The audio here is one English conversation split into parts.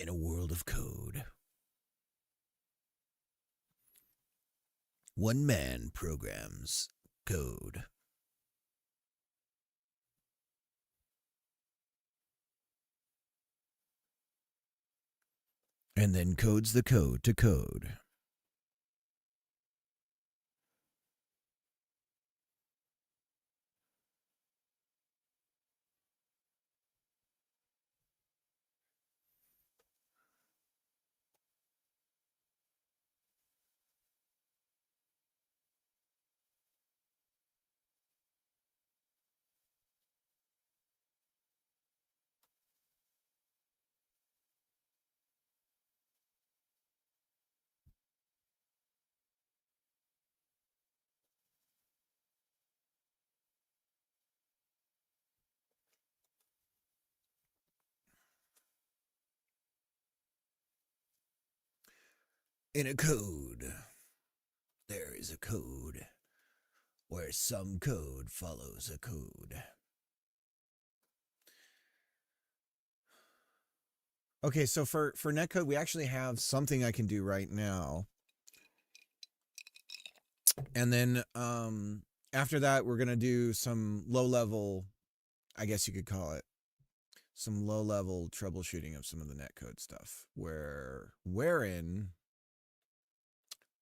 in a world of code. One man programs code. And then codes the code to code. In a code, there is a code where some code follows a code. Okay, so for netcode, we actually have something I can do right now. And then after that, we're going to do some low-level, I guess you could call it, some low-level troubleshooting of some of the netcode stuff, wherein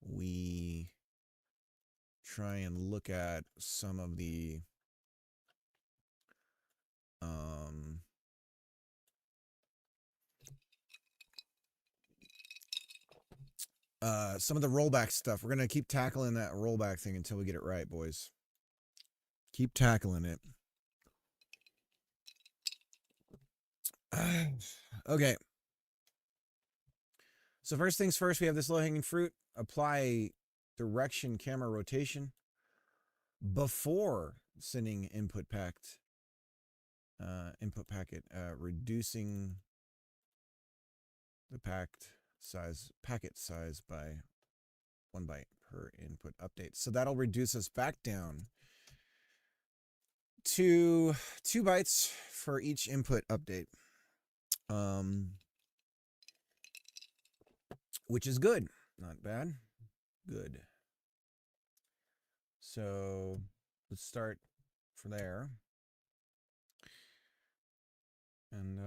we try and look at some of the rollback stuff. We're going to keep tackling that rollback thing until we get it right, boys. Keep tackling it. Okay. So first things first, we have this low-hanging fruit. Apply direction camera rotation before sending input packet, reducing the packet size by 1 byte per input update. So that'll reduce us back down to 2 bytes for each input update. Which is good. Not bad. Good. So let's start from there. And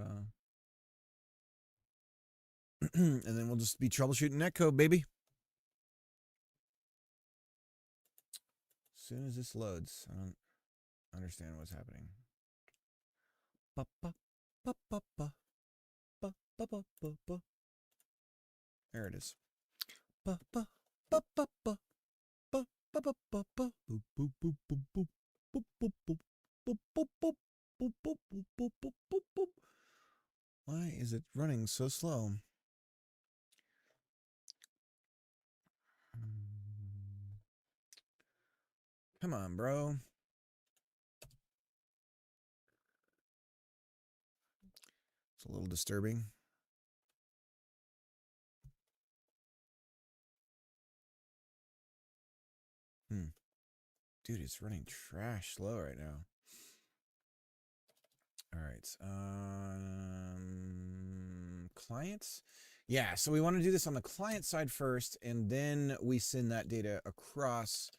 and then we'll just be troubleshooting netcode, baby. As soon as this loads, I don't understand what's happening. There it is. Why is it running so slow? Come on, bro. It's a little disturbing. Dude, it's running trash slow right now. All right. Clients. Yeah, so we want to do this on the client side first, and then we send that data across.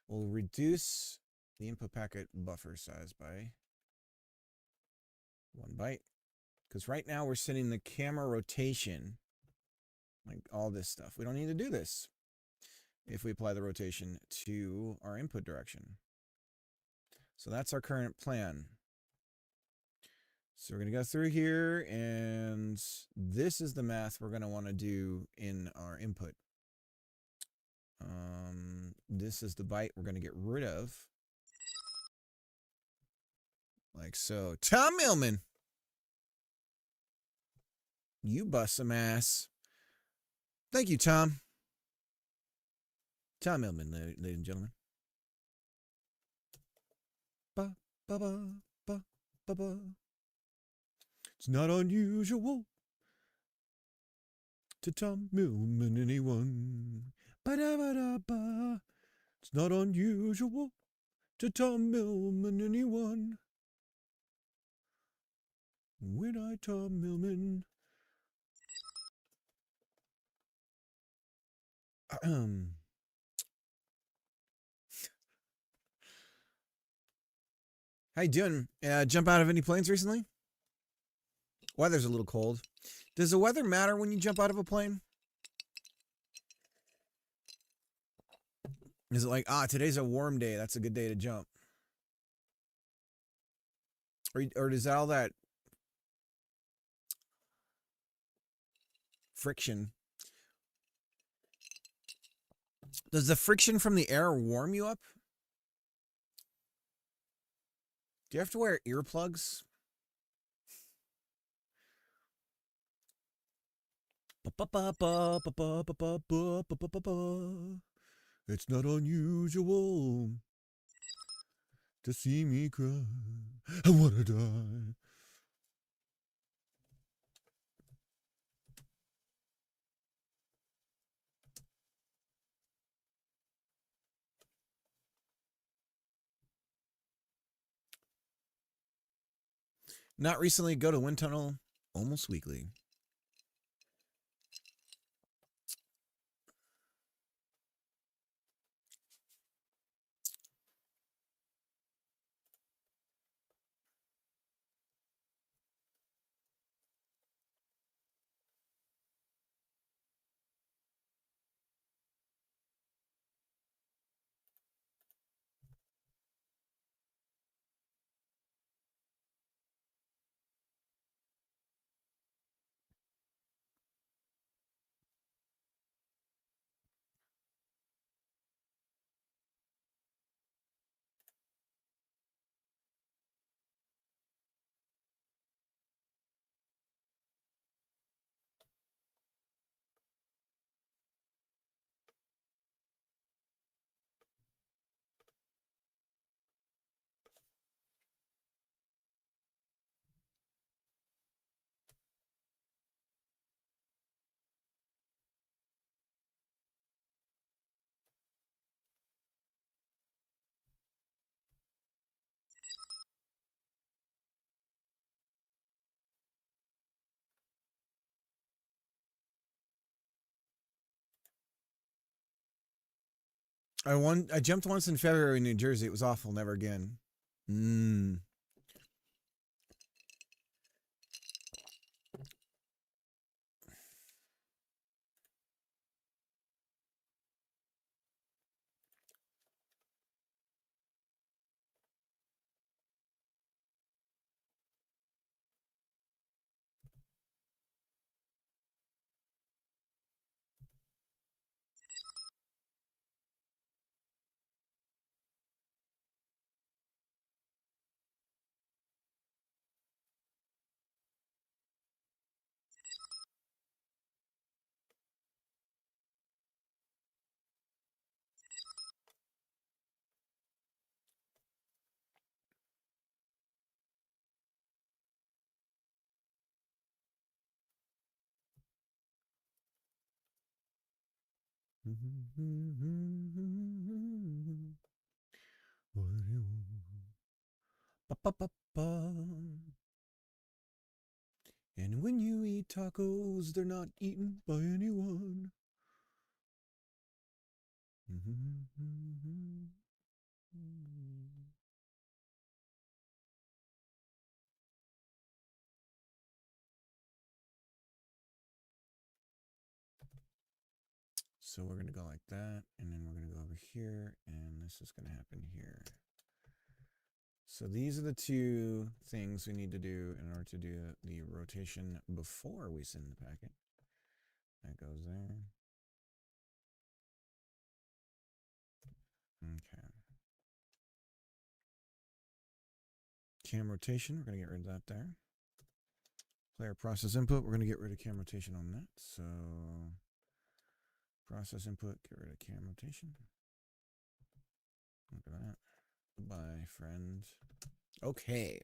We'll reduce the input packet buffer size by 1 byte. Because right now we're sending the camera rotation, like all this stuff. We don't need to do this if we apply the rotation to our input direction. So that's our current plan. So we're going to go through here, and this is the math we're going to want to do in our input. This is the byte we're going to get rid of. Like so. Tom Millman! You bust some ass. Thank you, Tom. Tom Millman, ladies and gentlemen. Ba, ba, ba, ba, ba, ba. It's not unusual to Tom Millman anyone. Ba-da-ba-da-ba. It's not unusual to Tom Millman anyone. When I Tom Millman. How you doing? Jump out of any planes recently? Weather's a little cold. Does the weather matter when you jump out of a plane? Is it like, today's a warm day, that's a good day to jump? Or does all that friction, does the friction from the air warm you up? Do you have to wear earplugs? It's not unusual to see me cry. I wanna die. Not recently, go to wind tunnel almost weekly. I jumped once in February in New Jersey. It was awful. Never again. And when you eat tacos, they're not eaten by anyone. So we're going to go like that, and then we're going to go over here, and this is going to happen here. So these are the two things we need to do in order to do the rotation before we send the packet. That goes there. Okay. Cam rotation, we're going to get rid of that there. Player process input, we're going to get rid of cam rotation on that. So process input, get rid of cam rotation. Look at that. Goodbye, friend. Okay.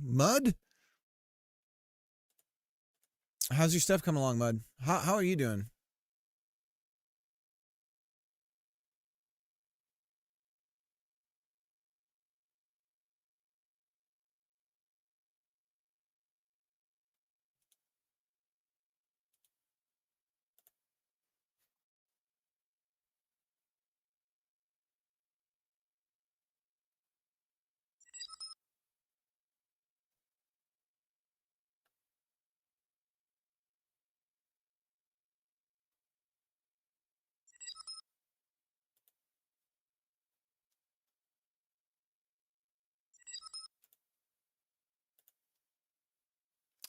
Mud? How's your stuff coming along, Mud? How are you doing?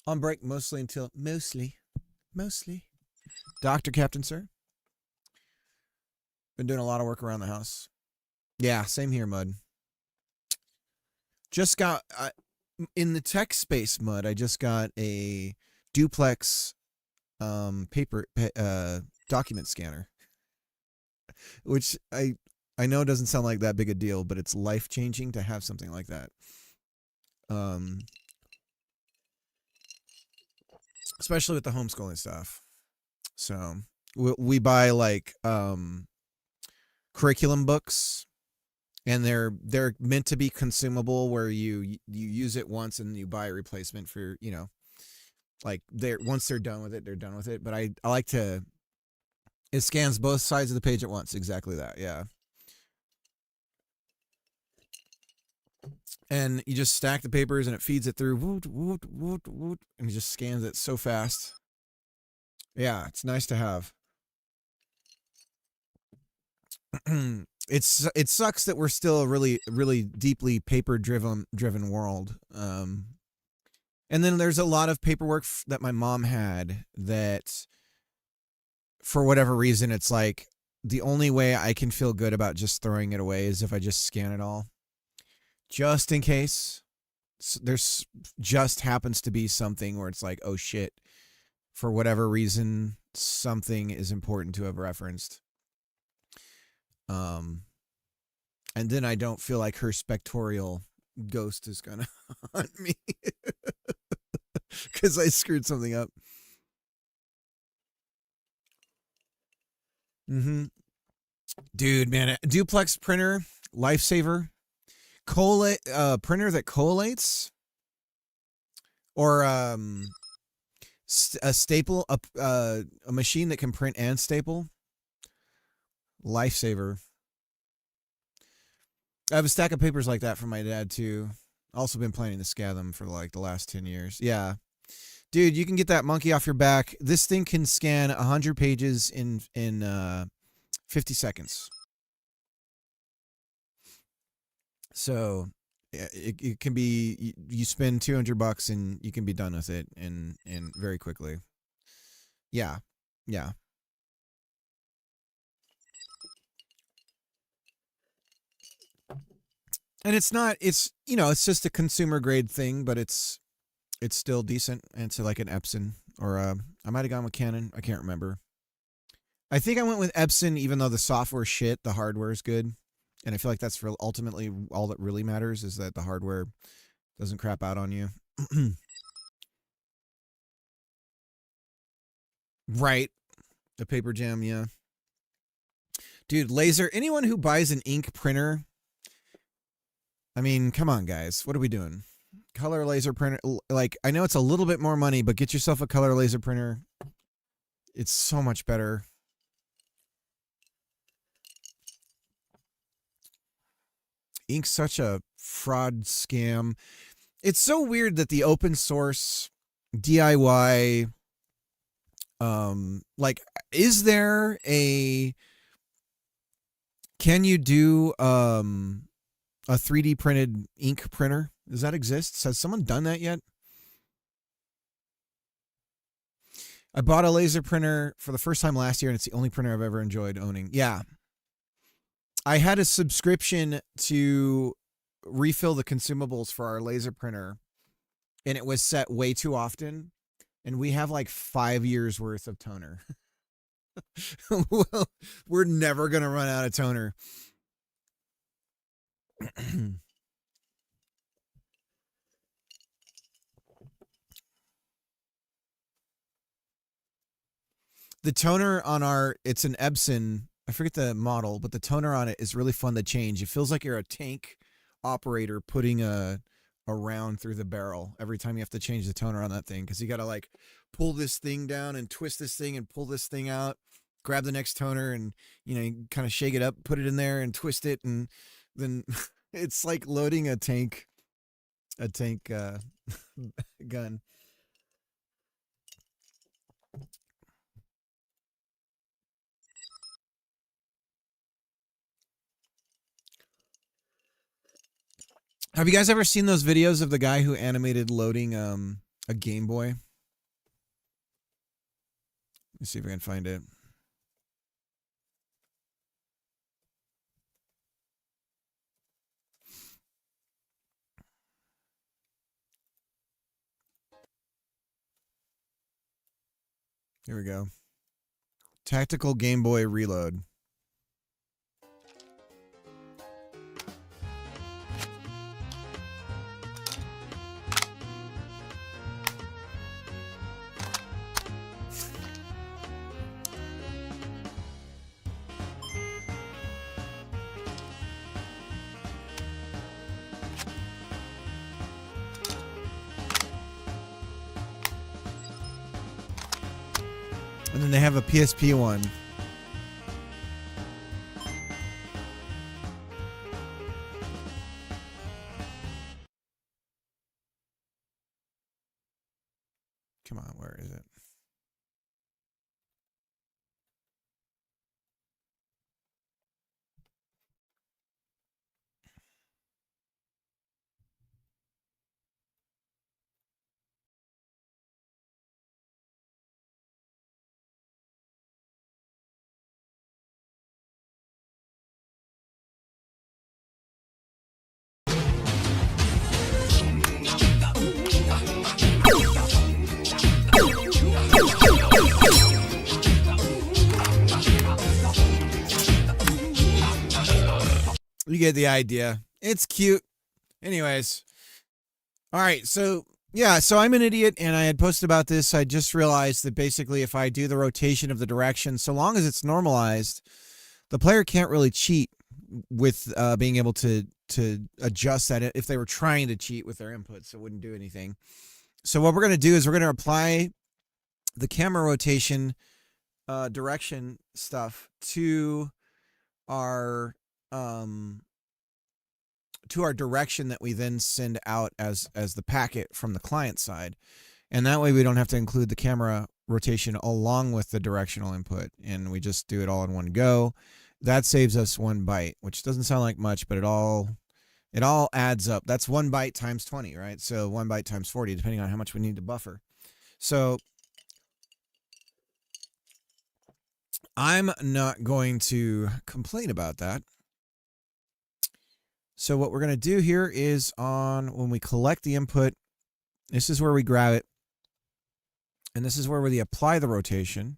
On break mostly. Dr. Captain, sir. Been doing a lot of work around the house. Yeah, same here, Mud. Just got, in the tech space, Mud, I just got a duplex document scanner, which I know doesn't sound like that big a deal, but it's life-changing to have something like that. Especially with the homeschooling stuff. So we buy like curriculum books, and they're meant to be consumable, where you use it once and you buy a replacement for, you know, like once they're done with it, they're done with it. But I like to, it scans both sides of the page at once. Exactly that. Yeah. And you just stack the papers and it feeds it through, woot, woot, woot, woot, and it just scans it so fast. Yeah, it's nice to have. It sucks that we're still a really, really deeply paper driven world. And then there's a lot of paperwork that my mom had that, for whatever reason, it's like the only way I can feel good about just throwing it away is if I just scan it all, just in case there's just happens to be something where it's like, oh shit, for whatever reason, something is important to have referenced. And then I don't feel like her spectorial ghost is gonna haunt me because I screwed something up. Dude, man, a duplex printer, lifesaver. Printer that collates, or a staple, a machine that can print and staple. Lifesaver. I have a stack of papers like that from my dad too. Also been planning to scan them for like the last 10 years. Yeah. Dude, you can get that monkey off your back. This thing can scan 100 pages in 50 seconds. So it can be, you spend $200 and you can be done with it in very quickly. Yeah. Yeah. And it's not, it's, you know, it's just a consumer grade thing, but it's still decent. And it's like an Epson, or I might have gone with Canon. I can't remember. I think I went with Epson, even though the software shit, the hardware is good. And I feel like that's ultimately all that really matters, is that the hardware doesn't crap out on you. Right. The paper jam, yeah. Dude, laser, anyone who buys an ink printer, I mean, come on, guys. What are we doing? Color laser printer. Like, I know it's a little bit more money, but get yourself a color laser printer. It's so much better. Ink's such a fraud scam. It's so weird that the open source DIY, like, is there a, can you do a 3D printed ink printer? Does that exist? Has someone done that yet? I bought a laser printer for the first time last year, and it's the only printer I've ever enjoyed owning. Yeah. I had a subscription to refill the consumables for our laser printer, and it was set way too often. And we have like 5 years worth of toner. Well, we're never going to run out of toner. The toner on it's an Epson, I forget the model, but the toner on it is really fun to change. It feels like you're a tank operator putting a round through the barrel every time you have to change the toner on that thing, because you got to like pull this thing down and twist this thing and pull this thing out, grab the next toner and, you know, kind of shake it up, put it in there and twist it, and then it's like loading a tank gun. Have you guys ever seen those videos of the guy who animated loading A Game Boy. Let's see if I can find it. Here we go. Tactical Game Boy Reload. And then they have a PSP one. Come on, where is it? You get the idea. It's cute. Anyways. All right. So, yeah. So I'm an idiot and I had posted about this. I just realized that basically if I do the rotation of the direction, so long as it's normalized, the player can't really cheat with being able to adjust that. If they were trying to cheat with their inputs, it wouldn't do anything. So what we're going to do is we're going to apply the camera rotation direction stuff to our direction that we then send out as the packet from the client side. And that way we don't have to include the camera rotation along with the directional input, and we just do it all in one go. That saves us 1 byte, which doesn't sound like much, but it all adds up. That's 1 byte times 20, right? So 1 byte times 40, depending on how much we need to buffer. So I'm not going to complain about that. So what we're going to do here is when we collect the input, this is where we grab it. And this is where we apply the rotation.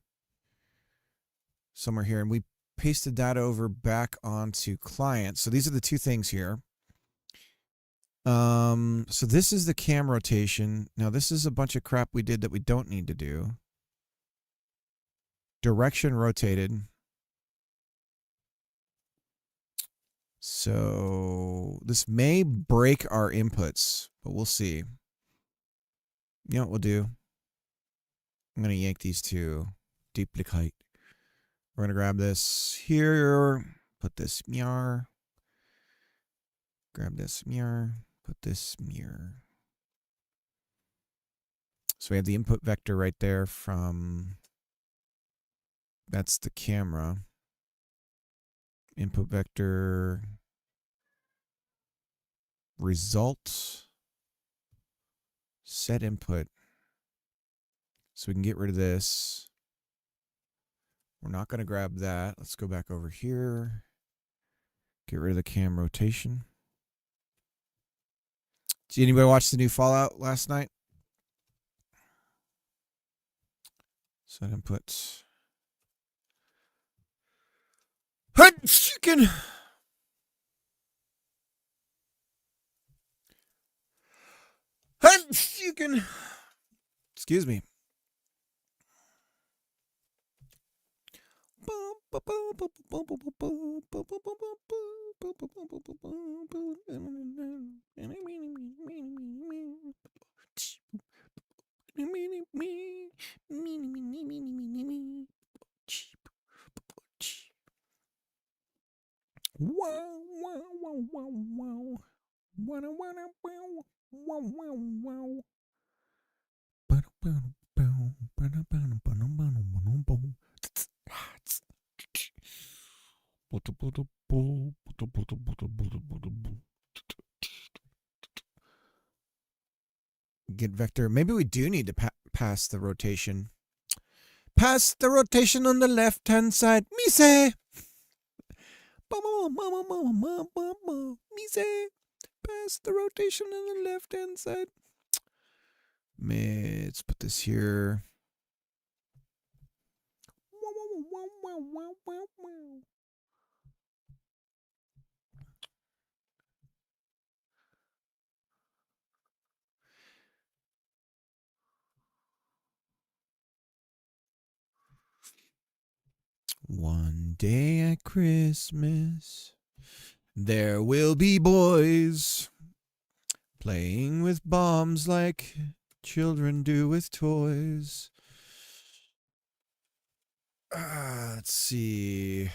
Somewhere here. And we pasted that over back onto client. So these are the two things here. So this is the cam rotation. Now this is a bunch of crap we did that we don't need to do. Direction rotated. So this may break our inputs, but we'll see. You know what we'll do? I'm going to yank these two. Duplicate. We're going to grab this here. Put this mirror. Grab this mirror. Put this mirror. So we have the input vector right there from... That's the camera. Input vector. Result. Set input. So we can get rid of this. We're not going to grab that. Let's go back over here. Get rid of the cam rotation. Did anybody watch the new Fallout last night? Set input. Chicken. Chicken. Excuse me. Wow, wow, wow, wow, wow. Wow, wow, wow, wow, wow, wow. get vector. Maybe we do need to pass the rotation. Pass the rotation on the left-hand side. Me say. Me say. Pass the rotation on the left-hand side. Let's put this here. One day at Christmas, there will be boys playing with bombs like children do with toys. Let's see.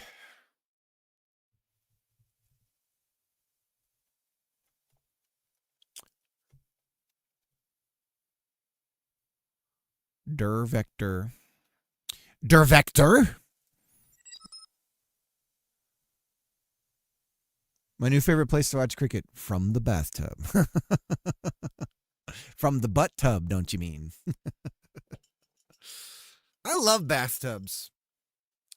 Der vector. Der vector? My new favorite place to watch cricket, from the bathtub. From the butt tub, don't you mean? I love bathtubs.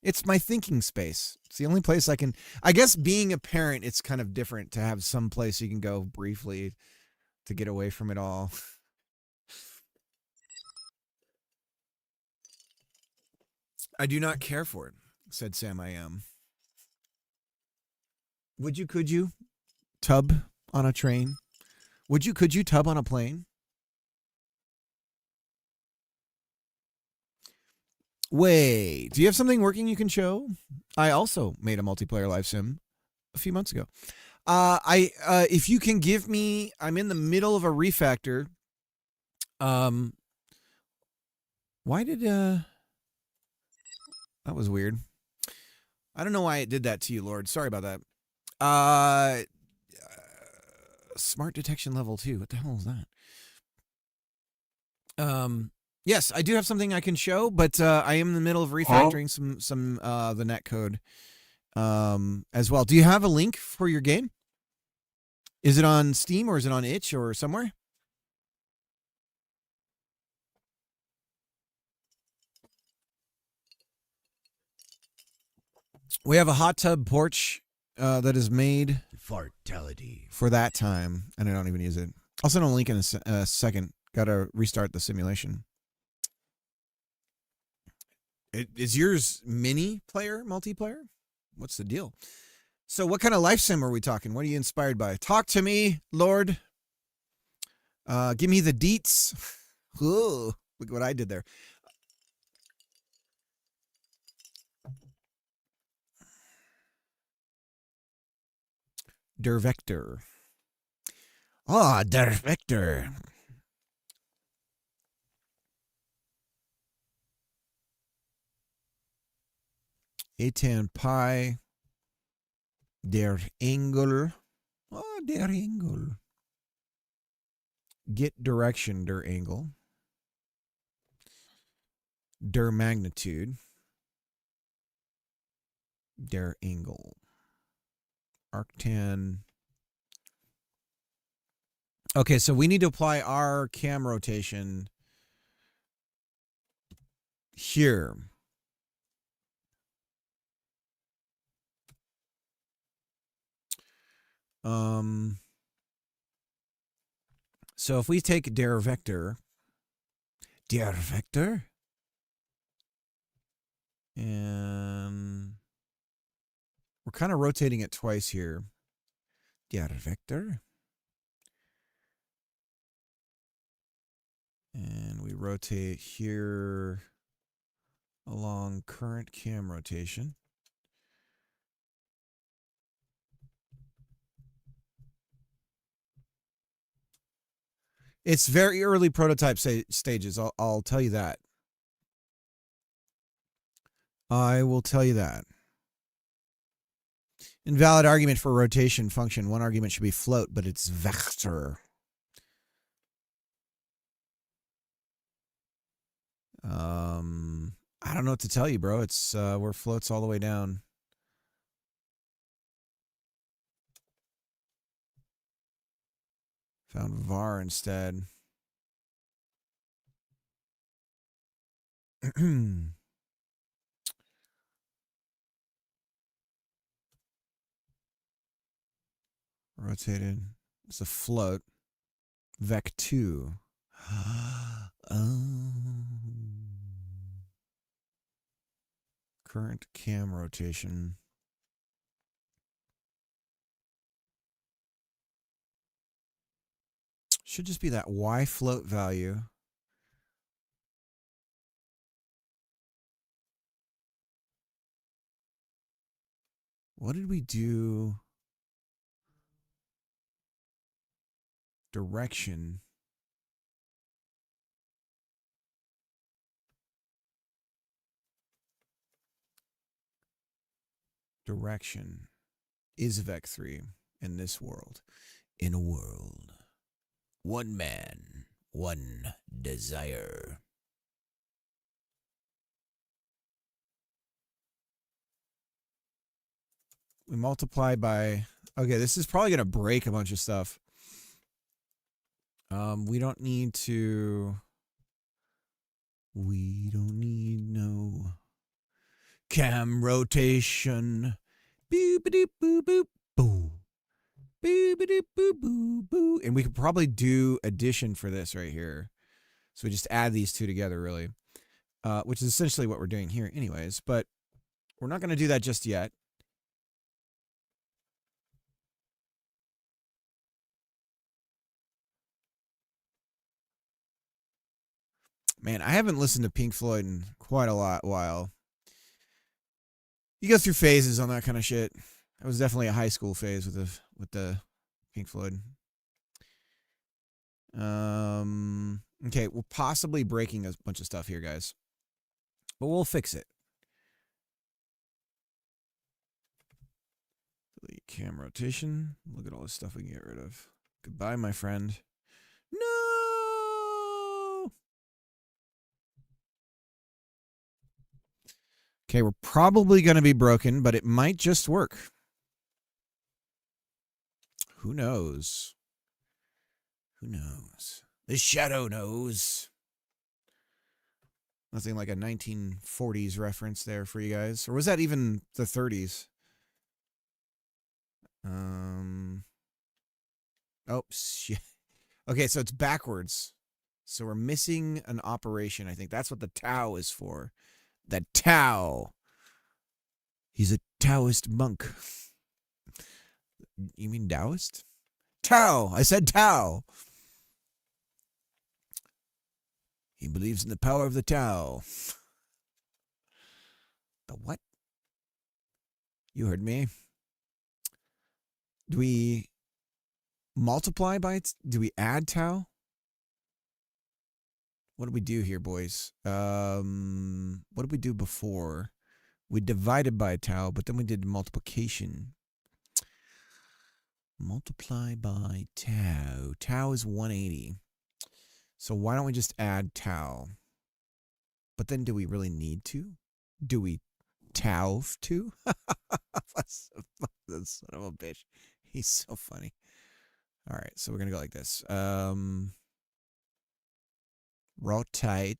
It's my thinking space. It's the only place I can... I guess being a parent, it's kind of different to have some place you can go briefly to get away from it all. I do not care for it, said Sam I Am. Could you tub on a train? Could you tub on a plane? Wait, do you have something working you can show? I also made a multiplayer live sim a few months ago. If you can give me, I'm in the middle of a refactor. Why did, that was weird. I don't know why it did that to you, Lord. Sorry about that. Smart detection level 2. What the hell is that? Yes, I do have something I can show, but I am in the middle of refactoring some the netcode as well. Do you have a link for your game? Is it on Steam or is it on itch or somewhere? We have a hot tub porch that is made Fartality for that time, and I don't even use it. I'll send a link in a second. Got to restart the simulation. Is yours mini player, multiplayer? What's the deal? So what kind of life sim are we talking? What are you inspired by? Talk to me, Lord. Give me the deets. Ooh, look what I did there. Der vector. Ah, der vector. A10 pi. Der Engel. Oh, der Engel. Get direction, der angle. Der magnitude. Der angle. Arctan. Okay, so we need to apply our cam rotation here. So if we take der vector, and we're kind of rotating it twice here. Der vector. And we rotate here along current cam rotation. It's very early prototype stages. I'll tell you that. I will tell you that. Invalid argument for rotation function. One argument should be float, but it's vector. I don't know what to tell you, bro. It's where floats all the way down. Found var instead. Rotated. It's a float. Vec2. Current cam rotation. Should just be that Y float value. What did we do? Direction. Direction is Vec3 in this world. In a world. One man, one desire. We multiply by... Okay, this is probably going to break a bunch of stuff. We don't need to... We don't need no cam rotation. Boo-ba-doo-boo-boo-boo. Boo-ba-doo-boo-boo-boo. And we could probably do addition for this right here. So we just add these two together, really. Which is essentially what we're doing here anyways. But we're not going to do that just yet. Man, I haven't listened to Pink Floyd in quite a while. You go through phases on that kind of shit. That was definitely a high school phase with the Pink Floyd. Okay, we're possibly breaking a bunch of stuff here, guys. But we'll fix it. Delete cam rotation. Look at all this stuff we can get rid of. Goodbye, my friend. No! Okay, we're probably going to be broken, but it might just work. Who knows? Who knows? The shadow knows. Nothing like a 1940s reference there for you guys. Or was that even the 30s? Oh, shit. Okay, so it's backwards. So we're missing an operation, I think. That's what the Tau is for. The Tau. He's a Taoist monk. You mean Taoist? Tau. I said Tau. He believes in the power of the Tau. The what? You heard me. Do we multiply by it? Do we add Tau? What did we do here, boys? What did we do before? We divided by Tau, but then we did multiplication. Multiply by Tau. Tau is 180. So why don't we just add Tau? But then do we really need to? Do we Tau to? That son of a bitch. He's so funny. All right, so we're going to go like this. Rotate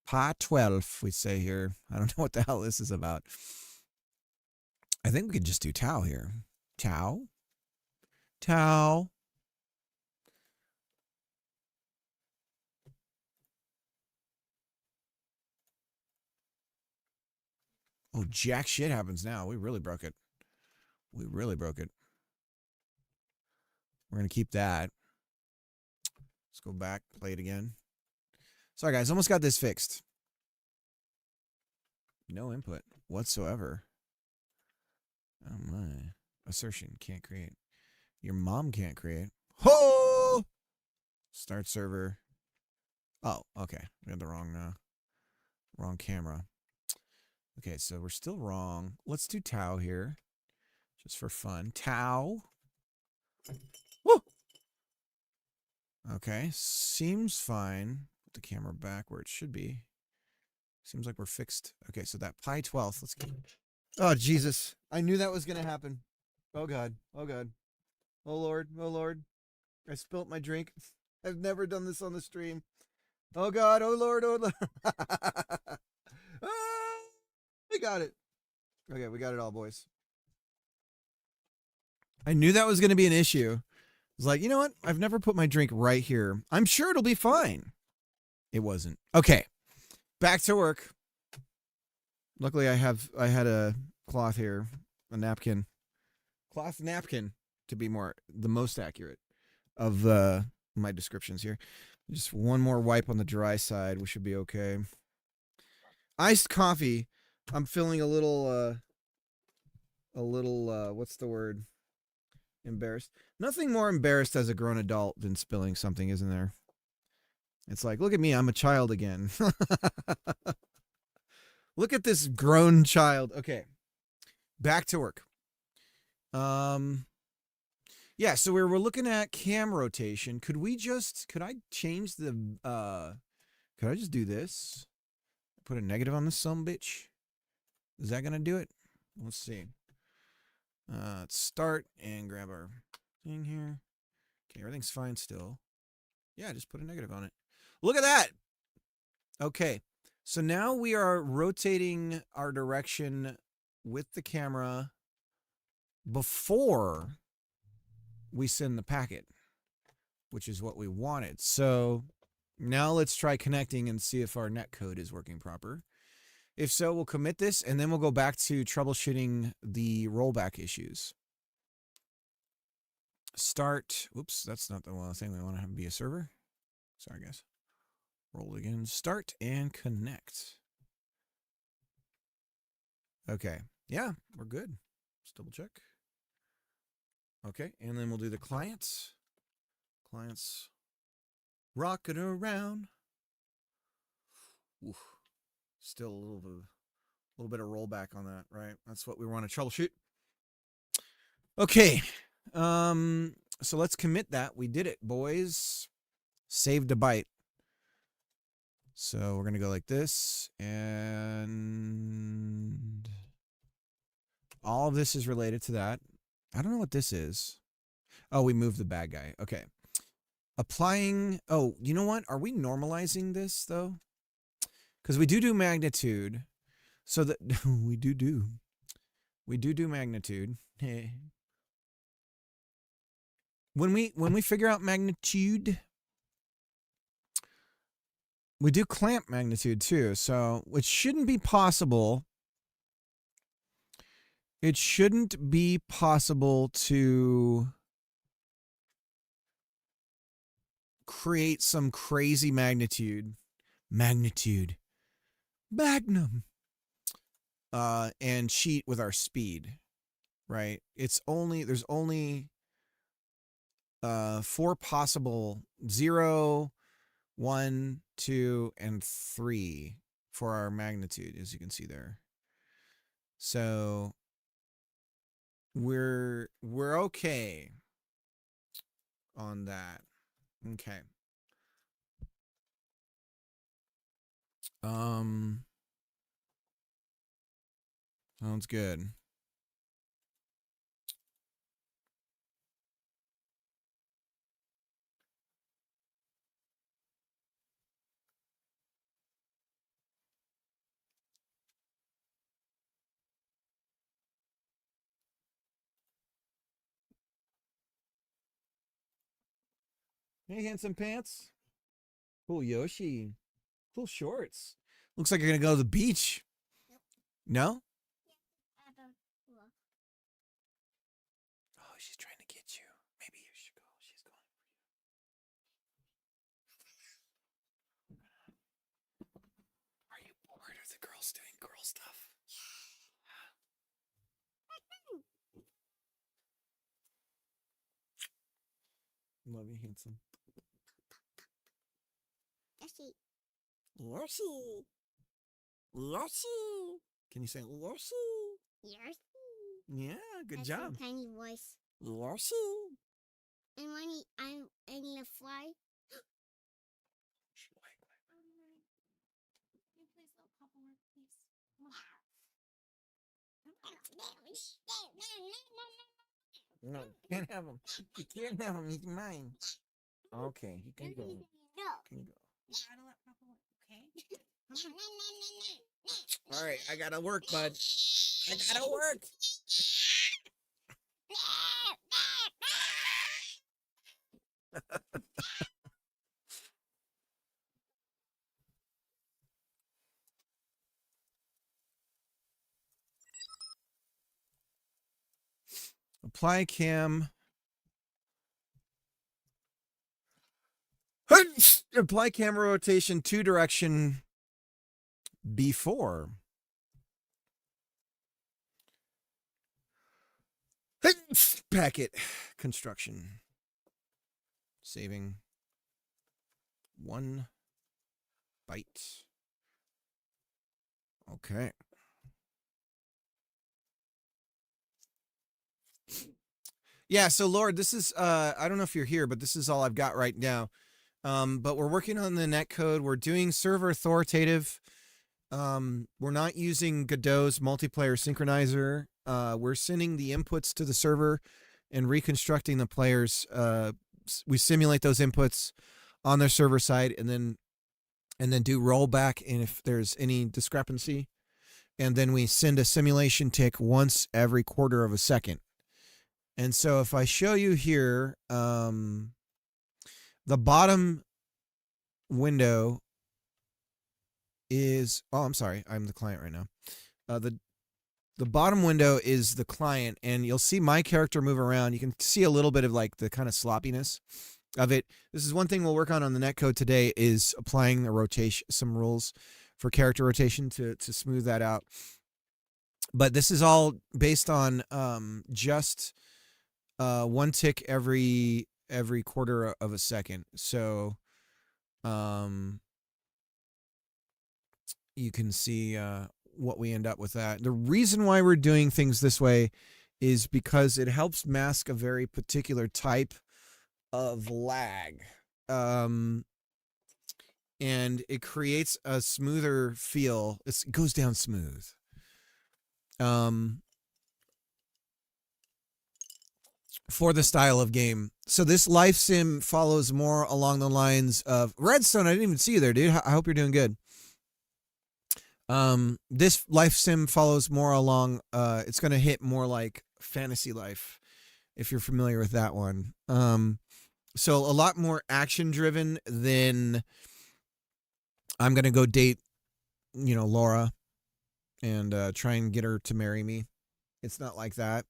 pi 12, we say here. I don't know what the hell this is about. I think we could just do Tau here. Tau. Tau. Oh, jack shit happens now. We really broke it. We really broke it. We're going to keep that. Let's go back, play it again. Sorry, guys. Almost got this fixed. No input whatsoever. Oh, my. Assertion. Can't create. Your mom can't create. Ho! Start server. Oh, okay. We had the wrong camera. Okay, so we're still wrong. Let's do Tau here. Just for fun. Tau. Woo! Okay, seems fine. Put the camera back where it should be. Seems like we're fixed. Okay, so that pi 12th. Let's get... Oh, Jesus. I knew that was going to happen. Oh, God. Oh, God. Oh, Lord. Oh, Lord. I spilt my drink. I've never done this on the stream. Oh God, oh Lord, oh Lord. We got it. Okay, we got it all, boys. I knew that was going to be an issue. I was like, you know what? I've never put my drink right here. I'm sure it'll be fine. It wasn't. Okay, back to work. Luckily, I had a cloth here, a napkin, cloth napkin to be the most accurate of my descriptions here. Just one more wipe on the dry side. We should be okay. Iced coffee. I'm feeling a little what's the word? Embarrassed. Nothing more embarrassed as a grown adult than spilling something, isn't there? It's like, look at me, I'm a child again. Look at this grown child. Okay. Back to work. Yeah, so we were looking at cam rotation. Could I change could I just do this? Put a negative on this sumbitch? Is that gonna do it? Let's see. Let's start and grab our thing here. Okay, everything's fine still. Yeah, just put a negative on it. Look at that! Okay, so now we are rotating our direction with the camera before we send the packet, which is what we wanted. So now let's try connecting and see if our netcode is working proper. If so, we'll commit this, and then we'll go back to troubleshooting the rollback issues. Start. Oops, that's not the one thing we want to have be a server. Sorry, guys. Roll again. Start and connect. Okay. Yeah, we're good. Let's double check. Okay, and then we'll do the clients. Clients. Rocking around. Oof. Still a little bit of rollback on that, right? That's what we want to troubleshoot. Okay. So let's commit that. We did it, boys. Saved a byte. So we're going to go like this, and all of this is related to that. I don't know what this is. Oh, we moved the bad guy. Okay. Applying. Oh, you know what? Are we normalizing this, though? Because we do magnitude. So that we do magnitude. When we figure out magnitude, we do clamp magnitude too. So it shouldn't be possible. It shouldn't be possible to create some crazy magnum, and cheat with our speed, right? There's only 4 possible 0, 1, 2, and 3 for our magnitude, as you can see there. So we're okay on that. Okay. Sounds good. Hey, handsome pants. Cool Yoshi. Cool shorts. Looks like you're gonna go to the beach. No? Oh, she's trying to get you. Maybe you should go. She's going for you. Are you bored of the girls doing girl stuff? Love you, handsome. Yoshi. Yoshi. Yoshi. Can you say Yoshi? Yoshi. Yeah, good job. A tiny voice. Yoshi. And when I'm in the fly. Can you please let Papa work, please? No, you can't have him. You can't have him. He's mine. Okay, he can go. Can go. All right, I gotta work, bud. I gotta work. Apply cam. Apply camera rotation 2 direction before. Packet construction. Saving 1 byte. Okay. Yeah, so Lord, this is I don't know if you're here, but this is all I've got right now. But we're working on the netcode. We're doing server authoritative. We're not using Godot's multiplayer synchronizer. We're sending the inputs to the server and reconstructing the players. We simulate those inputs on their server side and then do rollback, and if there's any discrepancy, and then we send a simulation tick once every quarter of a second. And so if I show you here, the bottom window is, oh, I'm sorry, I'm the client right now. The bottom window is the client, and you'll see my character move around. You can see a little bit of like the kind of sloppiness of it. This is one thing we'll work on the netcode today, is applying the rotation, some rules for character rotation to smooth that out. But this is all based on just 1 tick every quarter of a second. So you can see what we end up with that. The reason why we're doing things this way is because it helps mask a very particular type of lag. And it creates a smoother feel. It goes down smooth. For the style of game. So this life sim follows more along the lines of Redstone. I didn't even see you there, dude. I hope you're doing good. This life sim follows more along, it's going to hit more like Fantasy Life, if you're familiar with that one. So a lot more action driven than I'm going to go date, Laura and try and get her to marry me. It's not like that.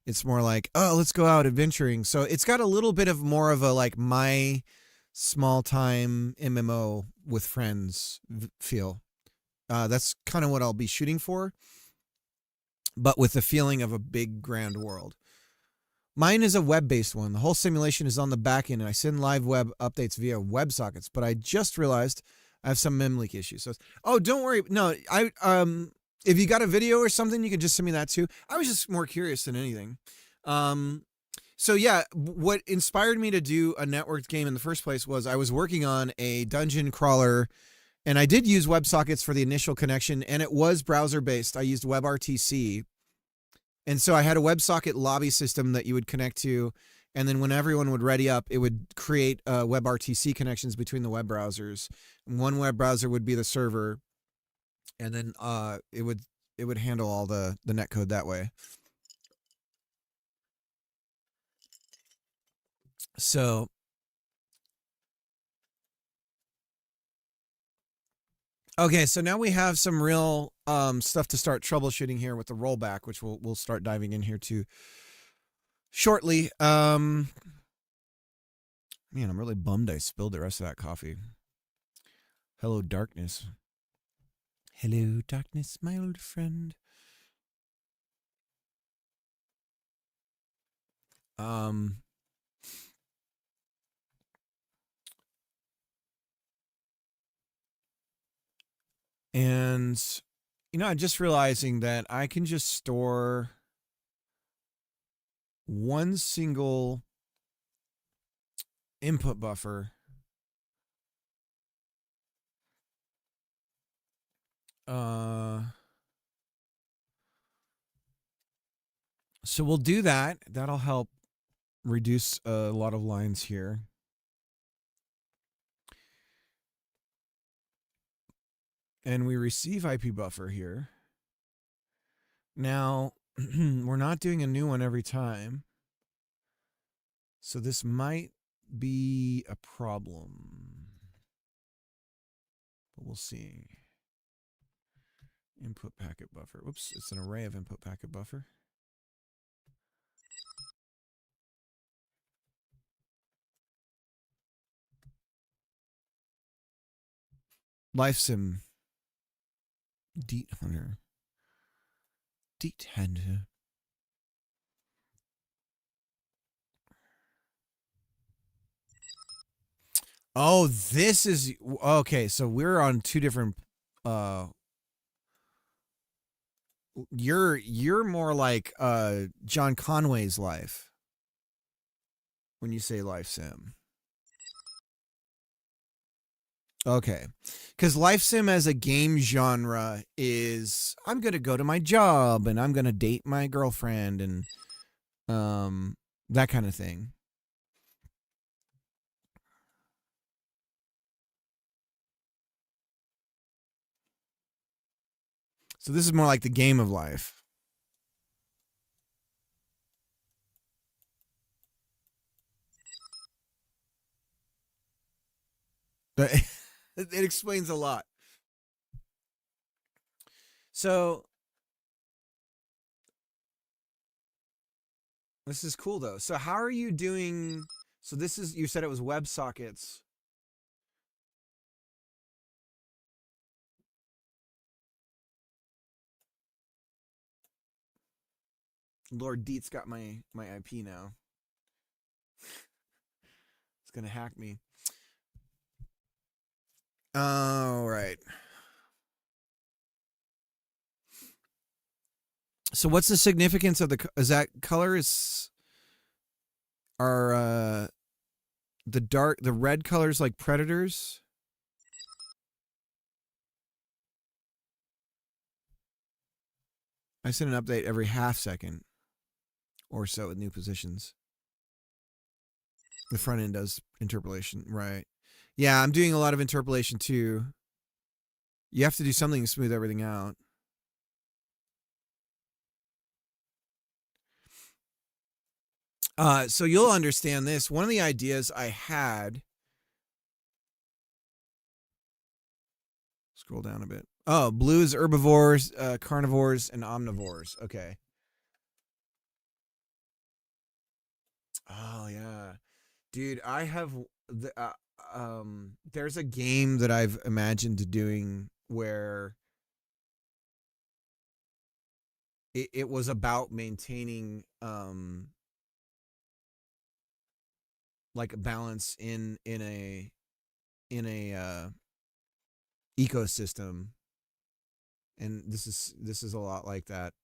It's more like, oh, let's go out adventuring. So it's got a little bit of more of a like my small time MMO with friends feel. That's kind of what I'll be shooting for, but with the feeling of a big grand world. Mine is a web-based one. The whole simulation is on the back end, and I send live web updates via WebSockets. But I just realized I have some memleak issues. So, oh, don't worry. No, if you got a video or something, you can just send me that too. I was just more curious than anything. So yeah, what inspired me to do a networked game in the first place was I was working on a dungeon crawler, and I did use WebSockets for the initial connection, and it was browser-based. I used WebRTC. And so I had a WebSocket lobby system that you would connect to, and then when everyone would ready up, it would create WebRTC connections between the web browsers. And one web browser would be the server, and then it would handle all the netcode that way. So okay, so now we have some real stuff to start troubleshooting here with the rollback, which we'll start diving in here too shortly. Man, I'm really bummed I spilled the rest of that coffee. Hello, darkness. Hello, darkness, my old friend. And, I'm just realizing that I can just store one single input buffer. So we'll do that. That'll help reduce a lot of lines here. And we receive IP buffer here. Now, we're not doing a new one every time. So this might be a problem. But we'll see. Input packet buffer. Whoops, it's an array of input packet buffer. LifeSim. Deet Hunter. Deet Hunter. Oh, this is okay. So we're on two different. You're more like John Conway's life when you say life sim. Okay, because life sim as a game genre is I'm gonna go to my job and I'm gonna date my girlfriend and that kind of thing. So this is more like the game of life. But it explains a lot. So this is cool though. So how are you doing? So this is, you said it was WebSockets. Lord Deet's got my IP now. It's gonna hack me. All right. So what's the significance of is that color are the red colors like predators? I send an update every half second or so with new positions. The front end does interpolation, right? Yeah, I'm doing a lot of interpolation too. You have to do something to smooth everything out. So you'll understand this. One of the ideas I had. Scroll down a bit. Oh, blue is herbivores, carnivores, and omnivores. Okay. Oh yeah, dude. I have there's a game that I've imagined doing where it was about maintaining like a balance in a ecosystem, and this is a lot like that.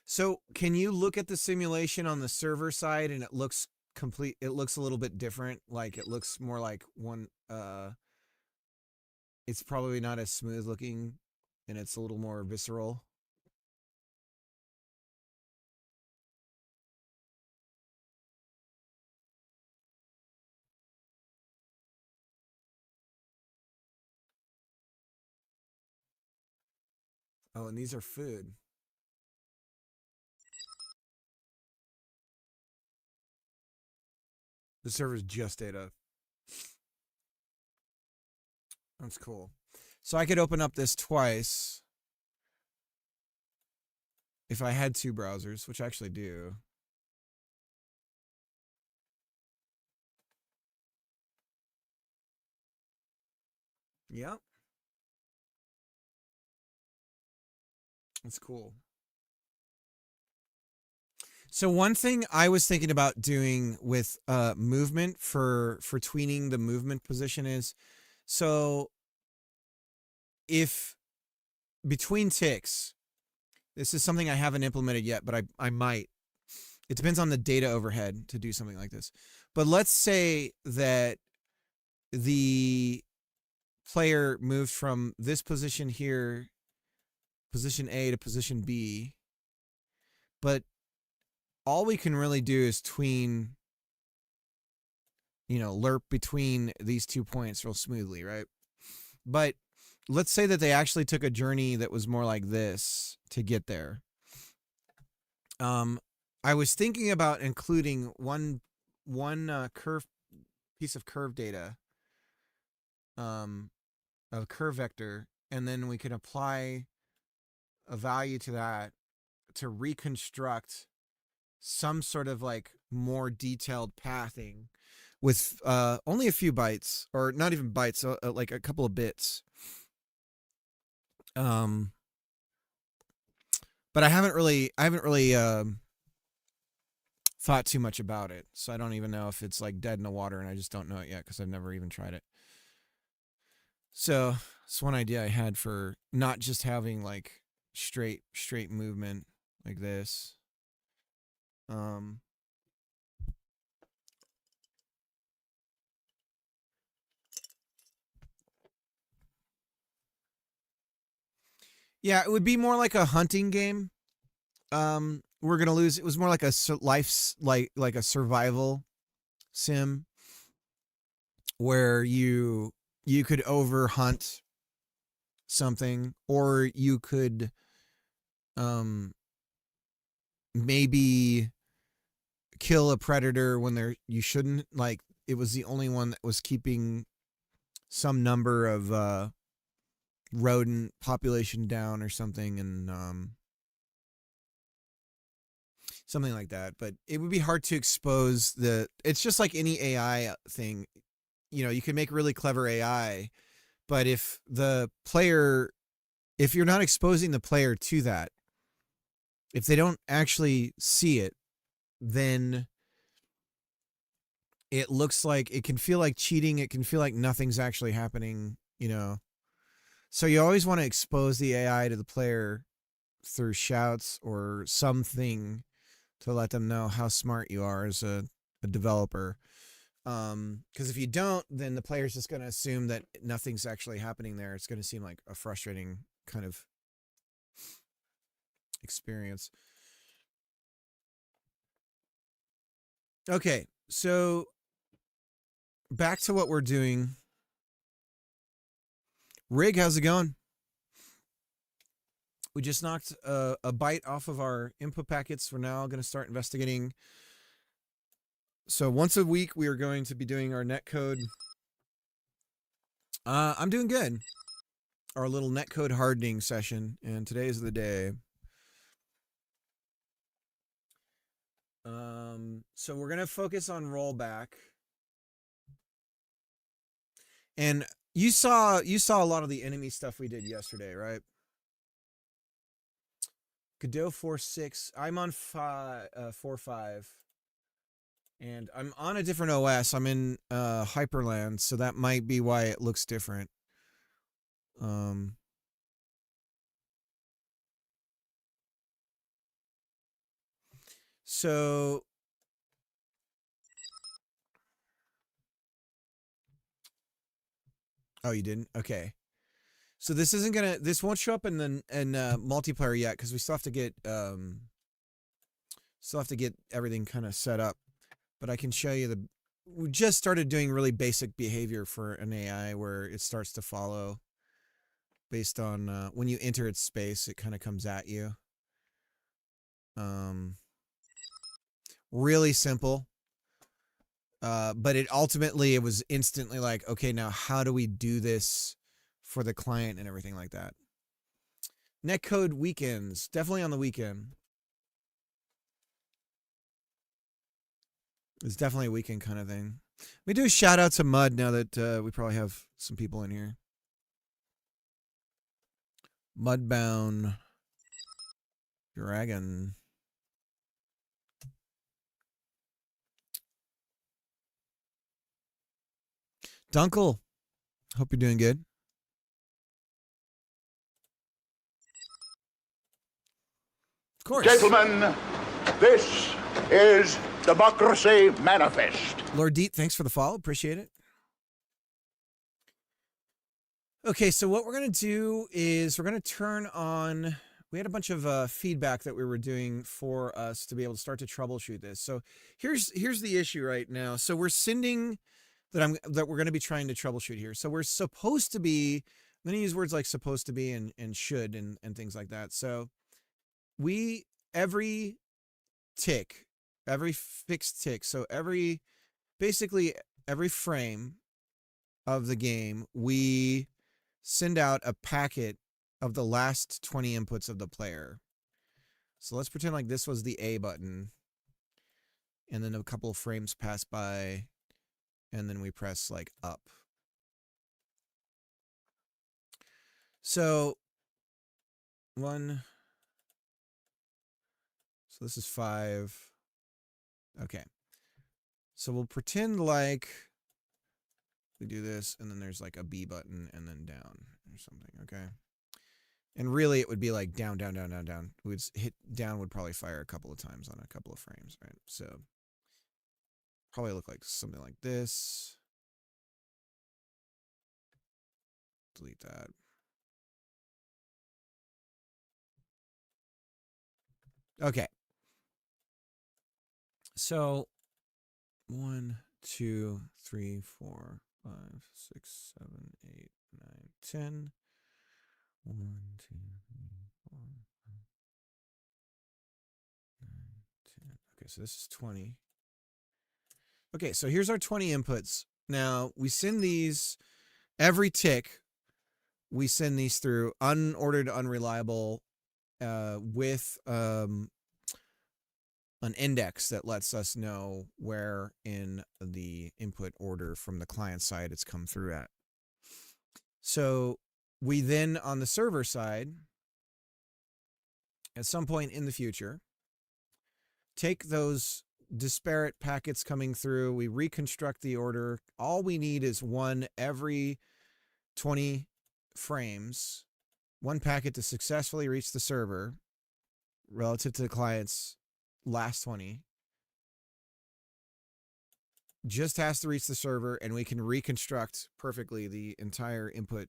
So can you look at the simulation on the server side and it looks complete, it looks a little bit different, like it looks more like one it's probably not as smooth looking and it's a little more visceral. Oh, and these are food. The server's just data. That's cool. So I could open up this twice if I had two browsers, which I actually do. Yep. That's cool. So one thing I was thinking about doing with movement for tweening the movement position is, so if between ticks, this is something I haven't implemented yet, but I might. It depends on the data overhead to do something like this. But let's say that the player moved from this position here, position A, to position B, but all we can really do is tween, lerp between these 2 points real smoothly, right? But let's say that they actually took a journey that was more like this to get there. I was thinking about including one curve piece of curve data, a curve vector, and then we can apply a value to that to reconstruct some sort of like more detailed pathing with only a few bytes, or not even bytes, like a couple of bits. But I haven't really thought too much about it, so I don't even know if it's like dead in the water, and I just don't know it yet because I've never even tried it. So it's one idea I had for not just having like straight movement like this. Yeah, it would be more like a hunting game. We're gonna lose. It was more like a like a survival sim where you could overhunt something, or you could maybe kill a predator when you shouldn't. Like, it was the only one that was keeping some number of rodent population down or something, and something like that. But it would be hard to expose it's just like any AI thing. You can make really clever AI, but if you're not exposing the player to that, if they don't actually see it, then it looks like, it can feel like cheating. It can feel like nothing's actually happening, So you always want to expose the AI to the player through shouts or something to let them know how smart you are as a developer. Because if you don't, then the player's just going to assume that nothing's actually happening there. It's going to seem like a frustrating kind of experience. Okay, so back to what we're doing. Rig, how's it going? We just knocked a byte off of our input packets. We're now going to start investigating. So once a week, we are going to be doing our netcode. I'm doing good. Our little netcode hardening session, and today is the day. So we're going to focus on rollback. And you saw a lot of the enemy stuff we did yesterday, right? Godot 4.6. I'm on 4.5. And I'm on a different OS. I'm in Hyperland, so that might be why it looks different. So oh, you didn't? Okay. So this won't show up in multiplayer yet, because we still have to get everything kind of set up. But I can show you we just started doing really basic behavior for an AI where it starts to follow based on when you enter its space, it kind of comes at you. Really simple. But it was instantly like, okay, now how do we do this for the client and everything like that? Netcode weekends, definitely on the weekend. It's definitely a weekend kind of thing. We do a shout out to Mud now that we probably have some people in here. Mudbound Dragon. Dunkel, hope you're doing good. Of course. Gentlemen, this is Democracy Manifest. Lord Deet, thanks for the follow. Appreciate it. Okay, so what we're going to do is we're going to turn on... we had a bunch of feedback that we were doing for us to be able to start to troubleshoot this. So here's the issue right now. So we're sending that we're going to be trying to troubleshoot here. So we're supposed to be, I'm going to use words like supposed to be and should and things like that. So every tick, every fixed tick, so basically every frame of the game, we send out a packet of the last 20 inputs of the player. So let's pretend like this was the A button, and then a couple of frames pass by, and then we press like up. So this is 5. Okay. So we'll pretend like we do this, and then there's like a B button, and then down or something, okay? And really, it would be like down, down, down, down, down. We'd hit down would probably fire a couple of times on a couple of frames, right? So probably look like something like this. Delete that. Okay. So 1, 2, 3, 4, 5, 6, 7, 8, 9, 10. 1, 2, 3, 4, 5, 9, 10. Okay, so this is 20. Okay, so here's our 20 inputs. Now we send these every tick. We send these through unordered, unreliable, with an index that lets us know where in the input order from the client side it's come through at. So we then, on the server side, at some point in the future, take those disparate packets coming through, we reconstruct the order. All we need is one every 20 frames, one packet to successfully reach the server relative to the client's last 20. Just has to reach the server, and we can reconstruct perfectly the entire input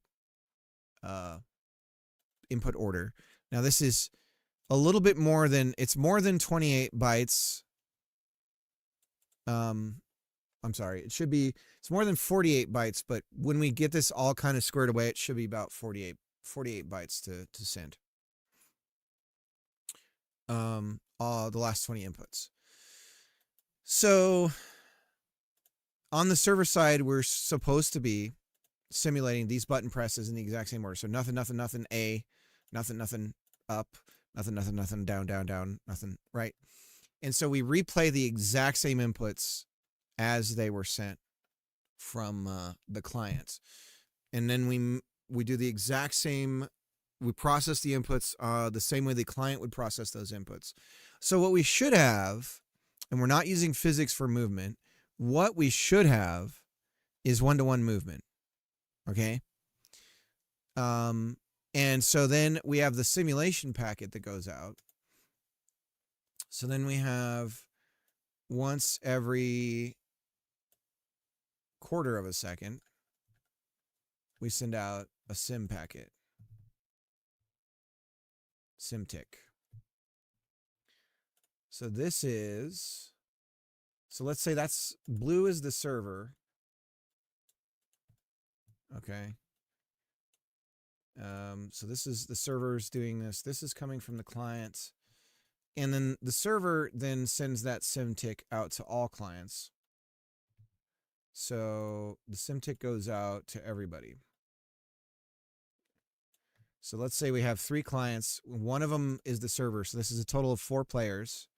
order. Now this is a little bit more than, it's more than 28 bytes. I'm sorry, it's more than 48 bytes, but when we get this all kind of squared away, it should be about 48 bytes to send. The last 20 inputs. So on the server side, we're supposed to be simulating these button presses in the exact same order. So nothing, nothing, nothing, A, nothing, nothing, up, nothing, nothing, nothing, down, down, down, nothing, right? And so we replay the exact same inputs as they were sent from the client. And then we do the exact same, we process the inputs the same way the client would process those inputs. So what we should have, and we're not using physics for movement, what we should have is one-to-one movement, okay? And so then we have the simulation packet that goes out. So then we have once every quarter of a second, we send out a sim packet, sim tick. So this is, so let's say that's blue is the server. Okay. So this is the server's doing this. This is coming from the client. And then the server then sends that sim tick out to all clients. So the sim tick goes out to everybody. So let's say we have 3 clients. One of them is the server. So this is a total of 4 players.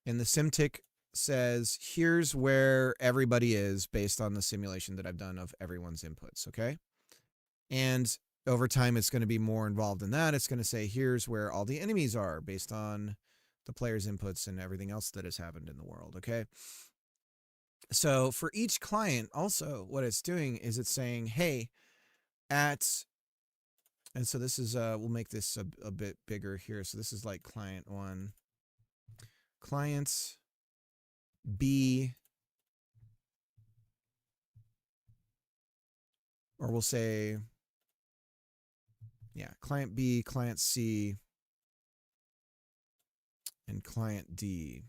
And the sim tick says, here's where everybody is based on the simulation that I've done of everyone's inputs, okay? And over time, it's going to be more involved in that. It's going to say, here's where all the enemies are based on the player's inputs and everything else that has happened in the world, okay? So for each client, also, what it's doing is it's saying, hey, and so this is, we'll make this a bit bigger here. So this is like client 1. Clients B or we'll say, yeah, client B, client C, and client D.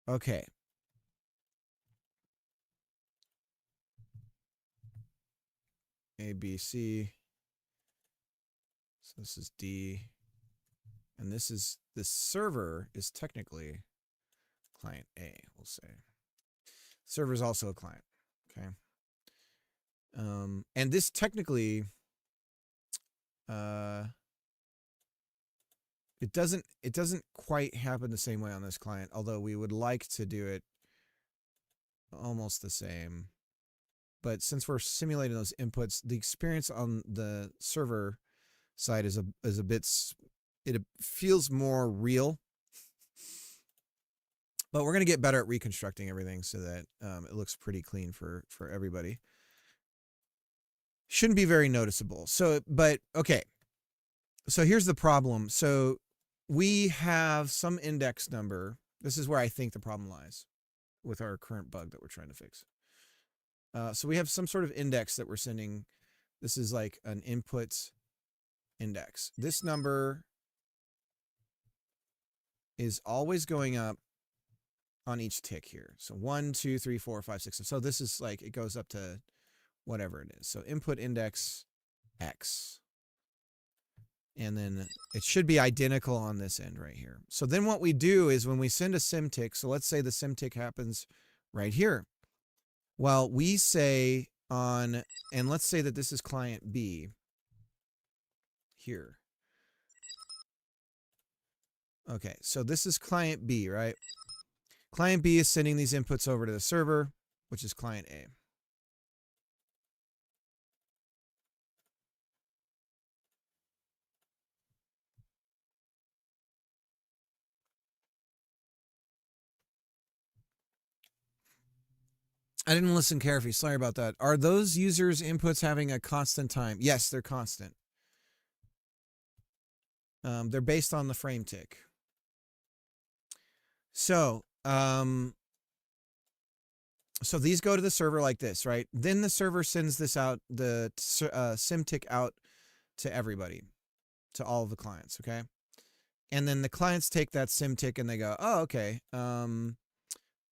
Okay. A, B, C. So this is D. And this server is technically client A, we'll say. Server is also a client. Okay. And this technically, it doesn't quite happen the same way on this client, although we would like to do it almost the same. But since we're simulating those inputs, the experience on the server side is a bit, it feels more real. But we're going to get better at reconstructing everything so that it looks pretty clean for everybody. Shouldn't be very noticeable. So, but okay. So here's the problem. So we have some index number. This is where I think the problem lies with our current bug that we're trying to fix. So we have some sort of index that we're sending. This is like an input index. This number is always going up on each tick here. So 1, 2, 3, 4, 5, 6. So this is like, it goes up to whatever it is. So input index X. And then it should be identical on this end right here. So then what we do is when we send a SymTick, so let's say the SymTick happens right here. Well, we say on, and let's say that this is client B here. Okay, so this is client B, right? Client B is sending these inputs over to the server, which is client A. I didn't listen carefully. Sorry about that. Are those users' inputs having a constant time? Yes, they're constant. They're based on the frame tick. So, so these go to the server like this, right? Then the server sends this out, the SymTick out to everybody, to all of the clients, okay? And then the clients take that SymTick and they go, oh, okay.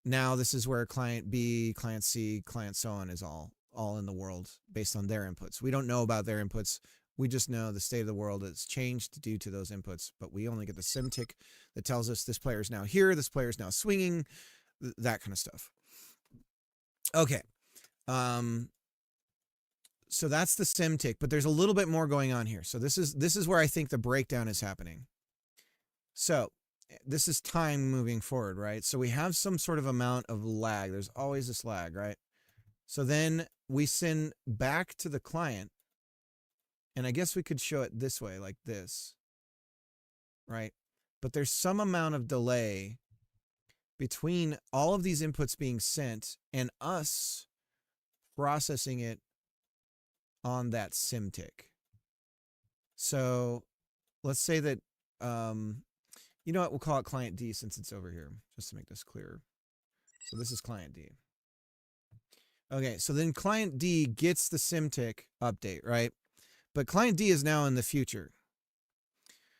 Now this is where client B, client C, client so on is all in the world based on their inputs. We don't know about their inputs. We just know the state of the world has changed due to those inputs, but we only get the SymTick that tells us this player is now here, this player is now swinging, that kind of stuff. Okay. So that's the SymTick, but there's a little bit more going on here. So this is where I think the breakdown is happening. So this is time moving forward, right? So we have some sort of amount of lag. There's always this lag, right? So then we send back to the client, and I guess we could show it this way, like this, right? But there's some amount of delay between all of these inputs being sent and us processing it on that SymTick. So let's say that, you know what, we'll call it client D since it's over here, just to make this clearer. So this is client D. Okay, so then client D gets the SymTick update, right? But client D is now in the future.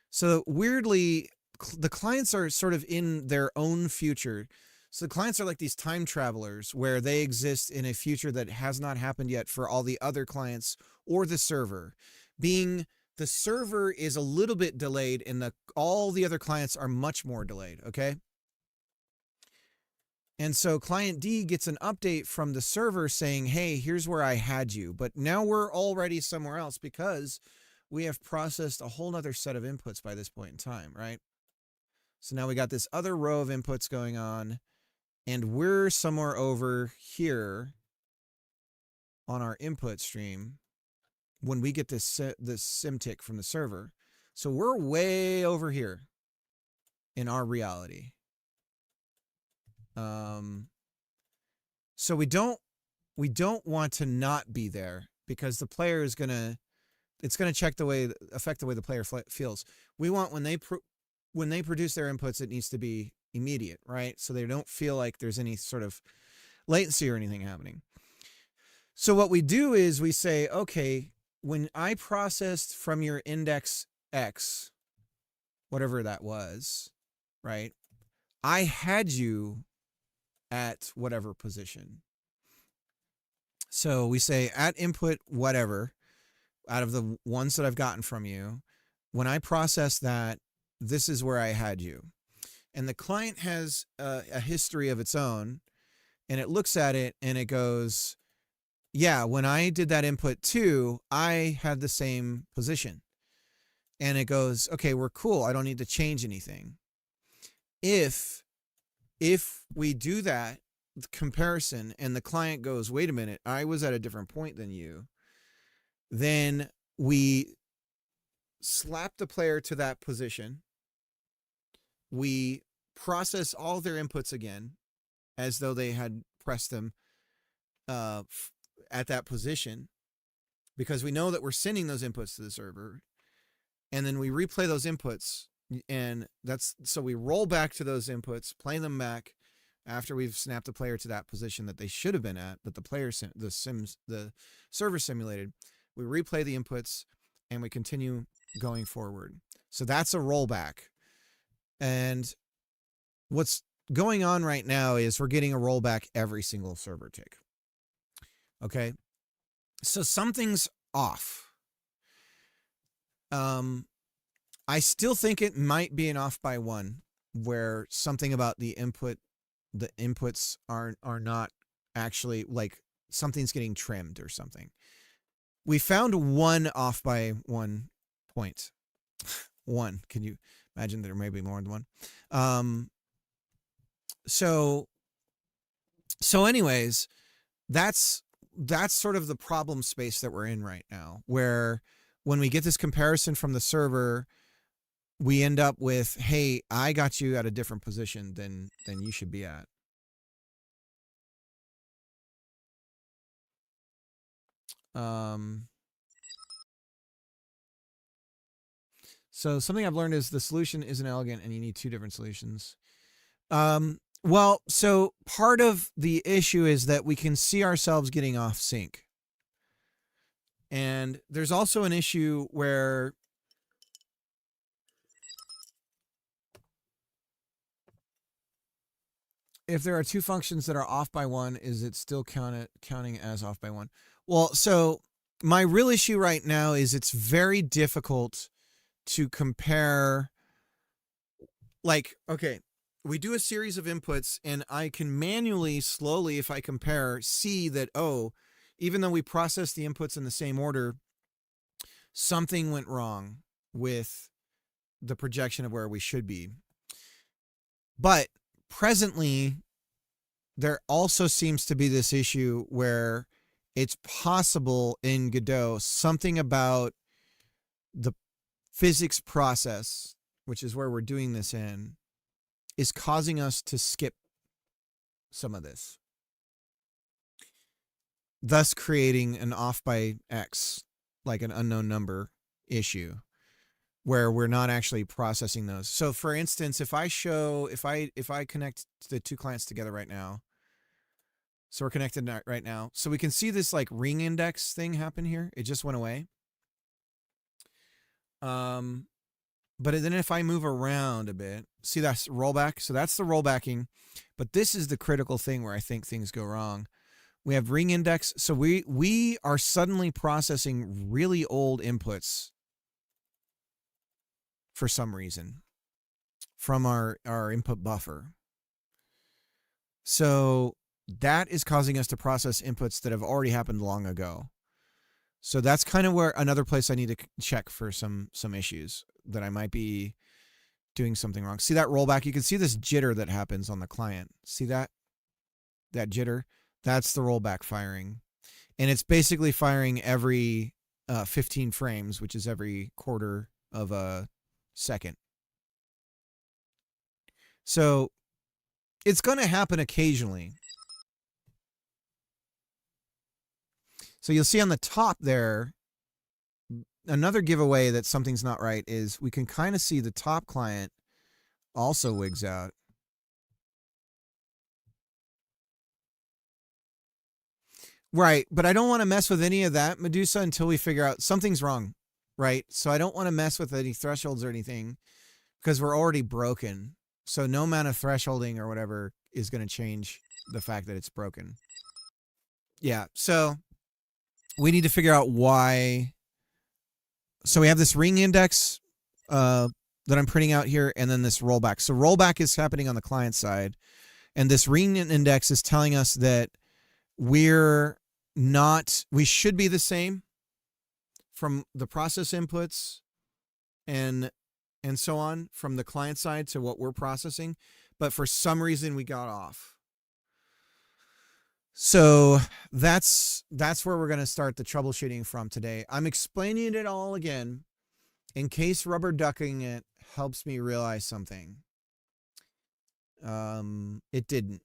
So weirdly, the clients are sort of in their own future. So the clients are like these time travelers where they exist in a future that has not happened yet for all the other clients or the server. Being the server is a little bit delayed and all the other clients are much more delayed, okay? And so client D gets an update from the server saying, hey, here's where I had you. But now we're already somewhere else because we have processed a whole other set of inputs by this point in time, right? So now we got this other row of inputs going on, and we're somewhere over here on our input stream when we get this SymTick from the server. So we're way over here in our reality. So we don't want to not be there because the player is it's gonna affect the way the player feels. We want when they produce their inputs, it needs to be immediate, right? So they don't feel like there's any sort of latency or anything happening. So what we do is we say, okay, when I processed from your index X, whatever that was, right? I had you at whatever position. So we say at input whatever, out of the ones that I've gotten from you, when I process that, this is where I had you. And the client has a history of its own, and it looks at it and it goes, yeah, when I did that input too, I had the same position. And it goes, okay, we're cool. I don't need to change anything. If we do that comparison and the client goes, wait a minute, I was at a different point than you, then we slap the player to that position. We process all their inputs again as though they had pressed them at that position, because we know that we're sending those inputs to the server, and then we replay those inputs, and so we roll back to those inputs, play them back after we've snapped the player to that position that they should have been at, but the server simulated. We replay the inputs and we continue going forward. So that's a rollback. And what's going on right now is we're getting a rollback every single server tick. Okay. So something's off. I still think it might be an off by one, where something about the inputs are not actually, like, something's getting trimmed or something. We found one off by 1 point. One. Can you imagine there may be more than one? So anyways, that's sort of the problem space that we're in right now, where when we get this comparison from the server, we end up with, hey, I got you at a different position than you should be at. So something I've learned is the solution isn't elegant and you need two different solutions. Well, so part of the issue is that we can see ourselves getting off sync. And there's also an issue where if there are two functions that are off by one, is it still counting as off by one? Well, so my real issue right now is it's very difficult to compare. Like, okay, we do a series of inputs and I can manually, slowly, if I compare, see that, oh, even though we process the inputs in the same order, something went wrong with the projection of where we should be. But presently, there also seems to be this issue where it's possible in Godot, something about the physics process, which is where we're doing this in, is causing us to skip some of this, thus creating an off by X, like an unknown number issue, where we're not actually processing those. So for instance, if I connect the two clients together right now, so we're connected right now, so we can see this like ring index thing happen here. It just went away. But then if I move around a bit, see that's rollback. So that's the rollbacking. But this is the critical thing where I think things go wrong. We have ring index. So we are suddenly processing really old inputs for some reason from our input buffer. So that is causing us to process inputs that have already happened long ago. So that's kind of where another place I need to check for some issues that I might be doing something wrong. See that rollback? You can see this jitter that happens on the client. See that jitter? That's the rollback firing. And it's basically firing every 15 frames, which is every quarter of a second. So it's going to happen occasionally. So you'll see on the top there, another giveaway that something's not right is we can kind of see the top client also wigs out. Right, but I don't want to mess with any of that, Medusa, until we figure out something's wrong, right? So I don't want to mess with any thresholds or anything because we're already broken. So no amount of thresholding or whatever is going to change the fact that it's broken. Yeah, so we need to figure out why. So we have this ring index that I'm printing out here, and then this rollback. So rollback is happening on the client side, and this ring index is telling us that we should be the same from the process inputs and so on from the client side to what we're processing, but for some reason we got off. So that's where we're going to start the troubleshooting from today. I'm explaining it all again in case rubber ducking it helps me realize something. It didn't.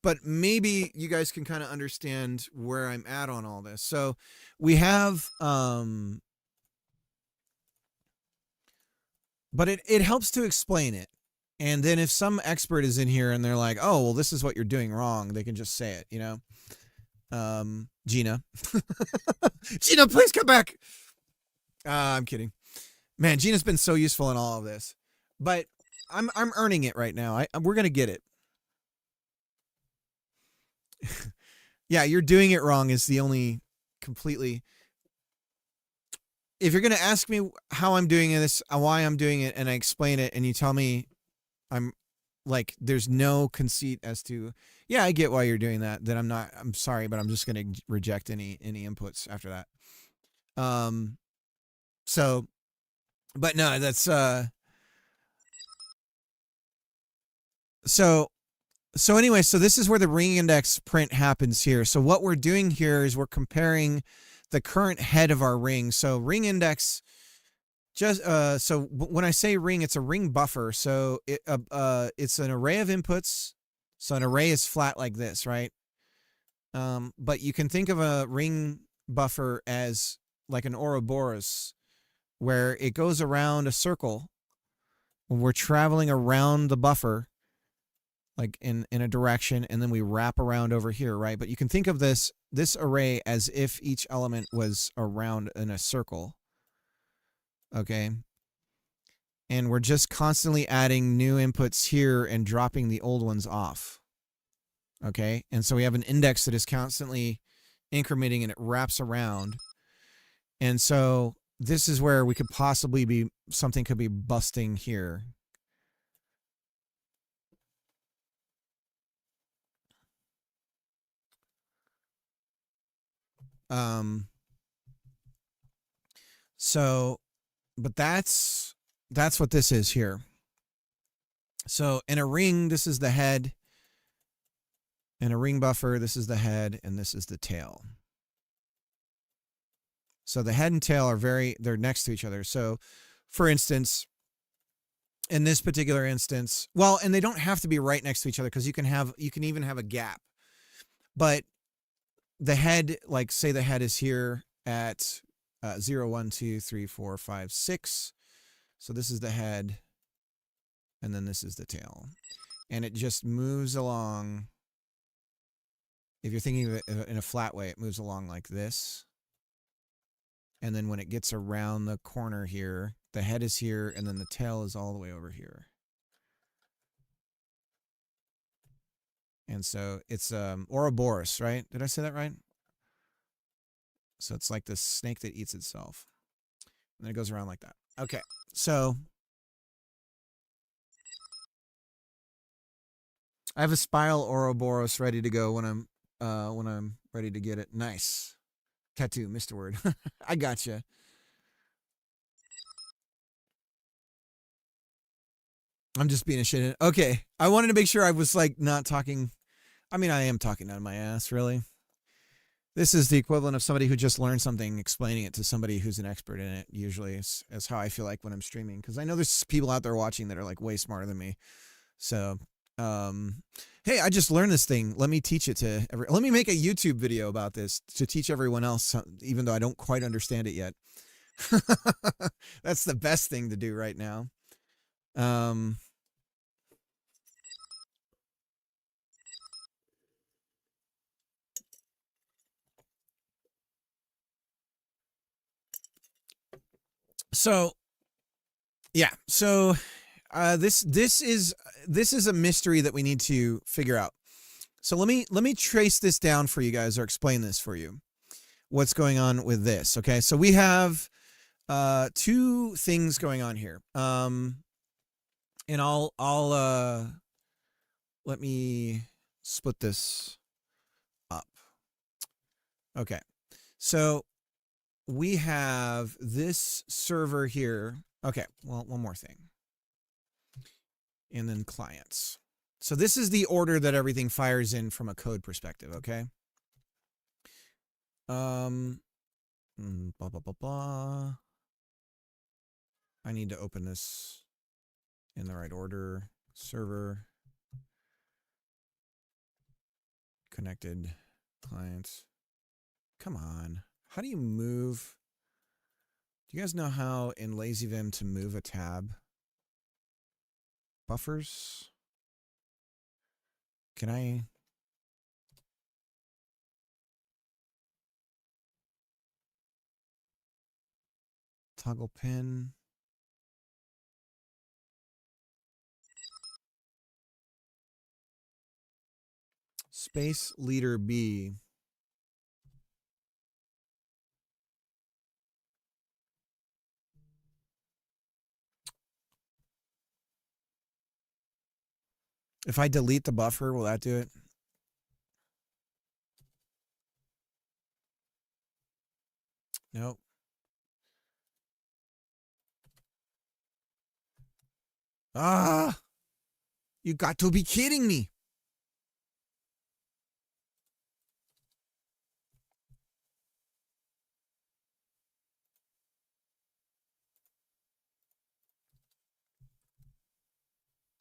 But maybe you guys can kind of understand where I'm at on all this. So we have but it helps to explain it. And then if some expert is in here and they're like, "Oh, well, this is what you're doing wrong," they can just say it, you know. Gina. Gina, please come back. I'm kidding. Man, Gina's been so useful in all of this. But I'm earning it right now. We're going to get it. Yeah, you're doing it wrong is the only completely. If you're going to ask me how I'm doing this, why I'm doing it, and I explain it, and you tell me I'm like, there's no conceit as to, yeah, I get why you're doing that, then I'm sorry, but I'm just going to reject any inputs after that. So, but no, that's, so anyway, so this is where the ring index print happens here. So what we're doing here is we're comparing the current head of our ring. So ring index, just so when I say ring, it's a ring buffer. So it's an array of inputs. So an array is flat like this, right? But you can think of a ring buffer as like an Ouroboros, where it goes around a circle. When we're traveling around the buffer, like in a direction, and then we wrap around over here, right? But you can think of this array as if each element was around in a circle. Okay. And we're just constantly adding new inputs here and dropping the old ones off. Okay. And so we have an index that is constantly incrementing and it wraps around. And so this is where we could possibly something could be busting here. So, but that's what this is here. So in a ring, this is the head. In a ring buffer, this is the head, and this is the tail. So the head and tail are they're next to each other. So for instance, in this particular instance, well, and they don't have to be right next to each other because you can even have a gap. But the head, like say the head is here at 0, 1, 2, 3, 4, 5, 6. So this is the head, and then this is the tail. And it just moves along. If you're thinking of it in a flat way, it moves along like this. And then when it gets around the corner here, the head is here, and then the tail is all the way over here. And so it's Ouroboros, right? Did I say that right? So it's like this snake that eats itself. And then it goes around like that. Okay, so I have a spiral Ouroboros ready to go when I'm ready to get it. Nice. Tattoo, missed a word. I gotcha. I'm just being a shit. Okay, I wanted to make sure I was like not talking. I mean, I am talking out of my ass, really. This is the equivalent of somebody who just learned something, explaining it to somebody who's an expert in it, usually is how I feel like when I'm streaming. Because I know there's people out there watching that are like way smarter than me. So, hey, I just learned this thing. Let me teach it to let me make a YouTube video about this to teach everyone else, even though I don't quite understand it yet. That's the best thing to do right now. So yeah, so this is a mystery that we need to figure out. So let me trace this down for you guys, or explain this for you. What's going on with this? Okay, so we have two things going on here. And I'll let me split this up. Okay, so we have this server here. Okay, well, one more thing. And then clients. So this is the order that everything fires in from a code perspective, okay? Blah, blah, blah, blah. I need to open this in the right order. Server. Connected clients. Come on. How do you move? Do you guys know how in LazyVim to move a tab? Buffers. Can I? Toggle pin. Space leader B. If I delete the buffer, will that do it? Nope. Ah! You got to be kidding me.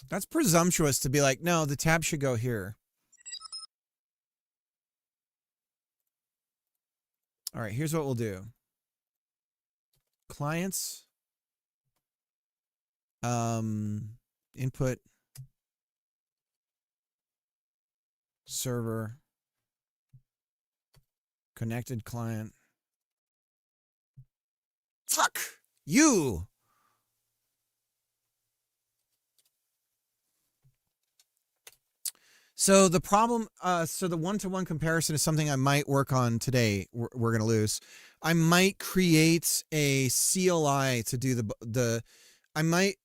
That's presumptuous to be like, no, the tab should go here. All right, here's what we'll do. Clients. Input. Server. Connected client. Fuck you. So the problem, so the one-to-one comparison is something I might work on today. We're gonna lose. I might create a CLI to do I might,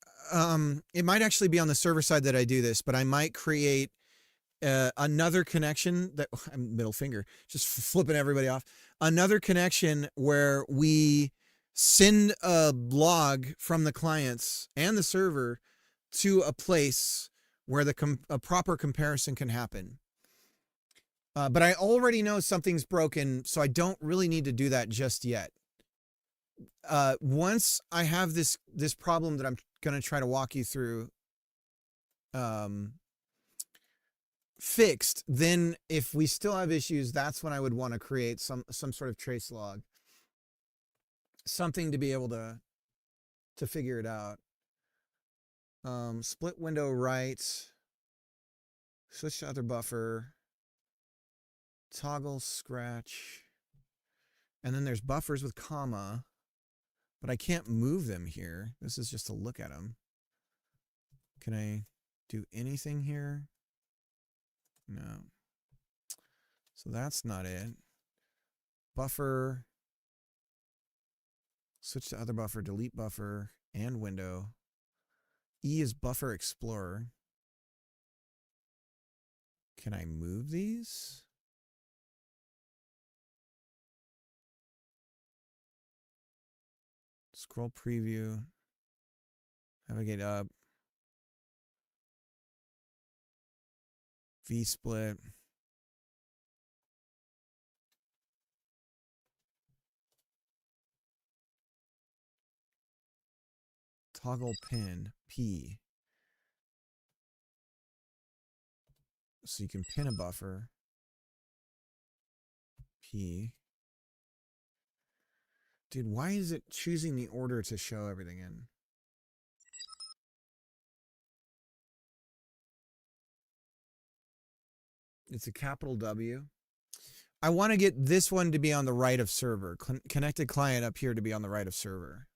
it might actually be on the server side that I do this, but I might create another connection that middle finger, just flipping everybody off. Another connection where we send a log from the clients and the server to a place where a proper comparison can happen. But I already know something's broken, so I don't really need to do that just yet. Once I have this problem that I'm going to try to walk you through fixed, then if we still have issues, that's when I would want to create some sort of trace log. Something to be able to figure it out. Split window right, switch to other buffer, toggle scratch, and then there's buffers with comma, but I can't move them here. This is just to look at them. Can I do anything here? No. So that's not it. Buffer, switch to other buffer, delete buffer, and window. E is buffer explorer. Can I move these? Scroll preview. Navigate up. V split. Toggle pin P. So you can pin a buffer. P. Dude, why is it choosing the order to show everything in? It's a capital W. I want to get this one to be on the right of server. Connected client up here to be on the right of server.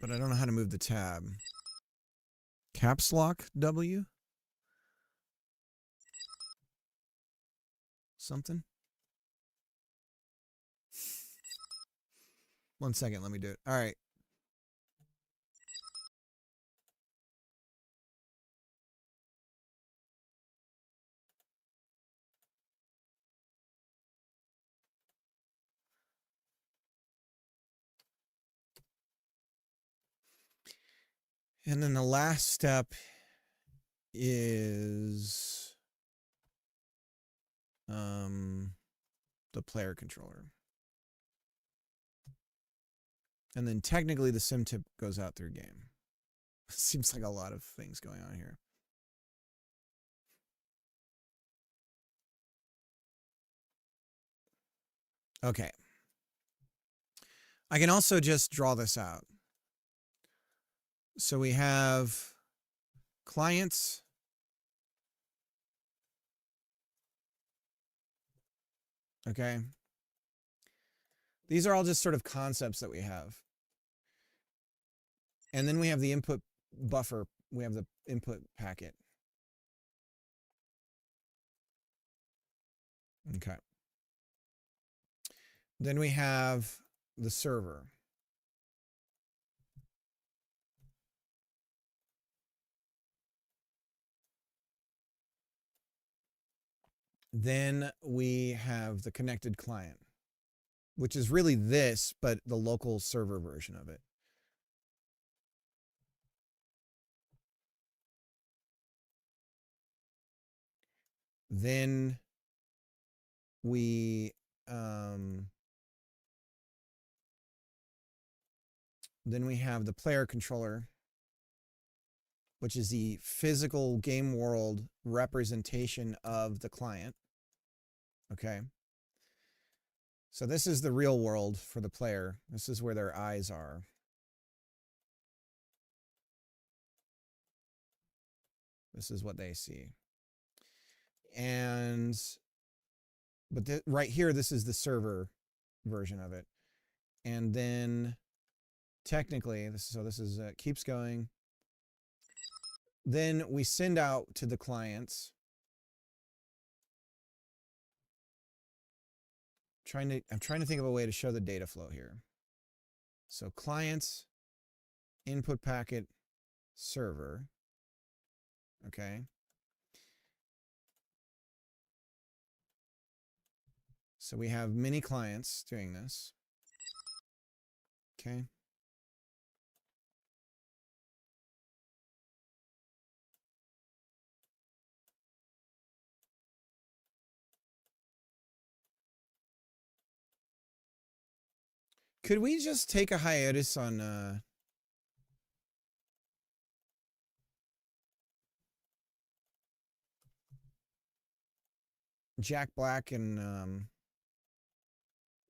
But I don't know how to move the tab. Caps lock W? Something? 1 second, let me do it. All right. And then the last step is the player controller. And then technically the sim tip goes out through game. Seems like a lot of things going on here. Okay. I can also just draw this out. So we have clients. Okay. These are all just sort of concepts that we have. And then we have the input buffer. We have the input packet. Okay. Then we have the server. Then we have the connected client, which is really this, but the local server version of it. Then we have the player controller, which is the physical game world representation of the client. Okay. So this is the real world for the player. This is where their eyes are. This is what they see. But right here, this is the server version of it. And then technically, this is keeps going. Then we send out to the clients. I'm trying to think of a way to show the data flow here. So clients, input packet, server. Okay. So we have many clients doing this. Okay. Could we just take a hiatus on Jack Black and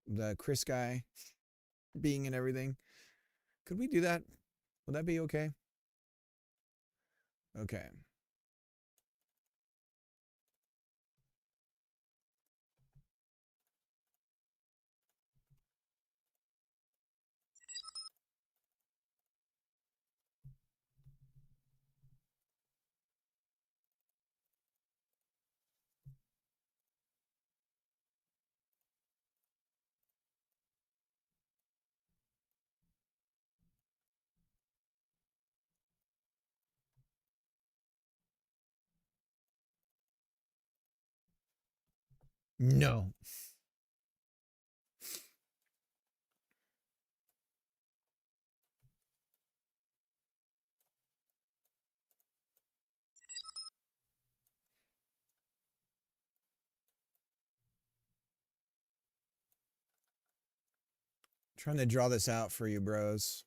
the Chris guy being in everything? Could we do that? Would that be okay? Okay. No. Trying to draw this out for you, bros.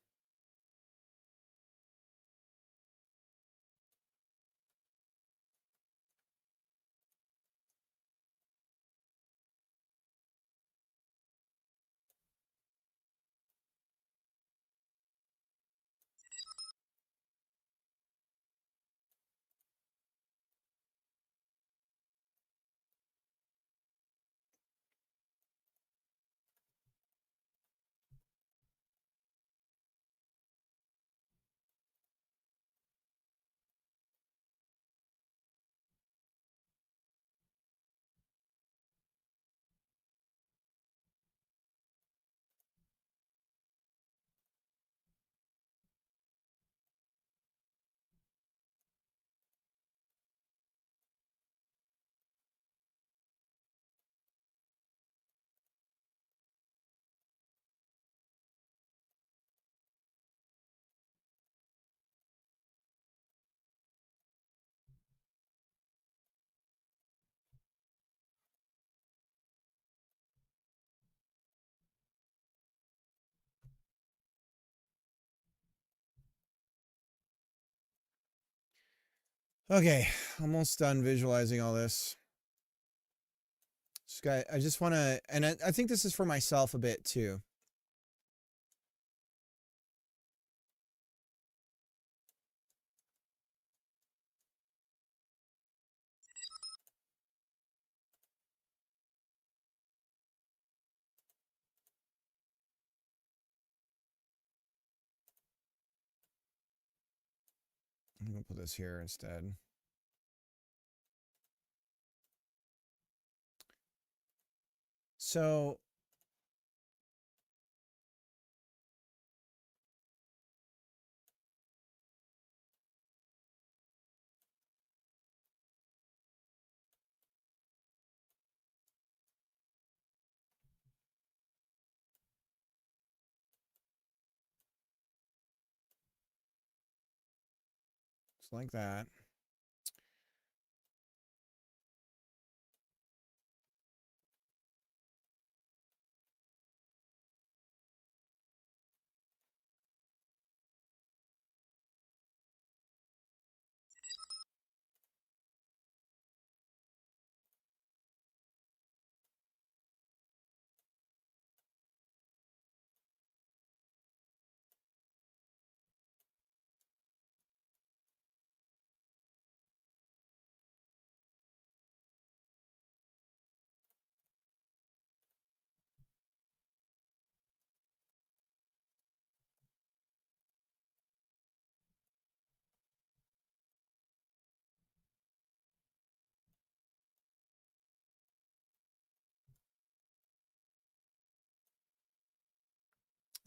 Okay, almost done visualizing all this. I just want to, and I think this is for myself a bit too. I'm going to put this here instead. So it's like that.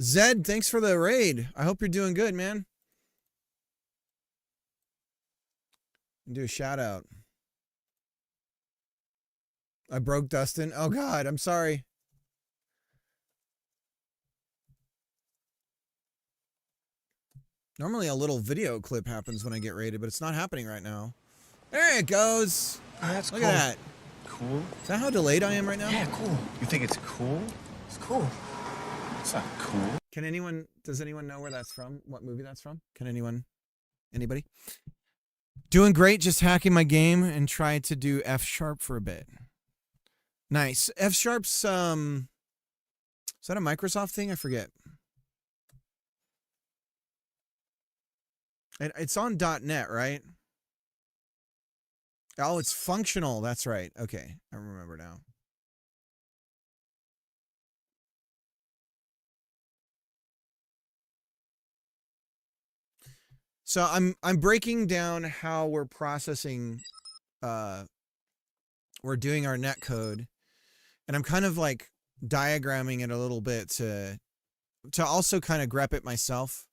Zed, thanks for the raid. I hope you're doing good, man. Do a shout out. I broke Dustin. Oh God, I'm sorry. Normally a little video clip happens when I get raided, but it's not happening right now. There it goes. Oh, that's Look cool. at that. Cool? Is that how delayed I am right now? Yeah, cool. You think it's cool? It's cool. It's not cool. Does anyone know where that's from? What movie that's from? Anybody? Doing great, just hacking my game and tried to do F# for a bit. Nice. F#'s, is that a Microsoft thing? I forget. It's on .NET, right? Oh, it's functional. That's right. Okay, I remember now. So I'm breaking down how we're processing, we're doing our netcode, and I'm kind of like diagramming it a little bit to also kind of grep it myself.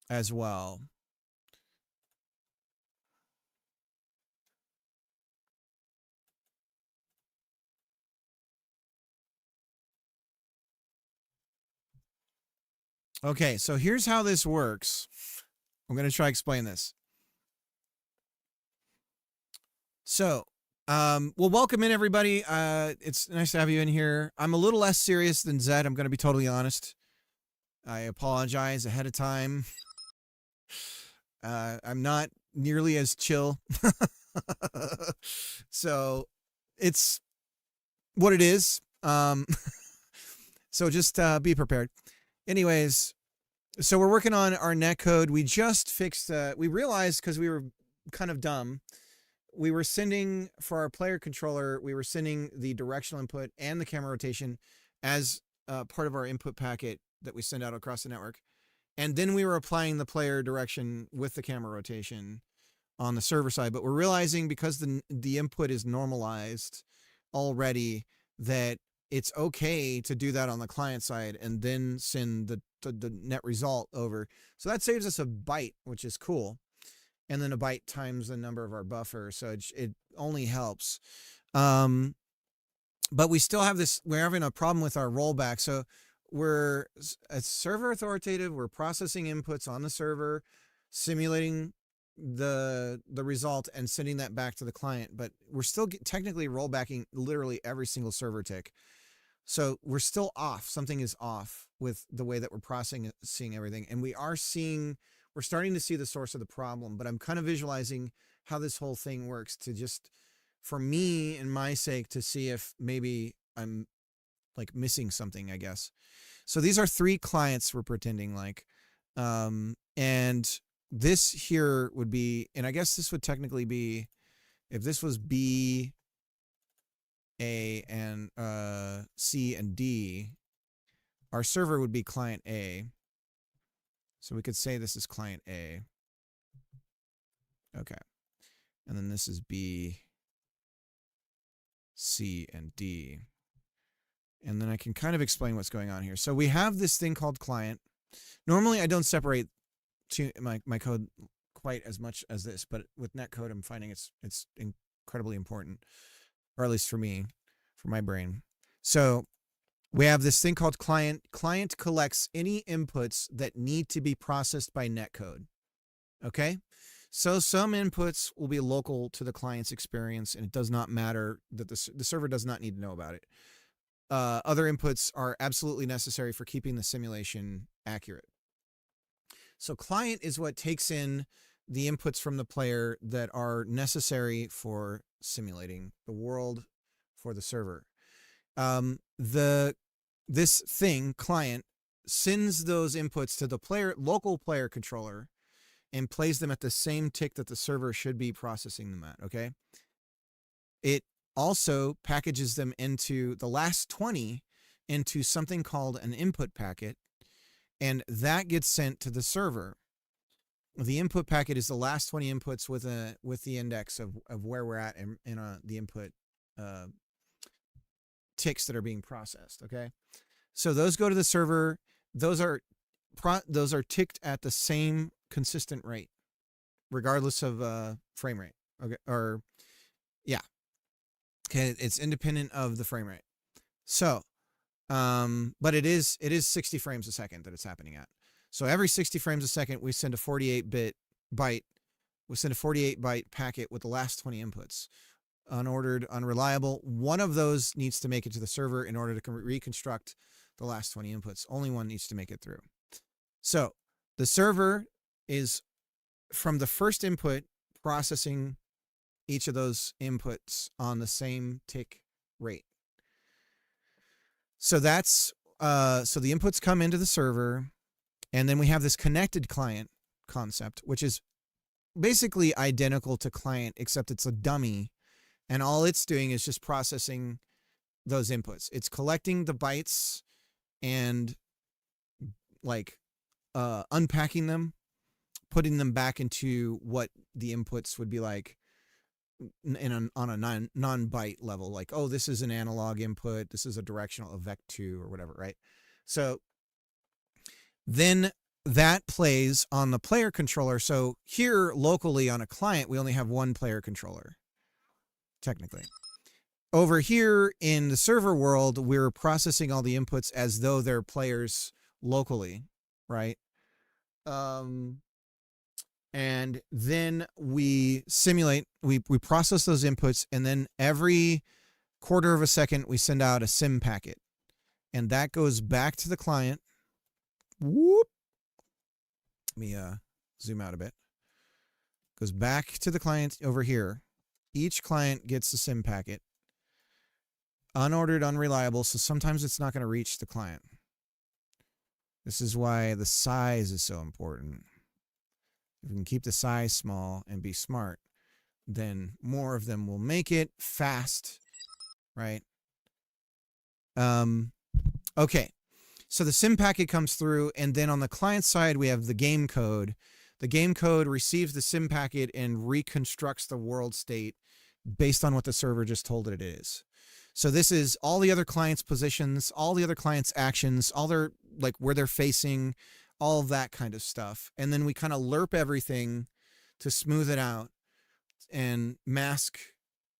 As well. Okay, so here's how this works. I'm going to try to explain this. So, well, welcome in, everybody. It's nice to have you in here. I'm a little less serious than Zed. I'm going to be totally honest. I apologize ahead of time. I'm not nearly as chill. So, it's what it is. So just be prepared. Anyways, so we're working on our netcode. We just fixed, we realized because we were kind of dumb, we were sending for our player controller, we were sending the directional input and the camera rotation as part of our input packet that we send out across the network. And then we were applying the player direction with the camera rotation on the server side. But we're realizing because the input is normalized already that it's okay to do that on the client side and then send the net result over. So that saves us a byte, which is cool. And then a byte times the number of our buffer. So it only helps. But we still have this, we're having a problem with our rollback. So we're a server authoritative. We're processing inputs on the server, simulating the result and sending that back to the client. But we're still technically rollbacking literally every single server tick. So we're still off. Something is off with the way that we're processing everything. And we're starting to see the source of the problem, but I'm kind of visualizing how this whole thing works to just, for me and my sake, to see if maybe I'm like missing something, I guess. So these are 3 clients we're pretending like, and this here would be, and I guess this would technically be, if this was B, A, and C, and D, our server would be client A. So we could say this is client A. Okay. And then this is B, C, and D. And then I can kind of explain what's going on here. So we have this thing called client. Normally I don't separate my code quite as much as this, but with netcode I'm finding it's incredibly important, or at least for me, for my brain. So we have this thing called client. Client collects any inputs that need to be processed by netcode. Okay? So some inputs will be local to the client's experience, and it does not matter that the server does not need to know about it. Other inputs are absolutely necessary for keeping the simulation accurate. So client is what takes in the inputs from the player that are necessary for simulating the world for the server. This thing, client, sends those inputs to the local player controller and plays them at the same tick that the server should be processing them at, okay? It also packages them into the last 20 into something called an input packet, and that gets sent to the server. The input packet is the last 20 inputs with the index of where we're at in the input ticks that are being processed, okay? So those go to the server. Those are ticked at the same consistent rate, regardless of frame rate. Okay, or yeah, okay, it's independent of the frame rate. So, but it is 60 frames a second that it's happening at. So every 60 frames a second, we send a 48-bit byte. We send a 48-byte packet with the last 20 inputs. Unordered, unreliable. One of those needs to make it to the server in order to reconstruct the last 20 inputs. Only one needs to make it through. So the server is, from the first input, processing each of those inputs on the same tick rate. So that's so the inputs come into the server, and then we have this connected client concept, which is basically identical to client, except it's a dummy, and all it's doing is just processing those inputs. It's collecting the bytes and like unpacking them, putting them back into what the inputs would be like on a non-byte level, like, oh, this is an analog input, this is a directional, a vec2 or whatever, right? So then that plays on the player controller. So here locally on a client, we only have one player controller, technically. Over here in the server world, we're processing all the inputs as though they're players locally, right? And then we simulate, we process those inputs, and then every quarter of a second, we send out a sim packet. And that goes back to the client. Whoop. Let me zoom out a bit. Goes back to the client over here. Each client gets the sim packet. Unordered, unreliable, so sometimes it's not going to reach the client. This is why the size is so important. If we can keep the size small and be smart, then more of them will make it fast, right? Okay, so the sim packet comes through, and then on the client side, we have the game code. The game code receives the sim packet and reconstructs the world state based on what the server just told it is. So this is all the other clients' positions, all the other clients' actions, all their, like, where they're facing, all of that kind of stuff. And then we kind of lerp everything to smooth it out and mask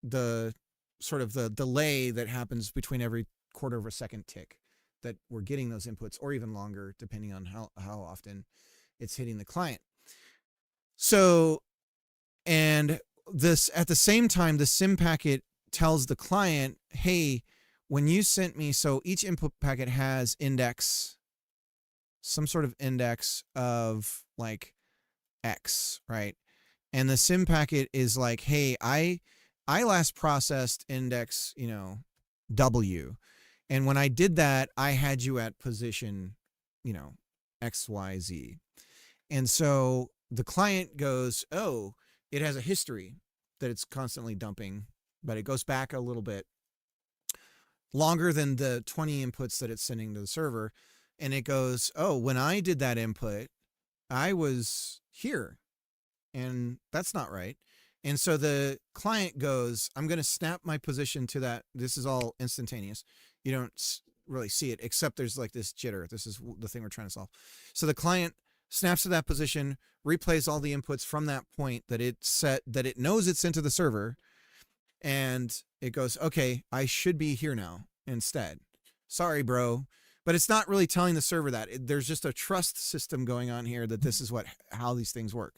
the sort of the delay that happens between every quarter of a second tick that we're getting those inputs, or even longer, depending on how often it's hitting the client. So, and this, at the same time, the sim packet tells the client, hey, when you sent me, so each input packet has index, some sort of index of like X, right? And the sim packet is like, hey, I last processed index, W. And when I did that, I had you at position, XYZ. And so the client goes, oh, it has a history that it's constantly dumping, but it goes back a little bit longer than the 20 inputs that it's sending to the server. And it goes, oh, when I did that input, I was here, and that's not right. And so the client goes, I'm going to snap my position to that. This is all instantaneous. You don't really see it, except there's like this jitter. This is the thing we're trying to solve. So the client snaps to that position, replays all the inputs from that point that it set, that it knows it's into the server, and it goes, okay, I should be here now instead. Sorry, bro. But it's not really telling the server that. There's just a trust system going on here that this is how these things work.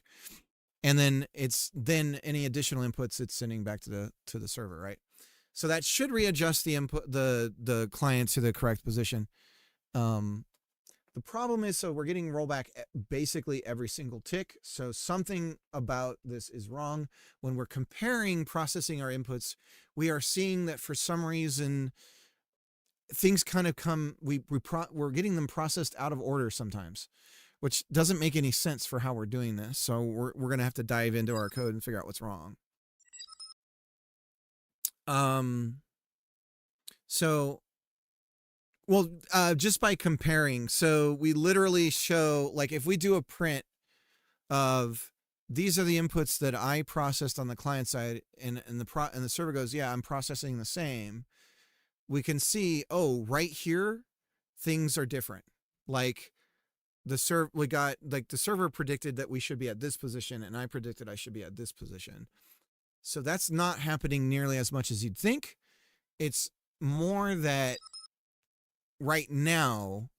And then then any additional inputs it's sending back to the server, right? So that should readjust the input, the client to the correct position. The problem is, so we're getting rollback basically every single tick. So something about this is wrong. When we're comparing processing our inputs, we are seeing that for some reason things kind of we're getting them processed out of order sometimes, which doesn't make any sense for how we're doing this. So we're going to have to dive into our code and figure out what's wrong. Just by comparing, so we literally show, like, if we do a print of these are the inputs that I processed on the client side, and the server goes, yeah, I'm processing the same. We can see, oh, right here, things are different. Like the server predicted that we should be at this position, and I predicted I should be at this position. So that's not happening nearly as much as you'd think. It's more that right now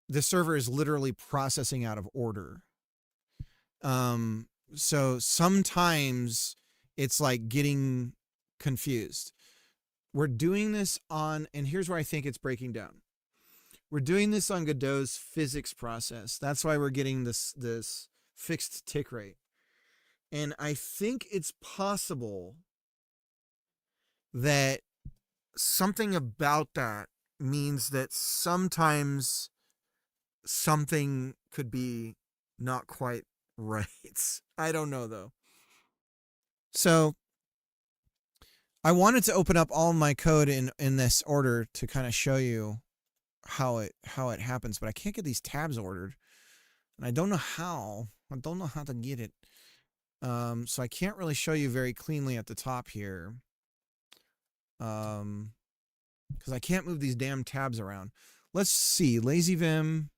the server is literally processing out of order. So sometimes it's like getting confused. We're doing this on, and here's where I think it's breaking down. We're doing this on Godot's physics process. That's why we're getting this fixed tick rate. And I think it's possible that something about that means that sometimes something could be not quite right. I don't know though. So I wanted to open up all my code in this order to kind of show you how it happens, but I can't get these tabs ordered, and I don't know how. I don't know how to get it. So I can't really show you very cleanly at the top here. Because I can't move these damn tabs around. Let's see. Lazy Vim.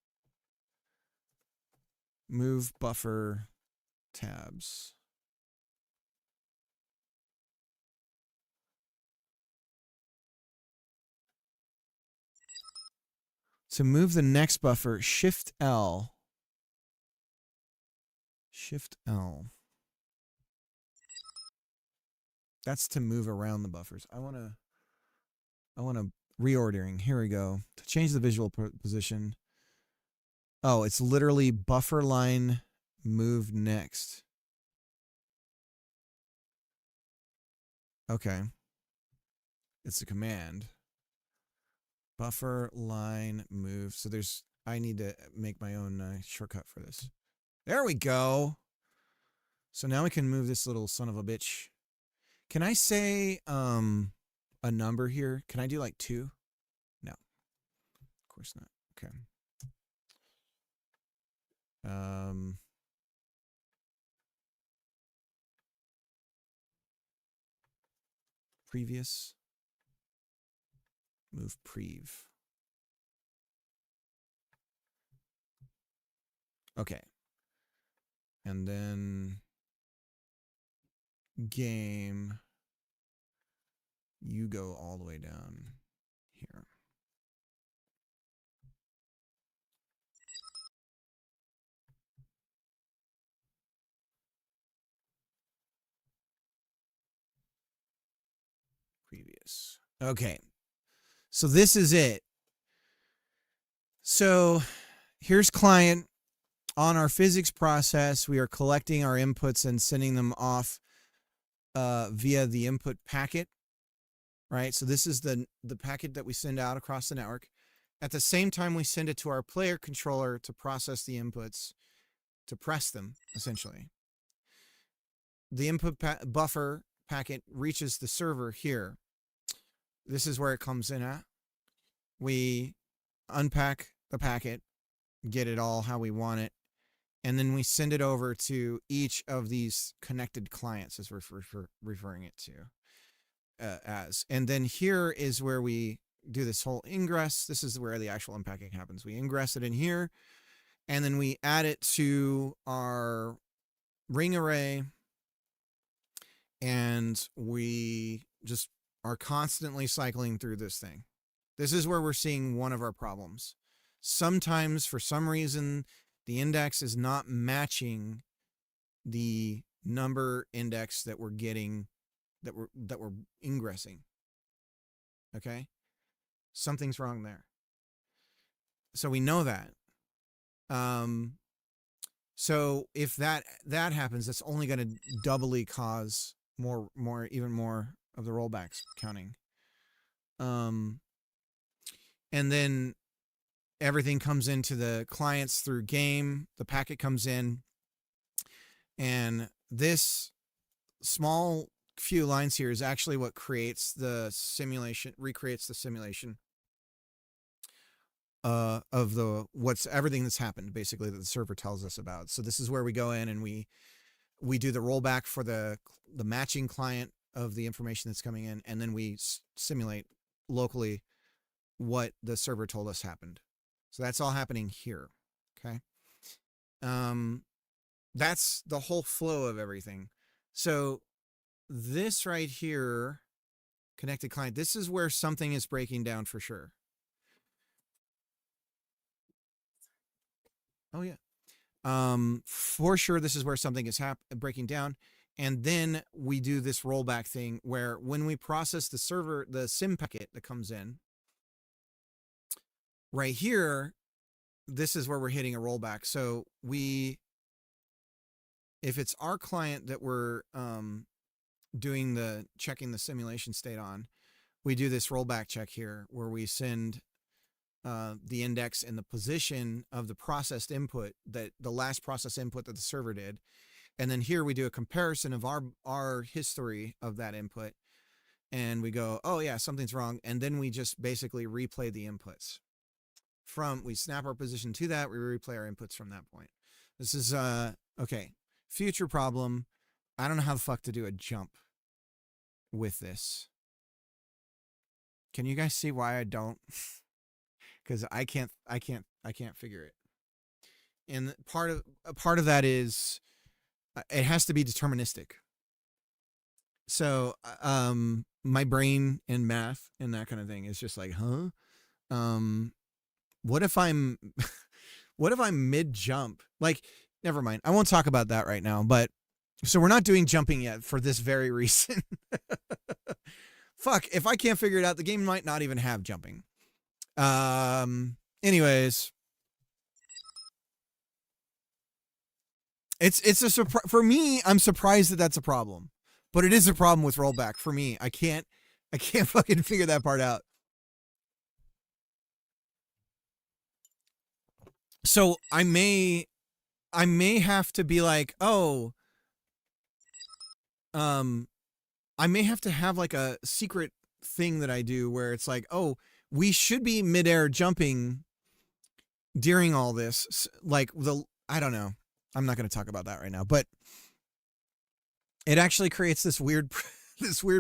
Move buffer tabs. To move the next buffer, Shift L. Shift L. That's to move around the buffers. I want to reordering. Here we go. To change the visual position. Oh, it's literally buffer line move next. Okay. It's a command. Buffer line move. So I need to make my own shortcut for this. There we go. So now we can move this little son of a bitch. Can I say a number here? Can I do like 2? No. Of course not. Okay. Previous. Move prev. Okay. And then game. You go all the way down here. Previous. Okay. So this is it. So here's client. On our physics process, we are collecting our inputs and sending them off via the input packet, right? So this is the packet that we send out across the network. At the same time, we send it to our player controller to process the inputs, to press them, essentially. The input buffer packet reaches the server here. This is where it comes in at. We unpack the packet, get it all how we want it, and then we send it over to each of these connected clients, as we're referring it to as. And then here is where we do this whole ingress. This is where the actual unpacking happens. We ingress it in here, and then we add it to our ring array, and we just are constantly cycling through this thing. This is where we're seeing one of our problems. Sometimes, for some reason, the index is not matching the number index that we're getting, that we're ingressing. Okay? Something's wrong there. So we know that. So if that happens, that's only going to doubly cause even more of the rollbacks counting. And then everything comes into the clients through game. The packet comes in, and this small few lines here is actually what creates the simulation, recreates the simulation of everything that's happened, basically, that the server tells us about. So this is where we go in and we do the rollback for the matching client of the information that's coming in, and then we simulate locally what the server told us happened. So that's all happening here. Okay. That's the whole flow of everything. So this right here, connected client, this is where something is breaking down for sure. Oh yeah. For sure, this is where something is breaking down. And then we do this rollback thing where when we process the sim packet that comes in, right here, this is where we're hitting a rollback. So if it's our client that we're checking the simulation state on, we do this rollback check here where we send the index and the position of the processed input, that the last process input that the server did. And then here we do a comparison of our history of that input, and we go, oh yeah, something's wrong. And then we just basically replay the inputs we snap our position to that. We replay our inputs from that point. This is, okay. Future problem. I don't know how the fuck to do a jump with this. Can you guys see why I don't? Because I can't figure it. And part of that is it has to be deterministic. So my brain and math and that kind of thing is just like, huh? What if I'm mid jump? Like, never mind. I won't talk about that right now. But so we're not doing jumping yet for this very reason. Fuck, if I can't figure it out, the game might not even have jumping. Anyways, it's a surprise for me. I'm surprised that that's a problem, but it is a problem with rollback for me. I can't fucking figure that part out. So I may have to be like, oh, I may have to have like a secret thing that I do where it's like, oh, we should be midair jumping during all this. Like I don't know. I'm not going to talk about that right now, but it actually creates this weird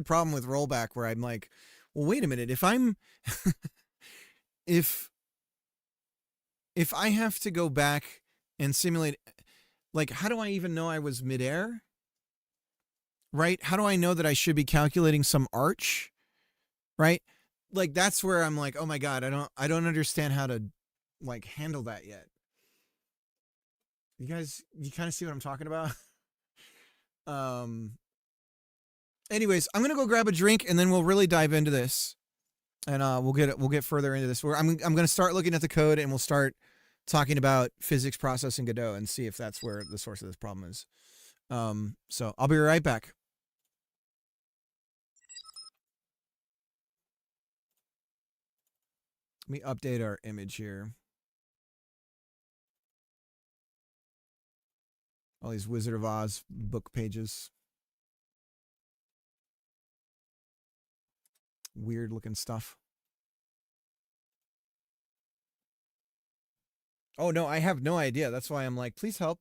problem with rollback where I'm like, well, wait a minute. If I'm, if I have to go back and simulate, like, how do I even know I was midair? Right? How do I know that I should be calculating some arch? Right? Like, that's where I'm like, oh my God, I don't understand how to like handle that yet. You kind of see what I'm talking about? Anyways, I'm going to go grab a drink and then we'll really dive into this. and we'll get further into this. I'm going to start looking at the code, and we'll start talking about physics process in Godot and see if that's where the source of this problem is. So I'll be right back. Let me update our image here. All these Wizard of Oz book pages. Weird looking stuff. Oh, no, I have no idea. That's why I'm like, please help.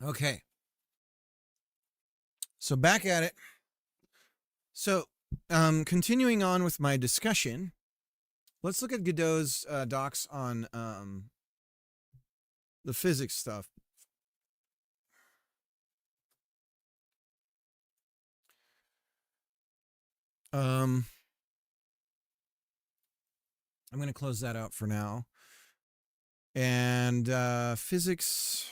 Okay. So back at it. So, continuing on with my discussion, let's look at Godot's docs on the physics stuff. I'm going to close that out for now. And physics.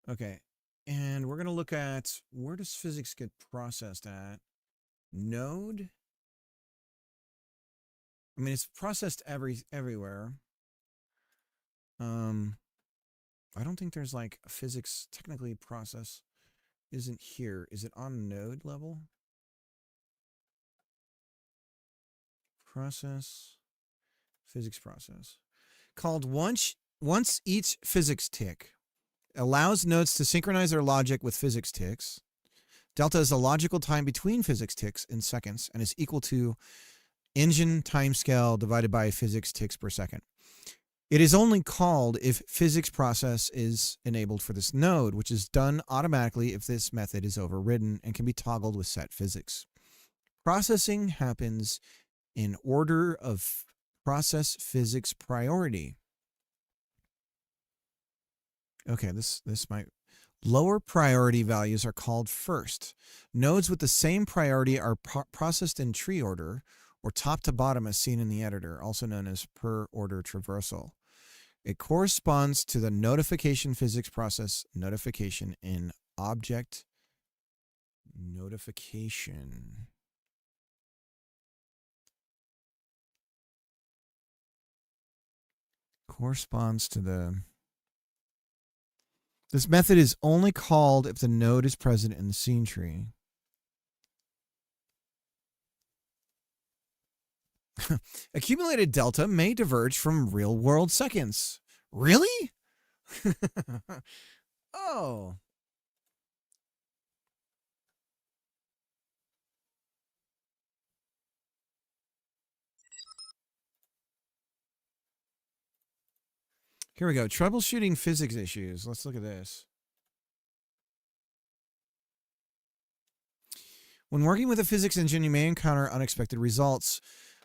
Okay. And we're going to look at where does physics get processed at? Node? I mean, it's processed everywhere. I don't think there's like a physics technically process isn't here. Is it on node level? Process, physics process. Called once each physics tick allows nodes to synchronize their logic with physics ticks. Delta is the logical time between physics ticks in seconds and is equal to engine timescale divided by physics ticks per second. It is only called if physics process is enabled for this node, which is done automatically if this method is overridden and can be toggled with set physics. Processing happens in order of process physics priority. Okay, this might. Lower priority values are called first. Nodes with the same priority are processed in tree order, or top to bottom as seen in the editor, also known as per order traversal. It corresponds to the notification physics process notification in object notification. corresponds to the... This method is only called if the node is present in the scene tree. Accumulated delta may diverge from real-world seconds. Really? Oh. Here we go. Troubleshooting physics issues. Let's look at this. When working with a physics engine, you may encounter unexpected results.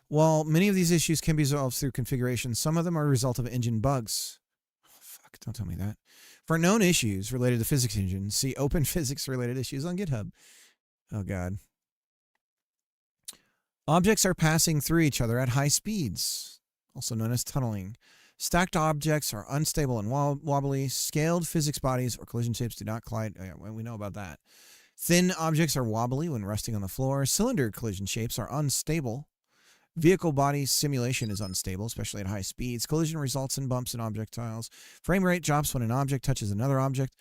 While many of these issues can be resolved through configuration, some of them are a result of engine bugs. Oh, fuck, don't tell me that. For known issues related to physics engines, see open physics-related issues on GitHub. Oh, God. Objects are passing through each other at high speeds, also known as tunneling. Stacked objects are unstable and wobbly. Scaled physics bodies or collision shapes do not collide. Well, we know about that. Thin objects are wobbly when resting on the floor. Cylinder collision shapes are unstable. Vehicle body simulation is unstable, especially at high speeds. Collision results in bumps and objectiles. Frame rate drops when an object touches another object.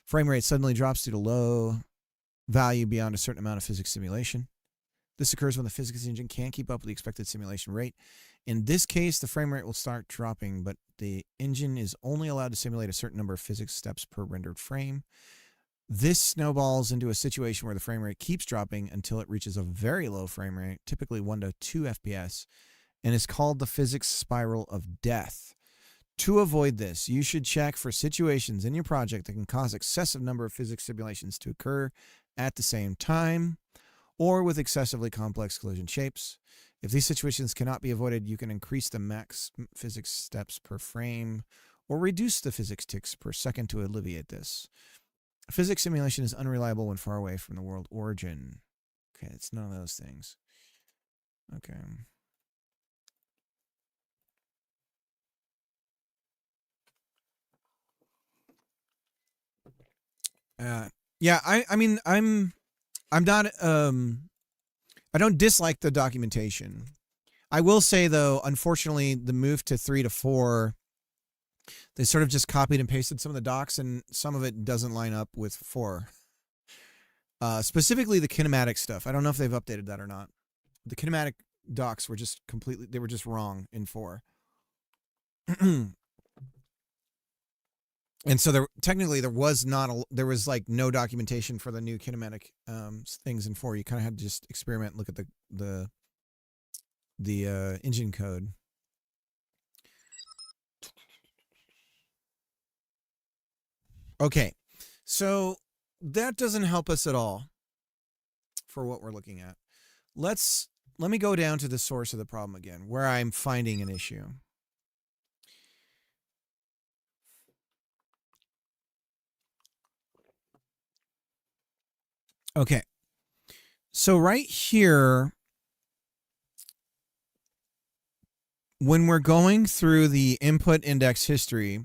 Frame rate suddenly drops due to low value beyond a certain amount of physics simulation. This occurs when the physics engine can't keep up with the expected simulation rate. In this case, the frame rate will start dropping, but the engine is only allowed to simulate a certain number of physics steps per rendered frame. This snowballs into a situation where the frame rate keeps dropping until it reaches a very low frame rate, typically 1 to 2 FPS, and is called the physics spiral of death. To avoid this, you should check for situations in your project that can cause excessive number of physics simulations to occur at the same time, or with excessively complex collision shapes. If these situations cannot be avoided, you can increase the max physics steps per frame or reduce the physics ticks per second to alleviate this. Physics simulation is unreliable when far away from the world origin. Okay, it's none of those things. Okay. Yeah, I mean, I'm not, I don't dislike the documentation. I will say, though, unfortunately, the move to 3 to 4, they sort of just copied and pasted some of the docs, and some of it doesn't line up with 4. Specifically the kinematic stuff. I don't know if they've updated that or not. The kinematic docs were just completely, they were just wrong in 4. And so technically there was like no documentation for the new kinematic things in 4. You kind of had to just experiment and look at the engine code. Okay, so that doesn't help us at all for what we're looking at. Let me go down to the source of the problem again, where I'm finding an issue. Okay, so right here, when we're going through the input index history,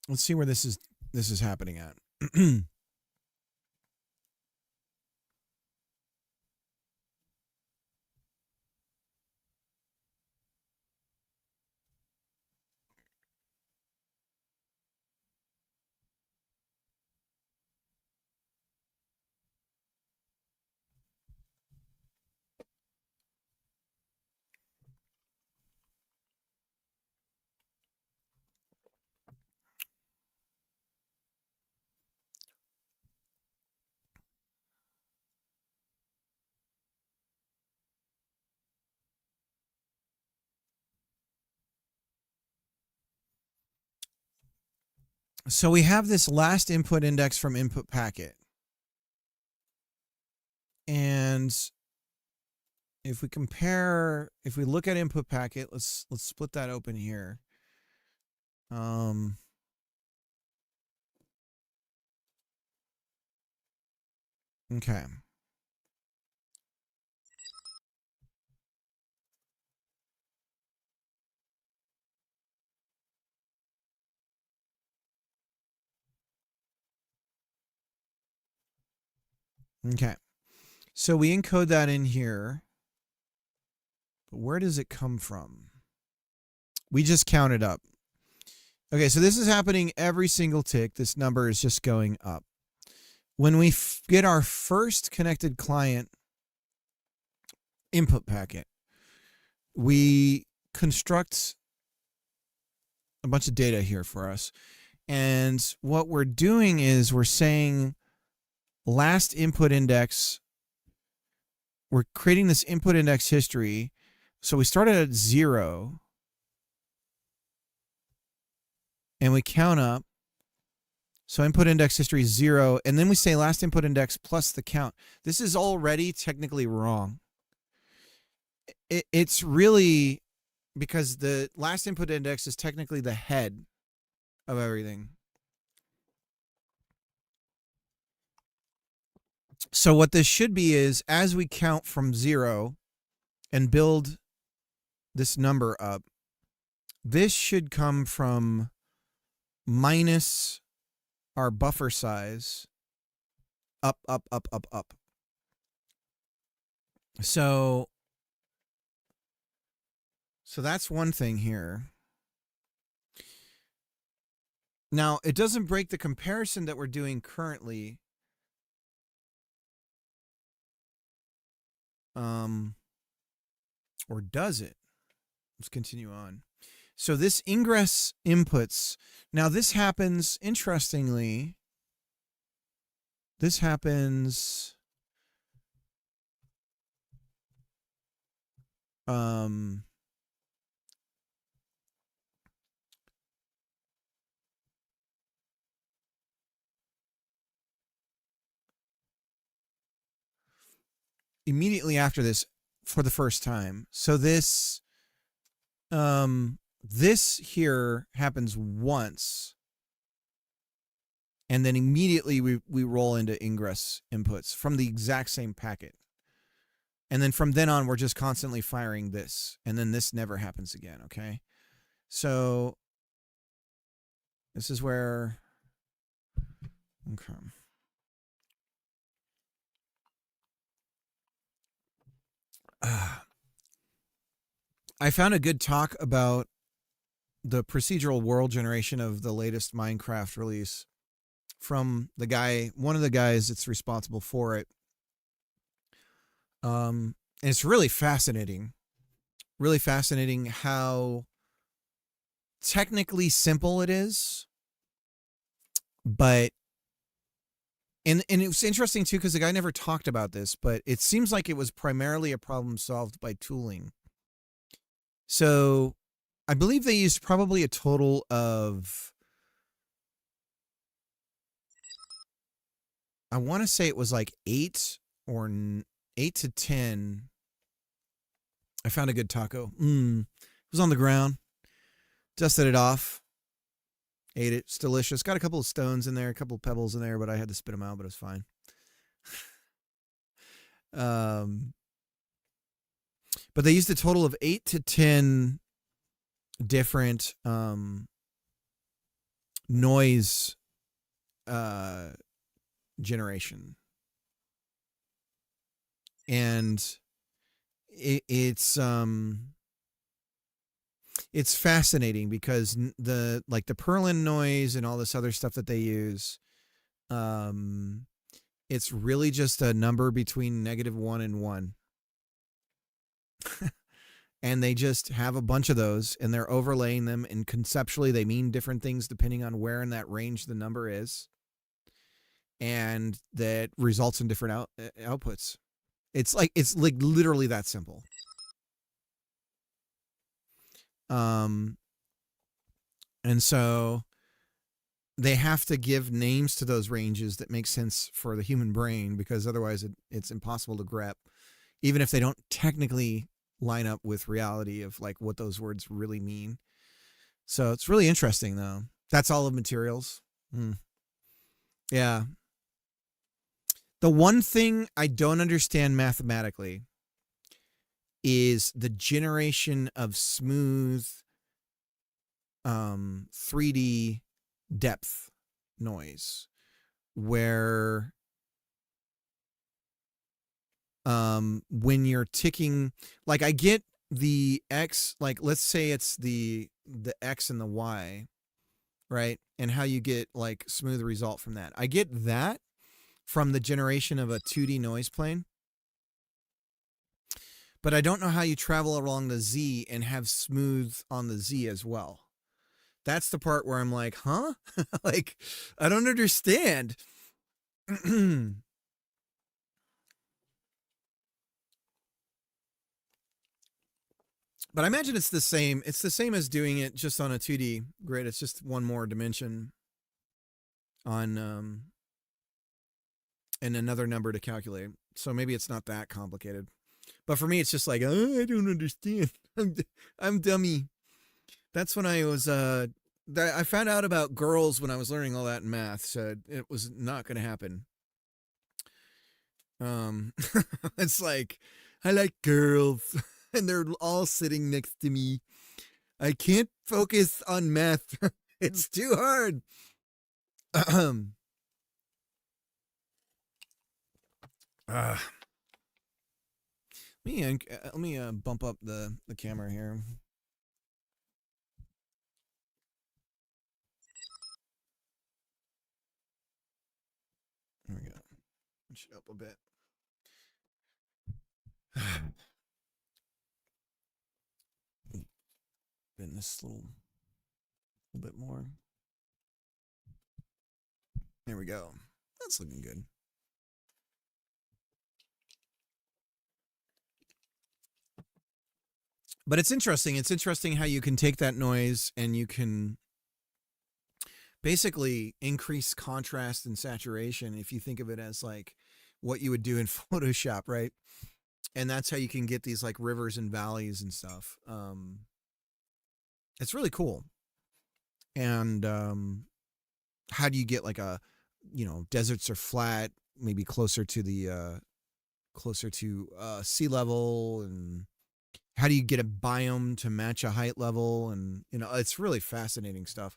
let's see where this is happening at. So we have this last input index from input packet. And if we look at input packet, let's split that open here. Okay. Okay. So we encode that in here. But where does it come from? We just count it up. Okay, so this is happening every single tick. This number is just going up. When we get our first connected client input packet, we construct a bunch of data here for us. And what we're doing is we're saying last input index. We're creating this input index history. So we started at 0. And we count up. So input index history is 0. And then we say last input index plus the count. This is already technically wrong. It's really because the last input index is technically the head of everything. So what this should be is as we count from 0 and build this number up, this should come from minus our buffer size up, up, up, up, up. So that's one thing here. Now, it doesn't break the comparison that we're doing currently. Or does it? Let's continue on. So this ingress inputs. Now this happens, interestingly, this happens immediately after this for the first time. So this this here happens once, and then immediately we roll into ingress inputs from the exact same packet. And then from then on, we're just constantly firing this, and then this never happens again, okay? So this is where, okay. I found a good talk about the procedural world generation of the latest Minecraft release from the guy, one of the guys that's responsible for it. And it's really fascinating how technically simple it is. But, and it was interesting too, because the guy never talked about this, but it seems like it was primarily a problem solved by tooling. So I believe they used probably a total of, I want to say it was like 8 to 10. I found a good taco. It was on the ground. Dusted it off. Ate it. It's delicious. Got a couple of stones in there, a couple of pebbles in there, but I had to spit them out, but it was fine. But they used a total of 8 to 10 different noise generation. And it's fascinating because the Perlin noise and all this other stuff that they use, it's really just a number between -1 and 1. And they just have a bunch of those, and they're overlaying them, and conceptually they mean different things depending on where in that range the number is, and that results in different outputs. It's like literally that simple. And so they have to give names to those ranges that make sense for the human brain, because otherwise it's impossible to grep, even if they don't technically line up with reality of like what those words really mean. So it's really interesting though. That's all of materials. Yeah. The one thing I don't understand mathematically is the generation of smooth 3D depth noise, where when you're ticking, like I get the X, like let's say it's the X and the Y, right? And how you get like smooth result from that. I get that from the generation of a 2D noise plane, but I don't know how you travel along the Z and have smooth on the Z as well. That's the part where I'm like, huh? Like, I don't understand. But I imagine it's the same. It's the same as doing it just on a 2D grid. It's just one more dimension on and another number to calculate. So maybe it's not that complicated. But for me, it's just like, oh, I don't understand. I'm dummy. That's when I was I found out about girls when I was learning all that in math. So it was not going to happen. It's like, I like girls. And they're all sitting next to me. I can't focus on math. It's too hard. Let me bump up the camera here. There we go. Push it up a bit. Bend this little bit more. There we go. That's looking good. But it's interesting. It's interesting how you can take that noise and you can basically increase contrast and saturation if you think of it as like what you would do in Photoshop, right? And that's how you can get these like rivers and valleys and stuff. It's really cool. And how do you get like a, deserts are flat, maybe closer to the sea level, and how do you get a biome to match a height level? And it's really fascinating stuff.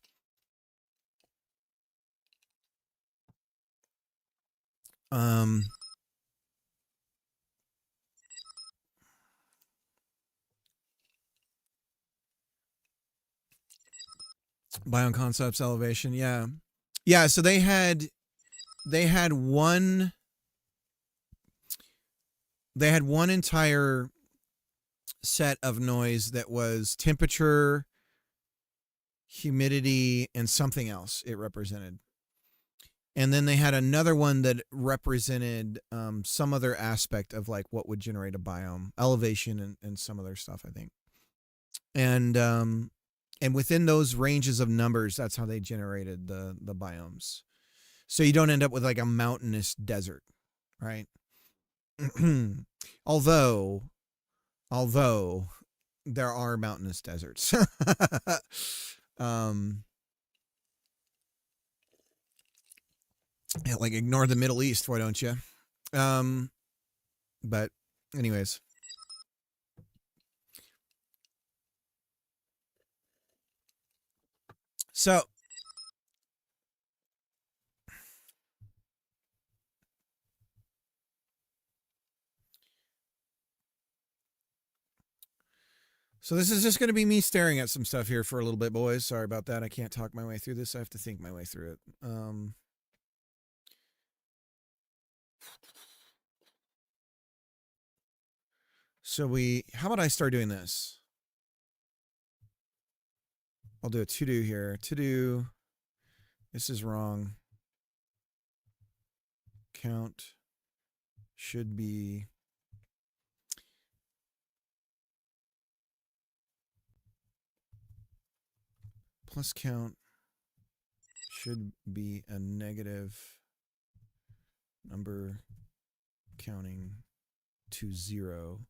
Biome concepts, elevation, yeah. So they had one entire set of noise that was temperature, humidity, and something else it represented. And then they had another one that represented some other aspect of like what would generate a biome, elevation, and some other stuff, I think. And within those ranges of numbers, that's how they generated the biomes. So you don't end up with like a mountainous desert, right? although there are mountainous deserts. Like ignore the Middle East, why don't you? But anyways. So this is just going to be me staring at some stuff here for a little bit, boys. Sorry about that. I can't talk my way through this. I have to think my way through it. How about I start doing this? I'll do a to-do here. To-do, this is wrong. Count should be plus count should be a negative number counting to 0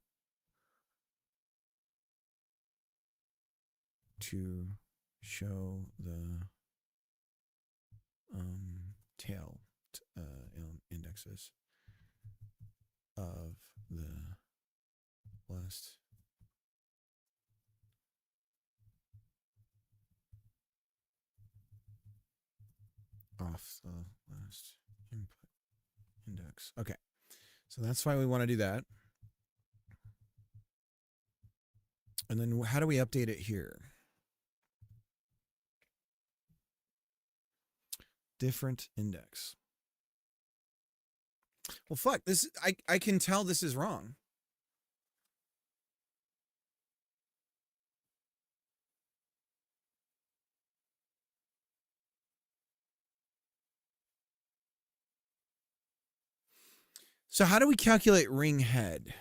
to show the tail indexes. of the last off the last input index. Okay. So that's why we want to do that. And then how do we update it here? Different index. Well, fuck, this I can tell this is wrong. So how do we calculate ring head?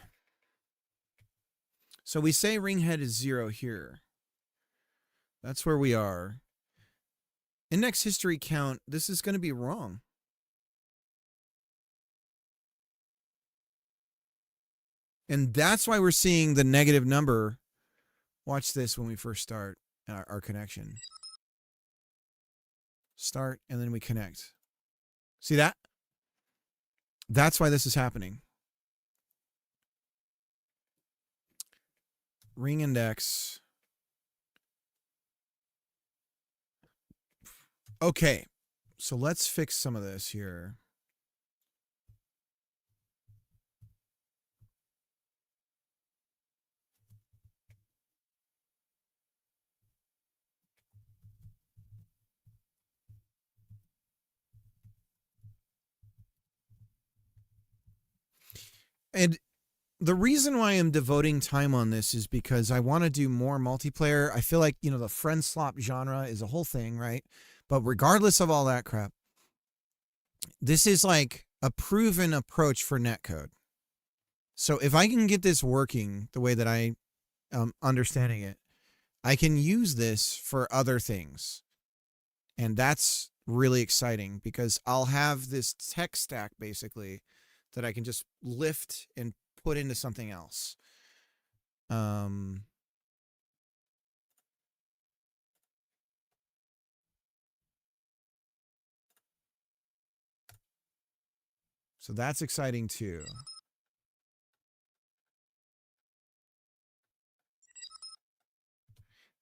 So we say ring head is 0 here. That's where we are. Index history count, this is going to be wrong. And that's why we're seeing the negative number. Watch this when we first start our connection. Start, and then we connect. See that? That's why this is happening. Ring index. Okay, so let's fix some of this here. And the reason why I'm devoting time on this is because I want to do more multiplayer. I feel like, the friend slop genre is a whole thing, right? But regardless of all that crap, this is like a proven approach for netcode. So if I can get this working the way that I am understanding it, I can use this for other things. And that's really exciting because I'll have this tech stack basically that I can just lift and put into something else. So that's exciting too.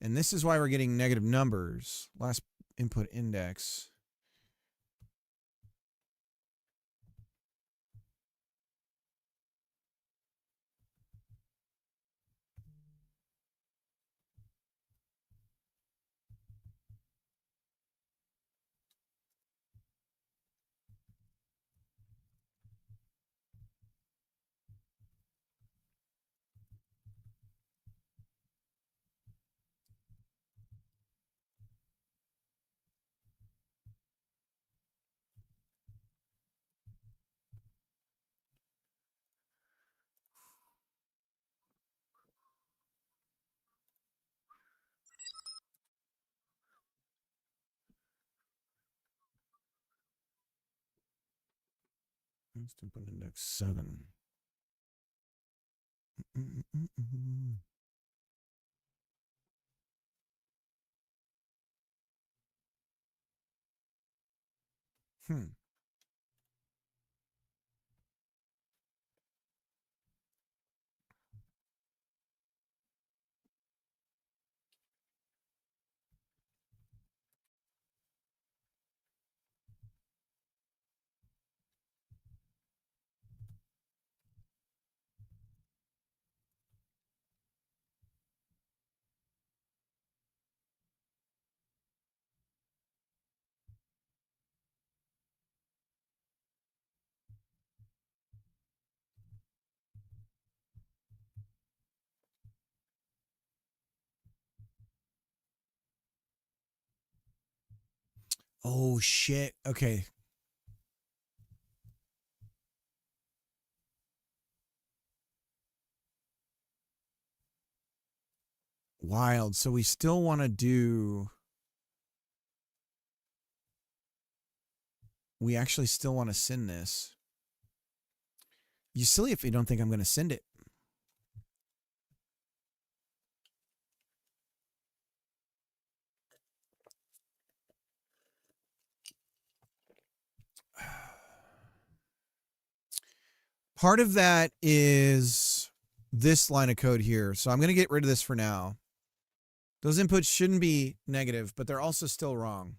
And this is why we're getting negative numbers. Last input index. Last input index 7. Oh shit. Okay. Wild. So we still want to do. We actually still want to send this. You silly if you don't think I'm going to send it. Part of that is this line of code here. So I'm going to get rid of this for now. Those inputs shouldn't be negative, but they're also still wrong,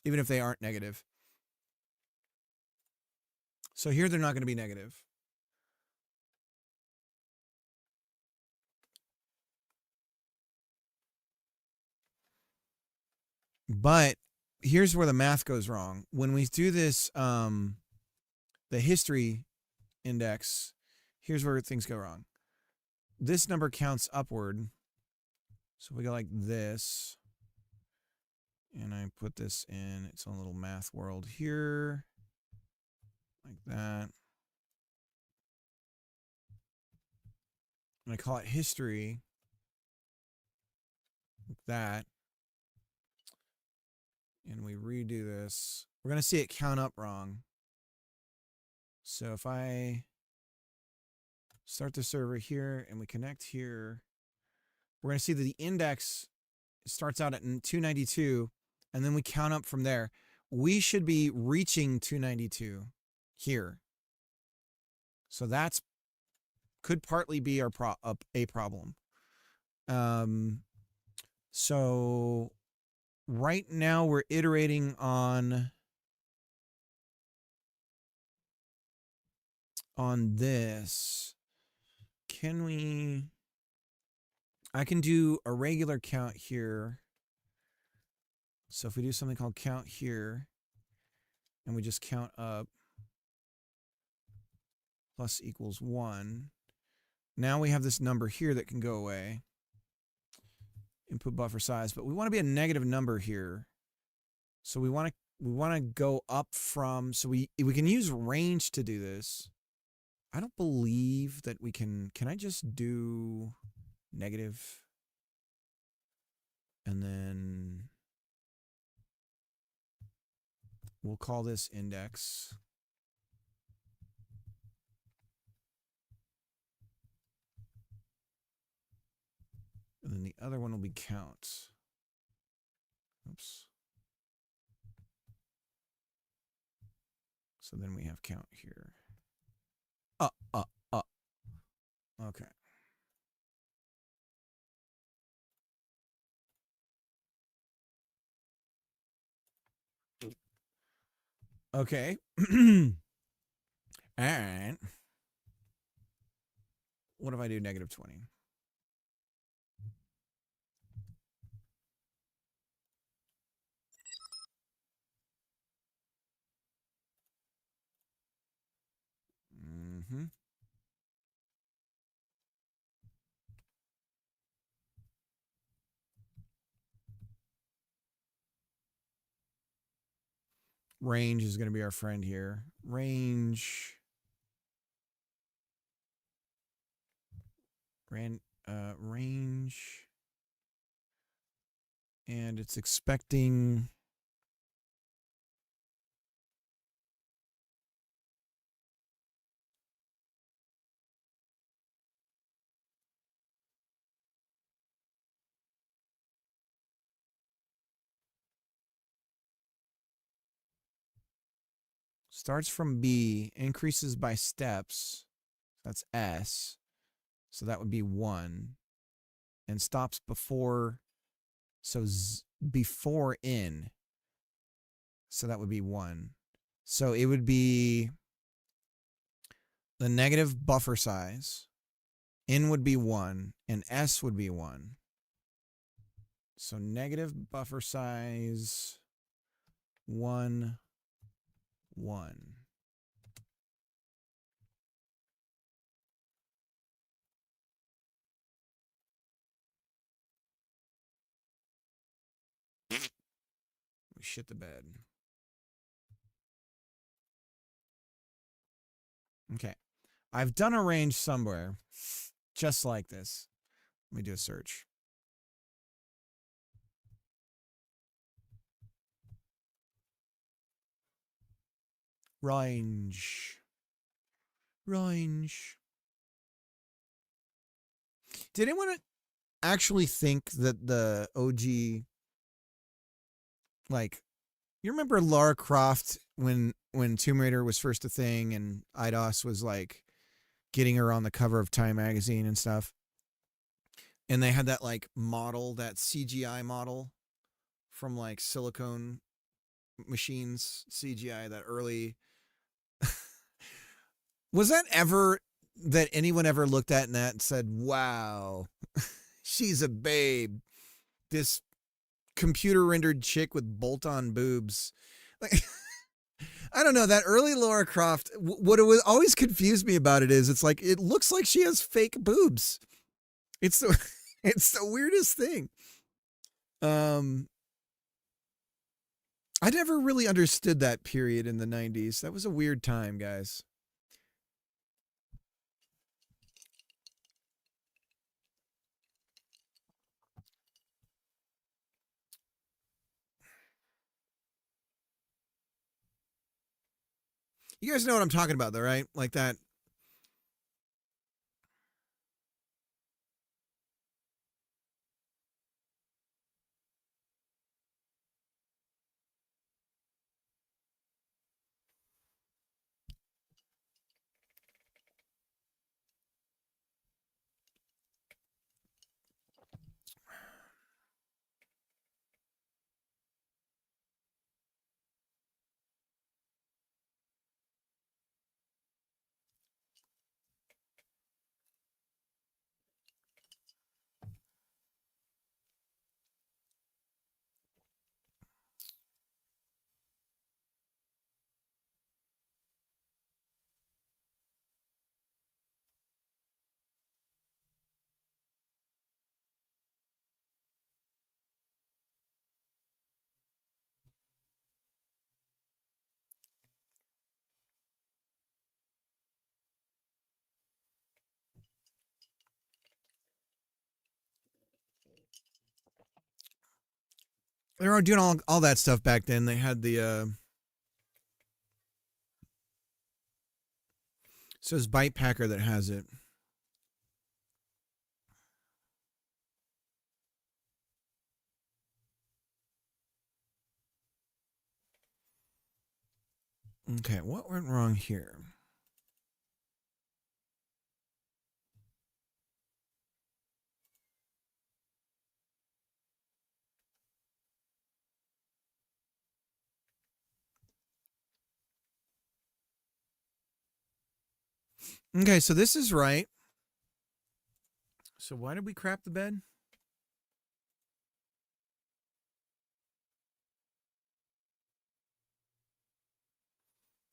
even if they aren't negative. So here they're not going to be negative. But here's where the math goes wrong. When we do this, the history index, here's where things go wrong. This number counts upward. So we go like this. And I put this in its own little math world here. Like that. And I call it history. Like that. And we redo this. We're going to see it count up wrong. So if I start the server here and we connect here, we're going to see that the index starts out at 292, and then we count up from there. We should be reaching 292 here. So that's could partly be our a problem. So right now we're iterating on this. Can we... I can do a regular count here. So if we do something called count here, and we just count up, plus equals 1. Now we have this number here that can go away. Input buffer size, but we want to be a negative number here. So we want to go up from, so we can use range to do this. I don't believe that we can I just do negative and then we'll call this index. And then the other one will be count. Oops. So then we have count here. Okay. Okay. And what if I do negative 20? Mm-hmm. Range is going to be our friend here. Range. Range. And it's expecting starts from B, increases by steps. That's S. So that would be 1. And stops before, so before N. So that would be 1. So it would be the negative buffer size. N would be 1, and S would be 1. So negative buffer size 1, 1. We shit the bed. Okay. I've done a range somewhere just like this. Let me do a search. Range. Range. Did anyone actually think that the OG, like, You remember Lara Croft when Tomb Raider was first a thing and IDOS was like getting her on the cover of Time magazine and stuff? And they had that like model, that CGI model from like Silicone Machines CGI, that early. Was that ever that anyone ever looked at that and said, wow, she's a babe? This computer rendered chick with bolt on boobs. Like, I don't know, that early Lara Croft, what it was always confused me about it is it's like, it looks like she has fake boobs. It's the, it's the weirdest thing. I never really understood that period in the 90s. That was a weird time, guys. You guys know what I'm talking about, though, right? Like that. They were doing all that stuff back then. They had the so it's Byte Packer that has it. Okay, what went wrong here? Okay, so this is right. So why did we crap the bed?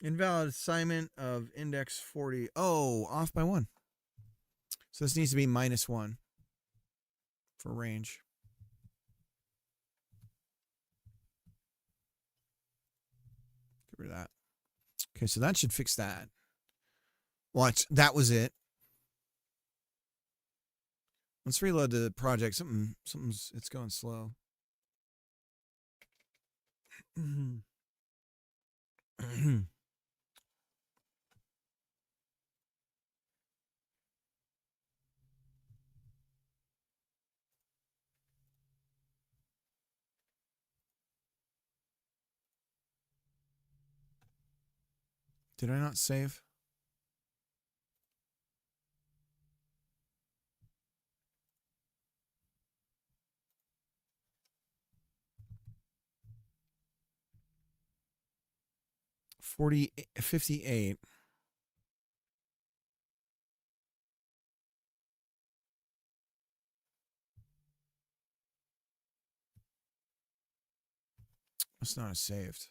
Invalid assignment of index 40. Oh, off by 1. So this needs to be -1 for range. Get rid of that. Okay, so that should fix that. Watch, that was it. Let's reload the project. It's going slow. Did I not save? $58. Must not have saved.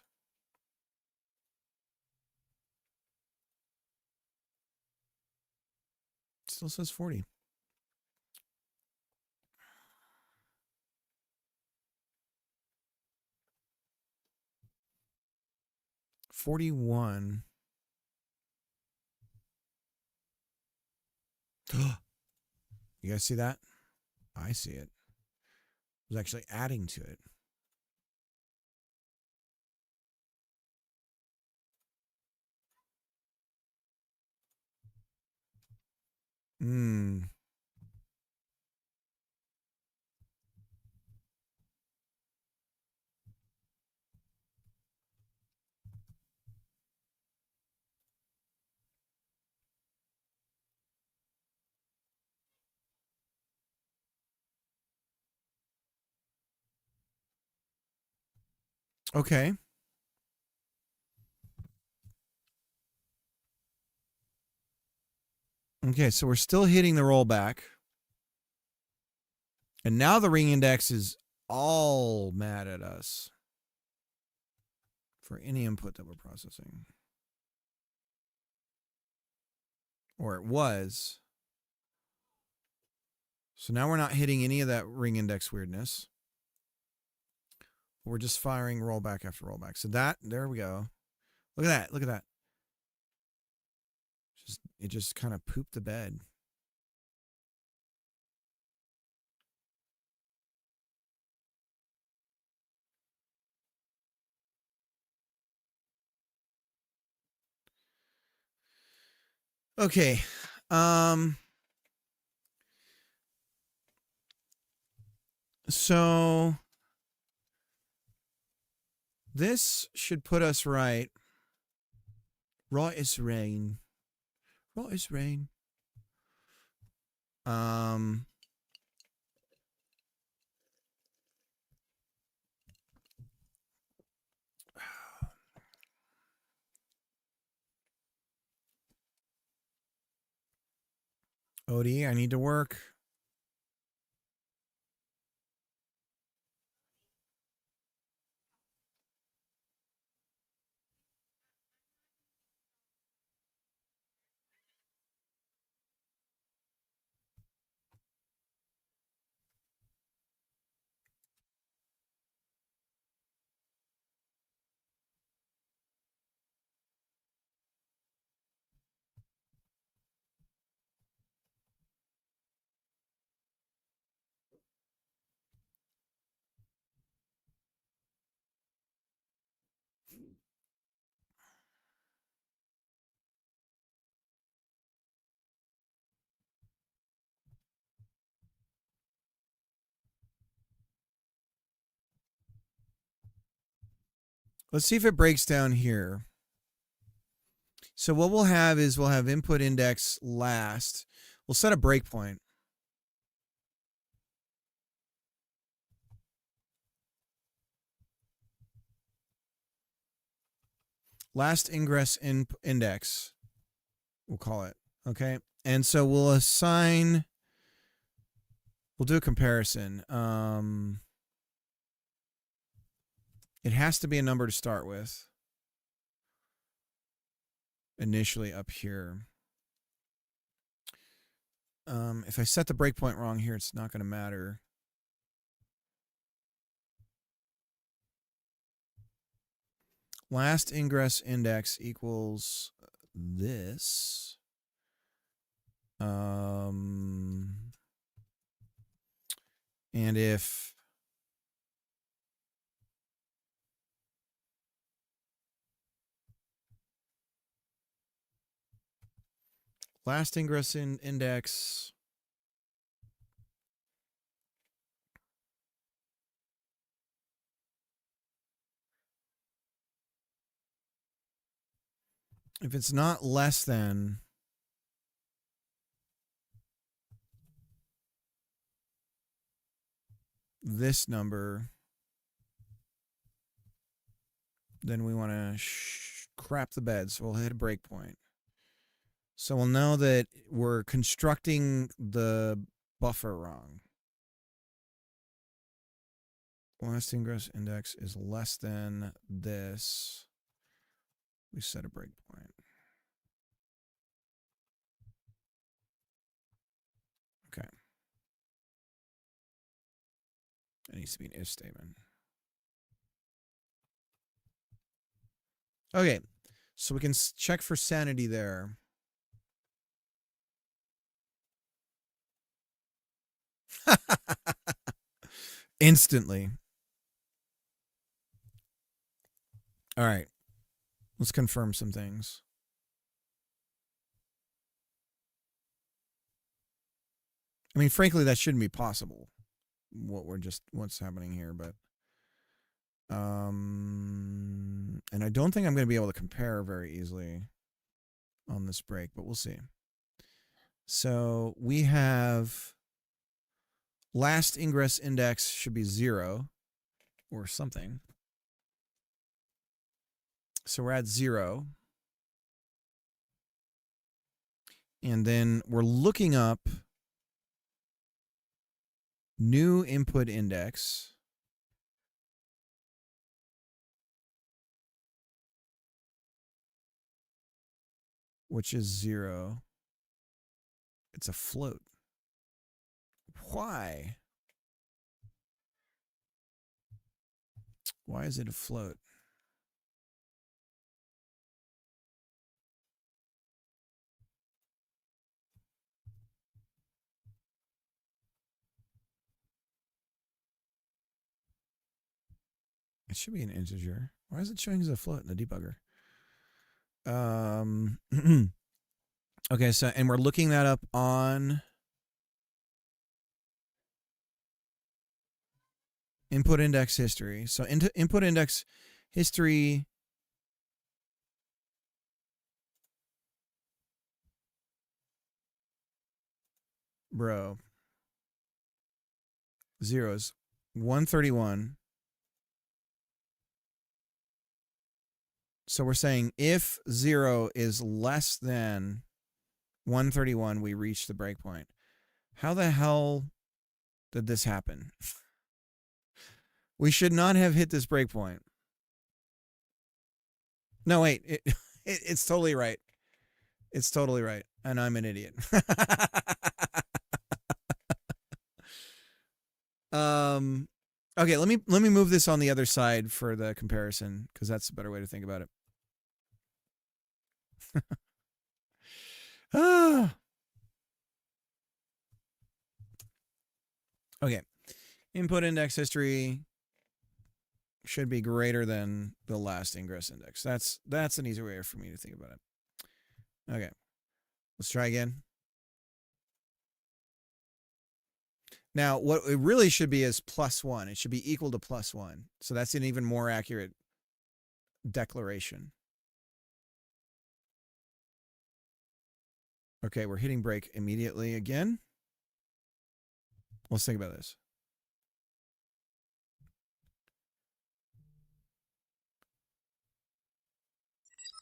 Still says 40. $41. You guys see that? I see it. I was actually adding to it. Hmm. Okay. Okay, so we're still hitting the rollback. And now the ring index is all mad at us for any input that we're processing. Or it was. So now we're not hitting any of that ring index weirdness. We're just firing rollback after rollback. So that, there we go. Look at that. Look at that. It just kind of pooped the bed. Okay. So this should put us right. Right as rain. Right as rain. Odie, I need to work. Let's see if it breaks down here. So what we'll have is we'll have input index last. We'll set a breakpoint. Last ingress index, we'll call it. Okay. And so we'll assign, we'll do a comparison. It has to be a number to start with. Initially up here. If I set the breakpoint wrong here, it's not going to matter. Last ingress index equals this. And if last ingress index if it's not less than this number, then we want to crap the bed. So we'll hit a breakpoint. So we'll know that we're constructing the buffer wrong. Last ingress index is less than this. We set a breakpoint. Okay. It needs to be an if statement. Okay. So we can check for sanity there. Instantly. All right. Let's confirm some things. I mean, frankly, that shouldn't be possible. What's happening here, but and I don't think I'm going to be able to compare very easily on this break, but we'll see. So we have last ingress index should be 0 or something. So we're at 0. And then we're looking up new input index. Which is 0. It's a float. Why? Why is it a float? It should be an integer. Why is it showing as a float in the debugger? Okay, so, and we're looking that up on input index history. So into input index history, bro, zeros, 131. So we're saying if 0 is less than 131, we reach the breakpoint. How the hell did this happen? We should not have hit this breakpoint. No, wait. It's totally right. It's totally right. And I'm an idiot. Okay, let me move this on the other side for the comparison, because that's a better way to think about it. Okay. Input index history should be greater than the last ingress index. That's an easier way for me to think about it. Okay. Let's try again. Now, what it really should be is +1. It should be equal to +1. So that's an even more accurate declaration. Okay, we're hitting break immediately again. Let's think about this.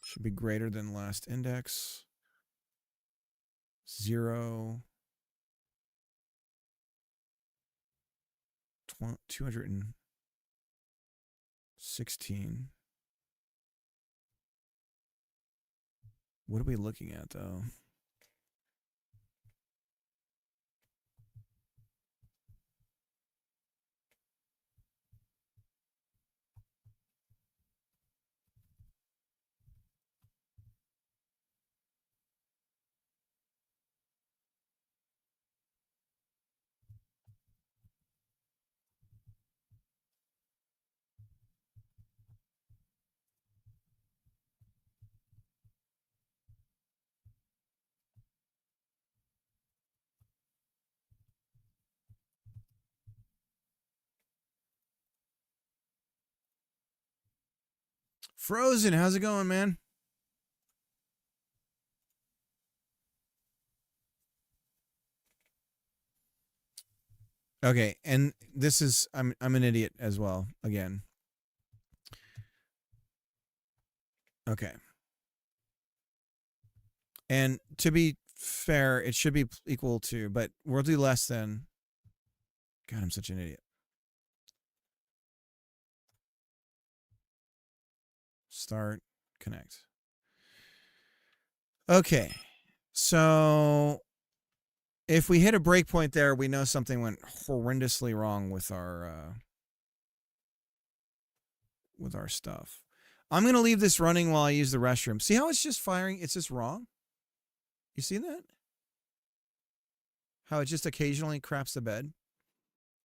Should be greater than last index. 0. 216. What are we looking at, though? Frozen, how's it going, man? Okay, and this is I'm an idiot as well again. Okay. And to be fair, it should be equal to, but we'll do less than. God, I'm such an idiot. Start, connect. Okay. So if we hit a breakpoint there, we know something went horrendously wrong with our stuff. I'm going to leave this running while I use the restroom. See how it's just firing? It's just wrong. You see that? How it just occasionally craps the bed.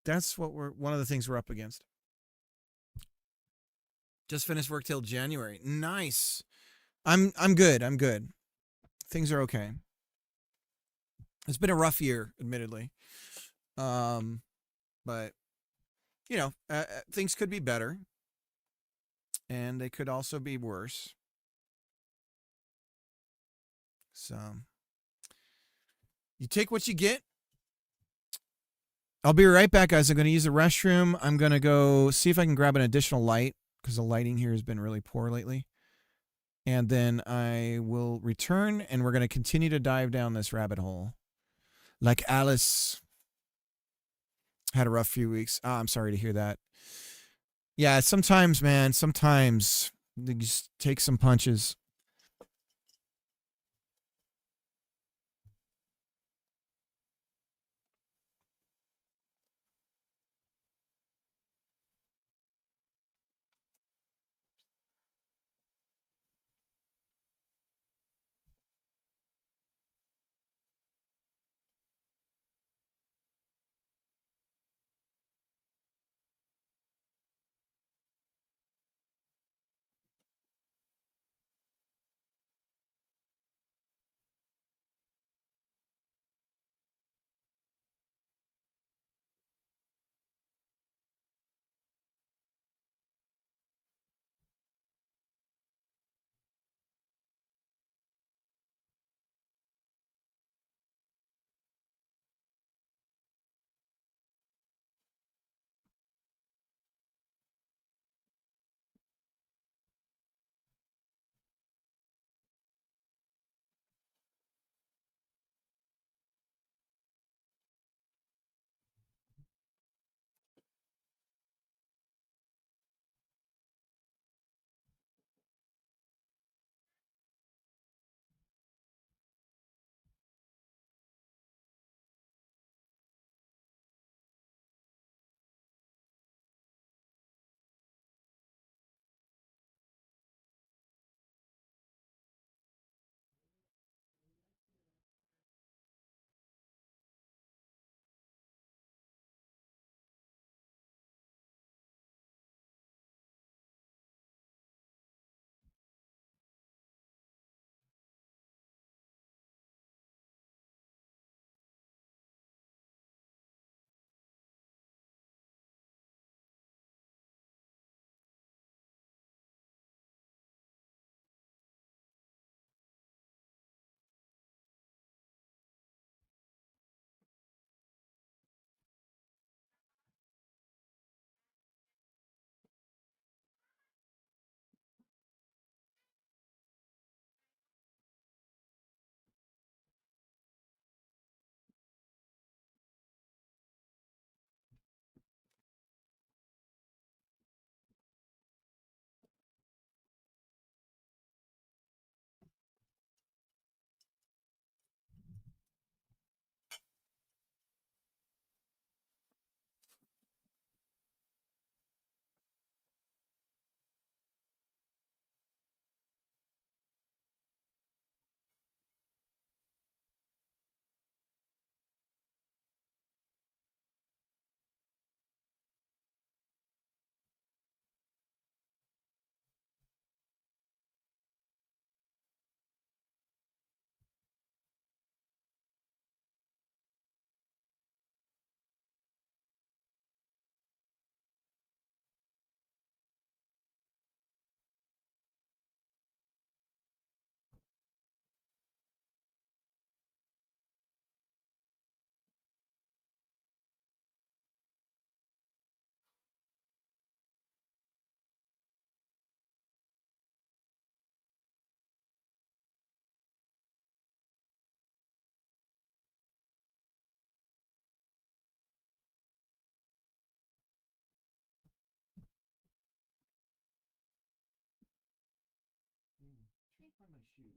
That's what one of the things we're up against. Just finished work till January. Nice. I'm good. I'm good. Things are okay. It's been a rough year, admittedly. But you know, things could be better. And they could also be worse. So you take what you get. I'll be right back, guys. I'm going to use the restroom. I'm going to go see if I can grab an additional light, because the lighting here has been really poor lately. And then I will return, and we're going to continue to dive down this rabbit hole. Like Alice had a rough few weeks. I'm sorry to hear that. Yeah, sometimes, man, sometimes you just take some punches. Trying to find my shoe.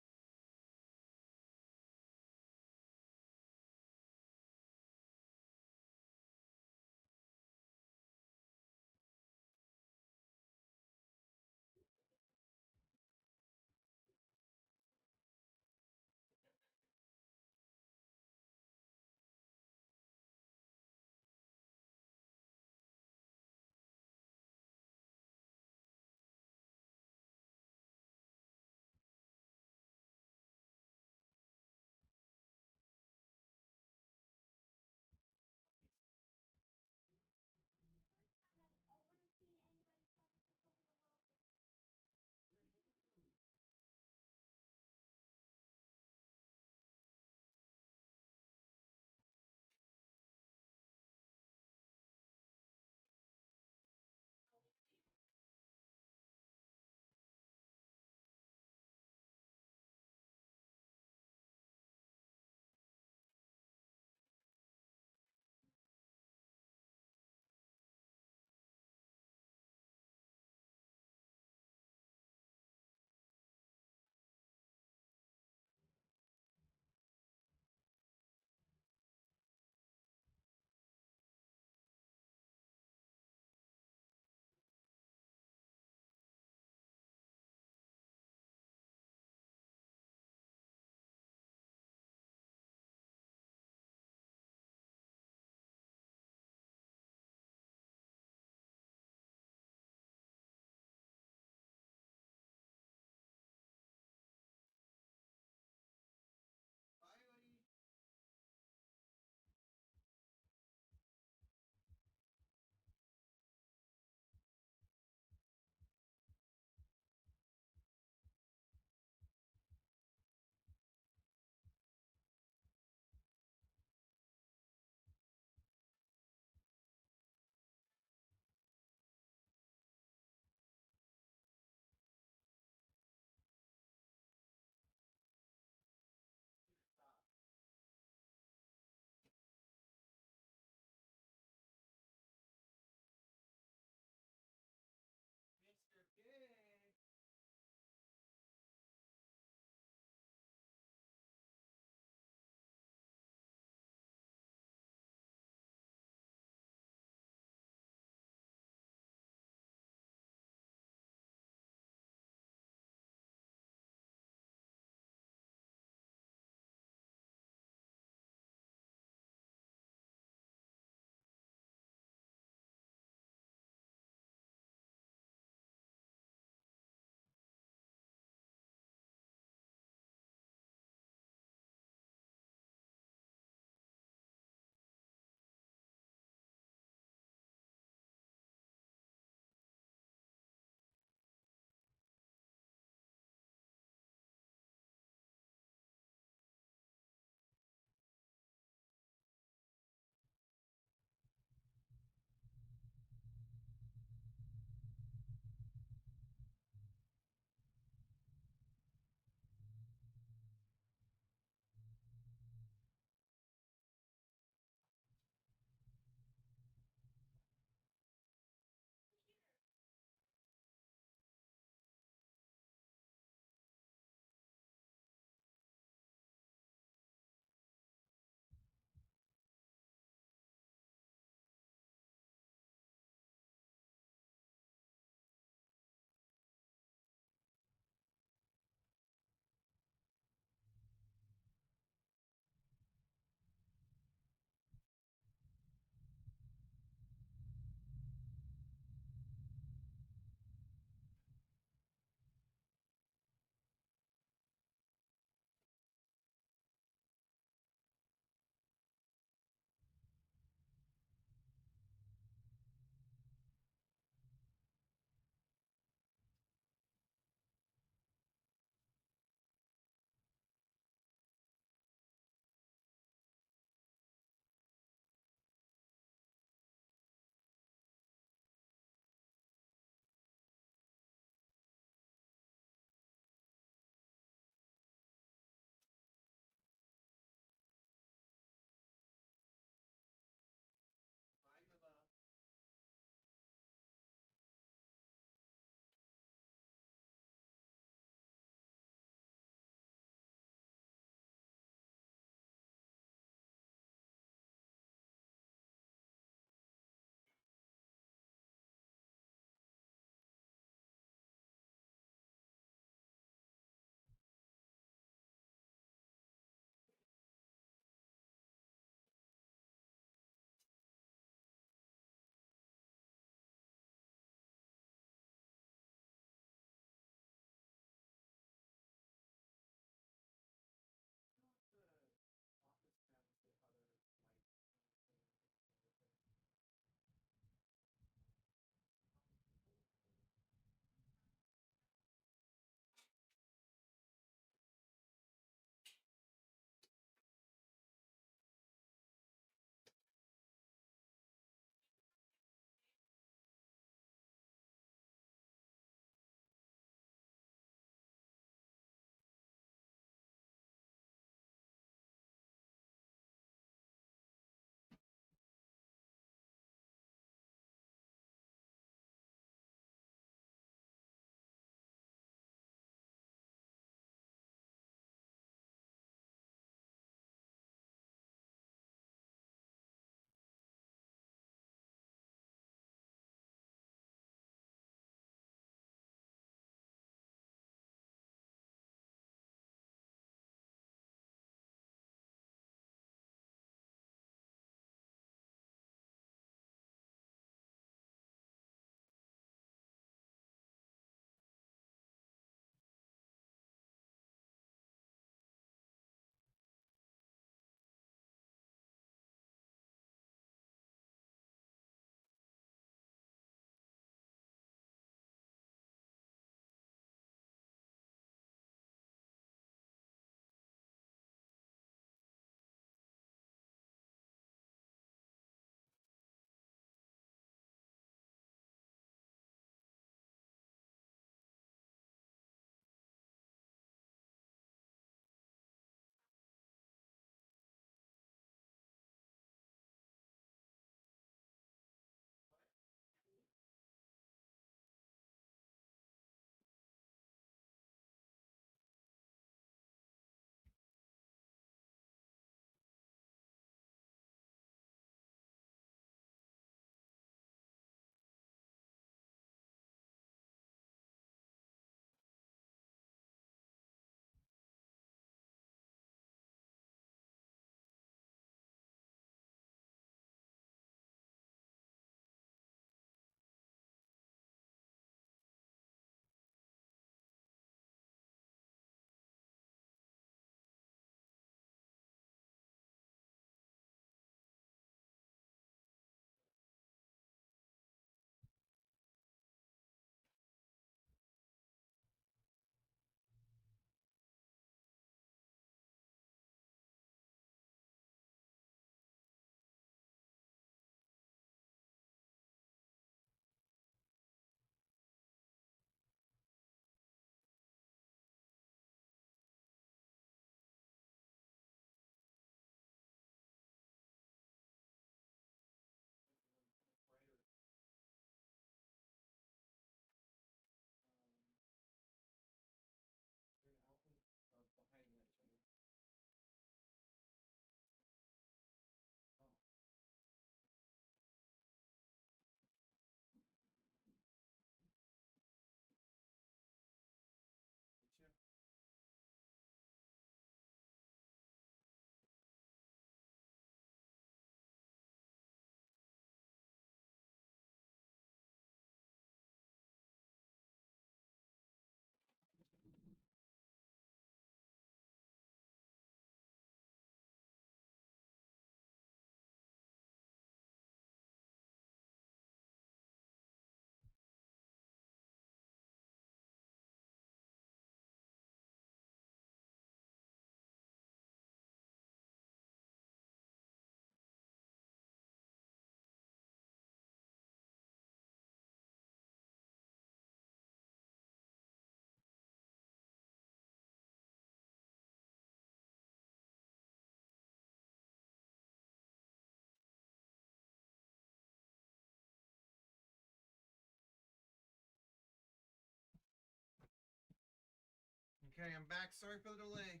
Okay, I'm back. Sorry for the delay.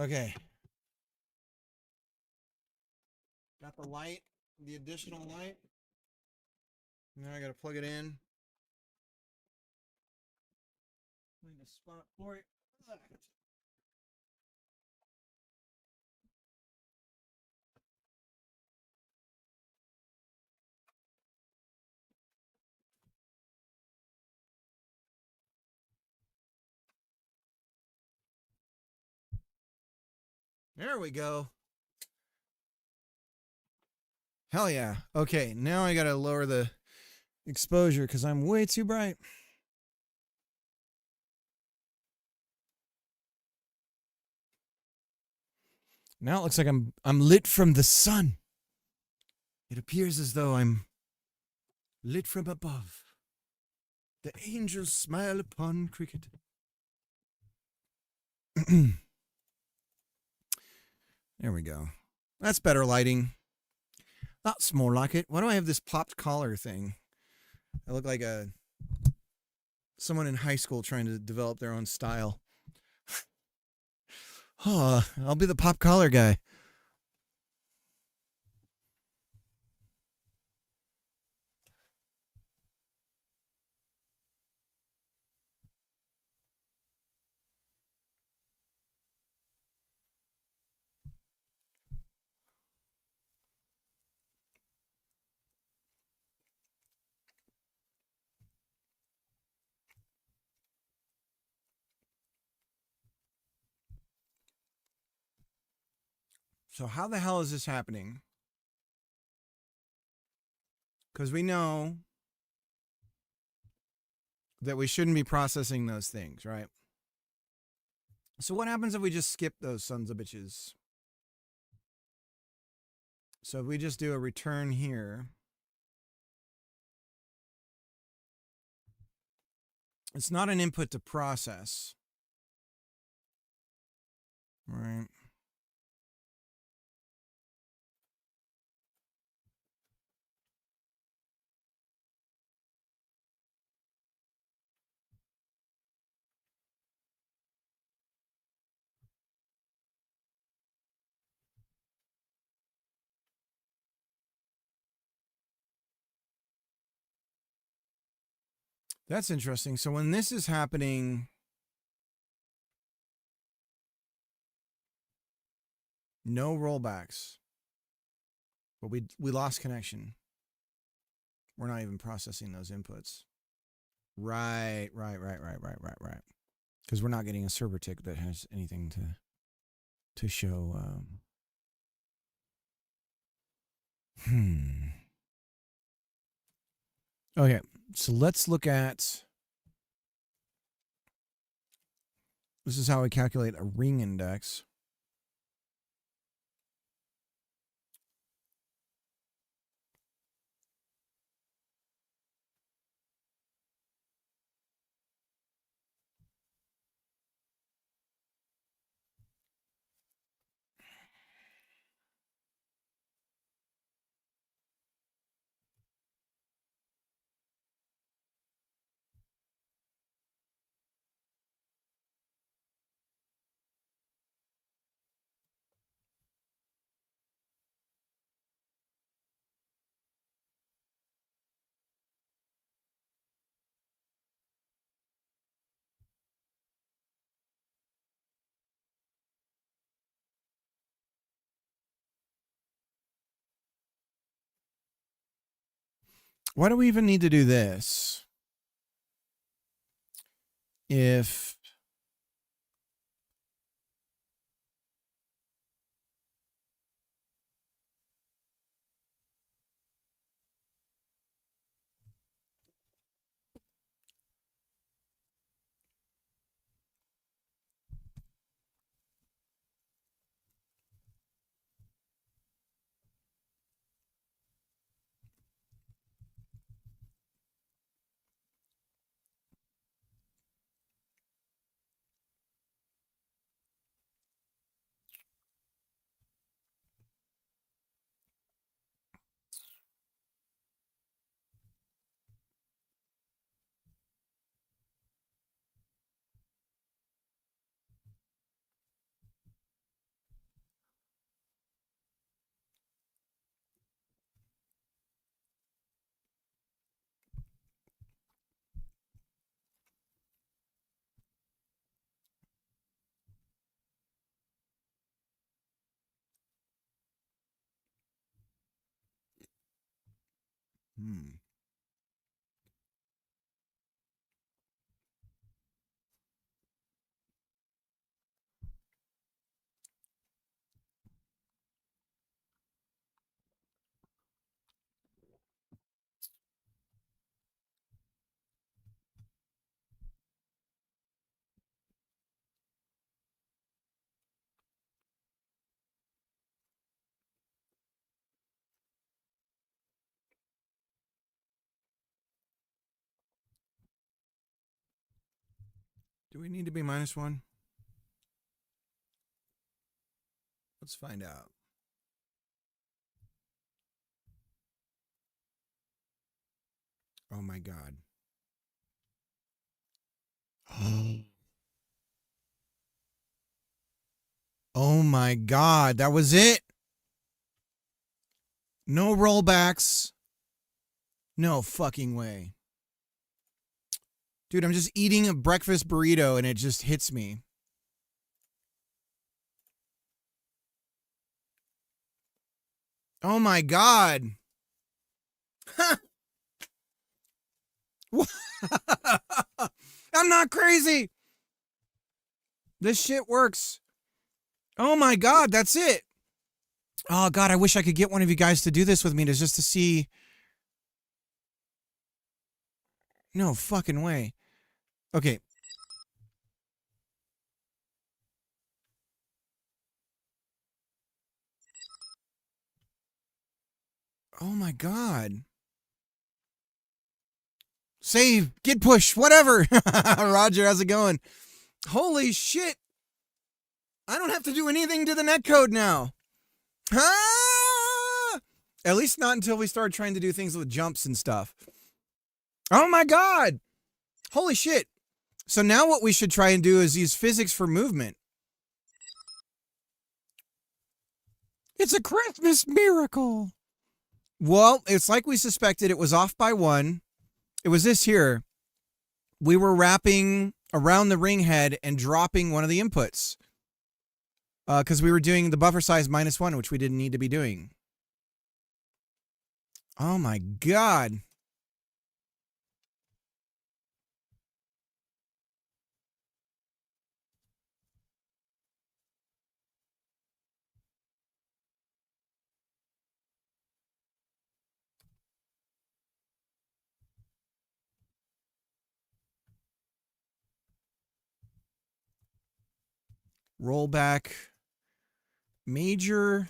Okay. Got the light, the additional light. Now I got to plug it in. Find a spot for it. There we go. Hell yeah. Okay, now I got to lower the exposure because I'm way too bright. Now it looks like I'm lit from the sun. It appears as though I'm lit from above. The angels smile upon cricket. There we go. That's better lighting. That's more like it. Why do I have this popped collar thing? I look like someone in high school trying to develop their own style. Oh, I'll be the pop collar guy. So how the hell is this happening? Because we know that we shouldn't be processing those things, right? So what happens if we just skip those sons of bitches? So if we just do a return here, it's not an input to process, right? That's interesting. So when this is happening, no rollbacks, but we lost connection. We're not even processing those inputs. Right. Because we're not getting a server tick that has anything to show. Okay, so let's look at. This is how we calculate a ring index. Why do we even need to do this? If Do we need to be -1? Let's find out. Oh my God. Oh my God. That was it. No rollbacks. No fucking way. Dude, I'm just eating a breakfast burrito and it just hits me. Oh my God. I'm not crazy. This shit works. Oh my God, that's it. Oh God, I wish I could get one of you guys to do this with me just to see. No fucking way. Okay. Oh my God. Save, git push, whatever. Roger, how's it going? Holy shit. I don't have to do anything to the netcode now. Ah! At least not until we start trying to do things with jumps and stuff. Oh my God. Holy shit. So now what we should try and do is use physics for movement. It's a Christmas miracle. Well, it's like we suspected. It was off by 1. It was this here. We were wrapping around the ring head and dropping one of the inputs. Because we were doing the buffer size -1, which we didn't need to be doing. Oh my God. Rollback. Major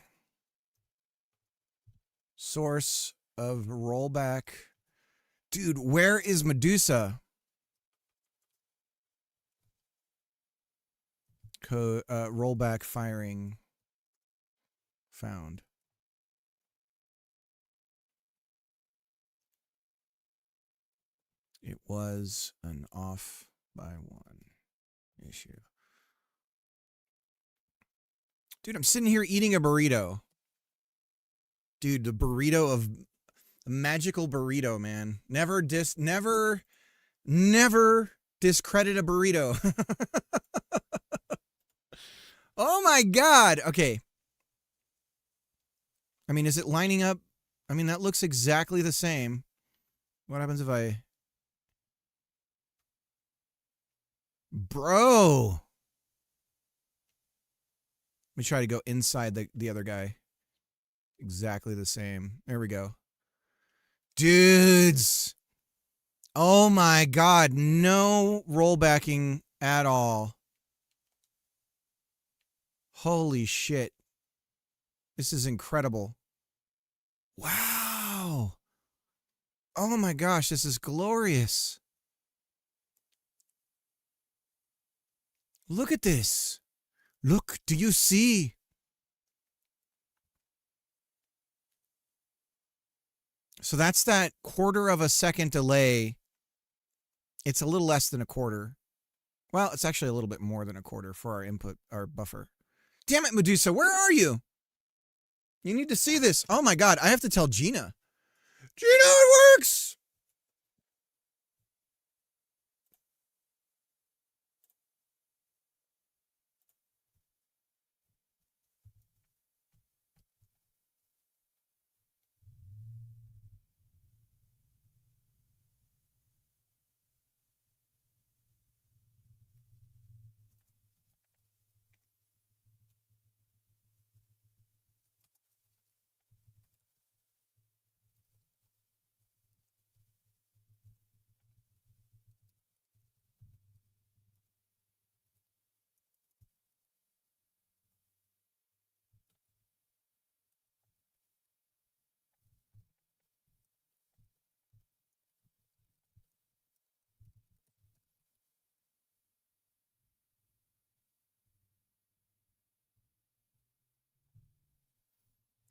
source of rollback. Dude, where is Medusa? Rollback firing found. It was an off by 1 issue. Dude, I'm sitting here eating a burrito. Dude, the burrito of a magical burrito, man. Never discredit a burrito. Oh my God. Okay. I mean, is it lining up? I mean, that looks exactly the same. What happens if I... Bro. Let me try to go inside the other guy. Exactly the same. There we go. Dudes. Oh my God. No rollbacking at all. Holy shit. This is incredible. Wow. Oh my gosh, this is glorious. Look at this. Look, do you see? So that's that 1/4 of a second delay. It's a little less than a 1/4. Well, it's actually a little bit more than a 1/4 for our input, our buffer. Damn it, Medusa, where are you? You need to see this. Oh my God, I have to tell Gina. Gina, it works!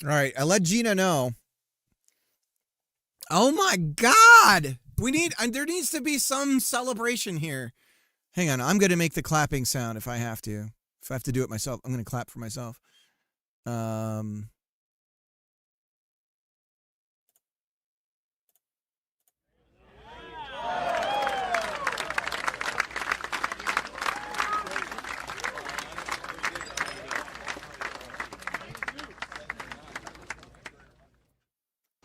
All right, I let Gina know. Oh my God! There needs to be some celebration here. Hang on, I'm going to make the clapping sound if I have to. If I have to do it myself, I'm going to clap for myself.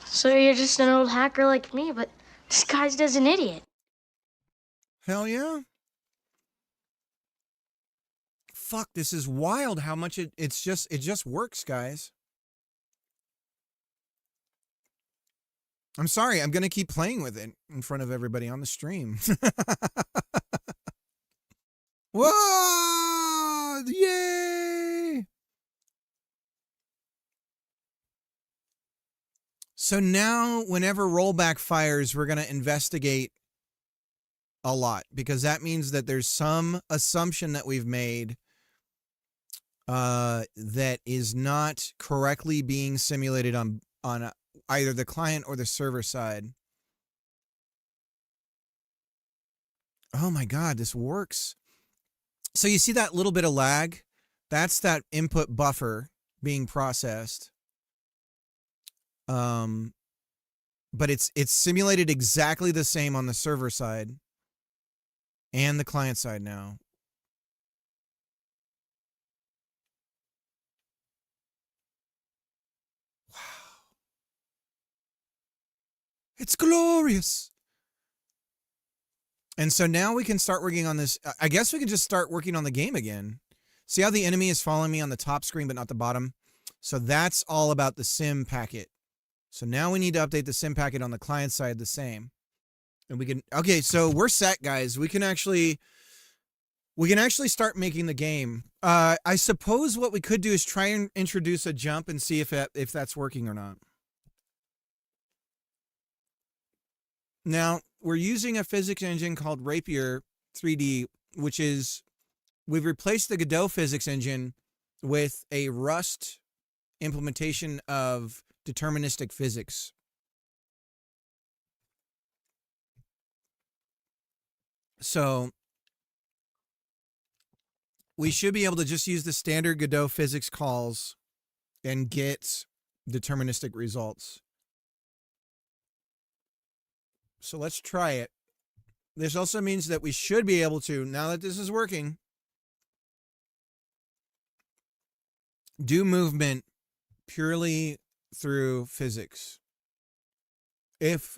So you're just an old hacker like me, but disguised as an idiot. Hell yeah. Fuck, this is wild how much it just works, guys. I'm sorry, I'm going to keep playing with it in front of everybody on the stream. Whoa! Yay! So now whenever rollback fires, we're going to investigate a lot because that means that there's some assumption that we've made that is not correctly being simulated on either the client or the server side. Oh my God, this works. So you see that little bit of lag? That's that input buffer being processed. But it's simulated exactly the same on the server side and the client side now. Wow. It's glorious. And so now we can start working on this. I guess we can just start working on the game again. See how the enemy is following me on the top screen, but not the bottom? So that's all about the sim packet. So now we need to update the sim packet on the client side the same. And we can, okay, so we're set, guys. We can actually start making the game. I suppose what we could do is try and introduce a jump and see if that's working or not. Now, we're using a physics engine called Rapier 3D, which is, we've replaced the Godot physics engine with a Rust implementation of deterministic physics. So we should be able to just use the standard Godot physics calls and get deterministic results. So let's try it. This also means that we should be able to, now that this is working, do movement purely through physics. If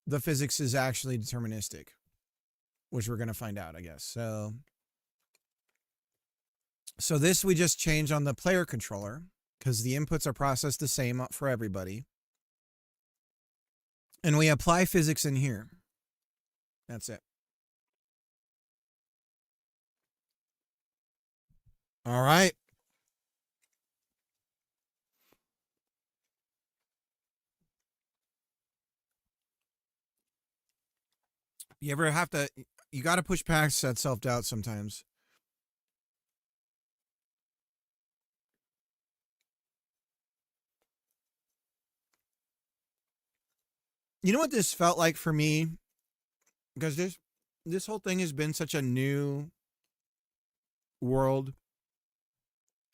the physics is actually deterministic, which we're going to find out, I guess. So this we just change on the player controller because the inputs are processed the same for everybody. And we apply physics in here. That's it. All right. You ever have to, you got to push past that self-doubt sometimes. You know what this felt like for me? Because this whole thing has been such a new world.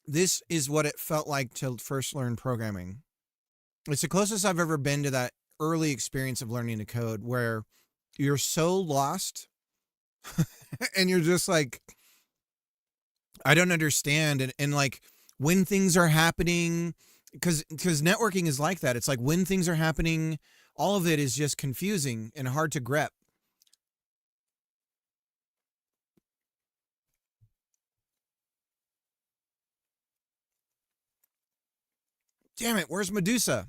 This is what it felt like to first learn programming. It's the closest I've ever been to that early experience of learning to code where you're so lost and you're just like, I don't understand. And like when things are happening, because networking is like that. It's like when things are happening, all of it is just confusing and hard to grep. Damn it, where's Medusa?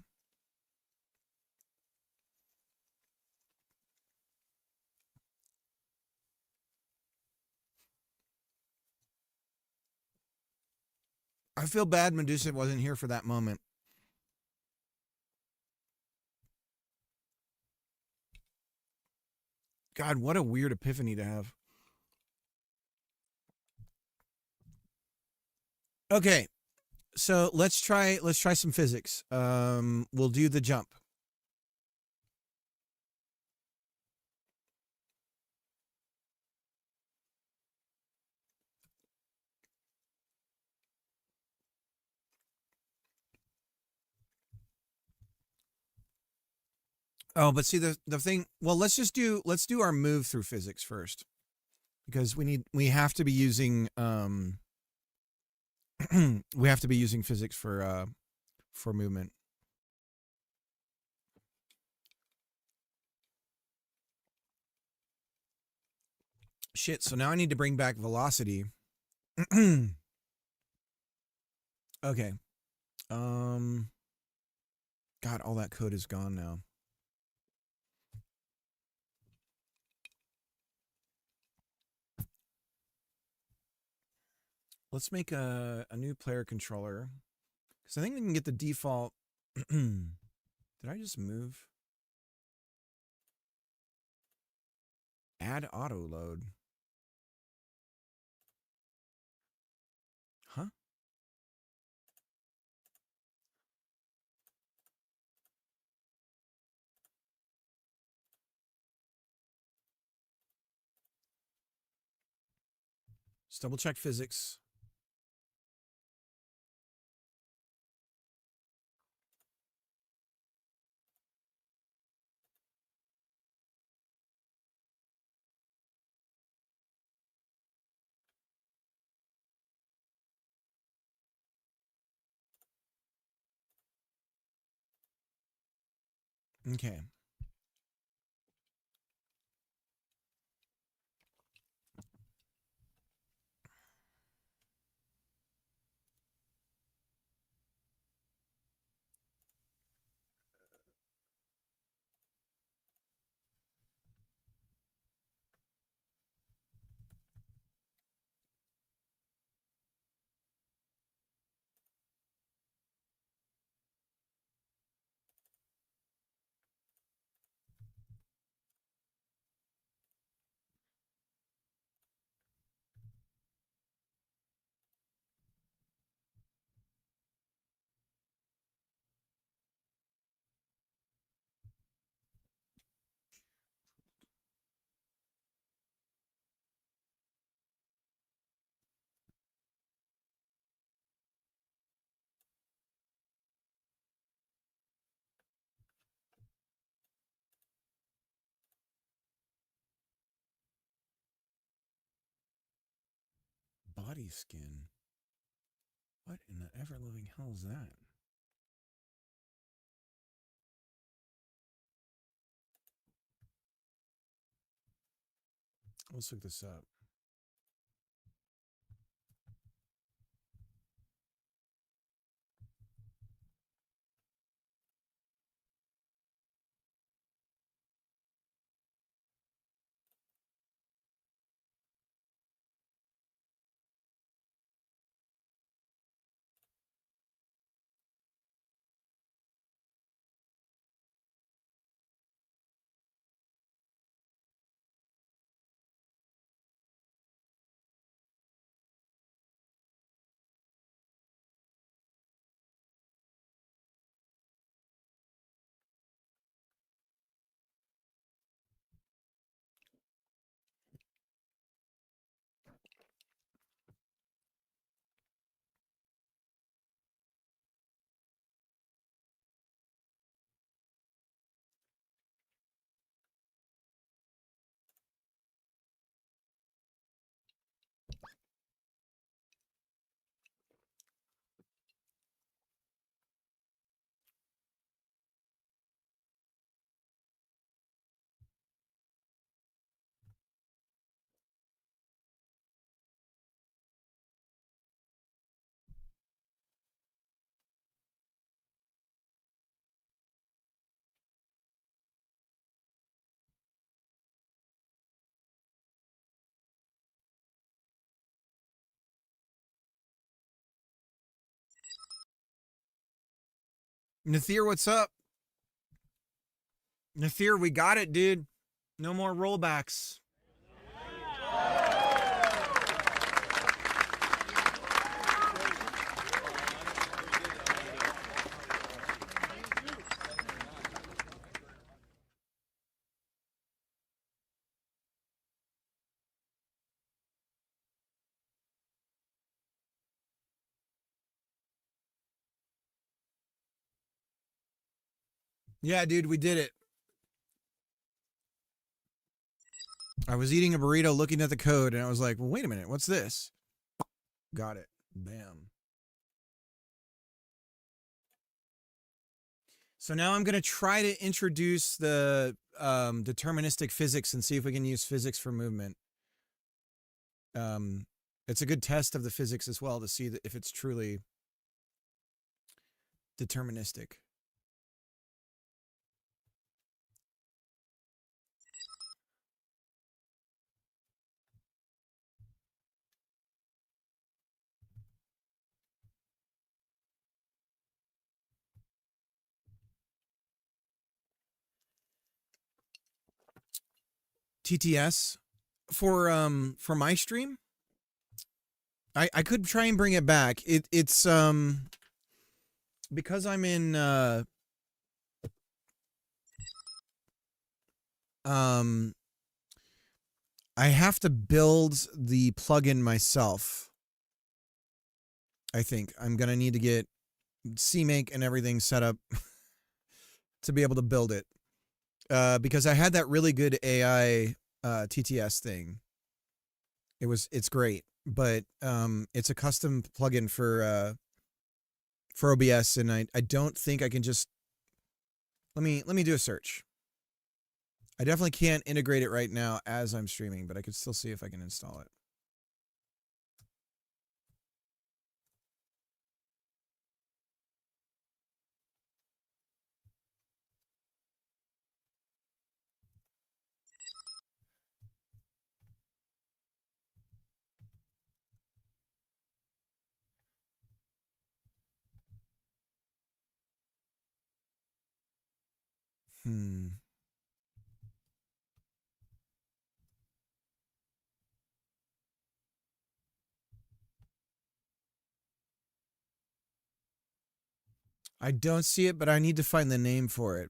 I feel bad Medusa wasn't here for that moment. God, what a weird epiphany to have. Okay, So let's try some physics. We'll do the jump. Oh, but see the thing. Well, let's do our move through physics first, because we have to be using we have to be using physics for movement. Shit. So now I need to bring back velocity. Okay. God, all that code is gone now. Let's make a new player controller, because I think we can get the default. Did I just move? Add auto load. Huh? Let's double check physics. Okay. Body skin. What in the ever-living hell is that? Let's look this up. Nathir, what's up? Nathir, we got it, dude. No more rollbacks. Yeah, dude, we did it. I was eating a burrito looking at the code, and I was like, well, wait a minute. What's this? Got it. Bam. So now I'm going to try to introduce the deterministic physics and see if we can use physics for movement. It's a good test of the physics as well to see that if it's truly deterministic. TTS for my stream, I could try and bring it back. It's because I'm in I have to build the plugin myself. I think I'm gonna need to get CMake and everything set up to be able to build it. Because I had that really good AI TTS thing. It's great, but it's a custom plugin for OBS, and I don't think I can just let me do a search. I definitely can't integrate it right now as I'm streaming, but I could still see if I can install it. I don't see it, but I need to find the name for it.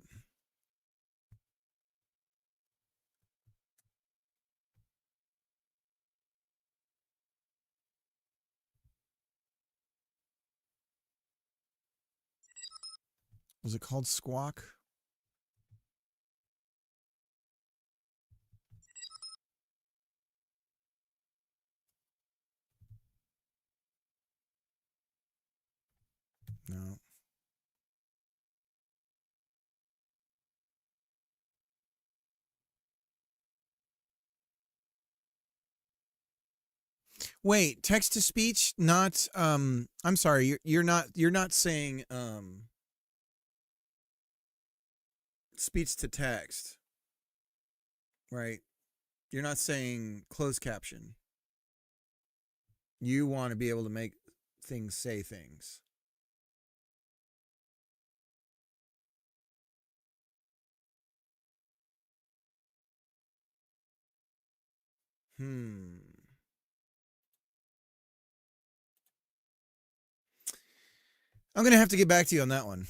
Was it called Squawk? No. Wait, text to speech, not I'm sorry, you're not saying speech to text. Right? You're not saying closed caption. You want to be able to make things say things. I'm going to have to get back to you on that one.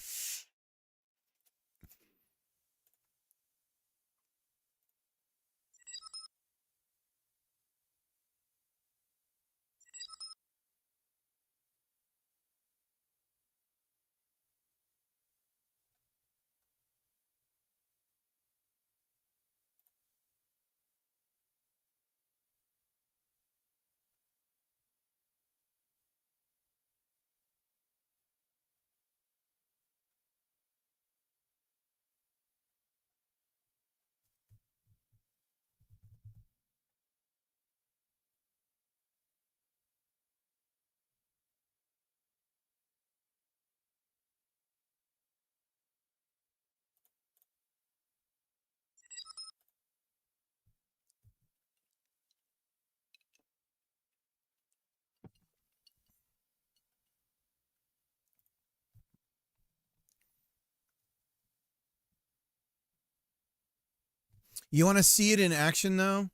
You want to see it in action though?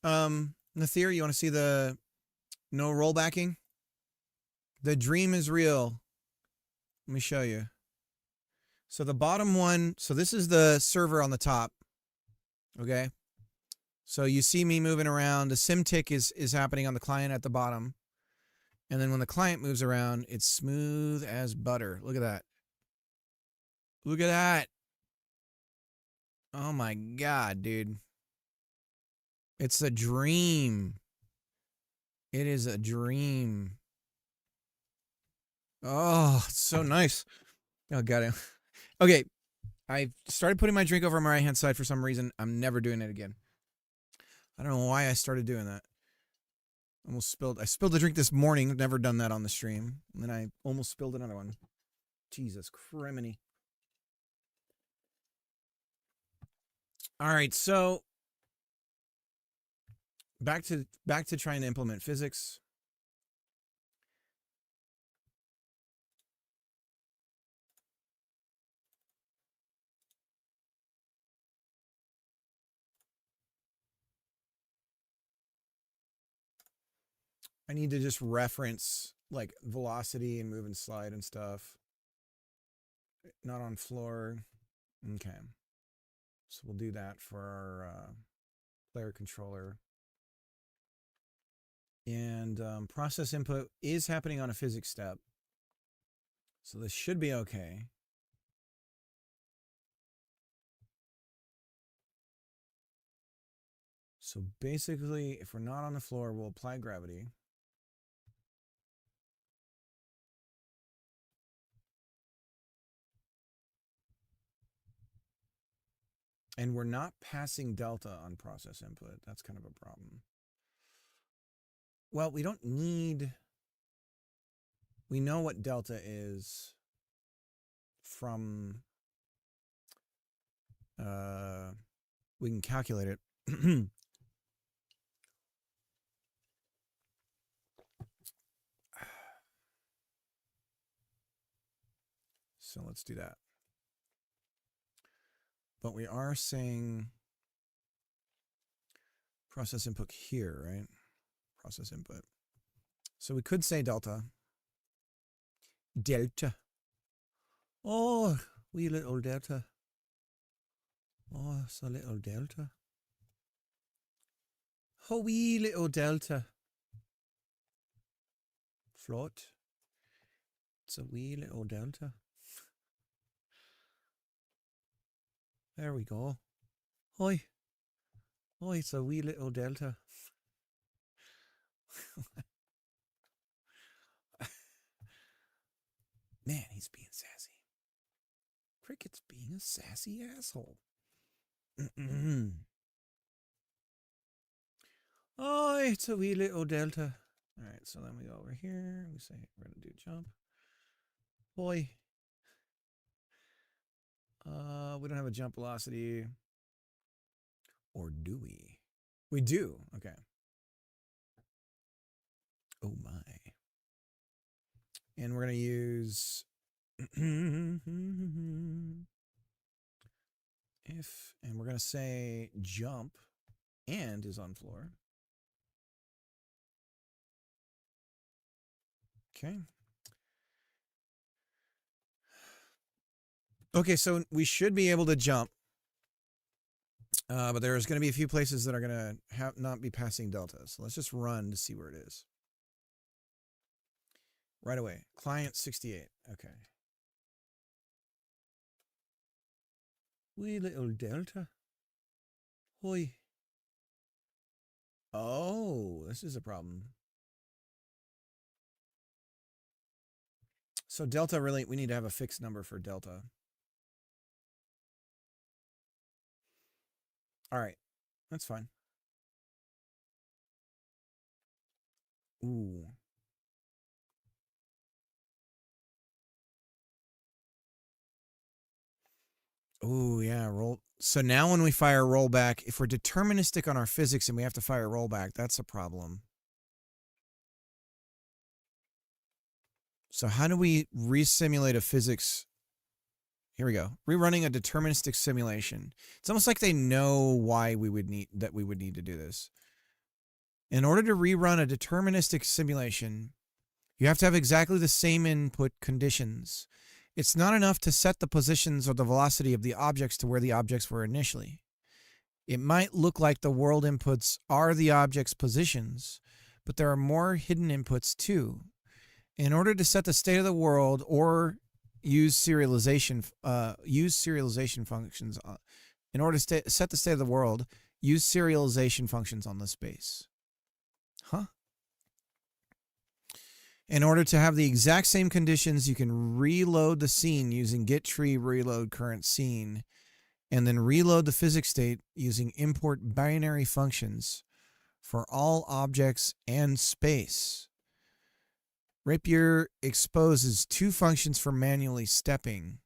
Nathir, you want to see the no rollbacking? The dream is real. Let me show you. So the bottom one, so this is the server on the top. Okay. So you see me moving around. The sim tick is happening on the client at the bottom. And then when the client moves around, it's smooth as butter. Look at that. Look at that. Oh my God, dude. It's a dream. It is a dream. Oh, it's so nice. Oh, got it. Okay. I started putting my drink over on my right-hand side for some reason. I'm never doing it again. I don't know why I started doing that. I spilled a drink this morning. Never done that on the stream. And then I almost spilled another one. Jesus criminy. All right, so back to trying to implement physics. I need to just reference like velocity and move and slide and stuff. Not on floor. Okay. So we'll do that for our player controller. And process input is happening on a physics step. So this should be okay. So basically, if we're not on the floor, we'll apply gravity. And we're not passing delta on process input. That's kind of a problem. Well, we don't need... We know what delta is from... we can calculate it. So let's do that. But we are saying process input here, right? Process input. So we could say delta. Delta. Oh, wee little delta. Oh, it's a little delta. Oh, wee little delta. Float. It's a wee little delta. There we go. Oi. Oi, it's a wee little delta. Man, he's being sassy. Cricket's being a sassy asshole. Oh, it's a wee little delta. All right, so then we go over here. We say we're going to do jump. Boy. We don't have a jump velocity. Or do we? We do. Okay. Oh, my. And we're going to use... if, and we're going to say jump and is on floor. Okay. Okay, so we should be able to jump. But there's going to be a few places that are going to not be passing delta. So let's just run to see where it is. Right away. Client 68. Okay. Wee little delta. Hoi. Oh, this is a problem. So delta really, we need to have a fixed number for delta. All right. That's fine. Ooh. Ooh, yeah, roll. So now when we fire rollback, if we're deterministic on our physics and we have to fire rollback, that's a problem. So how do we resimulate a physics? Here we go. Rerunning a deterministic simulation. It's almost like they know why we would need to do this. In order to rerun a deterministic simulation, you have to have exactly the same input conditions. It's not enough to set the positions or the velocity of the objects to where the objects were initially. It might look like the world inputs are the object's positions, but there are more hidden inputs too. In order to set the state of the world or use serialization functions. In order to set the state of the world, use serialization functions on the space. Huh? In order to have the exact same conditions, you can reload the scene using getTree reload current scene, and then reload the physics state using import binary functions for all objects and space. Rapier exposes 2 functions for manually stepping.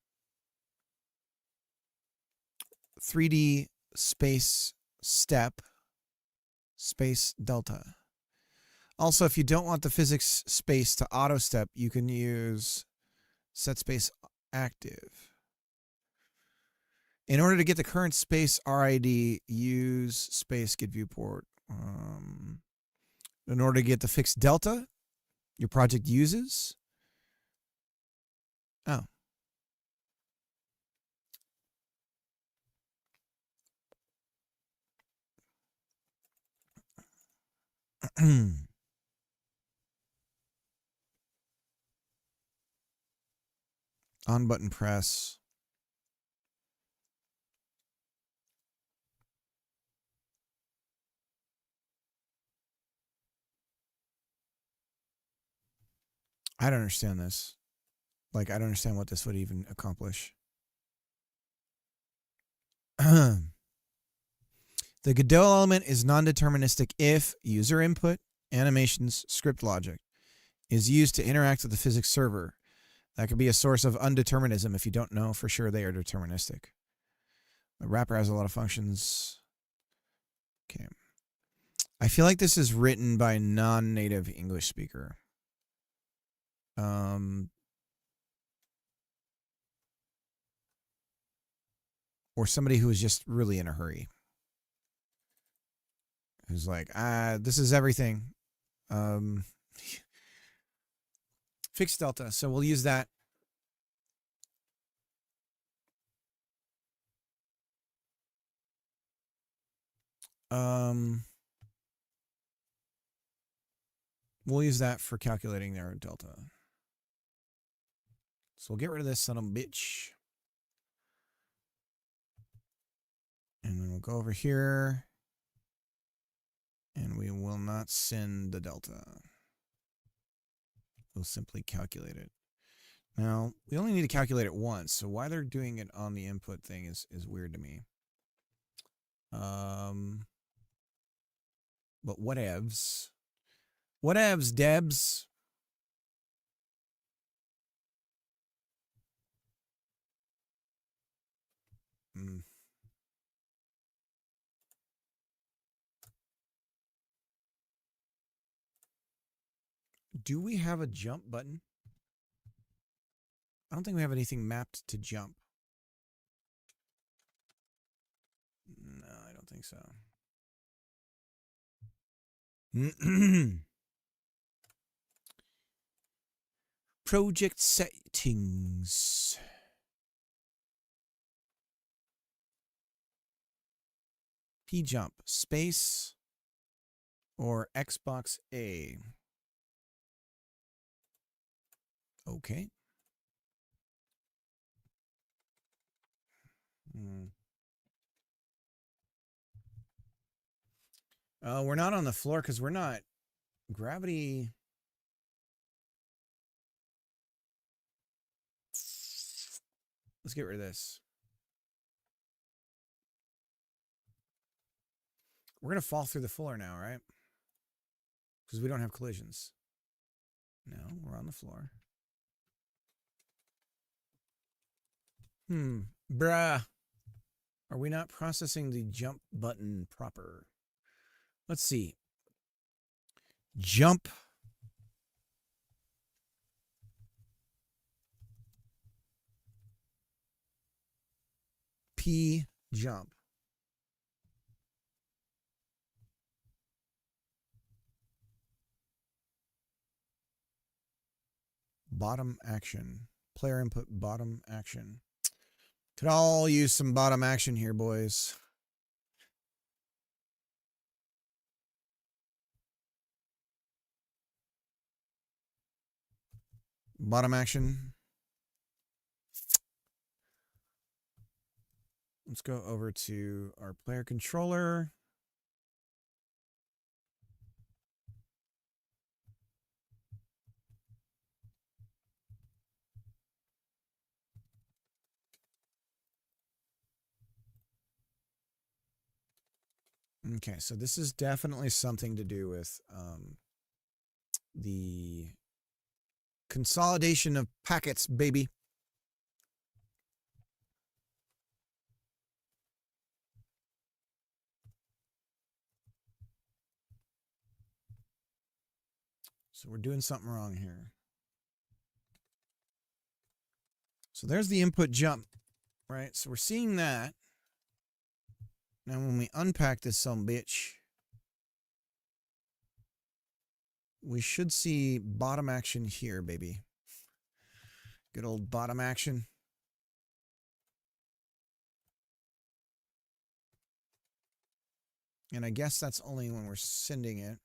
3D space step, space delta. Also, if you don't want the physics space to auto step, you can use set space active. In order to get the current space RID, use space get viewport. In order to get the fixed delta your project uses. Oh. On button press. I don't understand this. Like, I don't understand what this would even accomplish. The Godot element is non-deterministic if user input, animations, script logic is used to interact with the physics server. That could be a source of undeterminism if you don't know for sure they are deterministic. The wrapper has a lot of functions. Okay. I feel like this is written by a non-native English speaker. Or somebody who is just really in a hurry. Who's like, this is everything. Fixed delta. So we'll use that. We'll use that for calculating their delta. So we'll get rid of this son of a bitch. And then we'll go over here. And we will not send the delta. We'll simply calculate it. Now, we only need to calculate it once, so why they're doing it on the input thing is weird to me. But whatevs. Whatevs, Debs. Do we have a jump button? I don't think we have anything mapped to jump. No, I don't think so. Project settings. P jump, space, or Xbox A. Okay. We're not on the floor because we're not. Gravity. Let's get rid of this. We're going to fall through the floor now, right? Because we don't have collisions. No, we're on the floor. Bruh. Are we not processing the jump button proper? Let's see. Jump. P jump. Bottom action. Player input bottom action. Could all use some bottom action here, boys. Bottom action. let's go over to our player controller. Okay, so this is definitely something to do with the consolidation of packets, baby. So we're doing something wrong here. So there's the input jump, right? So we're seeing that. Now when we unpack this some bitch, we should see bottom action here, baby. Good old bottom action. And I guess that's only when we're sending it.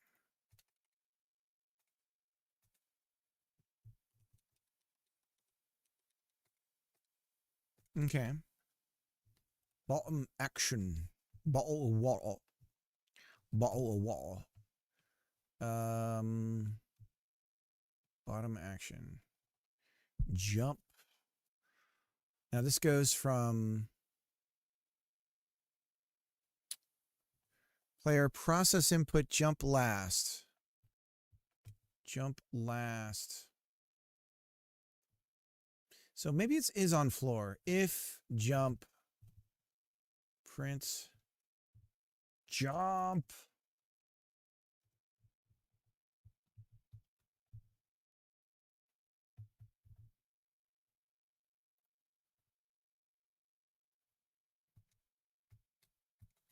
Okay. Bottom action. Bottle of water. Bottle of water. Bottom action. Jump. Now this goes from player process input jump last. Jump last. So maybe it's is on floor. If jump print jump.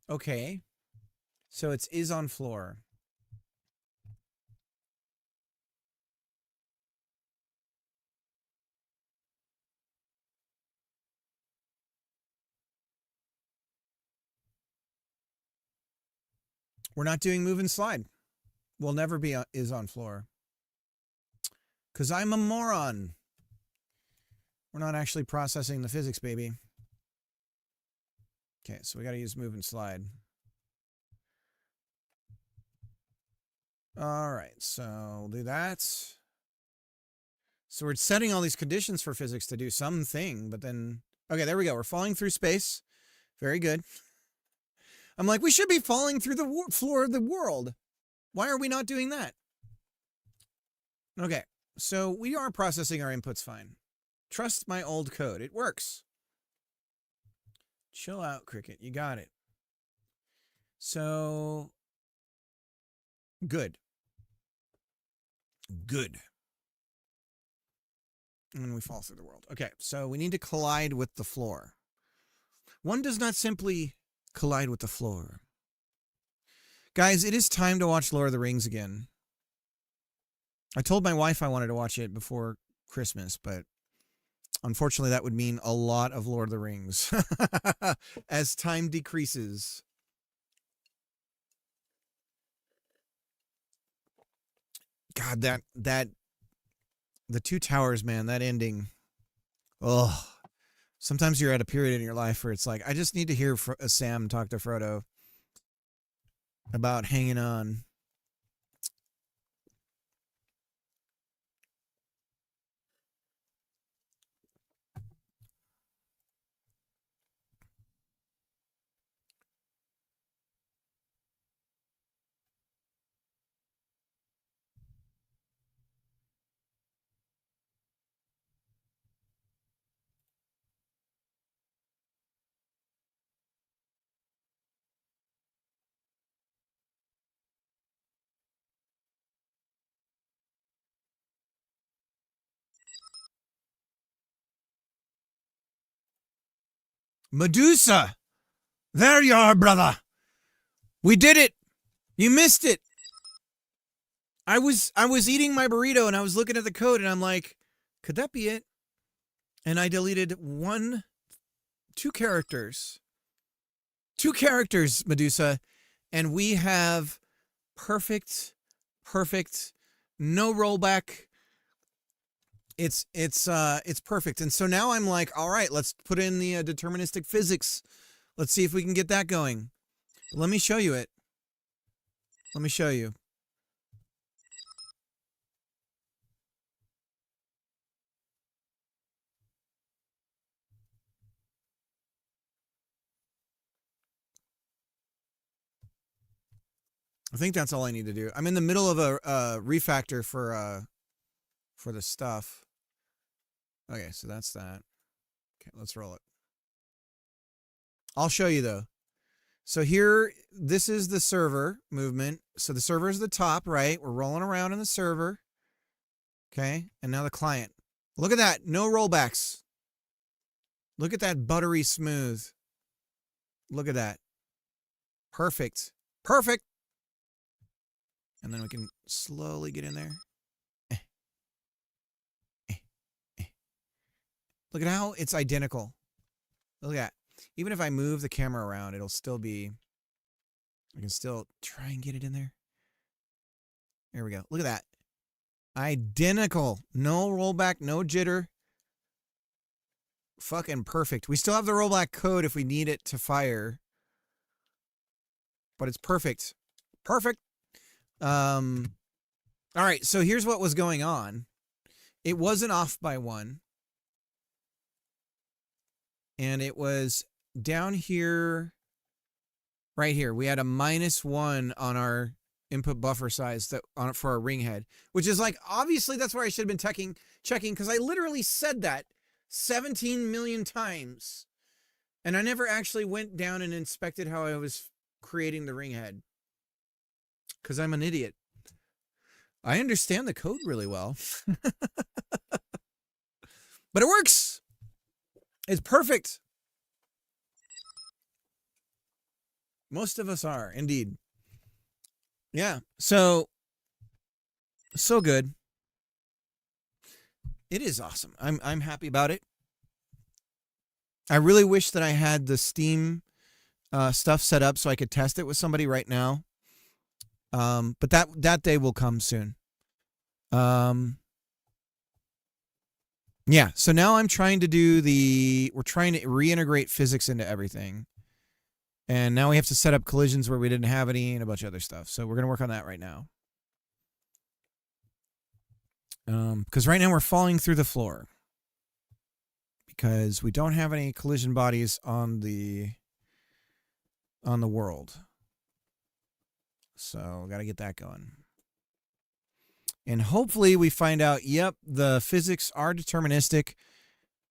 Okay. So it's is on floor. We're not doing move and slide. We'll never be is on floor. Because I'm a moron. We're not actually processing the physics, baby. Okay, so we got to use move and slide. All right, so we'll do that. So we're setting all these conditions for physics to do something, but then... Okay, there we go. We're falling through space. Very good. I'm like, we should be falling through the floor of the world. Why are we not doing that? Okay, so we are processing our inputs fine. Trust my old code. It works. Chill out, Cricket. You got it. So, good. Good. And we fall through the world. Okay, so we need to collide with the floor. One does not simply collide with the floor. Guys, it is time to watch Lord of the Rings again. I told my wife I wanted to watch it before Christmas, but unfortunately that would mean a lot of Lord of the Rings as time decreases. God, that the Two Towers, man, that ending. Oh, sometimes you're at a period in your life where it's like, I just need to hear Sam talk to Frodo about hanging on. Medusa! There you are, brother! We did it! You missed it! I was eating my burrito and I was looking at the code and I'm like, could that be it? And I deleted two characters. Two characters, Medusa, and we have perfect, no rollback. It's perfect. And so now I'm like, all right, let's put in the deterministic physics Let's see if we can get that going. Let me show you it. Let me show you. I think that's all I need to do. I'm in the middle of a refactor for the stuff. Okay, so that's that. Okay, let's roll it. I'll show you though. So here, this is the server movement. So the server is the top, right? We're rolling around in the server. Okay, and now the client. Look at that, no rollbacks. Look at that buttery smooth. Look at that. Perfect. Perfect. And then we can slowly get in there. Look at how it's identical. Look at that. Even if I move the camera around, it'll still be... I can still try and get it in there. There we go. Look at that. Identical. No rollback, no jitter. Fucking perfect. We still have the rollback code if we need it to fire. But it's perfect. Perfect. All right, so here's what was going on. It wasn't off by 1. And it was down here, right here. We had a -1 on our input buffer size for our ring head, which is like, obviously that's where I should have been checking because I literally said that 17 million times. And I never actually went down and inspected how I was creating the ring head. Because I'm an idiot. I understand the code really well. But it works. It's perfect. Most of us are, indeed. Yeah, so good. It is awesome. I'm happy about it. I really wish that I had the Steam stuff set up so I could test it with somebody right now. But that day will come soon. Yeah, so now I'm trying to do we're trying to reintegrate physics into everything. And now we have to set up collisions where we didn't have any and a bunch of other stuff. So we're going to work on that right now. Because right now we're falling through the floor. Because we don't have any collision bodies on the world. So got to get that going. And hopefully we find out, yep, the physics are deterministic.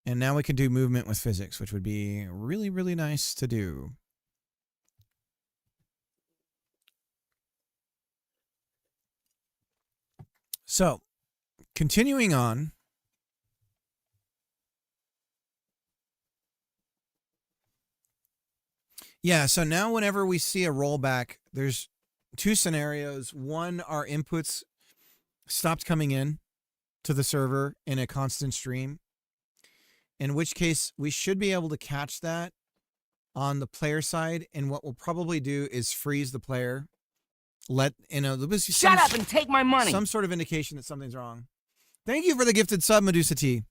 And now we can do movement with physics, which would be really, really nice to do. So, continuing on. Yeah, so now whenever we see a rollback, there's 2 scenarios. One, our inputs stopped coming in to the server in a constant stream, in which case we should be able to catch that on the player side. And what we'll probably do is freeze the player. Shut up and take my money. Some sort of indication that something's wrong. Thank you for the gifted sub, Medusa T.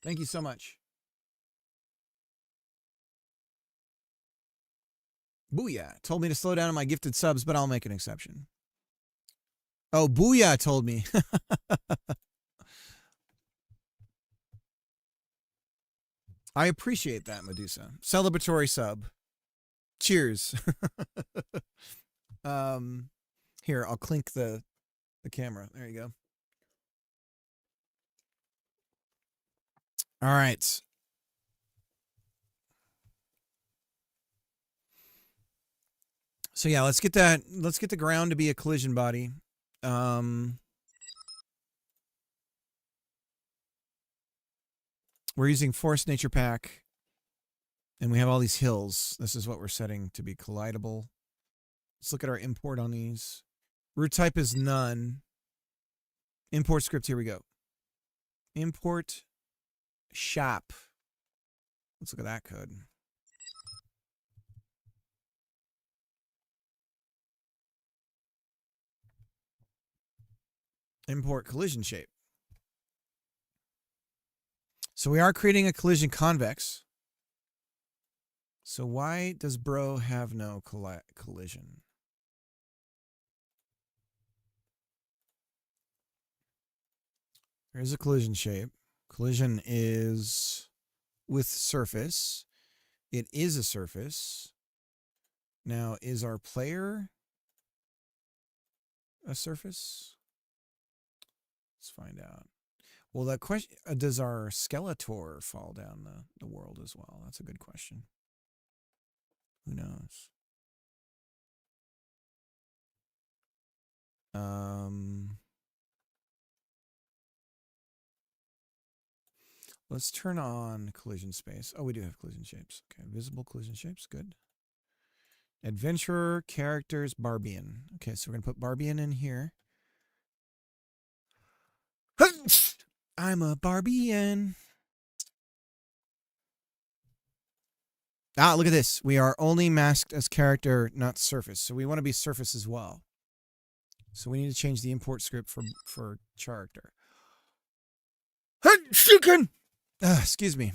Thank you so much. Booyah told me to slow down on my gifted subs, but I'll make an exception. Oh, Booyah told me. I appreciate that, Medusa. Celebratory sub. Cheers. Here, I'll clink the camera. There you go. All right. So yeah, let's get the ground to be a collision body. We're using Force Nature Pack. And we have all these hills. This is what we're setting to be collidable. Let's look at our import on these. Root type is none. Import script, here we go. Import shop. Let's look at that code. Import collision shape. So we are creating a collision convex. So why does bro have no collision? There's a collision shape. Collision is with surface. It is a surface. Now, is our player a surface? Let's find out. Well, that question, does our Skeletor fall down the world as well? That's a good question. Who knows? Let's turn on collision space. Oh, we do have collision shapes. Okay, visible collision shapes, good. Adventurer, characters, Barbian. Okay, so we're going to put Barbian in here. I'm a Barbian. Ah, look at this. We are only masked as character, not surface. So we want to be surface as well. So we need to change the import script for character. Excuse me.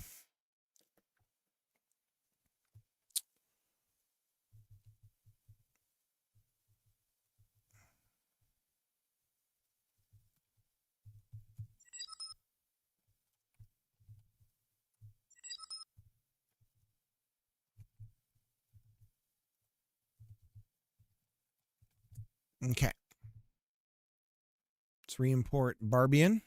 Okay. Let's re-import Barbian.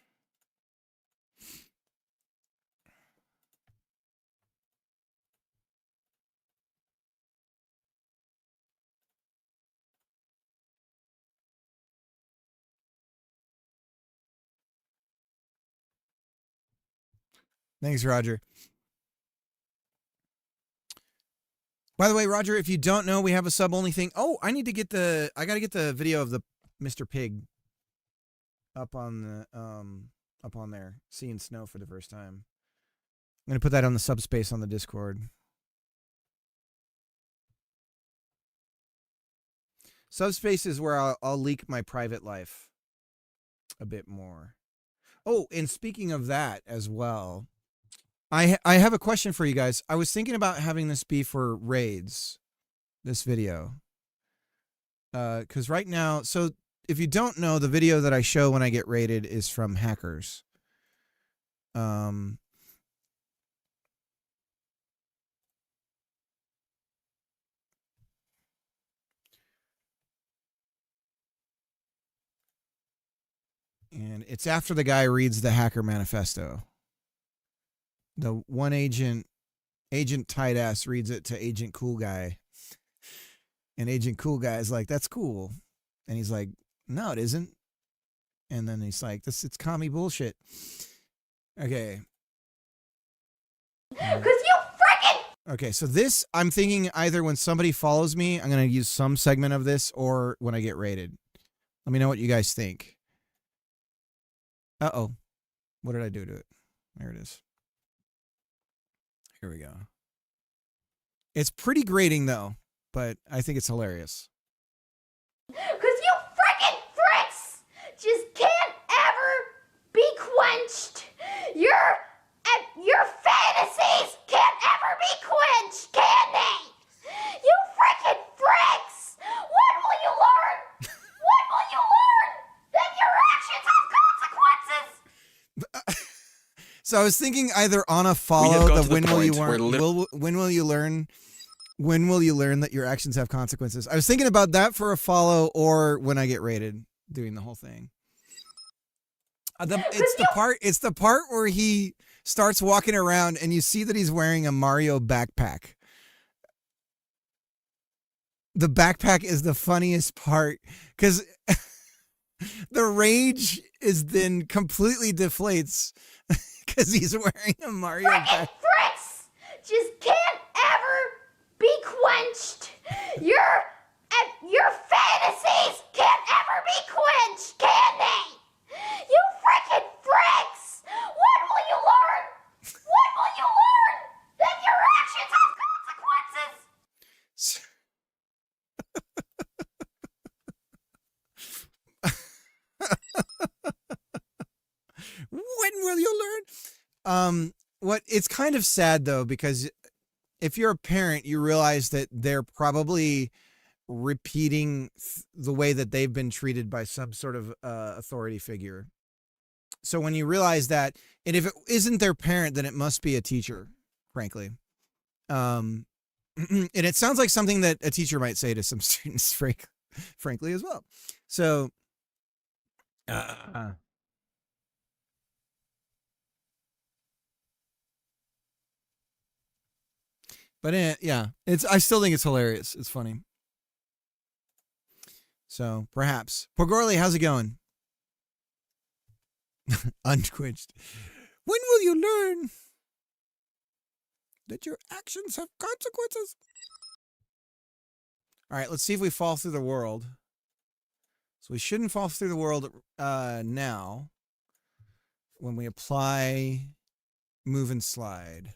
Thanks, Roger. By the way, Roger, if you don't know, we have a sub-only thing. Oh, I got to get the video of the Mr. Pig up on there, seeing snow for the first time. I'm going to put that on the subspace on the Discord. Subspace is where I'll leak my private life a bit more. Oh, and speaking of that as well, I have a question for you guys. I was thinking about having this be for raids, this video. Because right now, so if you don't know, the video that I show when I get raided is from hackers. And it's after the guy reads the hacker manifesto. The one agent tight ass reads it to Agent Cool Guy. And Agent Cool Guy is like, that's cool. And he's like, no, it isn't. And then he's like, it's commie bullshit. Okay. Because you freaking... Okay, so this, I'm thinking either when somebody follows me, I'm going to use some segment of this, or when I get raided. Let me know what you guys think. Uh-oh. What did I do to it? There it is. Here we go. It's pretty grating, though, but I think it's hilarious. Because you freaking fricks just can't ever be quenched. Your fantasies can't ever be quenched, can they? You freaking fricks! When will you learn? When will you learn that your actions have consequences? So I was thinking either on a follow the when will you learn that your actions have consequences. I was thinking about that for a follow, or when I get raided, doing the whole thing. It's the part where he starts walking around and you see that he's wearing a Mario backpack. The backpack is the funniest part because the rage is then completely deflates because he's wearing a Mario backpack. Fricks just can't ever be quenched. Your fantasies can't ever be quenched, can they? You freaking fricks! When will you learn? When will you learn that your actions have consequences? When will you learn? What it's kind of sad though, because if you're a parent, you realize that they're probably repeating the way that they've been treated by some sort of authority figure. So when you realize that, and if it isn't their parent, then it must be a teacher, frankly. And it sounds like something that a teacher might say to some students, frankly, as well. So, but yeah, I still think it's hilarious. It's funny. So perhaps. Pogorli, how's it going? Unquenched. When will you learn that your actions have consequences? All right, let's see if we fall through the world. So we shouldn't fall through the world now when we apply move and slide.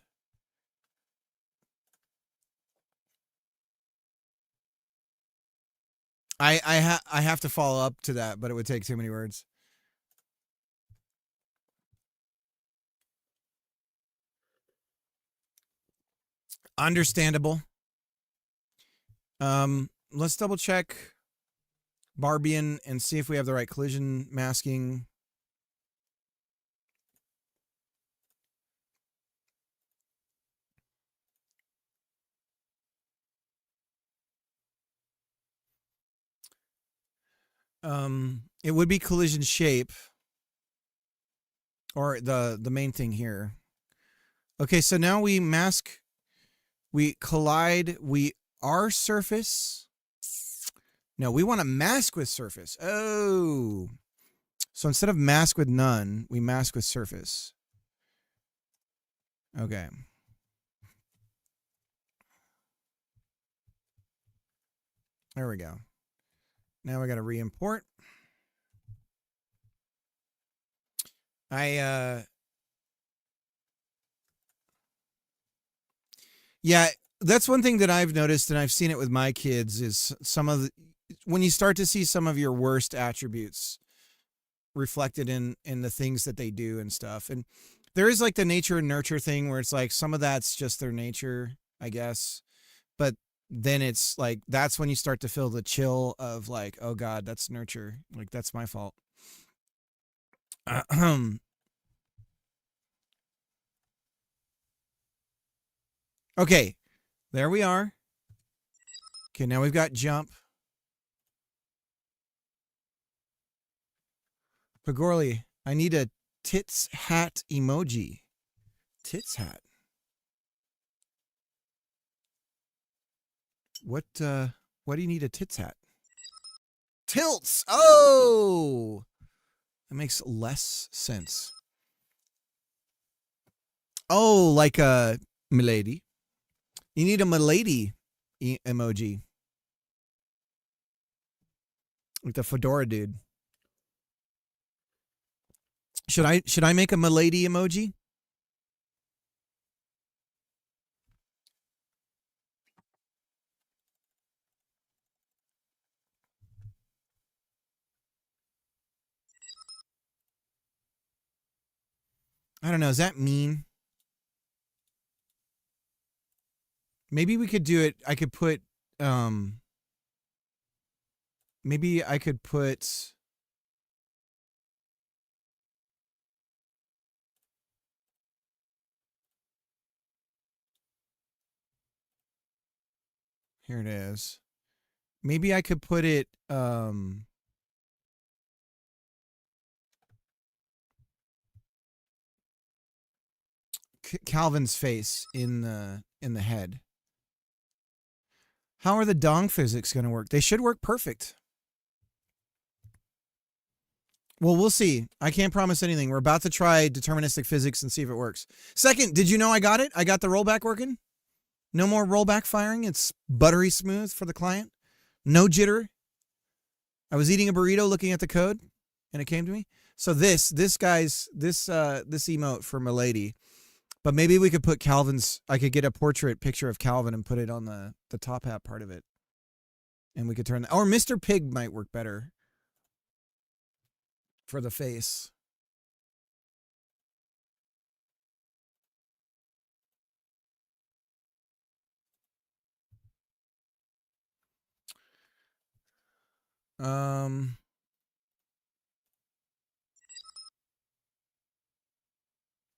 I have to follow up to that, but it would take too many words. Understandable. Let's double check Barbian and see if we have the right collision masking. It would be collision shape, or the main thing here. Okay, so now we mask, we collide, we are surface. No, we want to mask with surface. Oh, so instead of mask with none, we mask with surface. Okay. There we go. Now we got to re-import. Yeah, that's one thing that I've noticed, and I've seen it with my kids, is when you start to see some of your worst attributes reflected in the things that they do and stuff. And there is like the nature and nurture thing where it's like some of that's just their nature, I guess. But then it's like, that's when you start to feel the chill of like, oh God, that's nurture. Like, that's my fault. Okay, there we are. Okay, now we've got jump. Pagorli, I need a tits hat emoji. Tits hat. What do you need a tits hat? Tilts. Oh, that makes less sense. Oh, like a milady. You need a milady emoji. Like the fedora dude. Should I make a milady emoji? I don't know. Does that mean? Maybe we could do it. I could put, maybe I could put, here it is. Maybe I could put it, Calvin's face in the head. How are the dong physics going to work? They should work perfect. Well, we'll see. I can't promise anything. We're about to try deterministic physics and see if it works. Second, did you know I got it? I got the rollback working. No more rollback firing. It's buttery smooth for the client. No jitter. I was eating a burrito looking at the code and it came to me. So this emote for Milady. But maybe we could put I could get a portrait picture of Calvin and put it on the top hat part of it. And we could turn or Mr. Pig might work better for the face.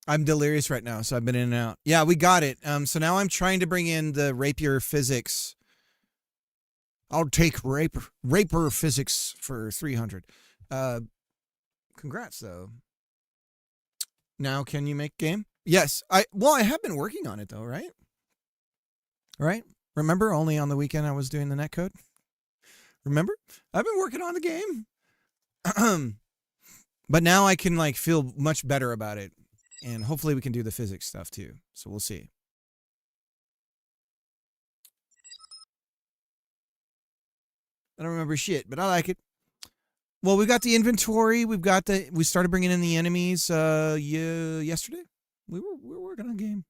I'm delirious right now, so I've been in and out. Yeah, we got it. So now I'm trying to bring in the rapier physics. I'll take raper physics for 300. Congrats though. Now can you make game? Yes. I have been working on it though, right? Right? Remember, only on the weekend I was doing the netcode? Remember? I've been working on the game. But now I can like feel much better about it. And hopefully we can do the physics stuff too. So we'll see. I don't remember shit, but I like it. Well, we've got the inventory. We started bringing in the enemies yesterday. We were working on a game.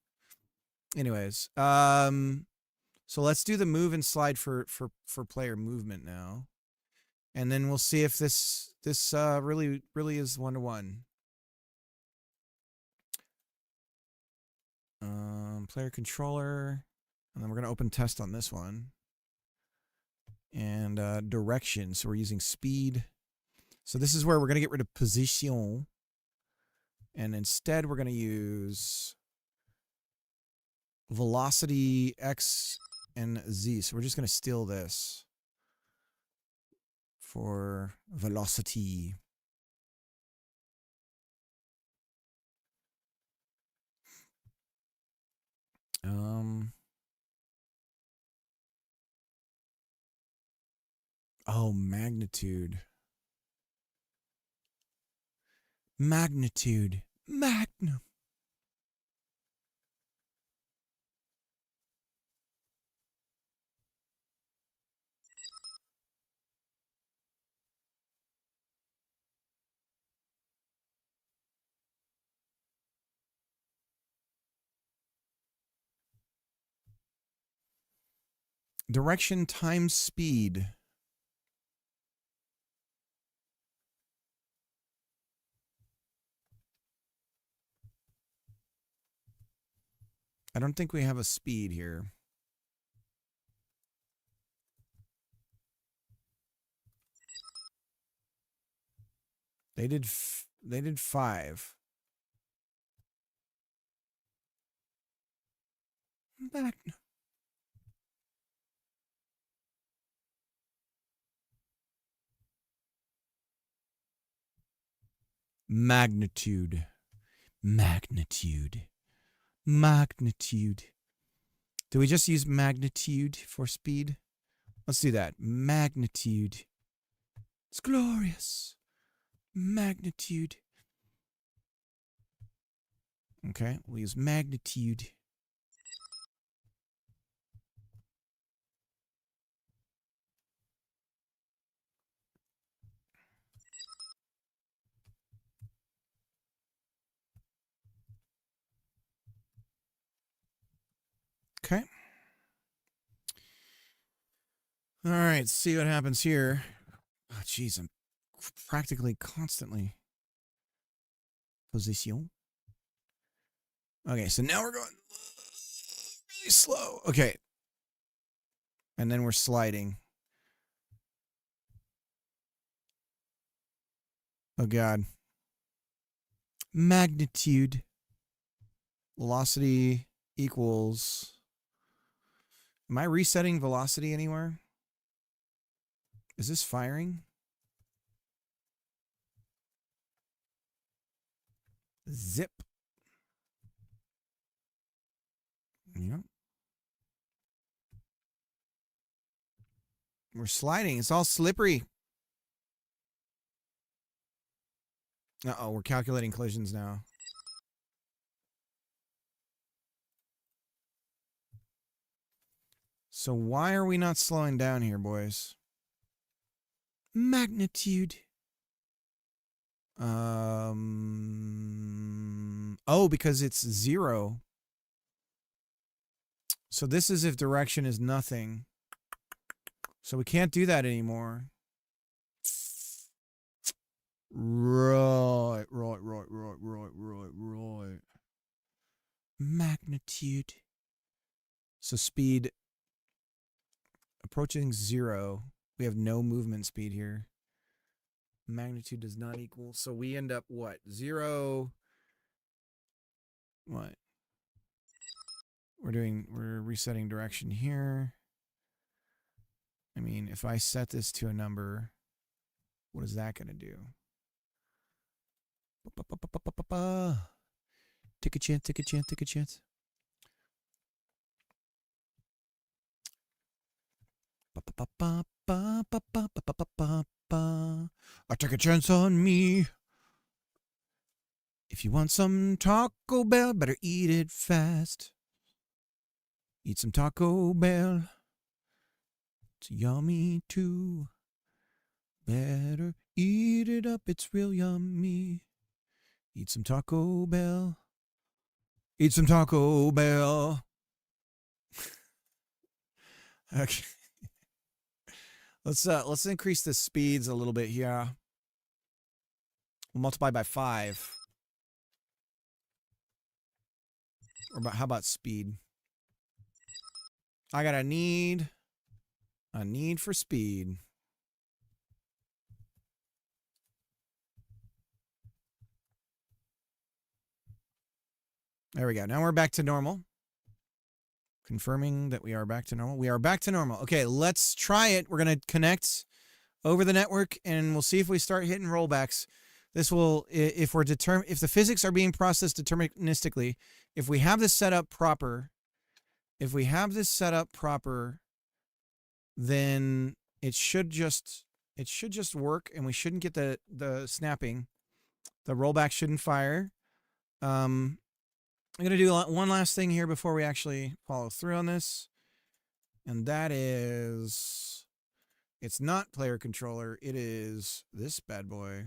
Anyways, so let's do the move and slide for player movement now. And then we'll see if this really is 1-to-1. Player controller, and then we're going to open test on this one. And direction, so we're using speed. So this is where we're going to get rid of position. And instead we're going to use velocity X and Z. So we're just going to steal this for velocity. Oh, magnitude. Magnitude. Magnum. Direction times speed. I don't think we have a speed here. They did 5. Magnum. Magnitude. Magnitude. Magnitude. Do we just use magnitude for speed? Let's do that. Magnitude. It's glorious. Magnitude. Okay, we'll use magnitude. Okay. All right, let's see what happens here. Oh, jeez, I'm practically constantly position. Okay, so now we're going really slow. Okay. And then we're sliding. Oh, God. Magnitude. Velocity equals... Am I resetting velocity anywhere? Is this firing? Zip. Yeah. We're sliding. It's all slippery. Uh-oh, we're calculating collisions now. So why are we not slowing down here, boys? Magnitude. Oh, because it's 0. So this is if direction is nothing. So we can't do that anymore. Right. Magnitude. So speed approaching 0. We have no movement speed here. Magnitude does not equal. So we end up what? 0. What? We're resetting direction here. I mean, if I set this to a number, what is that going to do? Take a chance, take a chance, take a chance. I take a chance on me. If you want some Taco Bell, better eat it fast. Eat some Taco Bell. It's yummy too. Better eat it up, it's real yummy. Eat some Taco Bell. Eat some Taco Bell. Okay. Let's increase the speeds a little bit here. We'll multiply by 5. Or how about speed? I got a need for speed. There we go. Now we're back to normal. Confirming that we are back to normal. We are back to normal. Okay, let's try it. We're going to connect over the network, and we'll see if we start hitting rollbacks. This will, if the physics are being processed deterministically, if we have this set up proper, then it should just work, and we shouldn't get the snapping. The rollback shouldn't fire. I'm going to do one last thing here before we actually follow through on this. And that is, it's not player controller. It is this bad boy.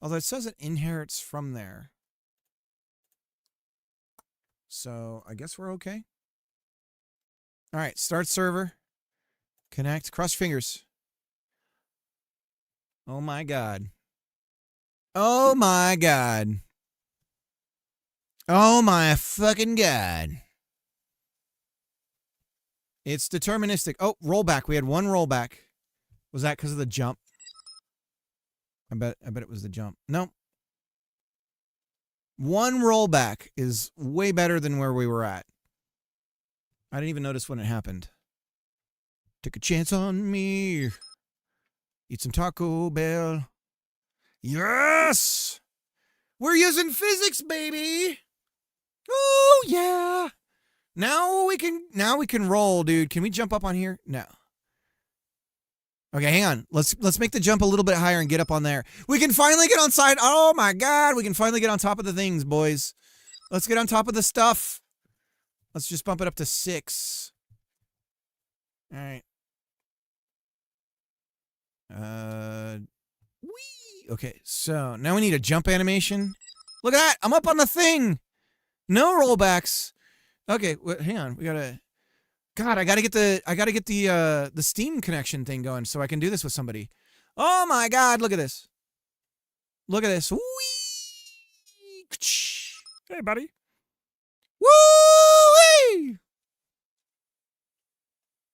Although it says it inherits from there. So I guess we're okay. All right, start server. Connect. Cross your fingers. Oh my God. Oh my God. Oh my fucking God. It's deterministic. Oh, rollback. We had one rollback. Was that because of the jump? I bet it was the jump. No. One rollback is way better than where we were at. I didn't even notice when it happened. Take a chance on me. Eat some Taco Bell. Yes! We're using physics, baby! Oh yeah! Now we can roll, dude. Can we jump up on here? No. Okay, hang on. Let's make the jump a little bit higher and get up on there. We can finally get on side. Oh my God, we can finally get on top of the things, boys. Let's get on top of the stuff. Let's just bump it up to 6. All right. Whee! Okay, so now we need a jump animation. Look at that! I'm up on the thing! No rollbacks. Okay, hang on. We gotta... God, I gotta get the Steam connection thing going so I can do this with somebody. Oh my God, look at this. Look at this. Whee! Hey, buddy. Woo!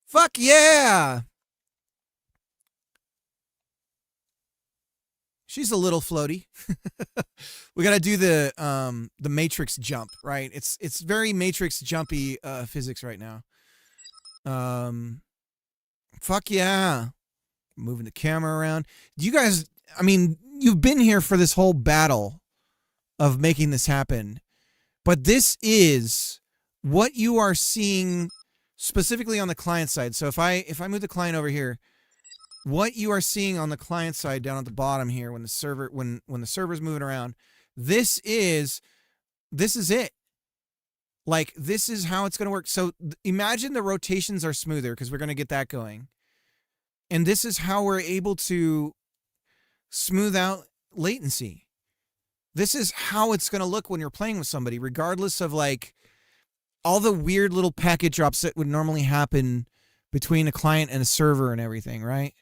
Fuck yeah! She's a little floaty. We gotta do the Matrix jump, right? It's very Matrix jumpy physics right now. Fuck yeah. Moving the camera around. Do you guys, I mean, you've been here for this whole battle of making this happen. But this is what you are seeing specifically on the client side. So if I move the client over here, what you are seeing on the client side down at the bottom here when the server when the server's moving around, this is it. Like, this is how it's going to work. So imagine the rotations are smoother because we're going to get that going. And this is how we're able to smooth out latency. This is how it's going to look when you're playing with somebody, regardless of like all the weird little packet drops that would normally happen between a client and a server and everything, right?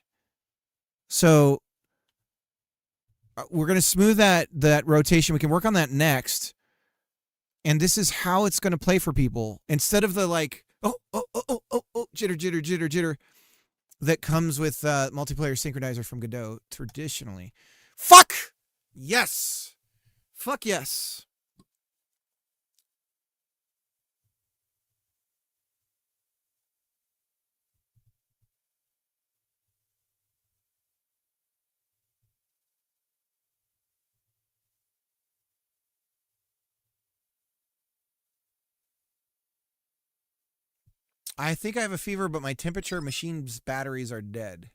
So we're going to smooth that rotation. We can work on that next. And this is how it's going to play for people. Instead of the like, oh, jitter, jitter, jitter, jitter. that comes with multiplayer synchronizer from Godot traditionally. Fuck! Yes! Fuck yes. I think I have a fever, but my temperature machine's batteries are dead.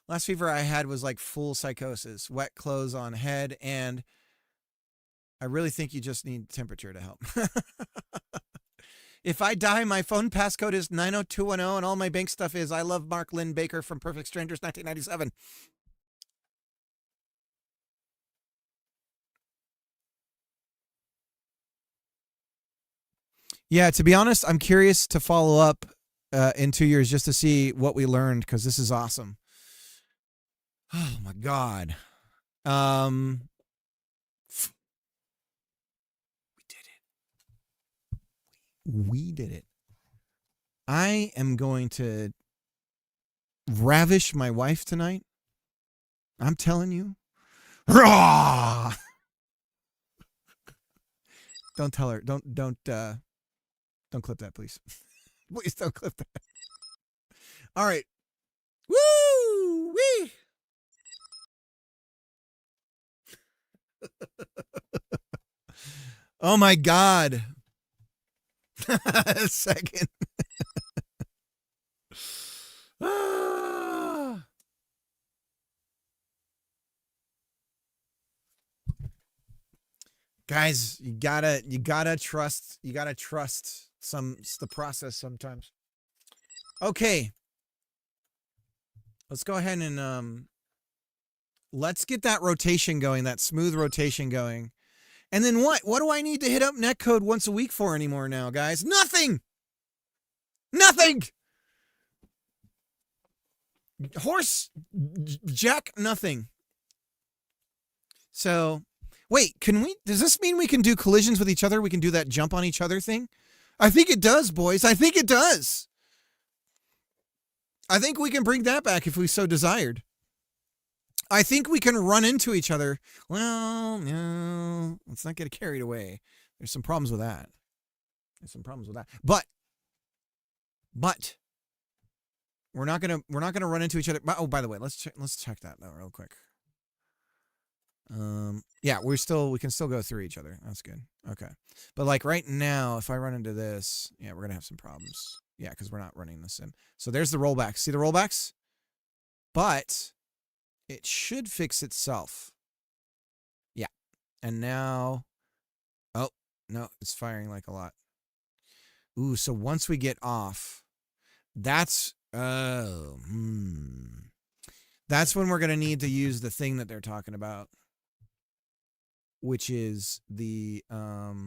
Last fever I had was like full psychosis, wet clothes on head, and I really think you just need temperature to help. If I die, my phone passcode is 90210, and all my bank stuff is I love Mark Lynn Baker from Perfect Strangers 1997. Yeah, to be honest, I'm curious to follow up in 2 years just to see what we learned, because this is awesome. Oh my God. We did it. We did it. I am going to ravish my wife tonight. I'm telling you. Raw! Don't tell her. Don't clip that, please. Please don't clip that. All right. Woo! Wee! Oh my God. Second. Guys, you gotta trust the process sometimes. Okay. Let's go ahead and let's get that rotation going, that smooth rotation going. And then what? What do I need to hit up netcode once a week for anymore now, guys? Nothing! Nothing! Horse jack nothing. So, wait, does this mean we can do collisions with each other? We can do that jump on each other thing? I think it does, boys. I think it does. I think we can bring that back if we so desired. I think we can run into each other. Well, no, let's not get carried away. There's some problems with that. But we're not gonna run into each other. Oh, by the way, let's check that though real quick. Yeah, we can still go through each other. That's good. Okay. But like right now, if I run into this, yeah, we're gonna have some problems. Yeah, because we're not running the sim. So there's the rollbacks. See the rollbacks? But it should fix itself. Yeah. And now, oh, no, it's firing like a lot. Ooh, so once we get off, that's when we're going to need to use the thing that they're talking about, which is the, no,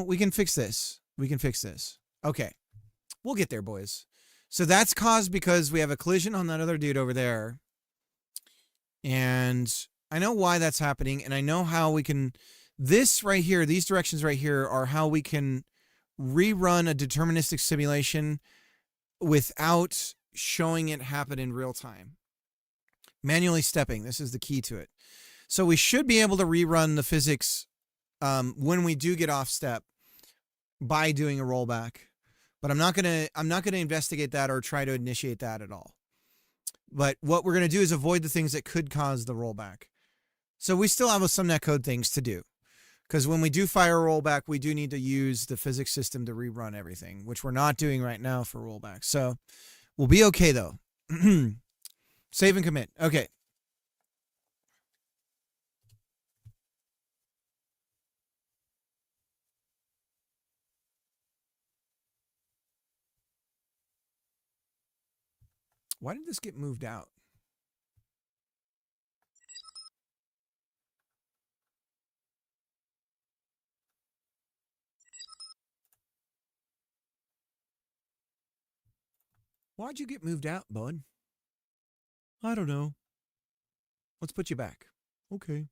we can fix this. Okay. We'll get there, boys. So that's caused because we have a collision on that other dude over there. And I know why that's happening, and I know how we can, this right here, these directions right here are how we can rerun a deterministic simulation without showing it happen in real time. Manually stepping, this is the key to it. So we should be able to rerun the physics when we do get off step by doing a rollback. But I'm not gonna investigate that or try to initiate that at all. But what we're gonna do is avoid the things that could cause the rollback. So we still have some netcode things to do, because when we do fire rollback, we do need to use the physics system to rerun everything, which we're not doing right now for rollback. So we'll be okay though. Save and commit. Okay. Why did this get moved out? Why'd you get moved out, bud? I don't know. Let's put you back. Okay.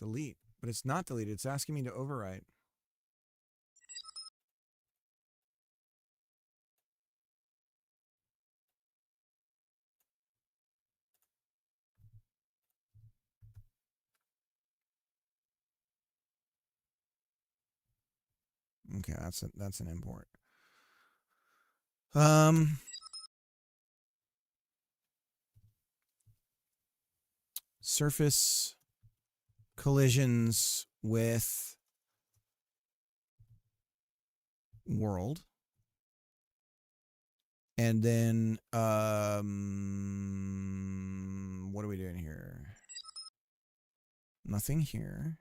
Delete. But it's not deleted. It's asking me to overwrite. Okay, that's an import. Surface collisions with world. And then what are we doing here? Nothing here.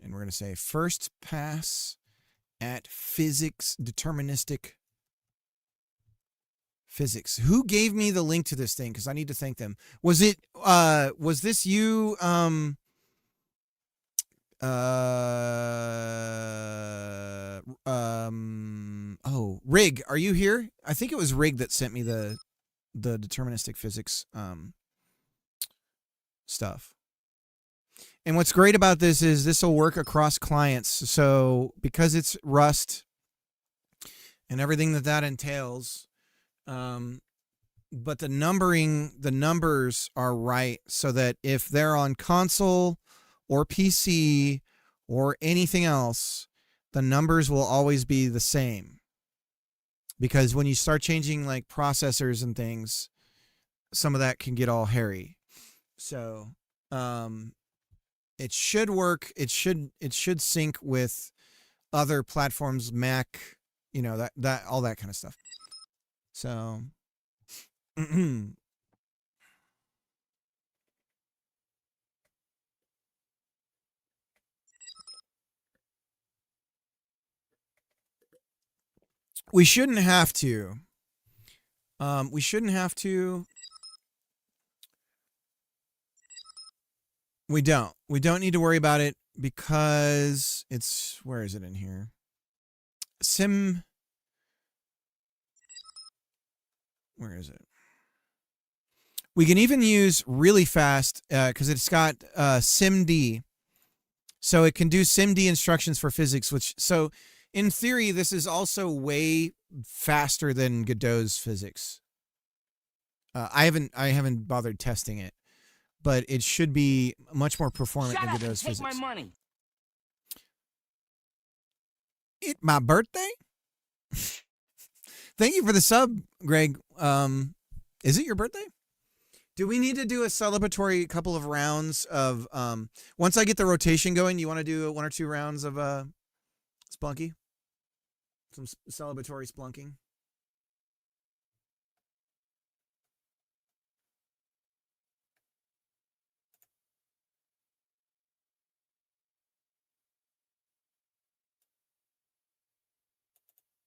And we're going to say first pass at physics deterministic physics. Who gave me the link to this thing? Because I need to thank them. Was this you? Rig, are you here? I think it was Rig that sent me the deterministic physics stuff. And what's great about this is this will work across clients. So because it's Rust and everything that entails, but the numbers are right so that if they're on console or PC or anything else, the numbers will always be the same. Because when you start changing like processors and things, some of that can get all hairy. So, it should work. It should sync with other platforms, Mac, you know, that all that kind of stuff. So we shouldn't have to. We shouldn't have to. We don't. We don't need to worry about it because it's, where is it in here? Where is it? We can even use really fast because it's got SIMD. So it can do SIMD instructions for physics, which, so in theory, this is also way faster than Godot's physics. I haven't bothered testing it, but it should be much more performant than Godot's physics. Take my money. It's my birthday? Thank you for the sub, Greg. Is it your birthday? Do we need to do a celebratory couple of rounds of once I get the rotation going, you want to do 1 or 2 rounds of Splunky? Some celebratory splunking?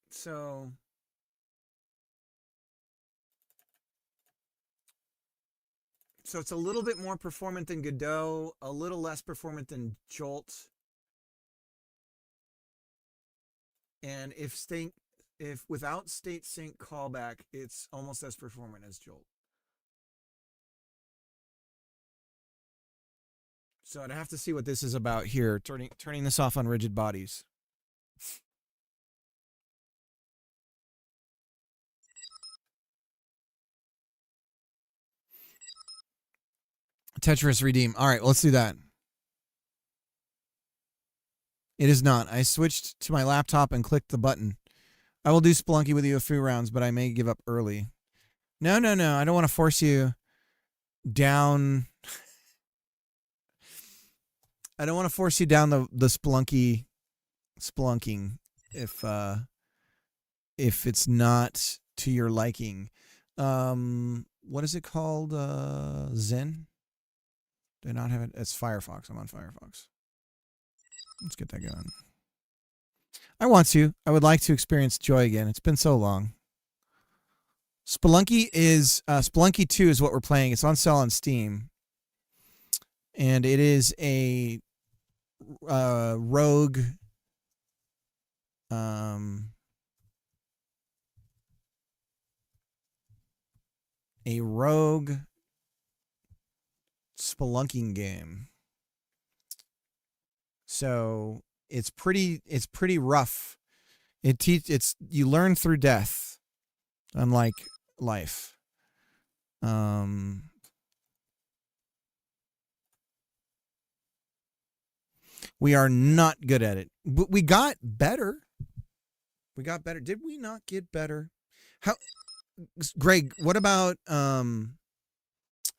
So it's a little bit more performant than Godot, a little less performant than Jolt. And if without state sync callback, it's almost as performant as Jolt. So I'd have to see what this is about here, turning this off on rigid bodies. Tetris redeem. All right, let's do that. It is not. I switched to my laptop and clicked the button. I will do Splunky with you a few rounds, but I may give up early. No. I don't want to force you down. I don't want to force you down the spelunking if it's not to your liking. What is it called? Zen? Do I not have it? It's Firefox. I'm on Firefox. Let's get that going. I want to. I would like to experience joy again. It's been so long. Spelunky 2 is what we're playing. It's on sale on Steam. And it is a rogue a rogue spelunking game. So it's pretty rough. It's you learn through death, unlike life. We are not good at it, but we got better. Did we not get better? How, Greg? What about I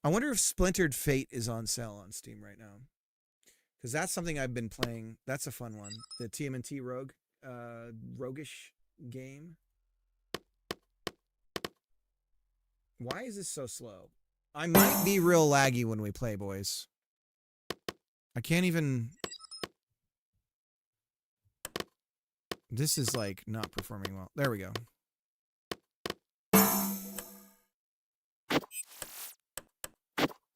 wonder if Splintered Fate is on sale on Steam right now, because that's something I've been playing. That's a fun one. The TMNT roguish game. Why is this so slow? I might be real laggy when we play, boys. I can't even. This is like not performing well. There we go.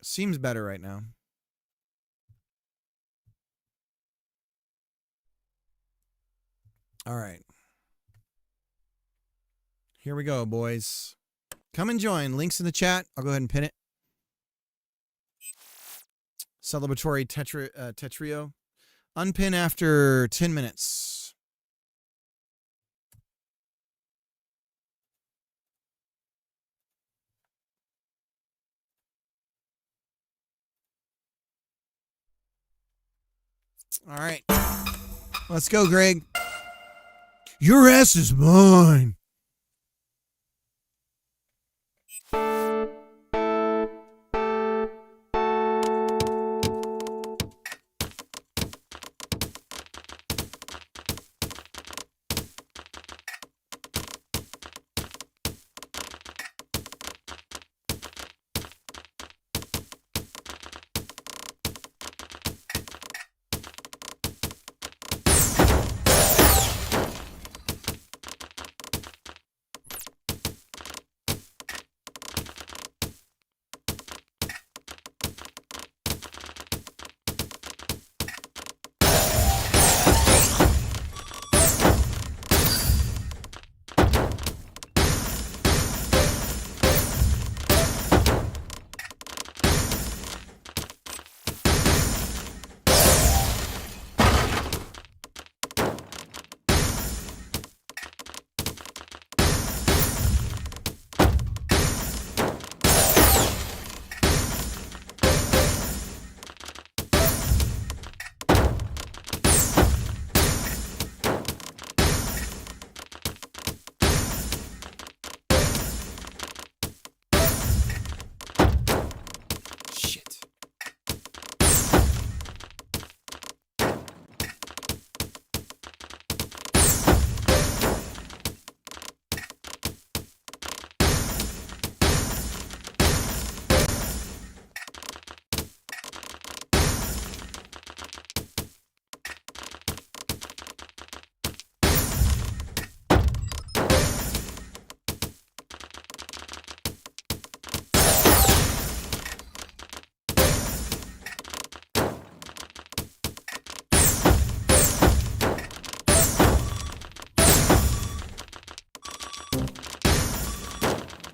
Seems better right now. All right. Here we go, boys. Come and join. Links in the chat. I'll go ahead and pin it. Celebratory Tetrio. Unpin after 10 minutes. All right. Let's go, Greg. Your ass is mine.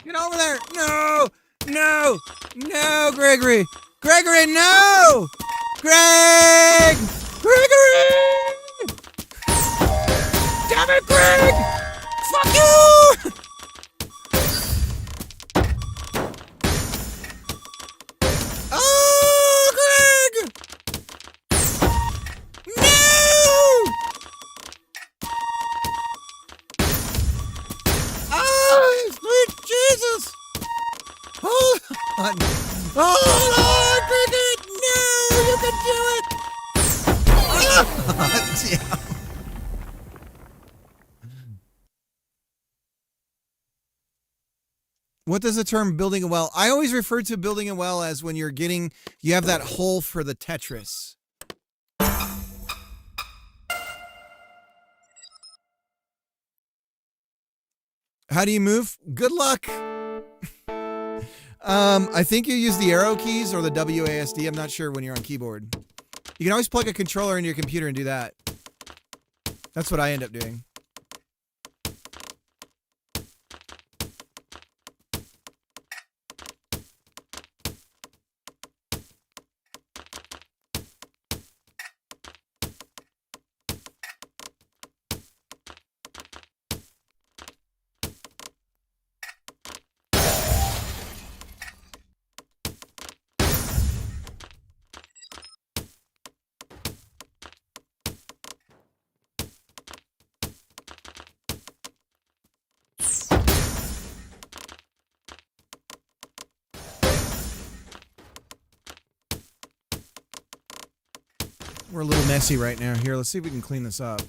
Get over there! No! No! No, Gregory! Gregory, no! Greg! Gregory! Damn it, Greg! Fuck you! Oh, Greg! No! Oh, sweet Jesus! Hold on! Hold on, Cricket! No! You can do it! Oh, damn. What does the term building a well? I always refer to building a well as when you have that hole for the Tetris. How do you move? Good luck. I think you use the arrow keys or the WASD. I'm not sure when you're on keyboard. You can always plug a controller into your computer and do that. That's what I end up doing. We're a little messy right now. Here, let's see if we can clean this up.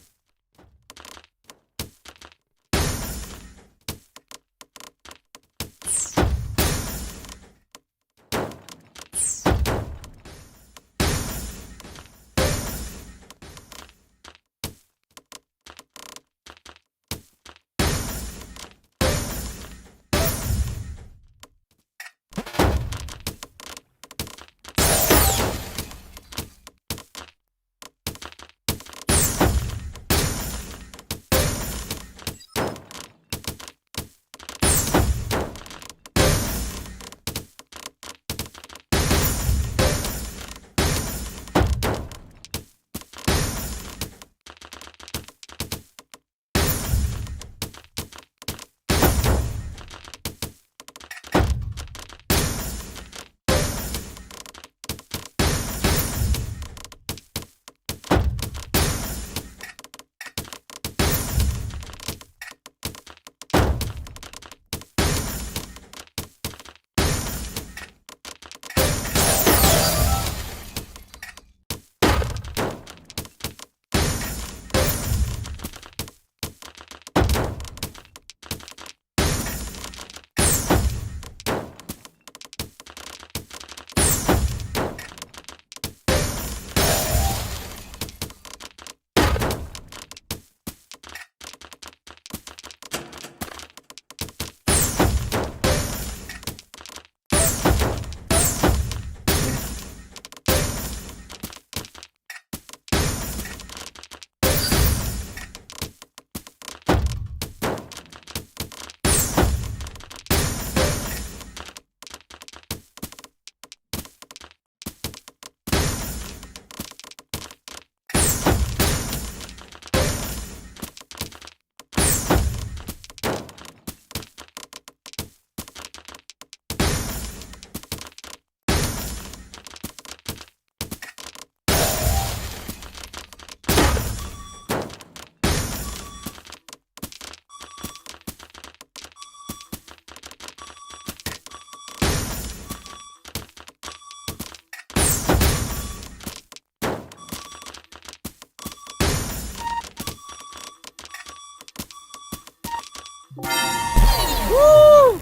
Woo!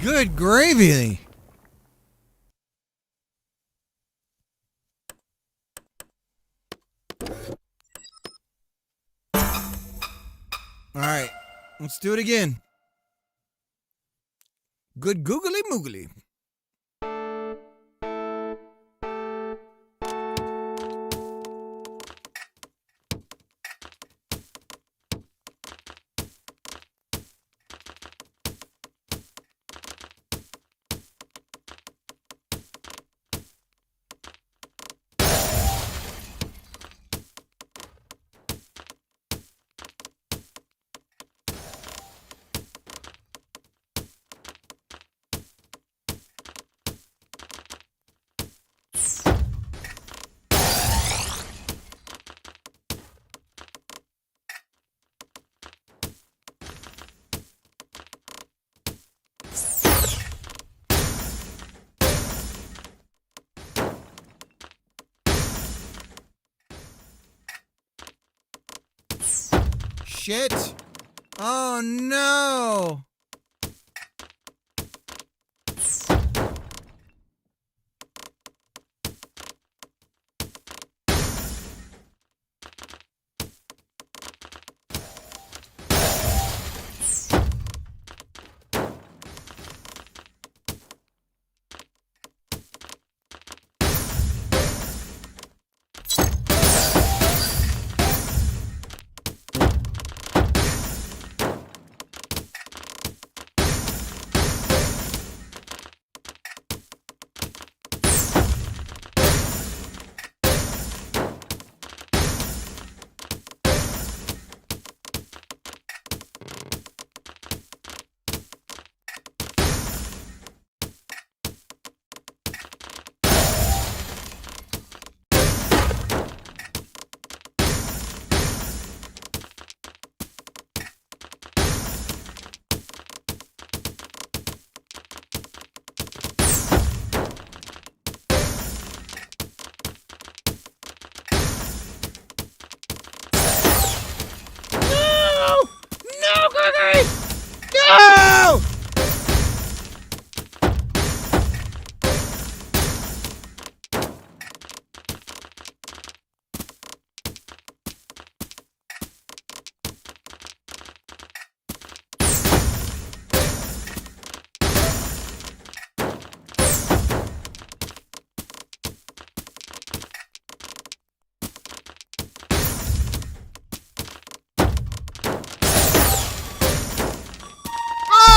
Good gravy. All right, let's do it again. Good googly moogly. Shit. Oh no.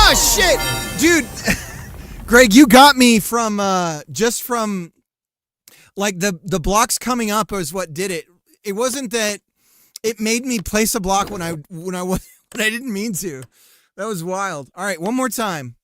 Ah, shit! Dude, Greg, you got me from, just from, like, the blocks coming up was what did it. It wasn't that it made me place a block when I didn't mean to. That was wild. All right, one more time.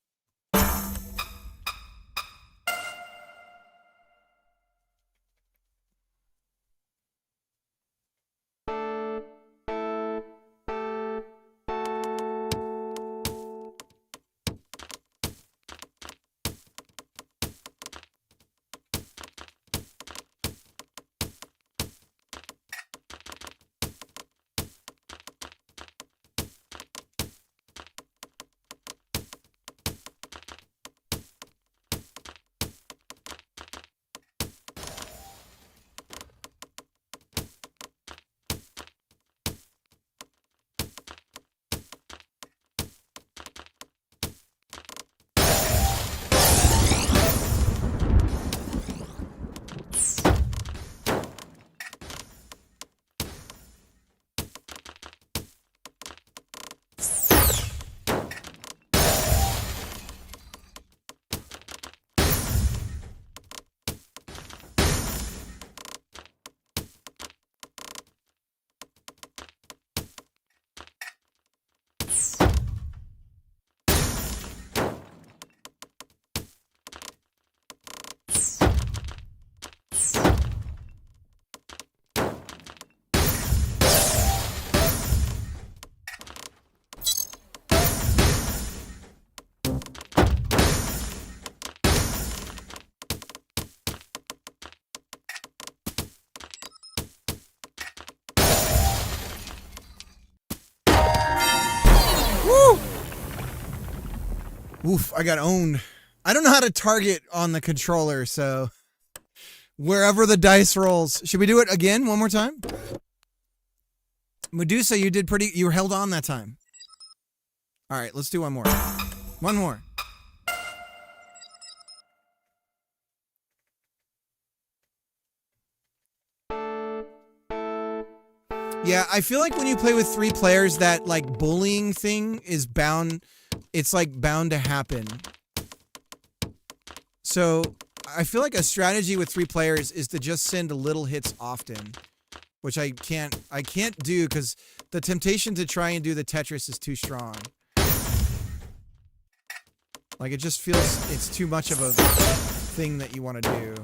Oof, I got owned. I don't know how to target on the controller, so wherever the dice rolls. Should we do it again one more time? Medusa, you were held on that time. All right, let's do one more. One more. Yeah, I feel like when you play with 3 players, that like bullying thing is bound. It's like bound to happen. So I feel like a strategy with 3 players is to just send little hits often, which I can't do because the temptation to try and do the Tetris is too strong. Like it just feels it's too much of a thing that you want to do.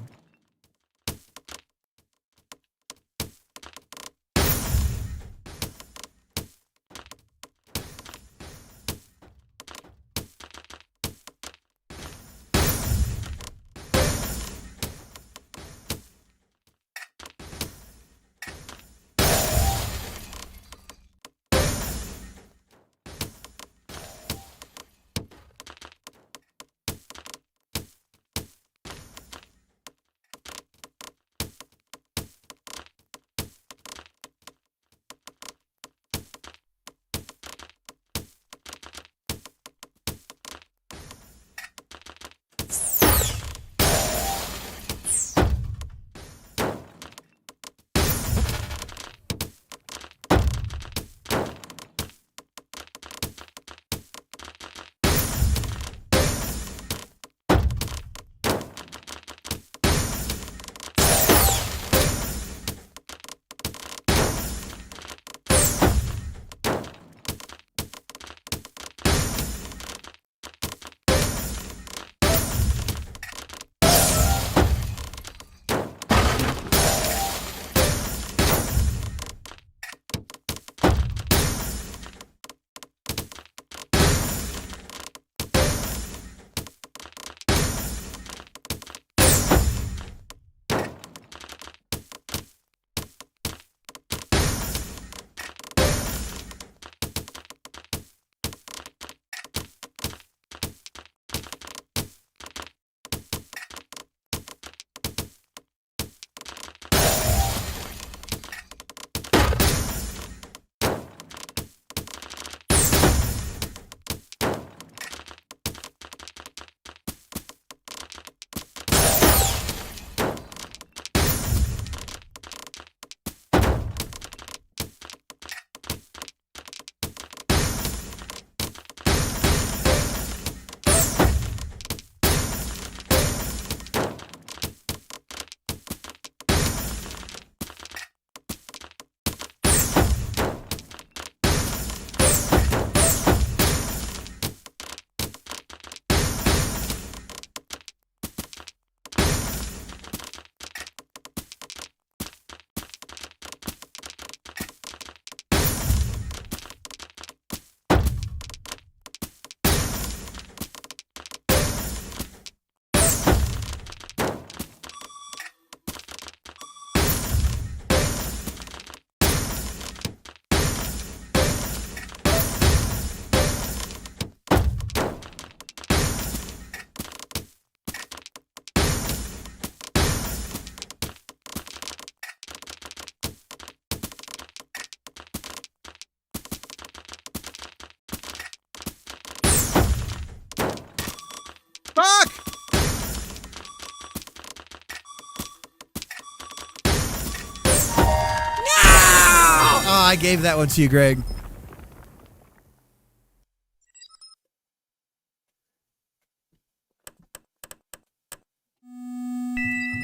I gave that one to you, Greg.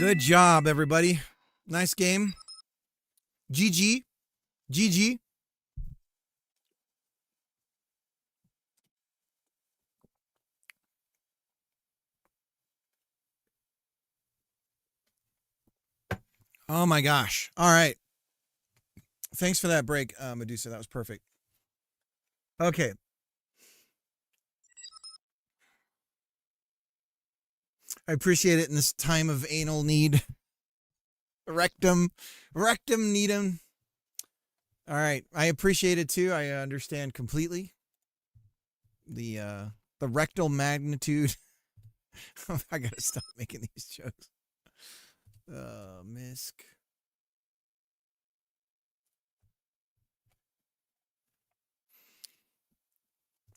Good job, everybody. Nice game. GG. GG. Oh my gosh. All right. Thanks for that break, Medusa. That was perfect. Okay. I appreciate it in this time of anal need. Rectum needum. All right. I appreciate it too. I understand completely the rectal magnitude. I gotta stop making these jokes. Misk.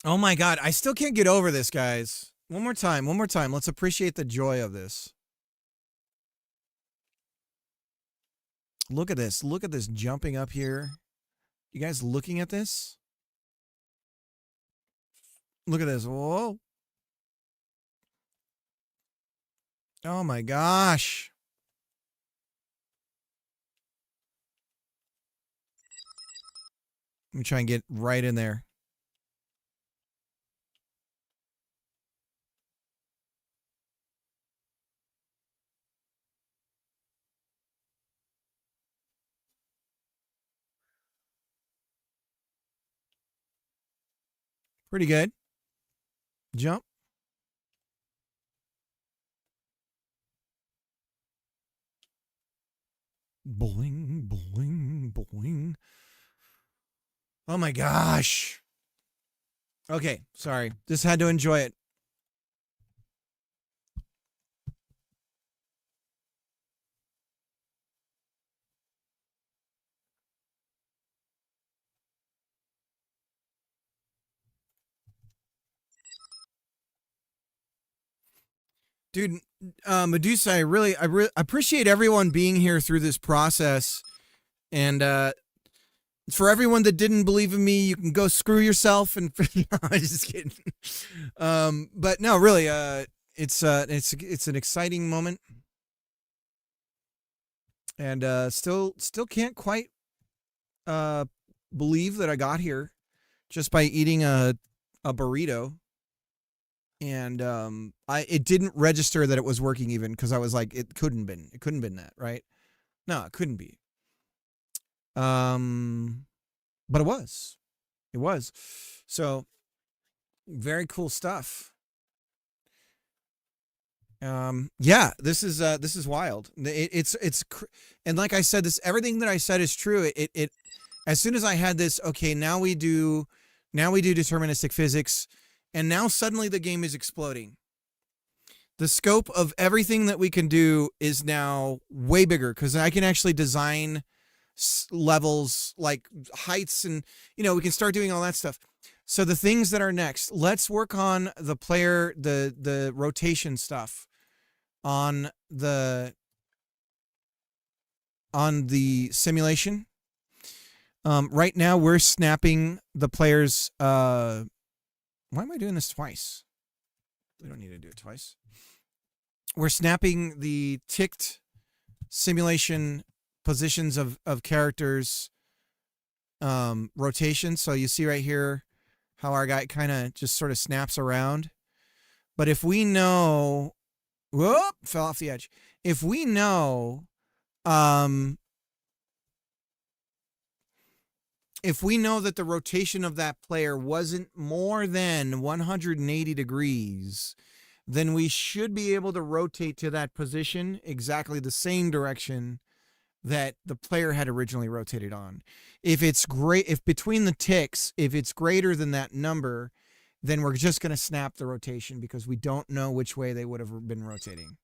Oh my God. I still can't get over this, guys. One more time. Let's appreciate the joy of this. Look at this. Look at this jumping up here. You guys looking at this? Look at this. Whoa. Oh my gosh. Let me try and get right in there. Pretty good. Jump. Boing, boing, boing. Oh my gosh. Okay, sorry. Just had to enjoy it. Dude, Medusa, I really appreciate everyone being here through this process. And for everyone that didn't believe in me, you can go screw yourself. And no, I'm just kidding. But no, really, it's an exciting moment, and still can't quite believe that I got here just by eating a burrito. And it didn't register that it was working even because I was like, it couldn't been that, right? No, it couldn't be. But it was. So very cool stuff. Yeah, this is wild. It's and like I said, everything that I said is true. It as soon as I had this, okay, now we do deterministic physics. And now suddenly the game is exploding. The scope of everything that we can do is now way bigger because I can actually design levels like heights and, we can start doing all that stuff. So the things that are next, let's work on the rotation stuff on the simulation. Right now we're snapping the players, why am I doing this twice? We don't need to do it twice. We're snapping the ticked simulation positions of characters rotation. So you see right here how our guy kind of just sort of snaps around. But if we know, whoop, fell off the edge. If we know, that the rotation of that player wasn't more than 180 degrees, then we should be able to rotate to that position exactly the same direction that the player had originally rotated on. If between the ticks, if it's greater than that number, then we're just going to snap the rotation because we don't know which way they would have been rotating.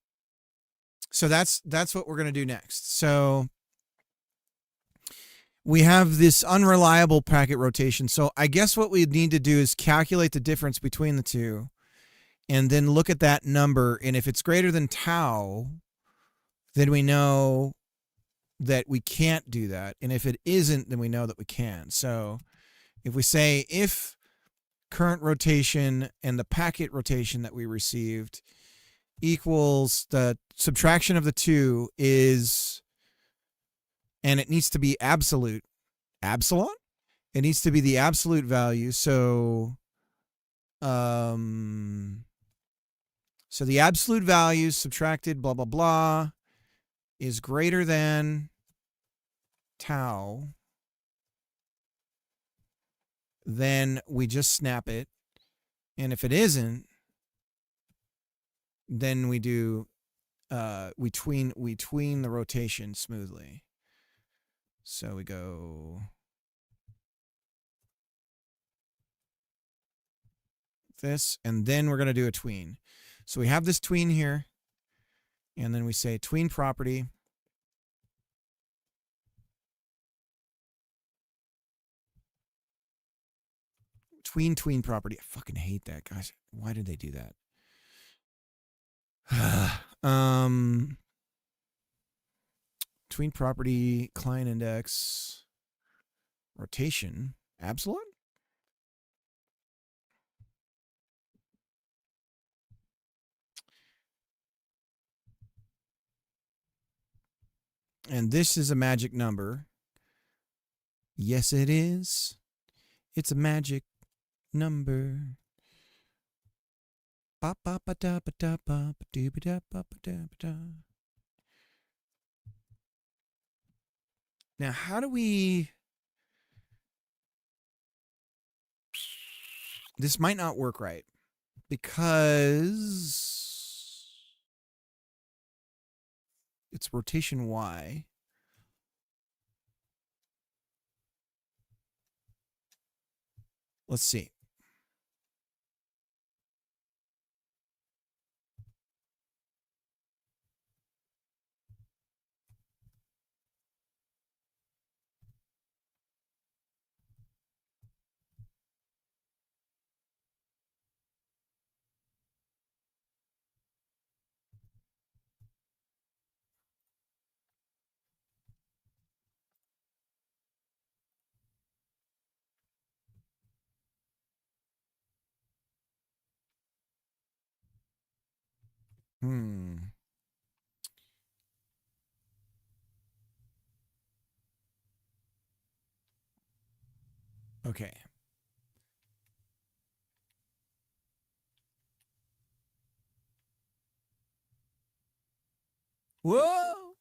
So that's what we're going to do next. So we have this unreliable packet rotation. So I guess what we need to do is calculate the difference between the two and then look at that number. And if it's greater than tau, then we know that we can't do that. And if it isn't, then we know that we can. So if we say if current rotation and the packet rotation that we received equals the subtraction of the two is, and it needs to be absolute, epsilon? It needs to be the absolute value. So, so the absolute value subtracted blah, blah, blah is greater than tau. Then we just snap it. And if it isn't, then we do, we tween the rotation smoothly. So we go this, and then we're going to do a tween. So we have this tween here, and then we say tween property. Tween property. I fucking hate that, guys. Why did they do that? Tween property, client index, rotation, epsilon? And this is a magic number. Yes, it is. It's a magic number. Now, how do we... This might not work right because it's rotation Y. Let's see. Okay. Whoa!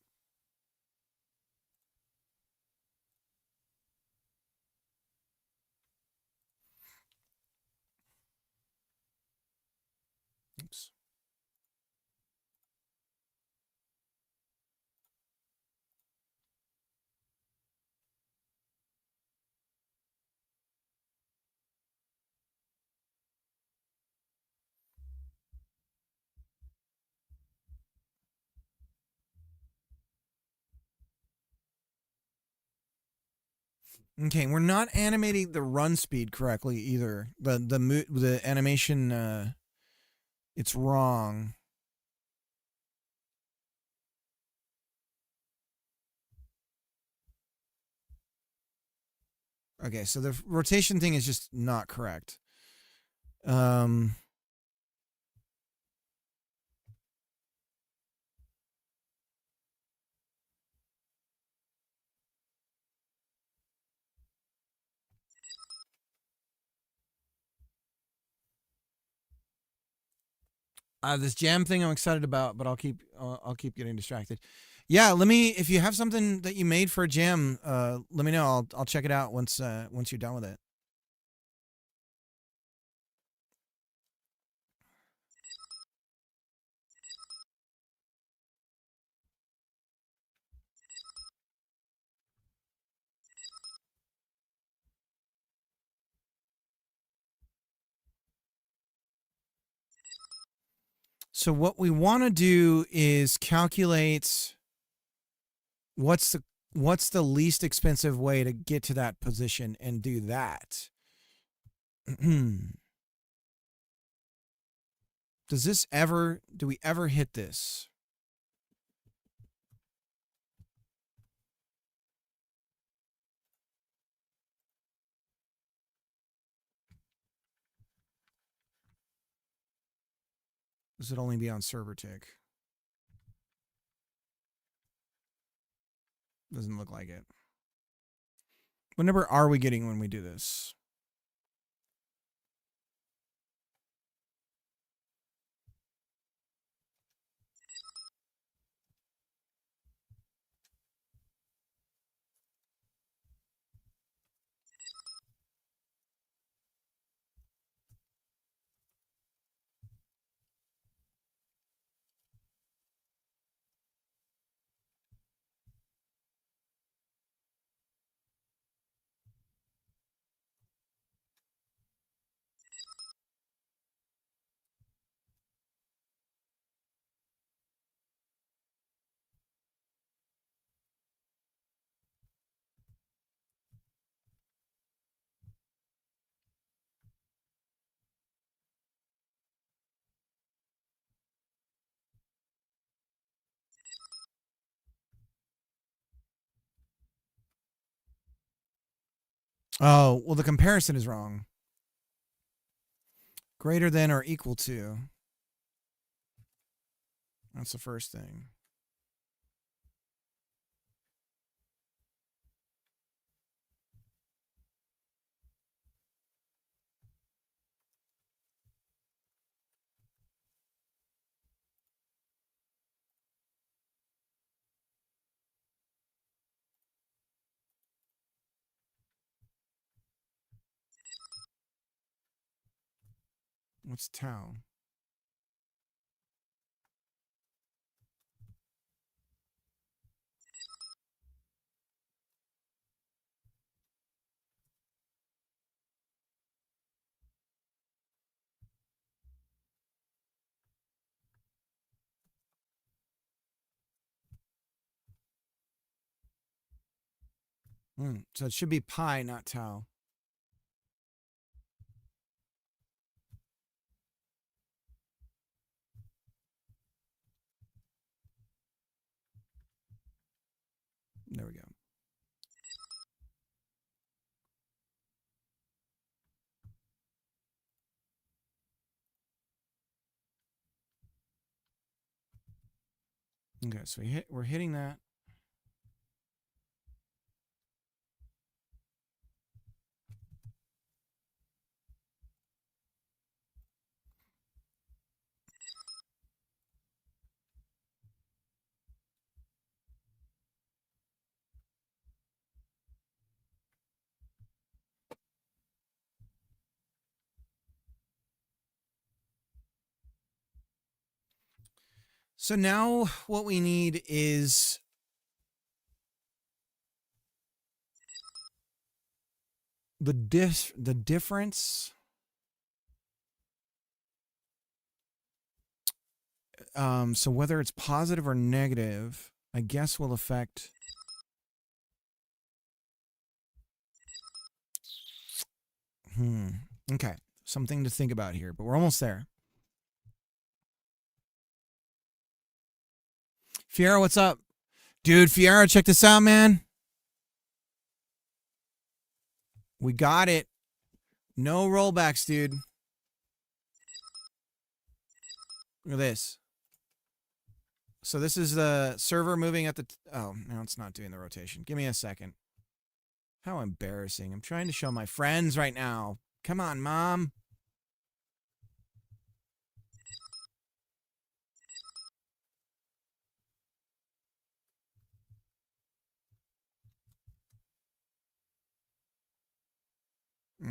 Oops. Okay, we're not animating the run speed correctly either. The animation it's wrong. Okay, so the rotation thing is just not correct. This jam thing I'm excited about, but I'll keep getting distracted. Yeah, let me, if you have something that you made for a jam, let me know. I'll check it out once you're done with it. So what we want to do is calculate what's the least expensive way to get to that position and do that. Do we ever hit this? This would only be on server tick. Doesn't look like it. What number are we getting when we do this? Oh, well, the comparison is wrong. Greater than or equal to. That's the first thing. What's tau? So it should be pi, not tau. There we go. Okay, so we're hitting that. So now what we need is the difference. So whether it's positive or negative, I guess will affect. Okay, something to think about here, but we're almost there. Fiera, what's up? Dude, Fiera, check this out, man. We got it. No rollbacks, dude. Look at this. So this is the server moving at the... oh, no, it's not doing the rotation. Give me a second. How embarrassing. I'm trying to show my friends right now. Come on, Mom.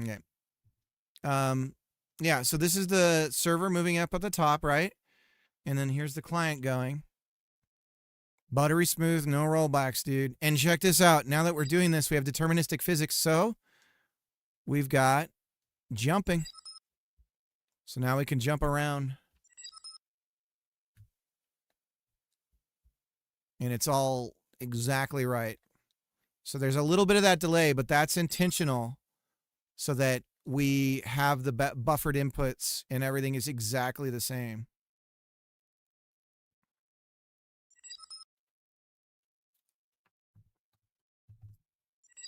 Okay. Yeah, so this is the server moving up at the top, right? And then here's the client going. Buttery smooth, no rollbacks, dude. And check this out. Now that we're doing this, we have deterministic physics. So we've got jumping. So now we can jump around. And it's all exactly right. So there's a little bit of that delay, but that's intentional so that we have the buffered inputs and everything is exactly the same.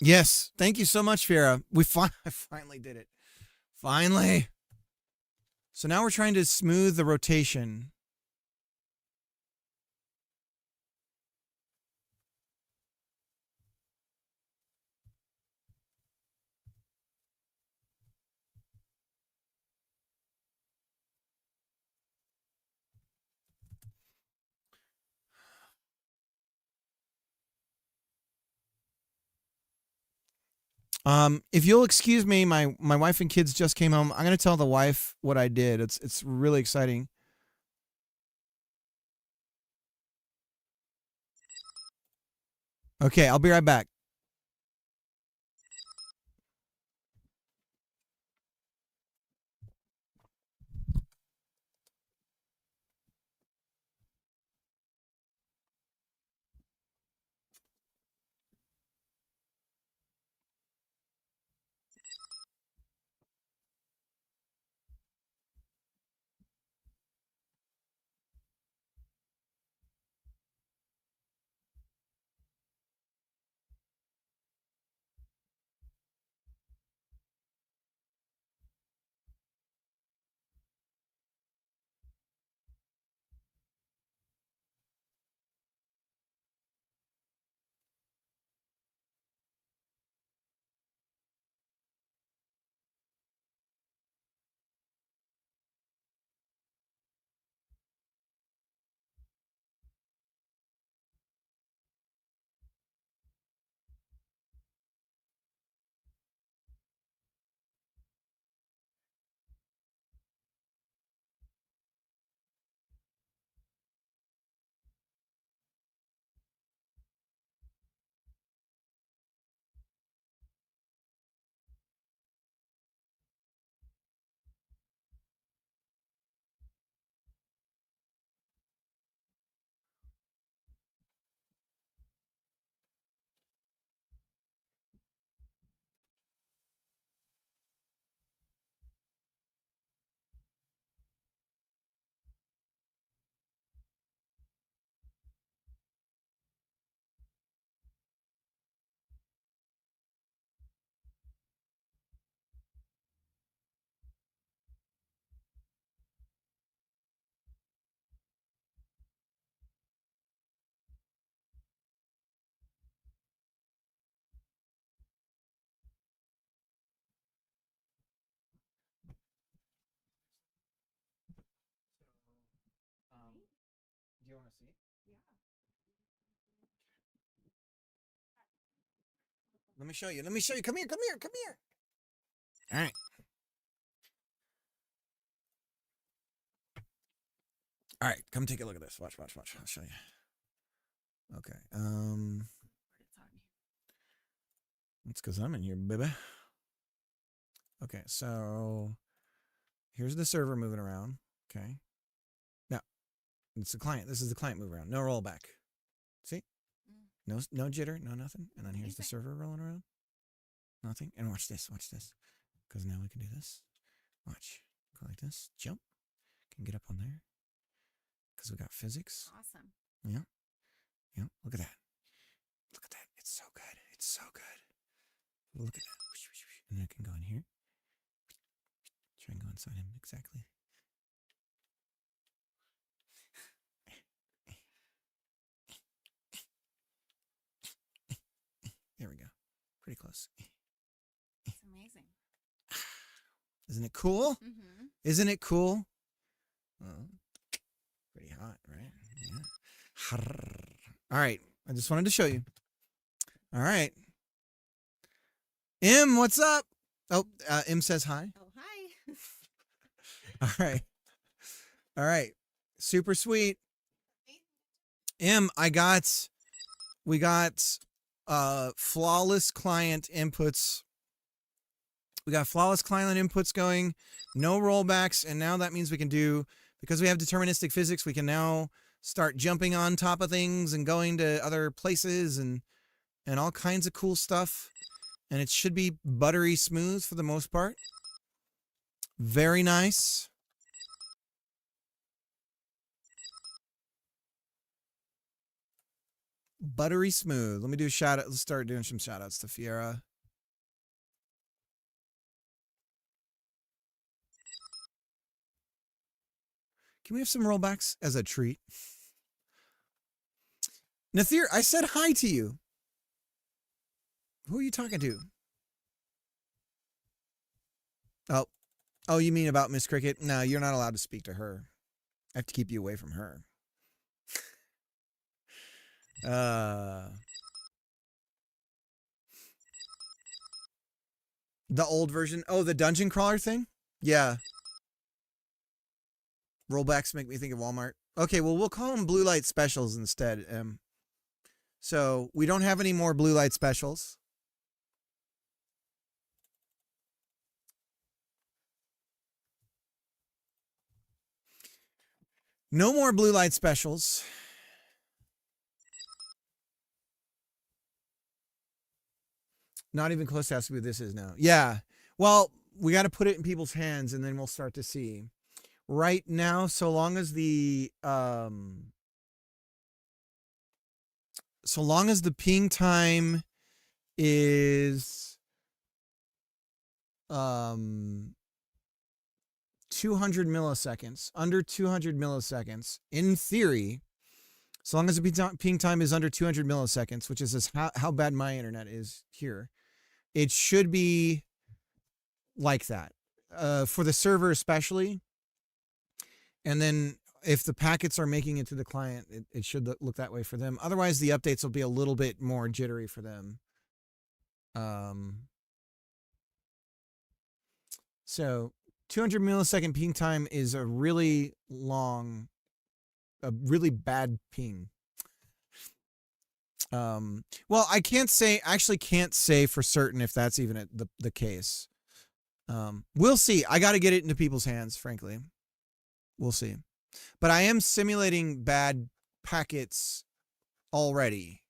Yes. Thank you so much, Fiera. I finally did it. Finally. So now we're trying to smooth the rotation. If you'll excuse me, my wife and kids just came home. I'm gonna tell the wife what I did. It's really exciting. Okay, I'll be right back. Do you want to see? Let me show you. Let me show you. Come here. Come here. Come here. All right. All right. Come take a look at this. Watch. Watch. Watch. I'll show you. Okay. It's because I'm in here, baby. Okay. So here's the server moving around. Okay. Now it's the client. This is the client moving around. No rollback. See? No jitter. No nothing. And then here's the server rolling around. Nothing. And watch this. Watch this. Because now we can do this. Watch. Go like this. Jump. Can get up on there. Because we got physics. Awesome. Yeah. Yeah. Look at that. Look at that. It's so good. It's so good. Look at that. And then I can go in here. Try and go inside him. Exactly. There we go. Pretty close. It's amazing. Isn't it cool? Mm-hmm. Isn't it cool? Well, pretty hot, right? Yeah. All right. I just wanted to show you. All right. M, what's up? Oh, M says hi. Oh, hi. All right. All right. Super sweet. M, we got flawless client inputs. We got flawless client inputs going, no rollbacks, and now that means we can do, because we have deterministic physics, we can now start jumping on top of things and going to other places and all kinds of cool stuff. And it should be buttery smooth for the most part. Very nice. Buttery smooth. Let me do a shout out. Let's start doing some shout outs to Fiera. Can we have some rollbacks as a treat? Nathir, I said hi to you. Who are you talking to? Oh, you mean about Miss Cricket? No, you're not allowed to speak to her. I have to keep you away from her. The old version. Oh, the dungeon crawler thing? Yeah. Rollbacks make me think of Walmart. Okay, well, we'll call them blue light specials instead. So we don't have any more blue light specials. No more blue light specials. Not even close to what this is now. Yeah. Well, we got to put it in people's hands and then we'll start to see. Right now, so long as the ping time is 200 milliseconds, under 200 milliseconds, in theory, so long as the ping time is under 200 milliseconds, which is how bad my internet is here, it should be like that for the server especially. And then if the packets are making it to the client, it should look that way for them. Otherwise, the updates will be a little bit more jittery for them. So 200 millisecond ping time is a really really bad ping. Well, I can't say for certain if that's even the case. We'll see. I got to get it into people's hands, frankly. We'll see. But I am simulating bad packets already.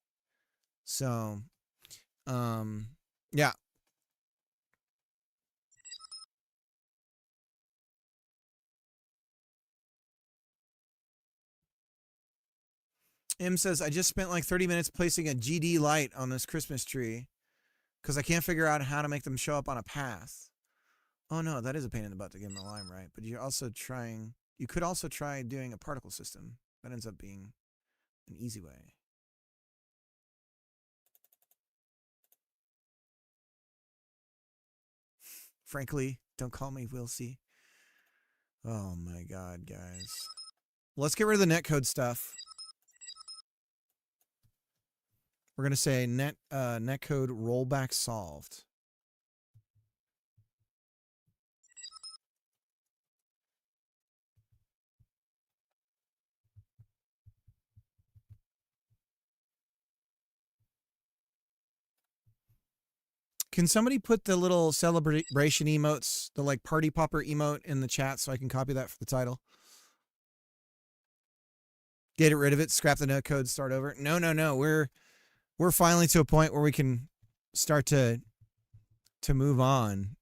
So, yeah. M says, I just spent like 30 minutes placing a GD light on this Christmas tree because I can't figure out how to make them show up on a path. Oh no, that is a pain in the butt to get them to line right. But you could also try doing a particle system. That ends up being an easy way. Frankly, don't call me Will C. Oh my God, guys. Let's get rid of the netcode stuff. We're going to say netcode rollback solved. Can somebody put the little celebration emotes, the like party popper emote in the chat so I can copy that for the title? Get rid of it, scrap the netcode, start over. No. We're finally to a point where we can start to move on.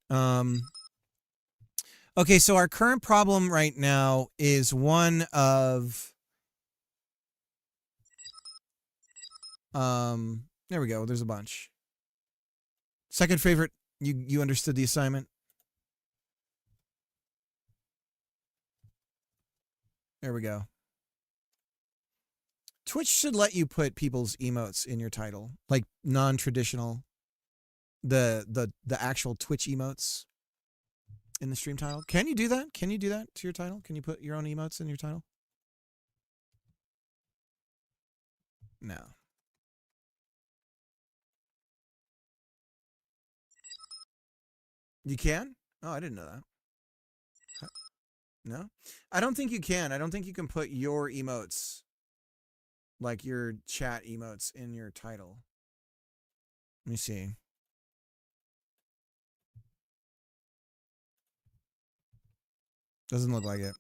Okay, so our current problem right now is one of there we go. There's a bunch. Second favorite, you understood the assignment. There we go. Twitch should let you put people's emotes in your title, like non-traditional, the actual Twitch emotes in the stream title. Can you do that? Can you do that to your title? Can you put your own emotes in your title? No. You can? Oh, I didn't know that. No? I don't think you can. I don't think you can put your emotes, like your chat emotes, in your title. Let me see. Doesn't look like it.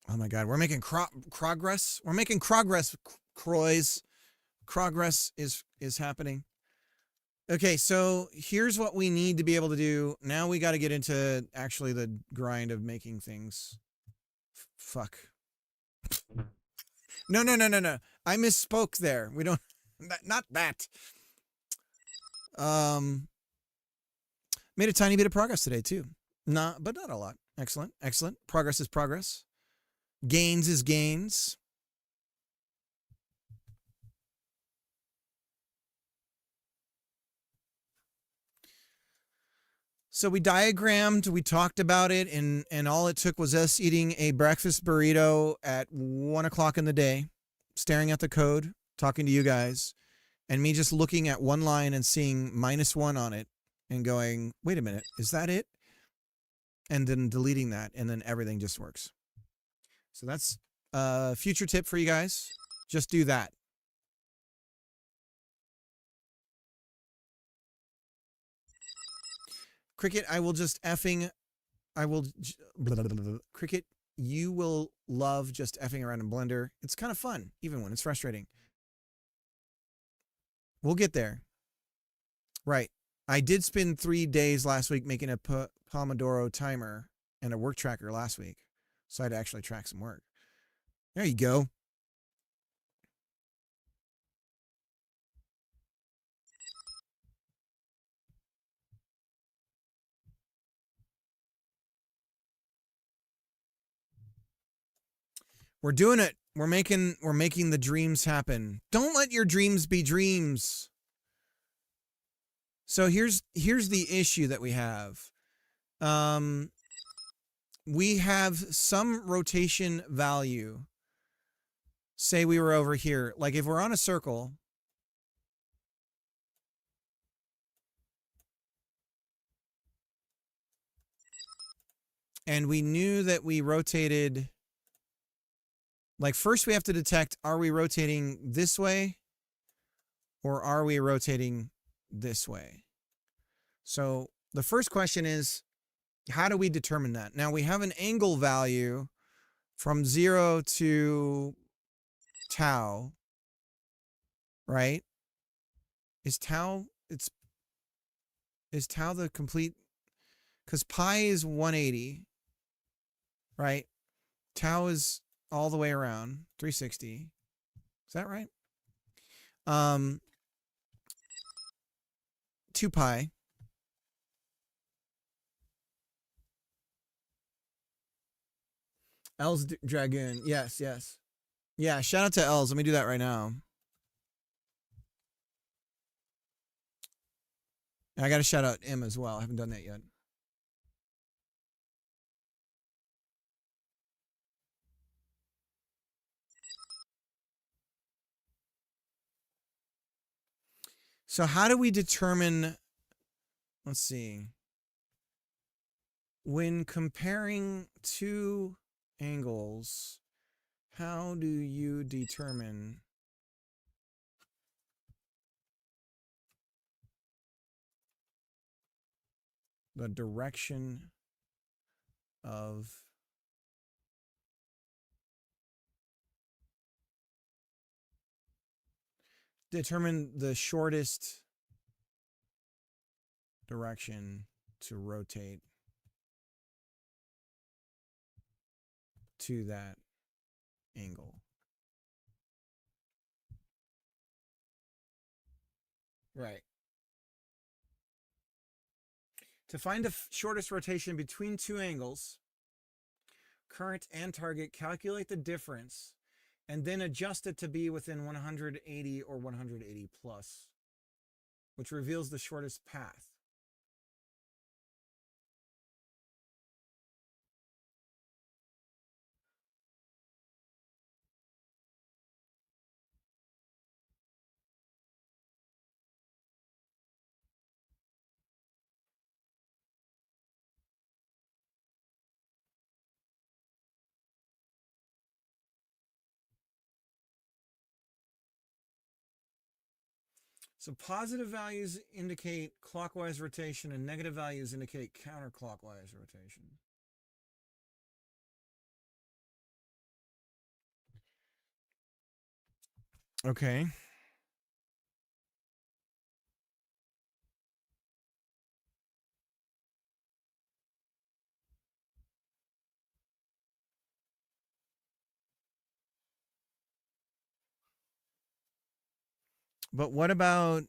Oh my God, we're making progress. We're making progress, Croys. Progress is happening. Okay, so here's what we need to be able to do. Now we got to get into actually the grind of making things. Fuck. No. I misspoke there. We don't. Not that. Made a tiny bit of progress today too. But not a lot. Excellent. Progress is progress. Gains is gains. So we diagrammed, we talked about it, and all it took was us eating a breakfast burrito at 1 o'clock in the day, staring at the code, talking to you guys, and me just looking at one line and seeing -1 on it and going, wait a minute, is that it? And then deleting that, and then everything just works. So that's a future tip for you guys. Just do that. Cricket, Cricket, you will love just effing around in Blender. It's kind of fun, even when it's frustrating. We'll get there. Right. I did spend 3 days last week making a Pomodoro timer and a work tracker last week. So I had to actually track some work. There you go. We're doing it. We're making the dreams happen. Don't let your dreams be dreams. So here's the issue that we have. We have some rotation value. Say we were over here. Like if we're on a circle, and we knew that we rotated, like first we have to detect, are we rotating this way or are we rotating this way? So the first question is, how do we determine that? Now we have an angle value from 0 to tau, right? Is tau the complete, because pi is 180, right? Tau is all the way around 360. Is that right? 2 pi. Els Dragoon. Yes, yes. Yeah, shout out to Els. Let me do that right now. I got to shout out M as well. I haven't done that yet. So how do we determine, let's see, when comparing two angles, how do you determine the direction of determine the shortest direction to rotate to that angle? Right. To find the shortest rotation between two angles, current and target, calculate the difference and then adjust it to be within 180 or 180 plus, which reveals the shortest path. So positive values indicate clockwise rotation and negative values indicate counterclockwise rotation. Okay. But what about,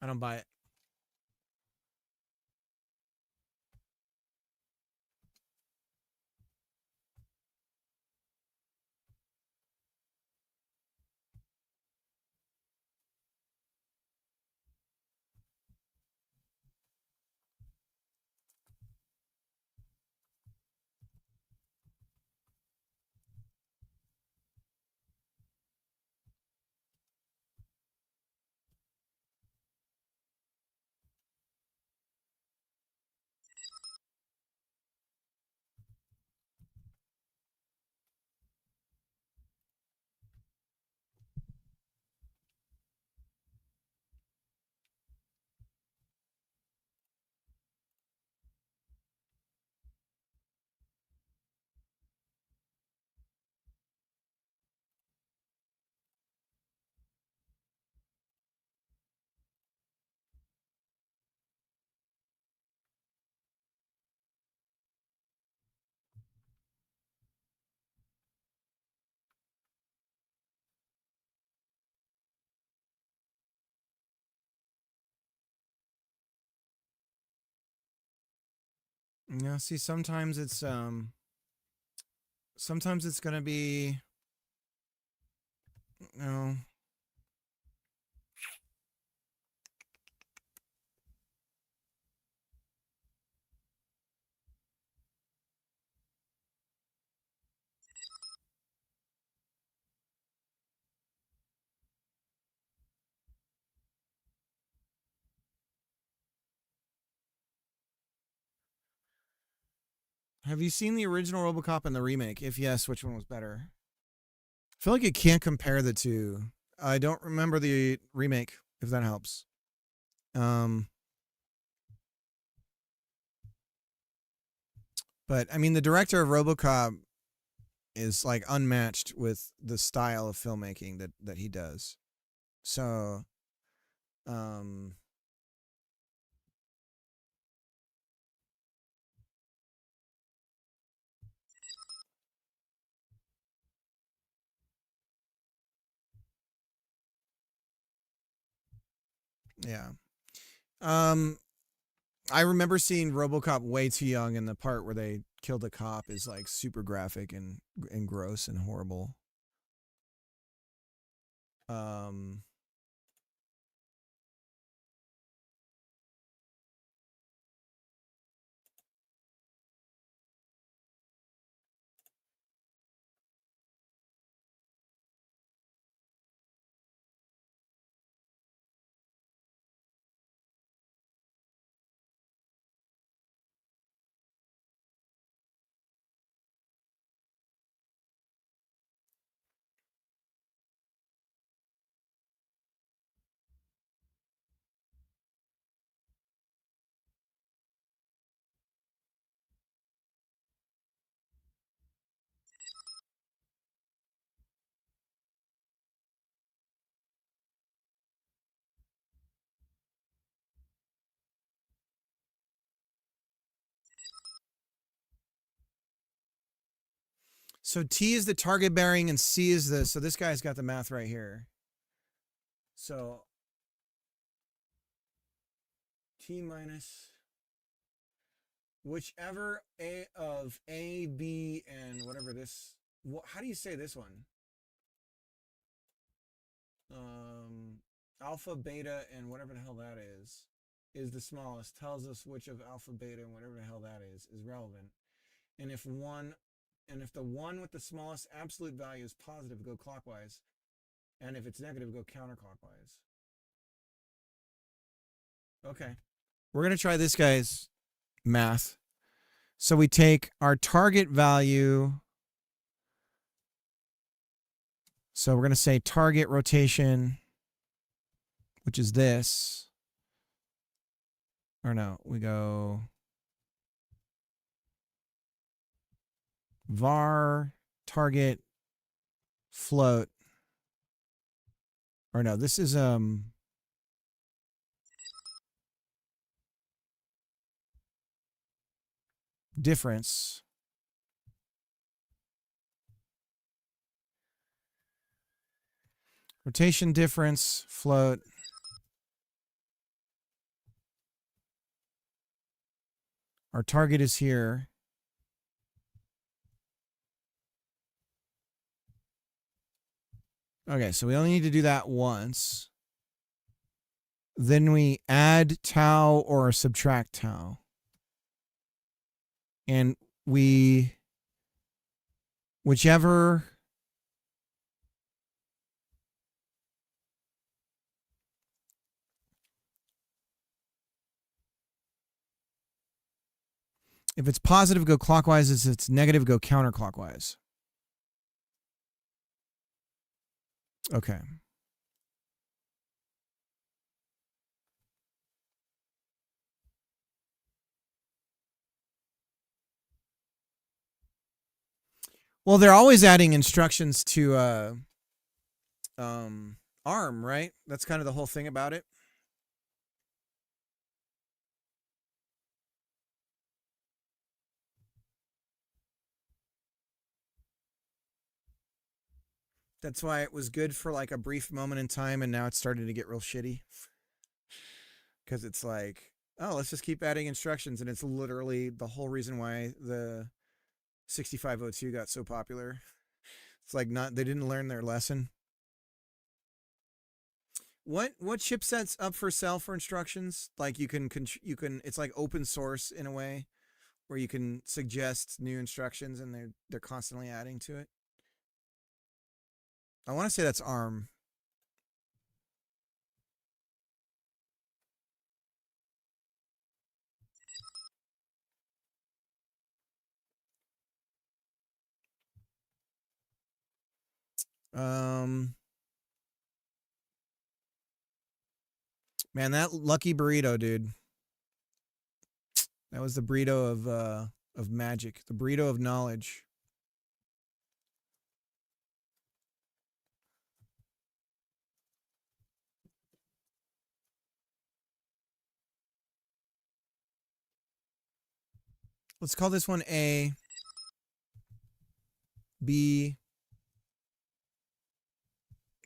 I don't buy it. Yeah, see, sometimes it's gonna be, you know, have you seen the original RoboCop and the remake? If yes, which one was better? I feel like you can't compare the two. I don't remember the remake, if that helps. But I mean, the director of RoboCop is like unmatched with the style of filmmaking that he does. So, um, yeah. I remember seeing RoboCop way too young, and the part where they kill the cop is like super graphic and gross and horrible. Um, so T is the target bearing and C is the, so this guy's got the math right here. So T minus whichever A of A, B, and whatever this, how do you say this one? Alpha, beta, and whatever the hell that is the smallest, tells us which of alpha, beta, and whatever the hell that is relevant. And if the one with the smallest absolute value is positive, go clockwise. And if it's negative, go counterclockwise. Okay. We're going to try this guy's math. So we take our target value. So we're going to say target rotation, which is this. Or no, we go var target float. Or no, this is difference. Rotation difference float. Our target is here. Okay, so we only need to do that once. Then we add tau or subtract tau. And whichever if it's positive, go clockwise. If it's negative, go counterclockwise. Okay. Well, they're always adding instructions to ARM, right? That's kind of the whole thing about it. That's why it was good for like a brief moment in time, and now it's starting to get real shitty. Because it's like, oh, let's just keep adding instructions. And it's literally the whole reason why the 6502 got so popular. It's like they didn't learn their lesson. What chipset's up for sale for instructions? Like you can it's like open source in a way where you can suggest new instructions and they're constantly adding to it. I want to say that's ARM. Man, that lucky burrito, dude. That was the burrito of magic, the burrito of knowledge. Let's call this one A, B,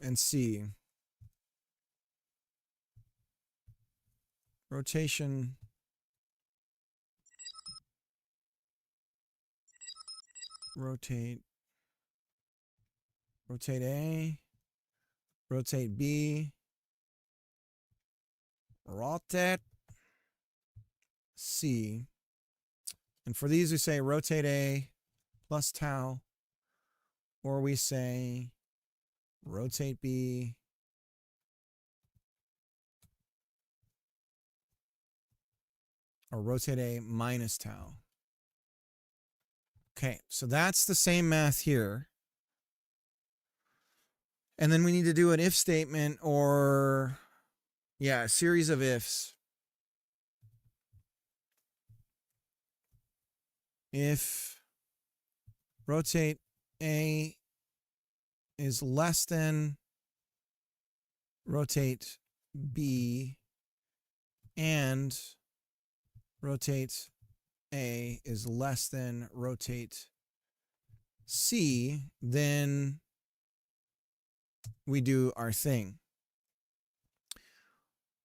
and C. Rotation. Rotate A, rotate B, rotate C. And for these, we say rotate A plus tau, or we say rotate B or rotate A minus tau. Okay, so that's the same math here. And then we need to do an if statement or, yeah, a series of ifs. If rotate A is less than rotate B and rotate A is less than rotate C, then we do our thing.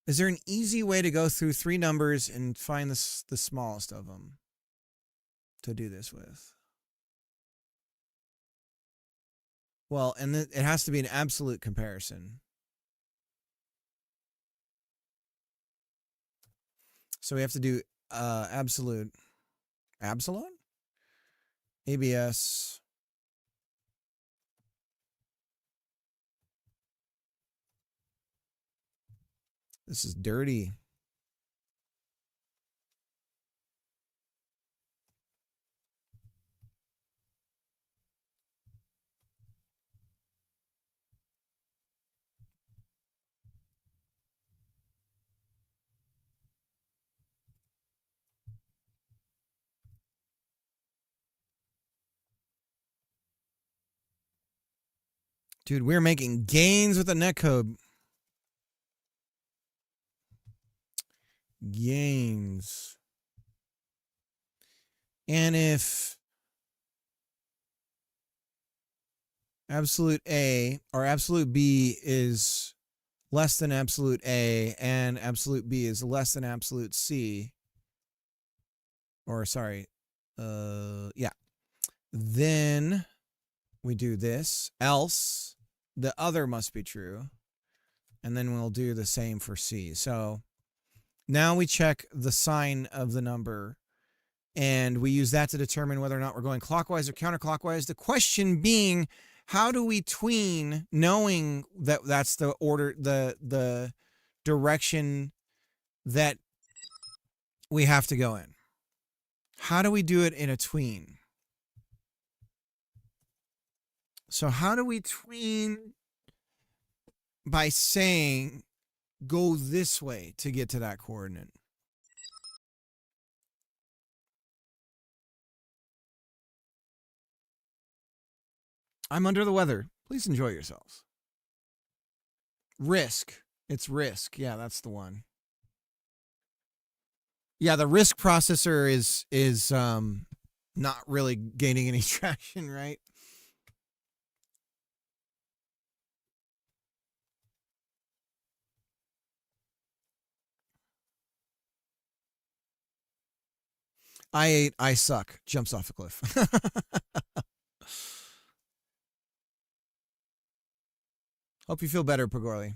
Is there an easy way to go through three numbers and find the smallest of them to do this with? Well, and it has to be an absolute comparison. So we have to do absolute epsilon, ABS, this is dirty. Dude, we're making gains with the netcode. Gains. And if absolute A or absolute B is less than absolute A and absolute B is less than absolute C, or sorry, yeah, then we do this, else the other must be true, and then we'll do the same for C. So now we check the sign of the number, and we use that to determine whether or not we're going clockwise or counterclockwise. The question being, how do we tween knowing that that's the order, the direction that we have to go in? How do we do it in a tween? So how do we tween by saying go this way to get to that coordinate? I'm under the weather. Please enjoy yourselves. Risk. It's risk. Yeah, that's the one. Yeah, the risk processor is not really gaining any traction, right? I suck. Jumps off a cliff. Hope you feel better, Pagorli.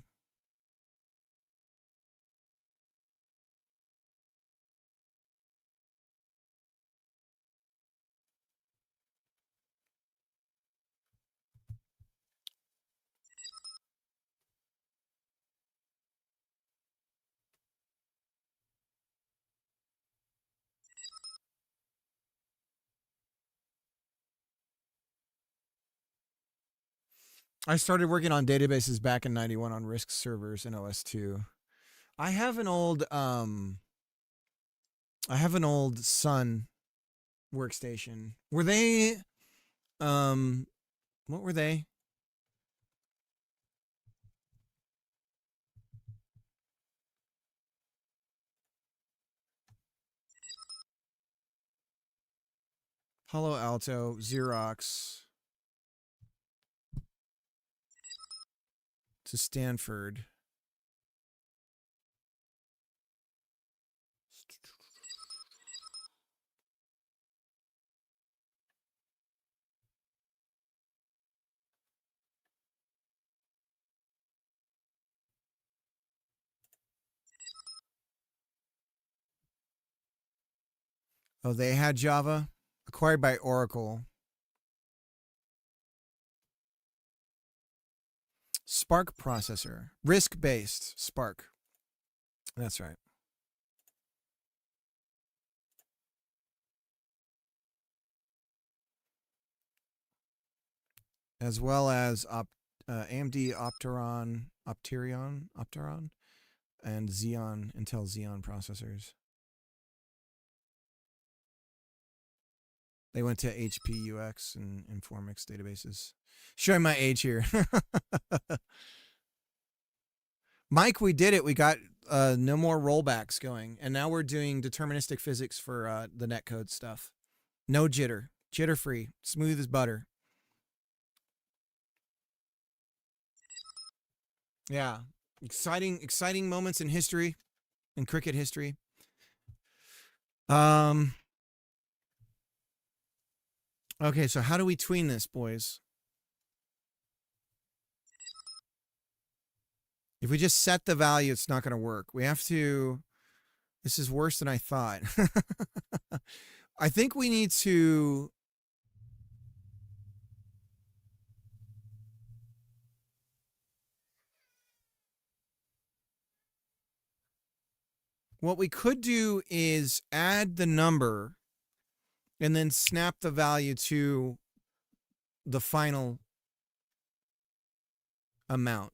I started working on databases back in 91 on RISC servers in OS2. I have an old Sun workstation. Were they what were they? Palo Alto, Xerox to Stanford. Oh, they had Java, acquired by Oracle. Spark processor, RISC-based Spark. That's right. As well as AMD Opteron, and Xeon, Intel Xeon processors. They went to HP UX and Informix databases. Showing my age here. Mike, we did it. We got no more rollbacks going. And now we're doing deterministic physics for the netcode stuff. No jitter. Jitter-free. Smooth as butter. Yeah. Exciting moments in history, in cricket history. Okay, so how do we tween this, boys? If we just set the value, it's not going to work. We have to... This is worse than I thought. I think we need to... What we could do is add the number and then snap the value to the final amount.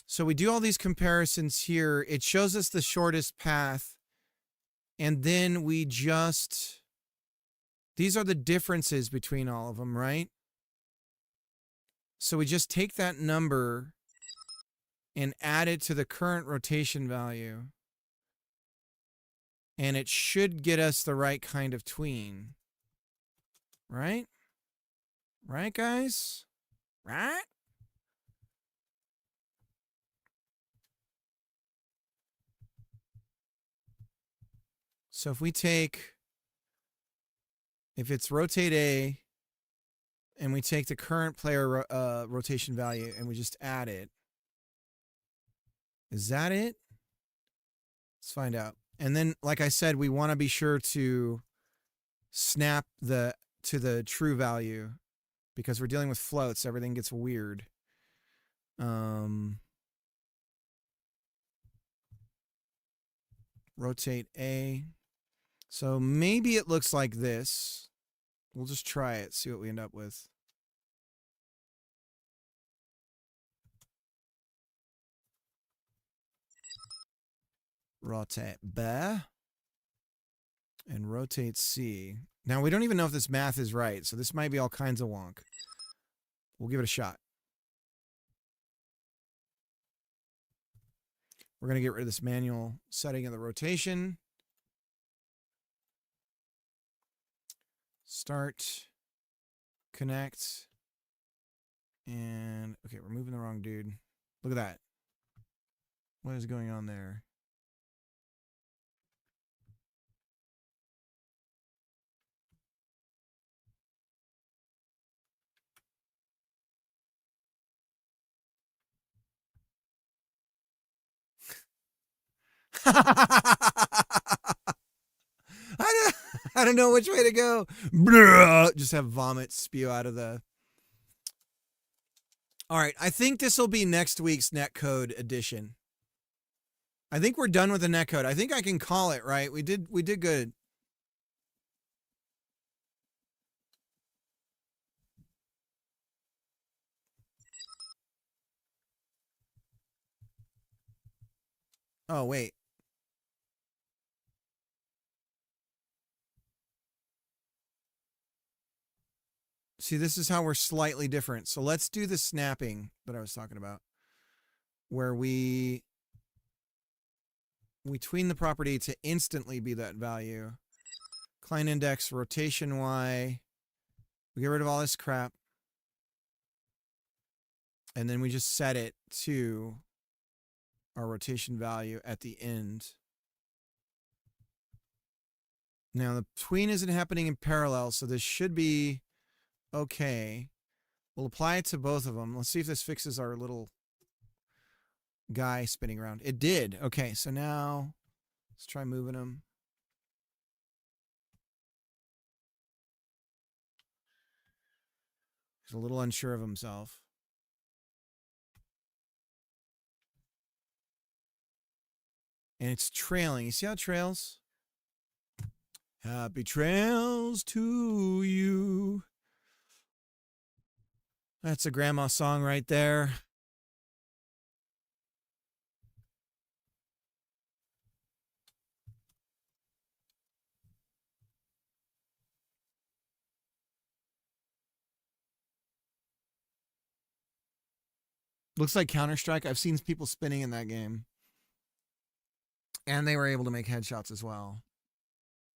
So we do all these comparisons here. It shows us the shortest path. And then we just... These are the differences between all of them, right? So we just take that number and add it to the current rotation value. And it should get us the right kind of tween. Right? Right, guys? Right? So if we take... If it's rotate A, and we take the current player rotation value, and we just add it. Is that it? Let's find out. And then, like I said, we want to be sure to snap to the true value, because we're dealing with floats. Everything gets weird. Rotate A. So maybe it looks like this. We'll just try it, see what we end up with. Rotate B. And rotate C. Now, we don't even know if this math is right, so this might be all kinds of wonk. We'll give it a shot. We're going to get rid of this manual setting of the rotation. Start, connect, And okay, we're moving the wrong dude. Look at that. What is going on there? I don't know which way to go. Just have vomit spew out of the. All right, I think this will be next week's netcode edition. I think we're done with the netcode. I think I can call it, right? We did good. Oh, wait. See, this is how we're slightly different. So let's do the snapping that I was talking about, where we tween the property to instantly be that value. Client index, rotation Y. We get rid of all this crap. And then we just set it to our rotation value at the end. Now, the tween isn't happening in parallel, so this should be okay. We'll apply it to both of them. Let's see if this fixes our little guy spinning around. It did. Okay, so now let's try moving him. He's a little unsure of himself. And it's trailing. You see how it trails? Happy trails to you. That's a grandma song right there. Looks like Counter-Strike. I've seen people spinning in that game. And they were able to make headshots as well.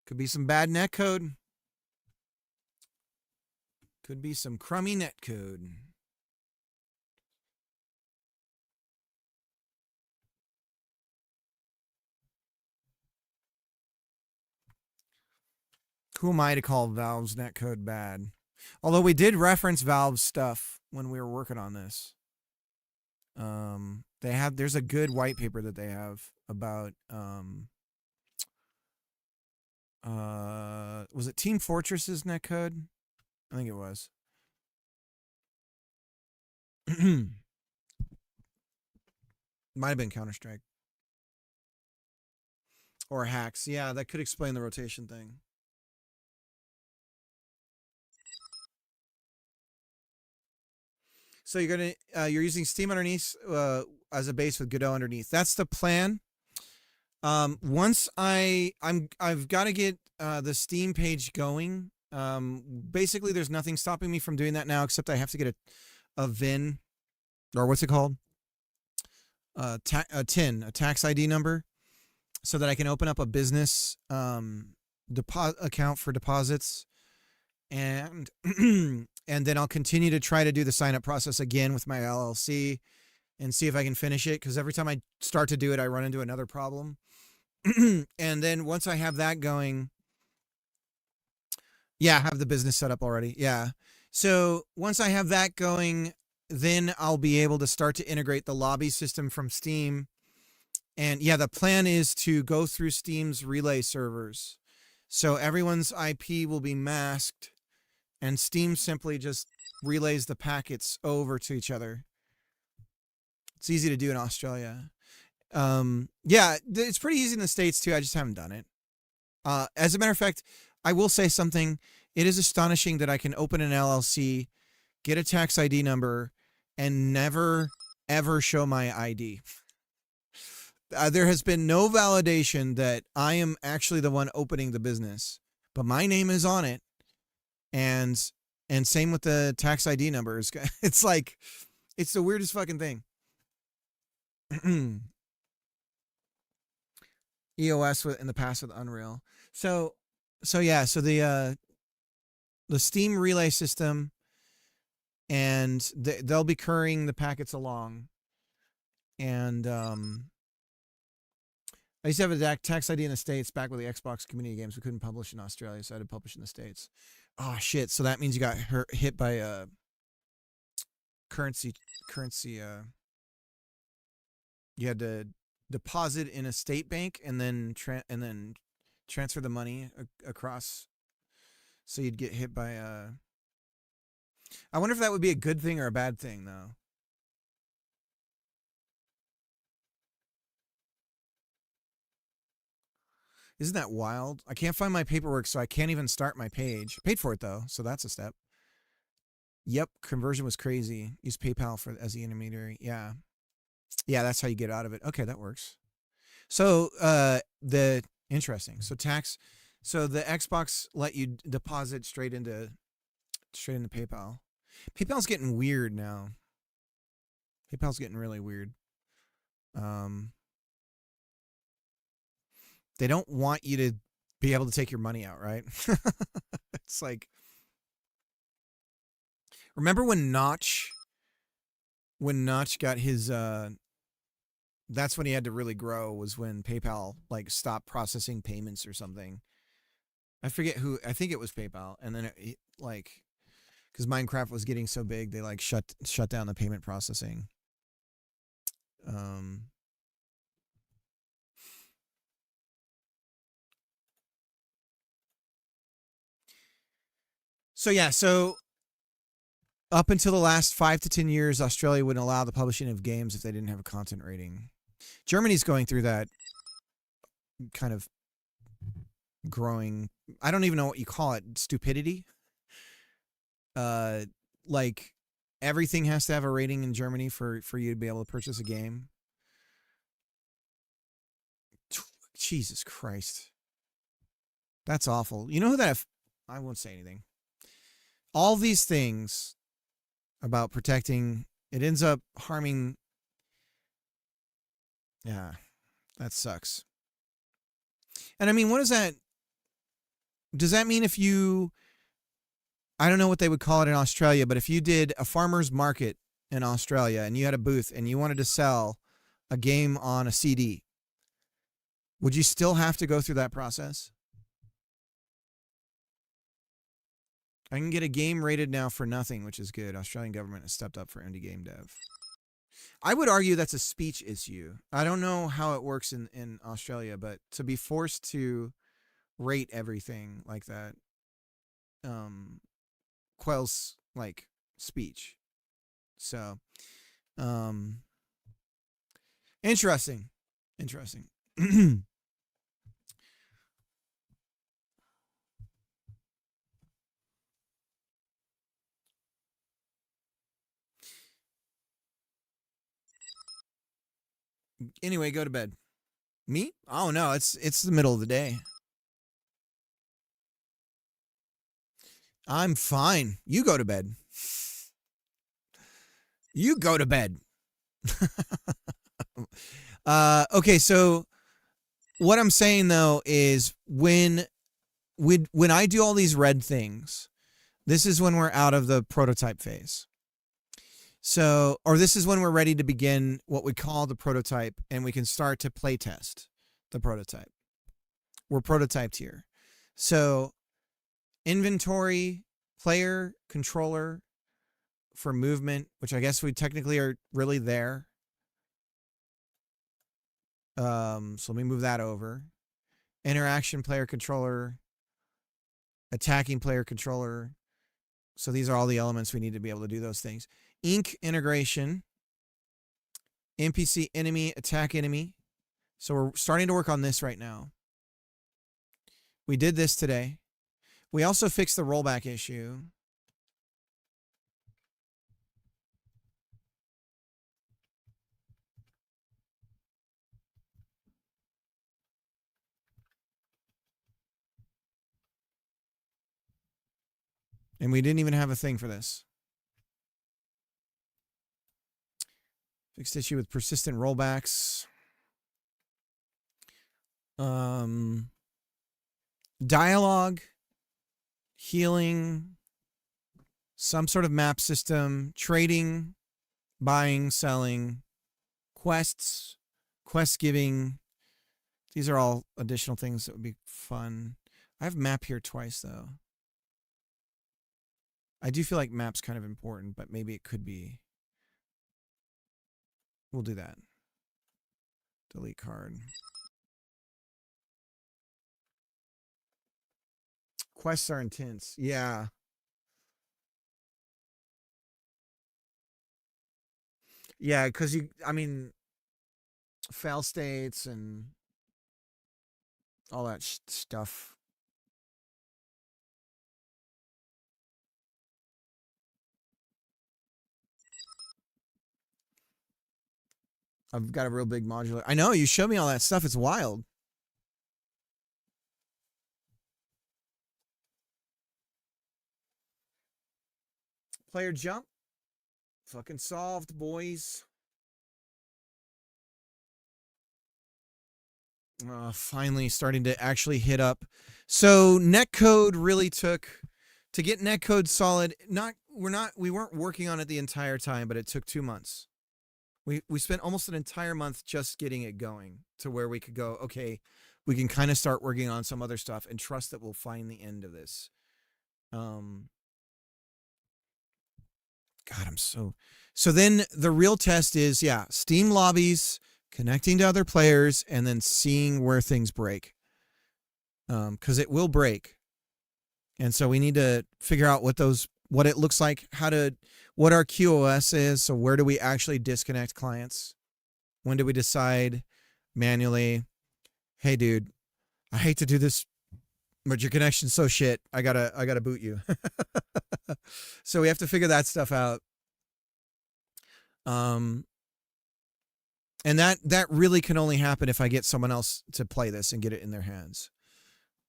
Could be some bad netcode. Could be some crummy netcode. Who am I to call Valve's netcode bad? Although we did reference Valve's stuff when we were working on this. There's a good white paper that they have about was it Team Fortress's netcode? I think it was. Might have been Counter-Strike. Or hacks. Yeah, that could explain the rotation thing. So you're using Steam underneath as a base with Godot underneath. That's the plan. Once I've got to get the Steam page going. Basically, there's nothing stopping me from doing that now, except I have to get a VIN, or what's it called? A tax ID number, so that I can open up a business account for deposits, and and then I'll continue to try to do the sign up process again with my LLC and see if I can finish it, because every time I start to do it, I run into another problem. And then once I have that going, yeah, I have the business set up already. Yeah. So once I have that going, then I'll be able to start to integrate the lobby system from Steam. And yeah, the plan is to go through Steam's relay servers. So everyone's IP will be masked, and Steam simply just relays the packets over to each other. It's easy to do in Australia. Yeah, it's pretty easy in the States too. I just haven't done it. As a matter of fact, I will say something. It is astonishing that I can open an LLC, get a tax ID number, and never, ever show my ID. There has been no validation that I am actually the one opening the business, but my name is on it. And same with the tax ID numbers. It's like, it's the weirdest fucking thing. EOS in the past with Unreal. So yeah, so the Steam relay system and they'll be currying the packets along. And I used to have a tax ID in the States back with the Xbox community games. We couldn't publish in Australia, so I had to publish in the States. Oh, shit. So that means you got hit by a currency. You had to deposit in a state bank and then transfer the money across. So you'd get hit by a... I wonder if that would be a good thing or a bad thing, though. Isn't that wild? I can't find my paperwork, so I can't even start my page. I paid for it, though, so that's a step. Yep, conversion was crazy. Use PayPal as the intermediary. Yeah. Yeah, that's how you get out of it. Okay, that works. So, interesting. So the Xbox let you deposit straight into PayPal. PayPal's getting weird now. PayPal's getting really weird. They don't want you to be able to take your money out, right? It's like, remember when Notch got his, that's when he had to really grow, was when PayPal like stopped processing payments or something. I forget who, I think it was PayPal. And then it like, because Minecraft was getting so big, they like shut down the payment processing. So yeah, so up until the last 5 to 10 years, Australia wouldn't allow the publishing of games if they didn't have a content rating. Germany's going through that kind of growing, I don't even know what you call it, stupidity. Like everything has to have a rating in Germany for you to be able to purchase a game. Jesus Christ. That's awful. You know who that... I won't say anything. All these things about protecting, it ends up harming... Yeah, that sucks. And I mean, what is that... Does that mean if you... I don't know what they would call it in Australia, but if you did a farmer's market in Australia and you had a booth and you wanted to sell a game on a CD, would you still have to go through that process? I can get a game rated now for nothing, which is good. Australian government has stepped up for indie game dev. I would argue that's a speech issue. I don't know how it works in Australia, but to be forced to rate everything like that quells like speech. So interesting. Anyway, go to bed. Me? Oh no, it's the middle of the day. I'm fine. You go to bed. You go to bed. Okay, so what I'm saying though is when I do all these red things, this is when we're out of the prototype phase. So, or this is when we're ready to begin what we call the prototype, and we can start to play test the prototype. We're prototyped here. So, inventory, player, controller for movement, which I guess we technically are really there. So let me move that over. Interaction, player, controller, attacking, player, controller. So these are all the elements we need to be able to do those things. Ink integration, NPC enemy, attack enemy. So we're starting to work on this right now. We did this today. We also fixed the rollback issue. And we didn't even have a thing for this. Fixed issue with persistent rollbacks. Dialogue, healing, some sort of map system, trading, buying, selling, quests, quest giving. These are all additional things that would be fun. I have map here twice, though. I do feel like map's kind of important, but maybe it could be. We'll do that. Delete card. Quests are intense. Yeah. Yeah, because fail states and all that stuff. I've got a real big modular. I know, you showed me all that stuff. It's wild. Player jump. Fucking solved, boys. Finally starting to actually hit up. So netcode really took to get netcode solid. We weren't working on it the entire time, but it took 2 months. We spent almost an entire month just getting it going to where we could go, okay, we can kind of start working on some other stuff and trust that we'll find the end of this. God, so then the real test is, Steam lobbies, connecting to other players, and then seeing where things break. Because it will break. And so we need to figure out what it looks like, what our QoS is. So where do we actually disconnect clients? When do we decide manually, hey dude, I hate to do this, but your connection's so shit. I gotta boot you. So we have to figure that stuff out. And that really can only happen if I get someone else to play this and get it in their hands.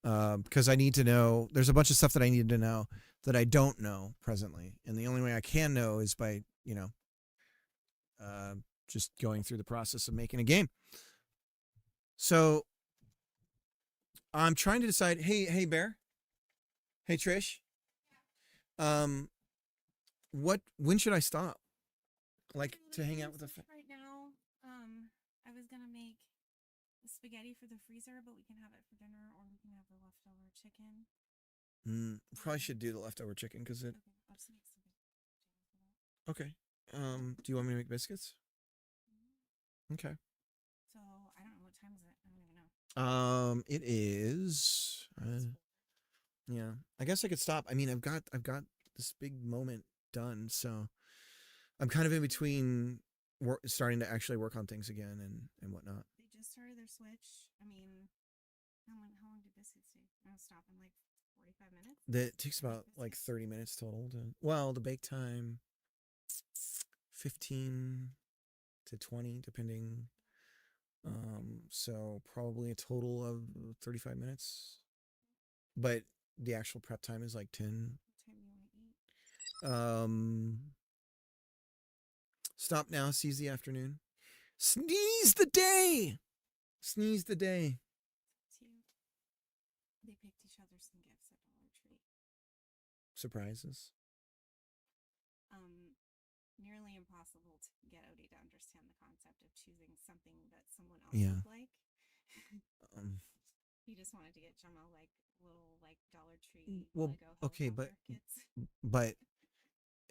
Because I need to know, there's a bunch of stuff that I need to know that I don't know presently. And the only way I can know is by, just going through the process of making a game. So I'm trying to decide, hey Bear. Hey Trish. When should I stop? Like to hang out with a right now. I was gonna make the spaghetti for the freezer, but we can have it for dinner, or we can have the leftover chicken. Probably should do the leftover chicken because it. Okay, I'll just make some for that. Okay. Do you want me to make biscuits? Okay. So I don't know, what time is it? I don't even know. It is. Yeah. I guess I could stop. I mean, I've got this big moment done, so I'm kind of in between starting to actually work on things again and whatnot. They just started their Switch. I mean, how long did biscuits take? I'll stop in like 45 minutes. That takes about like 30 minutes total. The bake time 15 to 20 depending. So probably a total of 35 minutes. But the actual prep time is like 10. What time do you want to eat? Stop now, seize the afternoon. Sneeze the day. Sneeze the day. They picked each other some gifts at Dollar Tree. Surprises. Nearly impossible to get Odie to understand the concept of choosing something that someone else Yeah. would like. He just wanted to get Jamal like little like Dollar Tree Well, Lego okay, helicopter kits. but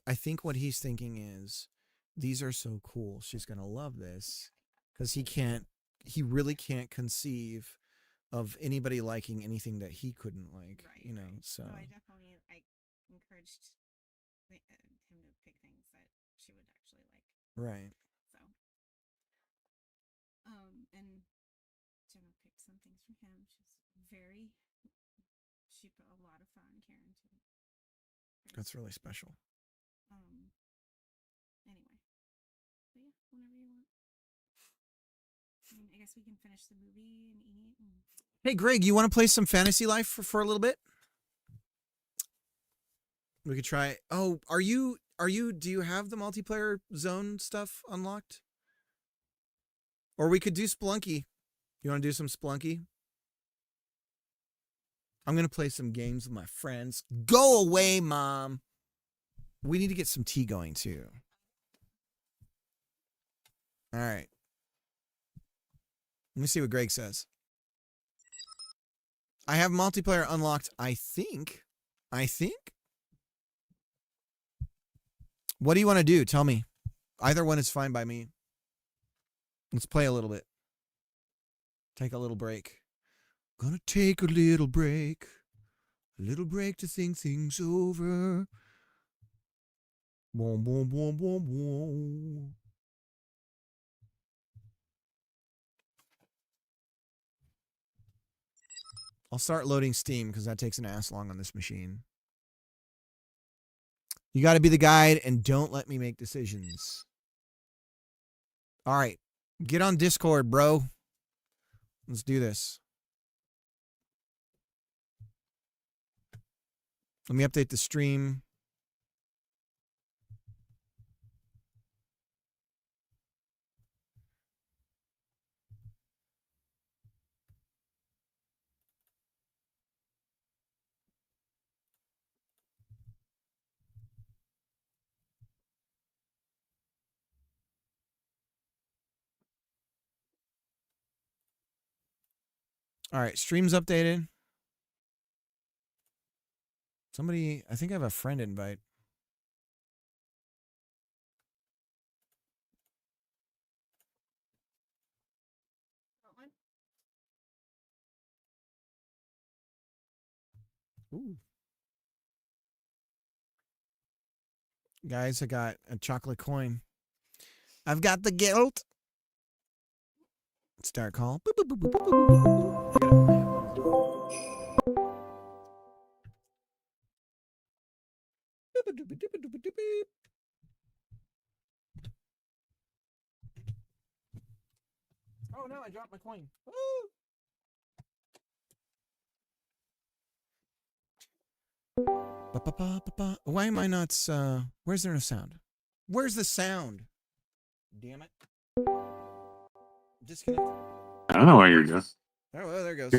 I think what he's thinking is, these are so cool. She's gonna love this because he really can't conceive of anybody liking anything that he couldn't like. Right, Right. So I definitely encouraged him to pick things that she would actually like. Right. So, and Jenna picked some things for him. She put a lot of thought and care into it. That's really special. Anyway, so yeah, whenever you want. I mean, I guess we can finish the movie and eat. Hey, Greg, you want to play some Fantasy Life for a little bit? We could try. Oh, do you have the multiplayer zone stuff unlocked? Or we could do Splunky. You want to do some Splunky? I'm going to play some games with my friends. Go away, Mom. We need to get some tea going too. All right. Let me see what Greg says. I have multiplayer unlocked, I think. What do you want to do? Tell me. Either one is fine by me. Let's play a little bit. Take a little break. Gonna take a little break. A little break to think things over. Boom, boom, boom, boom, boom. I'll start loading Steam because that takes an ass long on this machine. You got to be the guide and don't let me make decisions. All right. Get on Discord, bro. Let's do this. Let me update the stream. All right, stream's updated. Somebody, I think I have a friend invite. Ooh. Guys, I got a chocolate coin. I've got the guilt. Start call. Boop, boop, boop, boop, boop, boop. Oh no, I dropped my coin. Woo! Ba-ba-ba-ba-ba. Why am I not, where's there no sound? Where's the sound? Damn it. Disconnect. I don't know what you're doing. Oh, well, there it goes.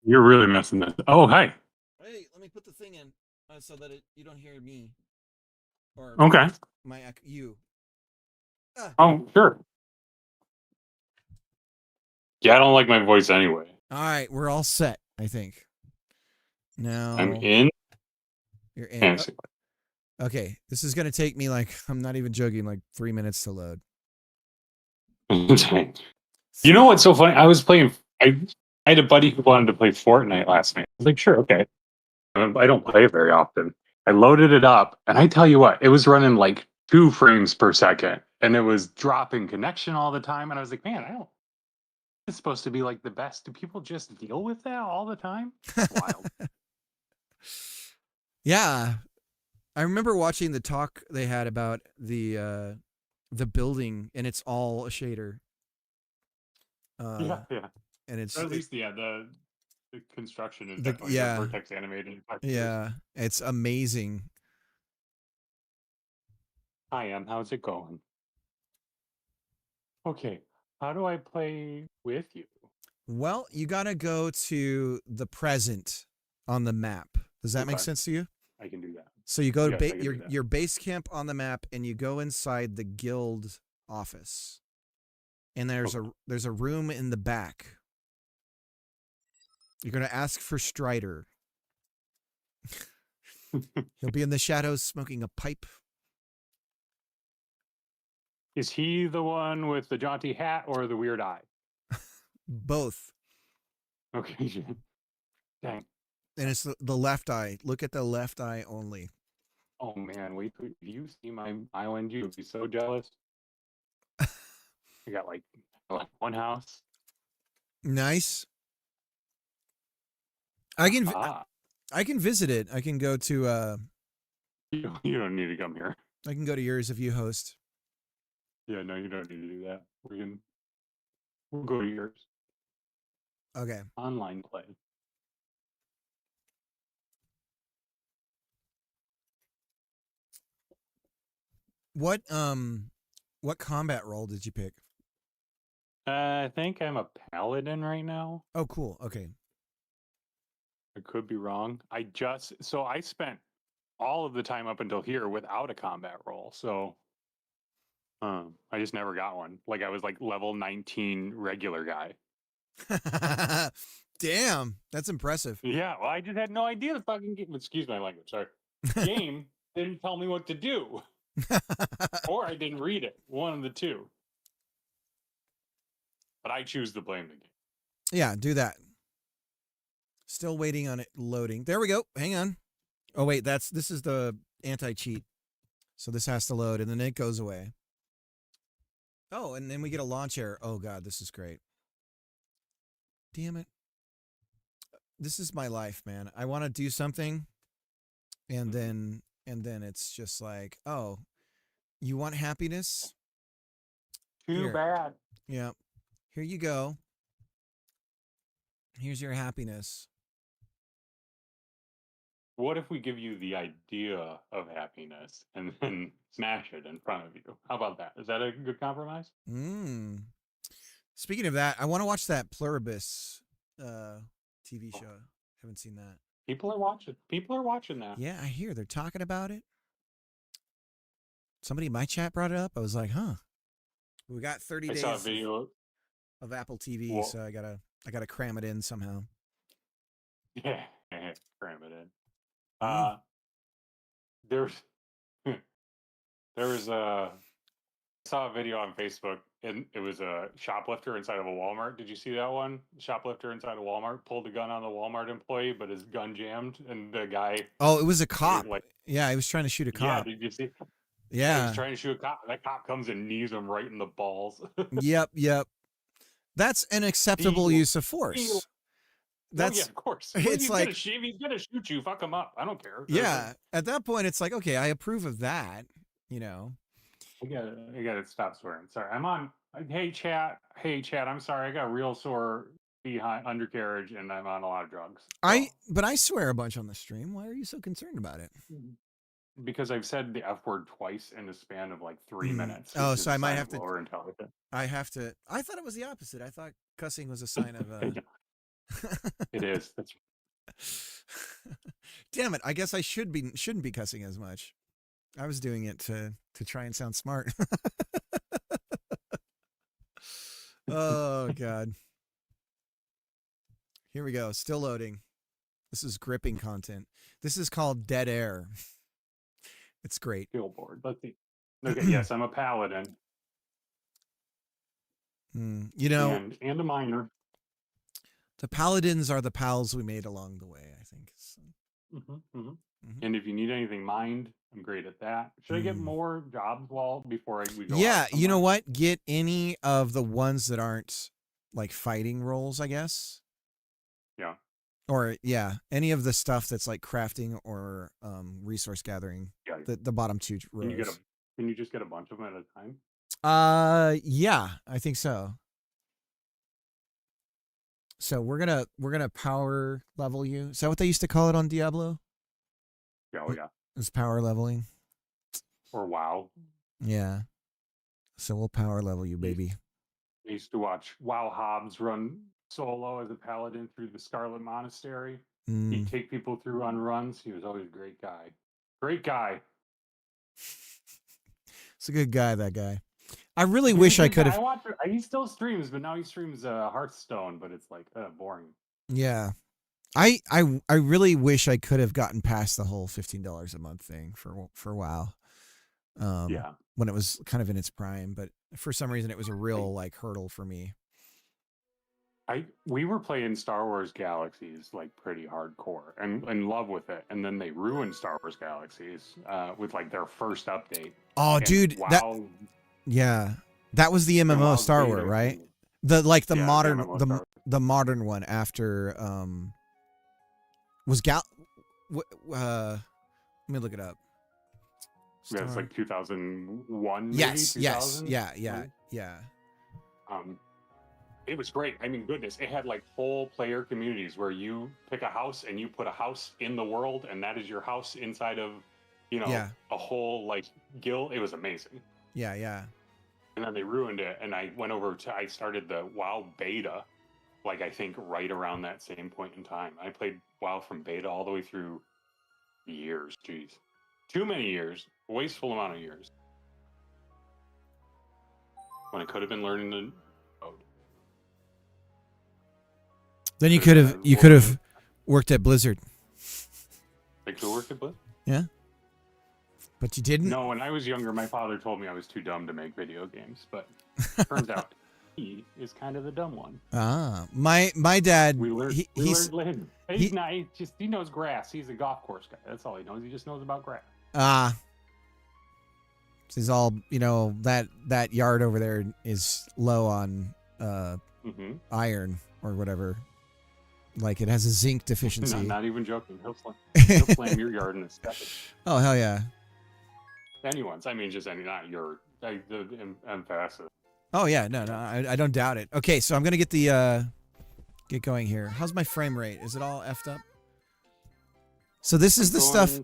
You're really messing this. Oh, hi. Hey, let me put the thing in so that you don't hear me. Or Okay. you. Oh, sure. Yeah, I don't like my voice anyway. All right, we're all set, I think. Now I'm in. You're in. Okay, this is gonna take me like, I'm not even joking, like 3 minutes to load. You know what's so funny? I was playing. I had a buddy who wanted to play Fortnite last night. I was like, sure, okay. I don't play it very often. I loaded it up, and I tell you what, it was running like 2 frames per second, and it was dropping connection all the time. And I was like, man, I don't. It's supposed to be like the best. Do people just deal with that all the time? That's wild. Yeah, I remember watching the talk they had about the building, and it's all a shader. Yeah. And it's or at least the construction is definitely vertex animated. Yeah, it's amazing. Hi, how's it going? Okay, how do I play with you? Well, you got to go to the present on the map. Does that make sense to you? I can do that. So you go Yes, to your base camp on the map, and you go inside the guild office. And there's a room in the back. You're going to ask for Strider. He'll be in the shadows smoking a pipe. Is he the one with the jaunty hat or the weird eye? Both. Okay. Dang. And it's the left eye. Look at the left eye only. Oh man, wait till you see my island. You'll be so jealous. I got like one house. Nice. I can visit it. I can go to You don't need to come here. I can go to yours if you host. Yeah, no, you don't need to do that. We'll go to yours. Okay. Online play. What combat role did you pick? I think I'm a paladin right now. Oh, cool. Okay. I could be wrong. I spent all of the time up until here without a combat roll. So I just never got one. Like I was like level 19 regular guy. Damn, that's impressive. Yeah, well, I just had no idea the fucking game. Excuse my language. Sorry. Game didn't tell me what to do, or I didn't read it. One of the two. But I choose to blame the game. Yeah, do that. Still waiting on it loading. There we go. Hang on. Oh wait, this is the anti-cheat. So this has to load and then it goes away. Oh, and then we get a launch error. Oh god, this is great. Damn it. This is my life, man. I want to do something and then it's just like, "Oh, you want happiness? Too Here. bad. Yeah. Here you go. Here's your happiness." What if we give you the idea of happiness and then smash it in front of you? How about that? Is that a good compromise? Speaking of that, I want to watch that Pluribus TV show. Haven't seen that. People are watching. People are watching that. Yeah, I hear they're talking about it. Somebody in my chat brought it up. I was like, huh. We got 30 I days saw a video. of Apple TV, Well- so I gotta cram it in somehow. Yeah, cram it in. Mm. There's there was a I saw a video on Facebook and it was a shoplifter inside of a Walmart. Did you see that one? Shoplifter inside a Walmart pulled a gun on the Walmart employee, but his gun jammed and the guy Oh, it was a cop. like Yeah, he was trying to shoot a yeah, cop. did you see? He Yeah. was trying to shoot a cop. That cop comes and knees him right in the balls. Yep. That's an acceptable Deal. use of force. That's yeah, of course. it's He's like- he's gonna shoot you. Fuck him up. I don't care. yeah. At that point, it's like, okay, I approve of that. You know. I gotta stop swearing. Sorry, I'm on. Hey chat. I'm sorry. I got real sore behind undercarriage, and I'm on a lot of drugs. But I swear a bunch on the stream. Why are you so concerned about it? Because I've said the F word twice in the span of like 3 minutes. Oh, which is so I a might sign have of to- lower intelligence. I thought it was the opposite. I thought cussing was a sign of. It is. That's Damn it! I guess I shouldn't be cussing as much. I was doing it to try and sound smart. Oh god. Here we go. Still loading. This is gripping content. This is called Dead Air. It's great. billboard. Let's see. Okay, yes, I'm a paladin You know, and a miner. the paladins are the pals we made along the way, I think. So, Mhm. And if you need anything mined, I'm great at that. Should I get more jobs before we go? yeah, out you know somewhere? what? Get any of the ones that aren't like fighting roles, I guess. Yeah. Or yeah, any of the stuff that's like crafting or resource gathering. Yeah. The bottom two rows. Can you just get a bunch of them at a time? Yeah, I think so. So we're gonna power level you. Is that what they used to call it on Diablo? Yeah, oh yeah. Is power leveling? Or WoW. Yeah. So we'll power level you, baby. I used to watch WoW Hobbs run solo as a paladin through the Scarlet Monastery. He'd take people through on runs. He was always a great guy. Great guy. It's a good guy, that guy. I really wish I could have. He still streams, but now he streams Hearthstone, but it's like boring. Yeah. I really wish I could have gotten past the whole $15 a month thing for WoW. Yeah. When it was kind of in its prime, but for some reason it was a real like hurdle for me. We were playing Star Wars Galaxies like pretty hardcore and in love with it, and then they ruined Star Wars Galaxies with like their first update. Oh, And dude, WoW, that was the MMO WoW Star beta Wars, right? thing. The like the Yeah, modern MMO Star Wars. the modern one after was let me look it up. Yeah, it's Star- like 2001. yes, maybe, 2000? yeah. It was great. I mean, goodness, it had like whole player communities where you pick a house and you put a house in the world, and that is your house inside of, Yeah. a whole like guild. It was amazing. Yeah. And then they ruined it, and I started the WoW beta, like I think right around that same point in time. I played WoW from beta all the way through years. Jeez. Too many years. Wasteful amount of years. When I could have been learning the code. Then you could have worked at Blizzard. I could have worked at Blizzard. Yeah. But you didn't? No, when I was younger, my father told me I was too dumb to make video games, but turns out he is kind of the dumb one. Ah, my dad. We learned he's later. He's not. He knows grass. He's a golf course guy. That's all he knows. He just knows about grass. He's all, that yard over there is low on iron or whatever. Like it has a zinc deficiency. No, not even joking. He'll slam your yard in a second. Oh hell yeah. Anyone's. I mean, just any. Not your. The emphasis. Oh yeah, no, I don't doubt it. Okay, so I'm gonna get going here. How's my frame rate? Is it all effed up? So this is the stuff.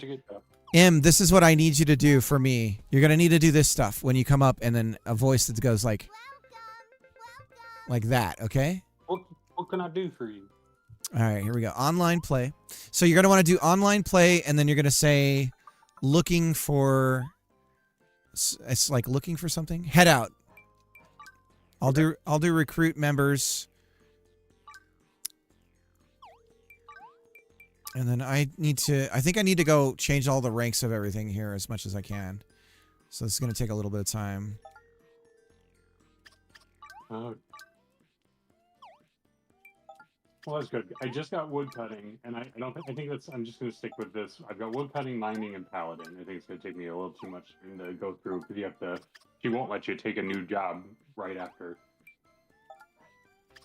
This is what I need you to do for me. You're gonna need to do this stuff when you come up, and then a voice that goes like that. Okay. What can I do for you? All right, here we go. Online play. So you're gonna want to do online play, and then you're gonna say, looking for. It's like looking for something. Head out. I'll do recruit members. And then I think I need to go change all the ranks of everything here as much as I can. So this is going to take a little bit of time. Well, that's good. I just got wood cutting, and I think that's. I'm just going to stick with this. I've got wood cutting, mining, and paladin. I think it's going to take me a little too much to go through because you have to. She won't let you take a new job right after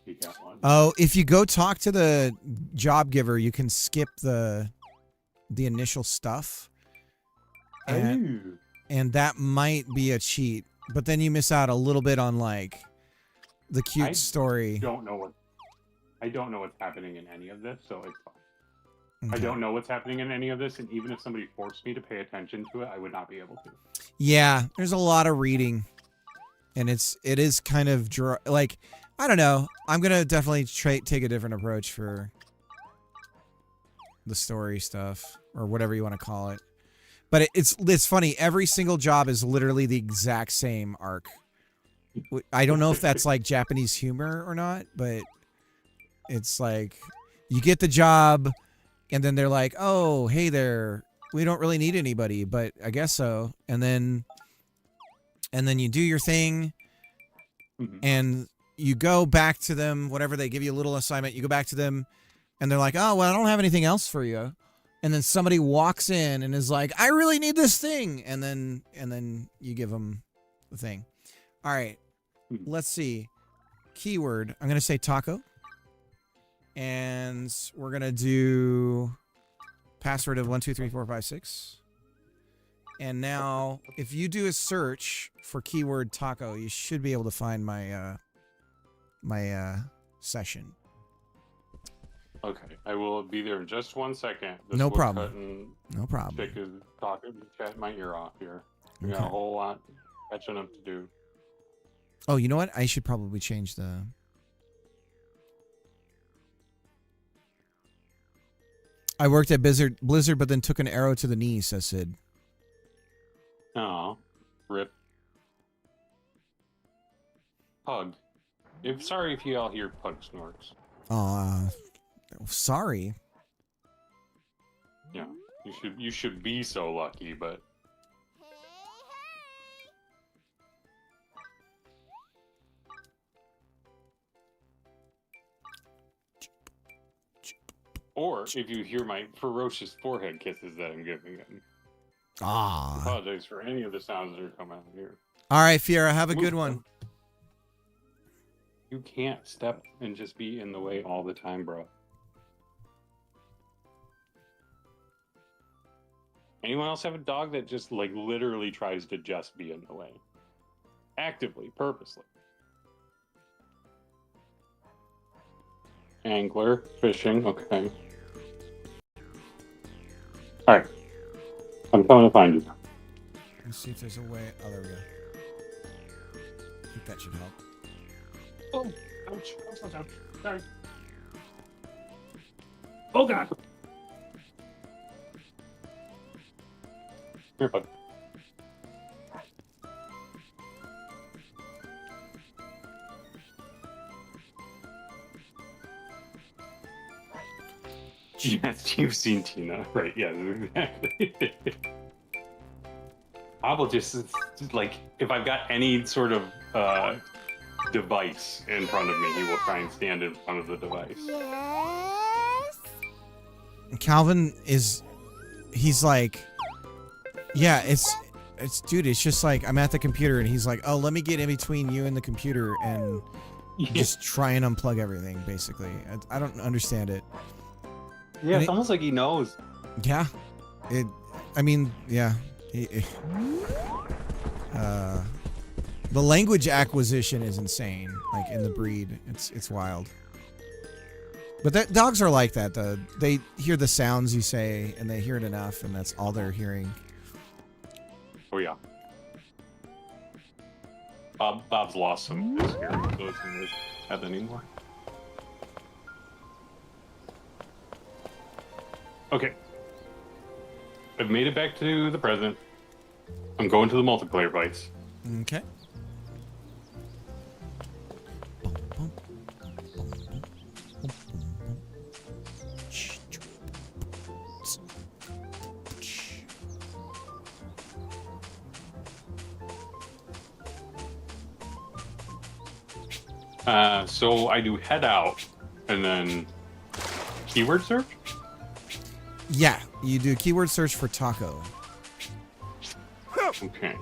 you get one. Oh, if you go talk to the job giver, you can skip the initial stuff, and that might be a cheat. But then you miss out a little bit on like the cute story. I don't know what's happening in any of this, so it's fine. Okay. I don't know what's happening in any of this, and even if somebody forced me to pay attention to it, I would not be able to. Yeah, there's a lot of reading, and it is kind of like, I don't know. I'm gonna definitely take a different approach for the story stuff or whatever you want to call it. But it's funny. Every single job is literally the exact same arc. I don't know if that's like Japanese humor or not, but. It's like you get the job and then they're like, oh, hey there, we don't really need anybody, but I guess so. And then you do your thing and you go back to them, whatever, they give you a little assignment, you go back to them and they're like, oh, well, I don't have anything else for you. And then somebody walks in and is like, I really need this thing. And then you give them the thing. All right, let's see. Keyword, I'm going to say taco. And we're going to do password of 123456. And now, if you do a search for keyword taco, you should be able to find my session. Okay, I will be there in just 1 second. No problem. No problem. Chick is talking, chatting my ear off here. We Okay. got a whole lot catching up to do. Oh, you know what? I should probably change the... I worked at Blizzard, but then took an arrow to the knee, says Sid. Oh, rip. Pug. Sorry if you all hear pug snorts. Sorry. Yeah, you should be so lucky, but or if you hear my ferocious forehead kisses that I'm giving him. I apologize for any of the sounds that are coming out here. All right, Fiera, have a good one. You can't step and just be in the way all the time, bro. Anyone else have a dog that just like literally tries to just be in the way? Actively, purposely. Angler, fishing, okay. Alright. I'm coming to find you. Let's see if there's a way. Oh, there we go. I think that should help. Oh, ouch. Ouch. Sorry. Oh, God. Here, bud. Yes, you've seen Tina, right? Yeah, exactly. I will just like if I've got any sort of device in front of me, he will try and stand in front of the device. Yes. Calvin he's like, yeah, it's dude, it's just like I'm at the computer and he's like, oh, let me get in between you and the computer and just try and unplug everything, basically. I don't understand it. Yeah, it's almost like he knows. Yeah. I mean, yeah. The language acquisition is insane, like in the breed. It's wild. But dogs are like that, though. They hear the sounds you say, and they hear it enough, and that's all they're hearing. Oh, yeah. Bob's lost some of his hearing, so it's not have anymore. Okay. I've made it back to the present. I'm going to the multiplayer fights. Okay. So I do head out and then keyword search? Yeah, you do keyword search for taco. Okay.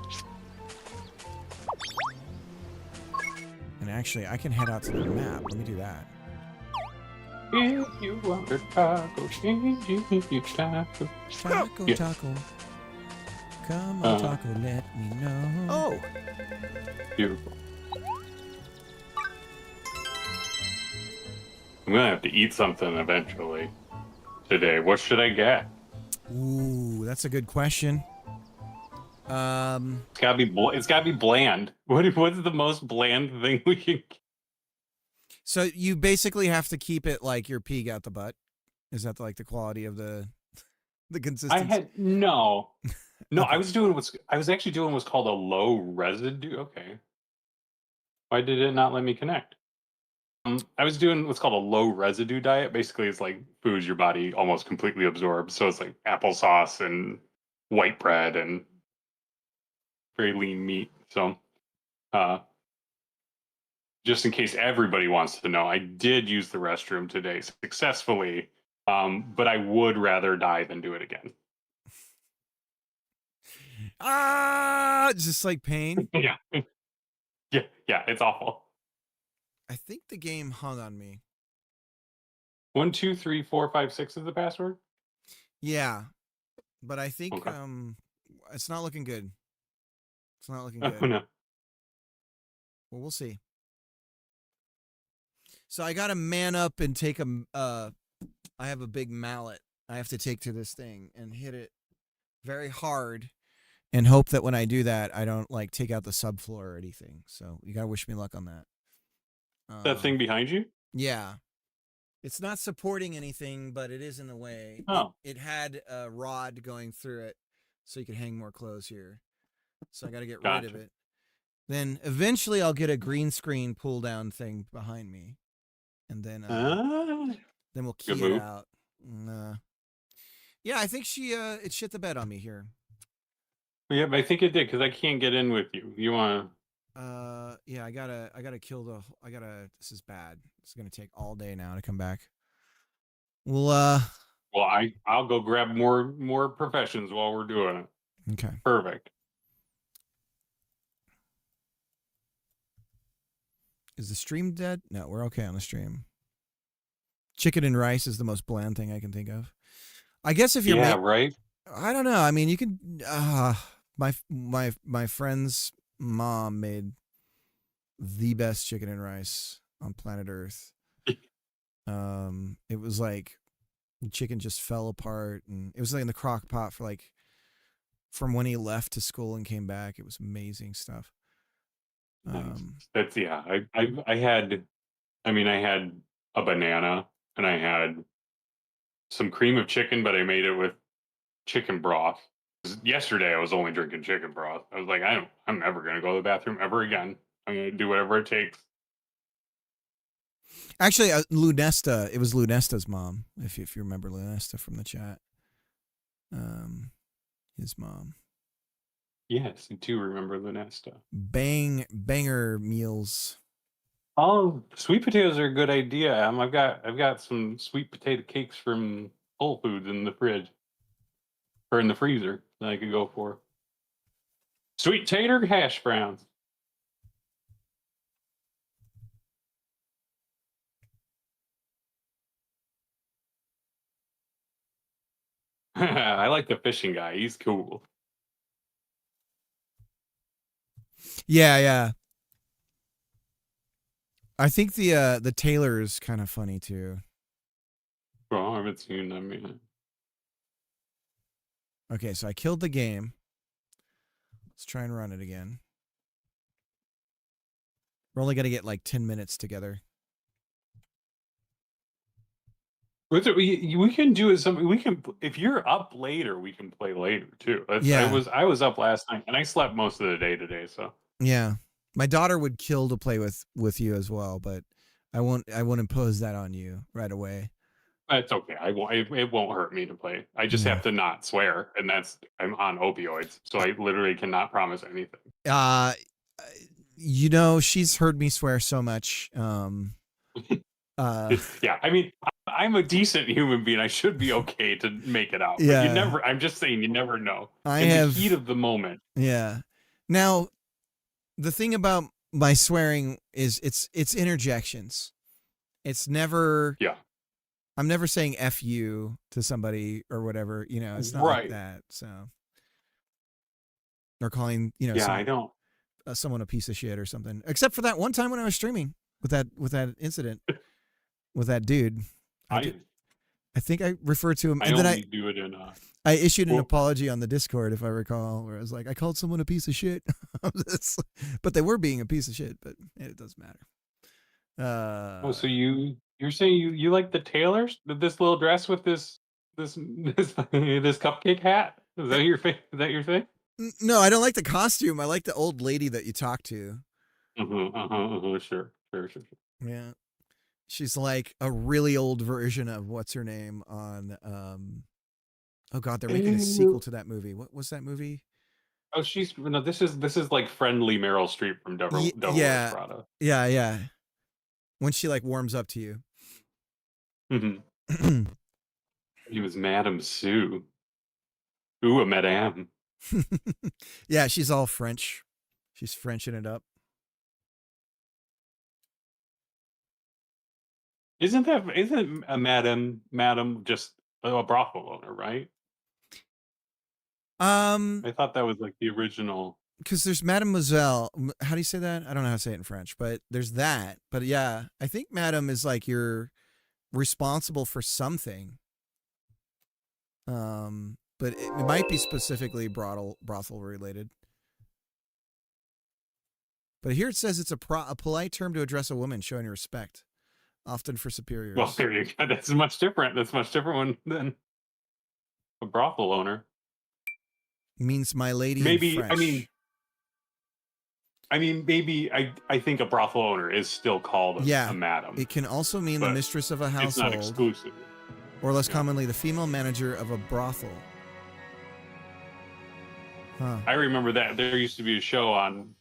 And actually, I can head out to the map. Let me do that. If you want a taco, you taco. Taco, Yeah. taco. Come on, taco, let me know. Oh! Beautiful. I'm gonna have to eat something eventually today. What should I get? Ooh, that's a good question. It's gotta be it's gotta be bland. What's the most bland thing we can? So you basically have to keep it like your pig out the butt. Is that like the quality of the consistency? I had no. Okay. I was actually doing what's called a low residue. Okay. Why did it not let me connect? I was doing what's called a low residue diet. Basically, it's like foods your body almost completely absorbs. So it's like applesauce and white bread and very lean meat. So, just in case everybody wants to know, I did use the restroom today successfully, but I would rather die than do it again. Just like pain. Yeah, yeah, it's awful. I think the game hung on me. 1, 2, 3, 4, 5, 6 is the password. Yeah, but I think Okay. it's not looking good. It's not looking Oh good. no. Well, we'll see. So I got to man up and take I have a big mallet I have to take to this thing and hit it very hard and hope that when I do that, I don't like take out the subfloor or anything. So you got to wish me luck on that. That thing behind you? Yeah. It's not supporting anything, but it is in the way. Oh. It had a rod going through it so you could hang more clothes here. So I got to get rid of Gotcha. it. Then eventually I'll get a green screen pull down thing behind me. And then we'll key Good it move. out. Yeah, I think it shit the bed on me here. Yeah, but I think it did because I can't get in with you. You want to? Yeah, I gotta kill this is bad. It's gonna take all day now to come back. Well, I'll go grab more professions while we're doing it. Okay. Perfect. Is the stream dead? No, we're okay on the stream. Chicken and rice is the most bland thing I can think of. I guess if you're right. I don't know. I mean, you can. My friend's mom made the best chicken and rice on planet Earth. It was like the chicken just fell apart, and it was like in the crock pot for like from when he left to school and came back. It was amazing stuff. Nice. That's I had a banana and I had some cream of chicken, but I made it with chicken broth. Yesterday, I was only drinking chicken broth. I was like, I'm never gonna go to the bathroom ever again. I'm gonna do whatever it takes. Actually, Lunesta. It was Lunesta's mom. If you remember Lunesta from the chat, his mom. Yes, I do remember Lunesta. Banger meals. Oh, sweet potatoes are a good idea. I've got some sweet potato cakes from Whole Foods in the fridge or in the freezer that I could go for. Sweet tater hash browns. I like the fishing guy. He's cool. Yeah. I think the Taylor is kind of funny too. Well, I haven't seen them yet. Okay, so I killed the game. Let's try and run it again. We're only gonna get like 10 minutes together. We can do it. We can, if you're up later, we can play later too. Yeah. I was up last night and I slept most of the day today. So Yeah, my daughter would kill to play with you as well, but I won't impose that on you right away. it's okay. It won't hurt me to play. I just have to not swear, and I'm on opioids, so I literally cannot promise anything. You know, she's heard me swear so much. Yeah, I mean, I'm a decent human being. I should be okay to make it out. Yeah. But you never. I'm just saying, you never know. In the heat of the moment. Yeah. Now, the thing about my swearing is it's interjections. It's never. Yeah. I'm never saying "f you" to somebody or whatever. You know, it's not like that. So, or calling I don't. Someone a piece of shit or something. Except for that one time when I was streaming with that incident with that dude. I think I referred to him. I and then only do it in. I issued an apology on the Discord, if I recall, where I was like, I called someone a piece of shit. But they were being a piece of shit, but it doesn't matter. So you're saying you like the Taylors? This little dress with this cupcake hat? Is that your thing? Is that your thing? No, I don't like the costume. I like the old lady that you talk to. Sure. Yeah. She's like a really old version of what's her name on oh god, they're making a sequel to that movie. What was that movie? Oh, this is like friendly Meryl Streep from Devil Wears Prada. Yeah. When she like warms up to you. Mm-hmm. He was Madame Sue. Ooh, a madame. Yeah, she's all French. She's Frenching it up. Isn't a madam just a brothel owner, right? I thought that was like the original. Because there's Mademoiselle. How do you say that? I don't know how to say it in French, but there's that. But yeah, I think Madame is like you're responsible for something. But it might be specifically brothel related. But here it says it's a polite term to address a woman showing respect, often for superiors. Well, there you go. That's much different. That's much different than a brothel owner. Means my lady. Maybe in French. maybe I think a brothel owner is still called a madam. It can also mean the mistress of a household. It's not exclusive. Or less commonly, the female manager of a brothel. Huh. I remember that there used to be a show on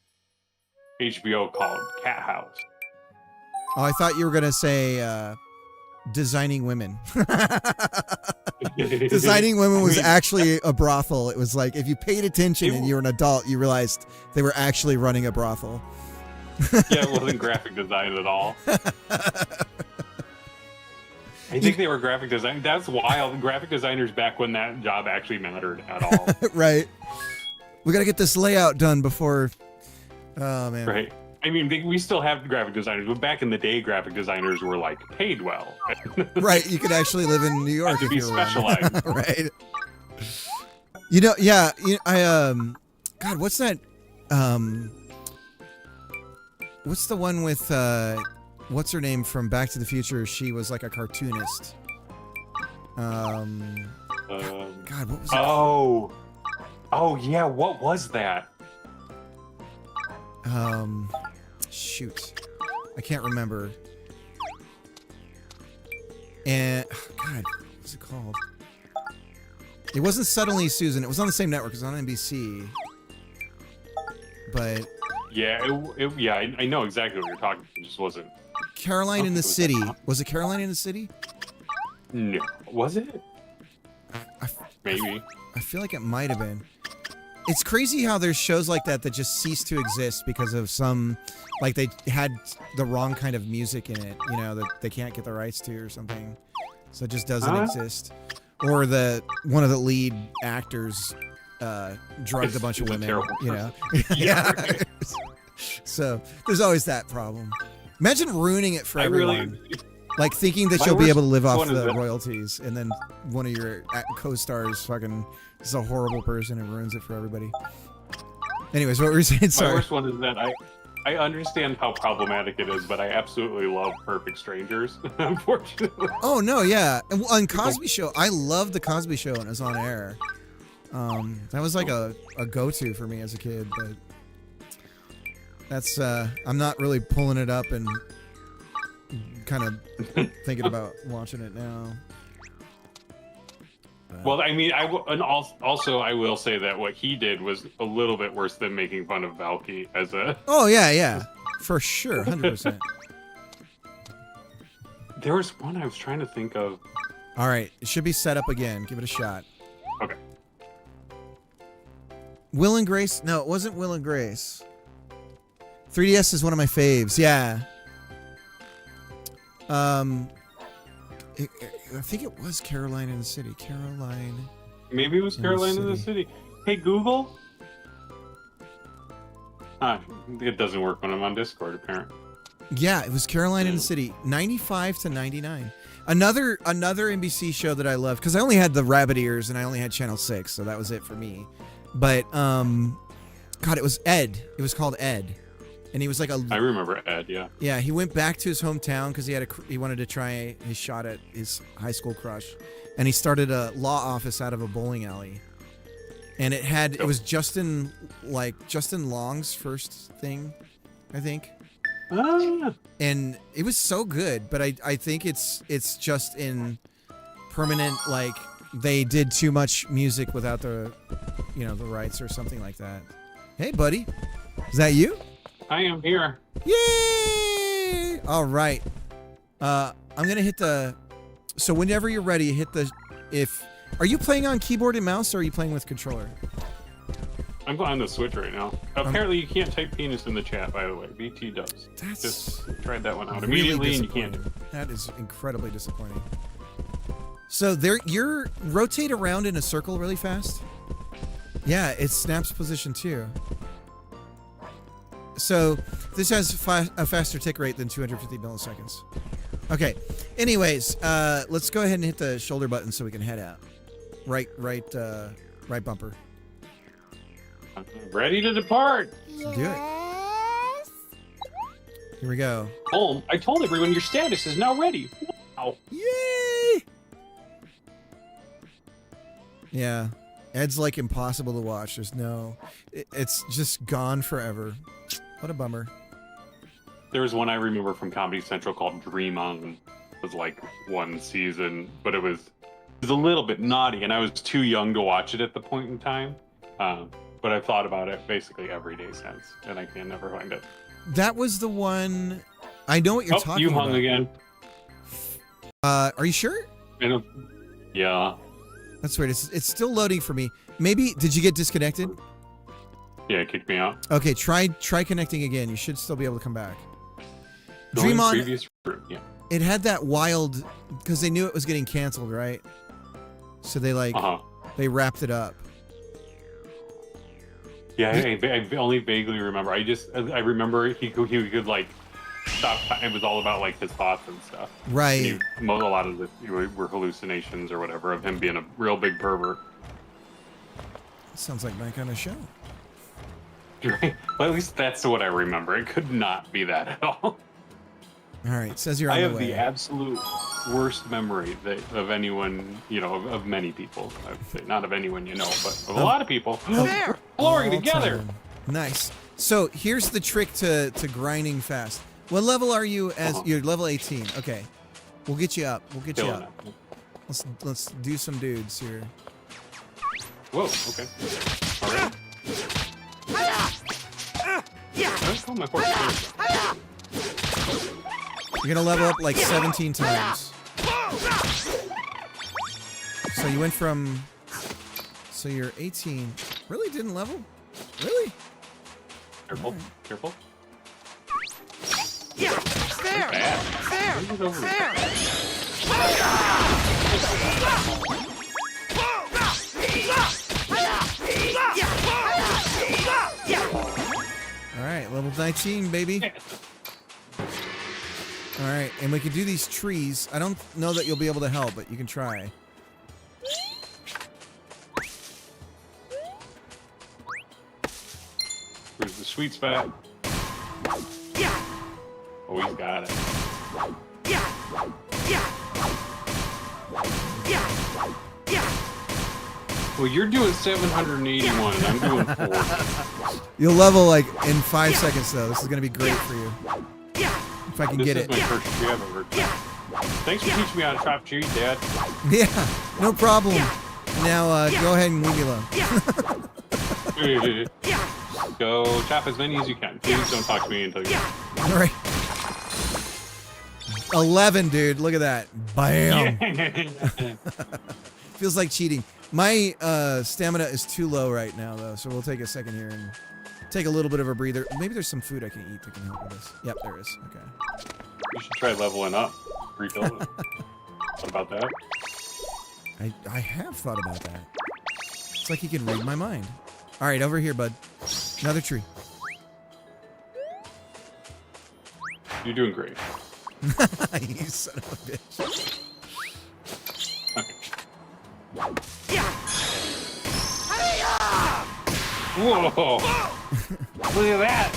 HBO called Cat House. Oh, I thought you were gonna say Designing Women. Designing Women was actually a brothel. It was like if you paid attention and you were an adult, you realized they were actually running a brothel. Yeah, it wasn't graphic design at all. I think they were graphic design. That's wild. Graphic designers back when that job actually mattered at all. Right. We got to get this layout done before. Oh, man. Right. I mean, we still have graphic designers, but back in the day, graphic designers were like paid well. Right. You could actually live in New York if you were specialized. Right. You know, yeah. God, what's that? What's the one with what's her name from Back to the Future? She was like a cartoonist. God, what was it? Oh, Oh yeah, what was that? Shoot, I can't remember. And God, what's it called? It wasn't Suddenly Susan. It was on the same network. It was on NBC. But Yeah, I know exactly what you're talking about. It just wasn't. Caroline in the City. Was it Caroline in the City? No, was it? Maybe. I feel like it might have been. It's crazy how there's shows like that that just cease to exist because of some, like they had the wrong kind of music in it, you know, that they can't get the rights to or something. So it just doesn't exist. Or one of the lead actors drugged a bunch of women, you know. Yeah. So there's always that problem. Imagine ruining it for everyone. Like thinking that you'll be able to live off the royalties, and then one of your co-stars fucking is a horrible person and ruins it for everybody. Anyways, what were you saying? Sorry. My worst one is that I understand how problematic it is, but I absolutely love Perfect Strangers, unfortunately. Oh, no, yeah. And on Cosby Show, I loved the Cosby Show when it was on air. That was like a go-to for me as a kid, but that's, I'm not really pulling it up and kind of thinking about watching it now. Well, I mean, also I will say that what he did was a little bit worse than making fun of Valky as a... Oh, yeah. For sure, 100%. There was one I was trying to think of. All right, it should be set up again. Give it a shot. Okay. Will and Grace? No, it wasn't Will and Grace. 3DS is one of my faves. Yeah. I think it was Caroline in the City. Caroline. Maybe it was Caroline in the City. Hey, Google. It doesn't work when I'm on Discord, apparently. Yeah, it was Caroline in the City. 95 to 99. Another NBC show that I loved, because I only had the rabbit ears and I only had Channel 6, so that was it for me. But, God, it was Ed. It was called Ed. And he was like I remember Ed, yeah. Yeah, he went back to his hometown because he wanted to try his shot at his high school crush, and he started a law office out of a bowling alley. And it was Justin Long's first thing, I think. And it was so good, but I think it's just in permanent, like they did too much music without the rights or something like that. Hey, buddy, is that you? I am here. Yay! All right. I'm gonna hit the. So whenever you're ready, hit the. Are you playing on keyboard and mouse, or are you playing with controller? I'm on the Switch right now. Apparently, you can't type penis in the chat. By the way, BT does. Just tried that one out immediately, and you can't. That is incredibly disappointing. So you're rotate around in a circle really fast. Yeah, it snaps position too. So this has a faster tick rate than 250 milliseconds. Okay. Anyways, let's go ahead and hit the shoulder button so we can head out. Right bumper. Ready to depart. Let's do it. Here we go. Home. I told everyone your status is now ready. Wow. Yay! Yeah. Ed's like impossible to watch. There's no... It's just gone forever. What a bummer. There was one I remember from Comedy Central called Dream On. It was like one season, but it was a little bit naughty, and I was too young to watch it at the point in time. But I've thought about it basically every day since, and I can never find it. That was the one... I know what you're talking about. You hung again. Are you sure? Yeah. That's weird. It's still loading for me. Maybe... Did you get disconnected? Yeah, it kicked me out. Okay, try connecting again. You should still be able to come back. Going Dream On... Previous room, yeah. It had that wild... Because they knew it was getting canceled, right? So they they wrapped it up. Yeah, I only vaguely remember. I remember he could like stop. It was all about like his thoughts and stuff. Right. And a lot of it were hallucinations or whatever of him being a real big pervert. Sounds like my kind of show. Right. Well, at least that's what I remember. It could not be that at all. All right, says you're on the way. I have the absolute worst memory of anyone, of many people. I would say not of anyone you know, but of a lot of people. They're flooring All together. time. Nice. So here's the trick to grinding fast. What level are you as? You're level 18. Okay. We'll get you up. We'll get you up. Let's do some dudes here. Whoa. Okay. All right. Oh, my horse. You're gonna level up like 17 times. So you went from. So you're 18. Really didn't level? Really? Careful. Right. Careful. Yeah. There. There. All right, level 19, baby. All right, and we can do these trees. I don't know that you'll be able to help, but you can try. Where's the sweet spot? Oh, he's got it. Well, you're doing 781, and I'm doing 4. You'll level like in 5 seconds, though. This is gonna be great for you. If I can get it. This is my first tree I've ever done. Thanks for teaching me how to chop trees, Dad. Yeah, no problem. Now, go ahead and leave me alone. Go chop as many as you can. Please don't talk to me until you're All right. 11, dude. Look at that. Bam. Feels like cheating. My stamina is too low right now, though, so we'll take a second here and take a little bit of a breather. Maybe there's some food I can eat that can help with this. Yep, there is. Okay. You should try leveling up. Refill it. What about that? I have thought about that. It's like he can read my mind. All right, over here, bud. Another tree. You're doing great. You son of a bitch. Whoa! Look at that!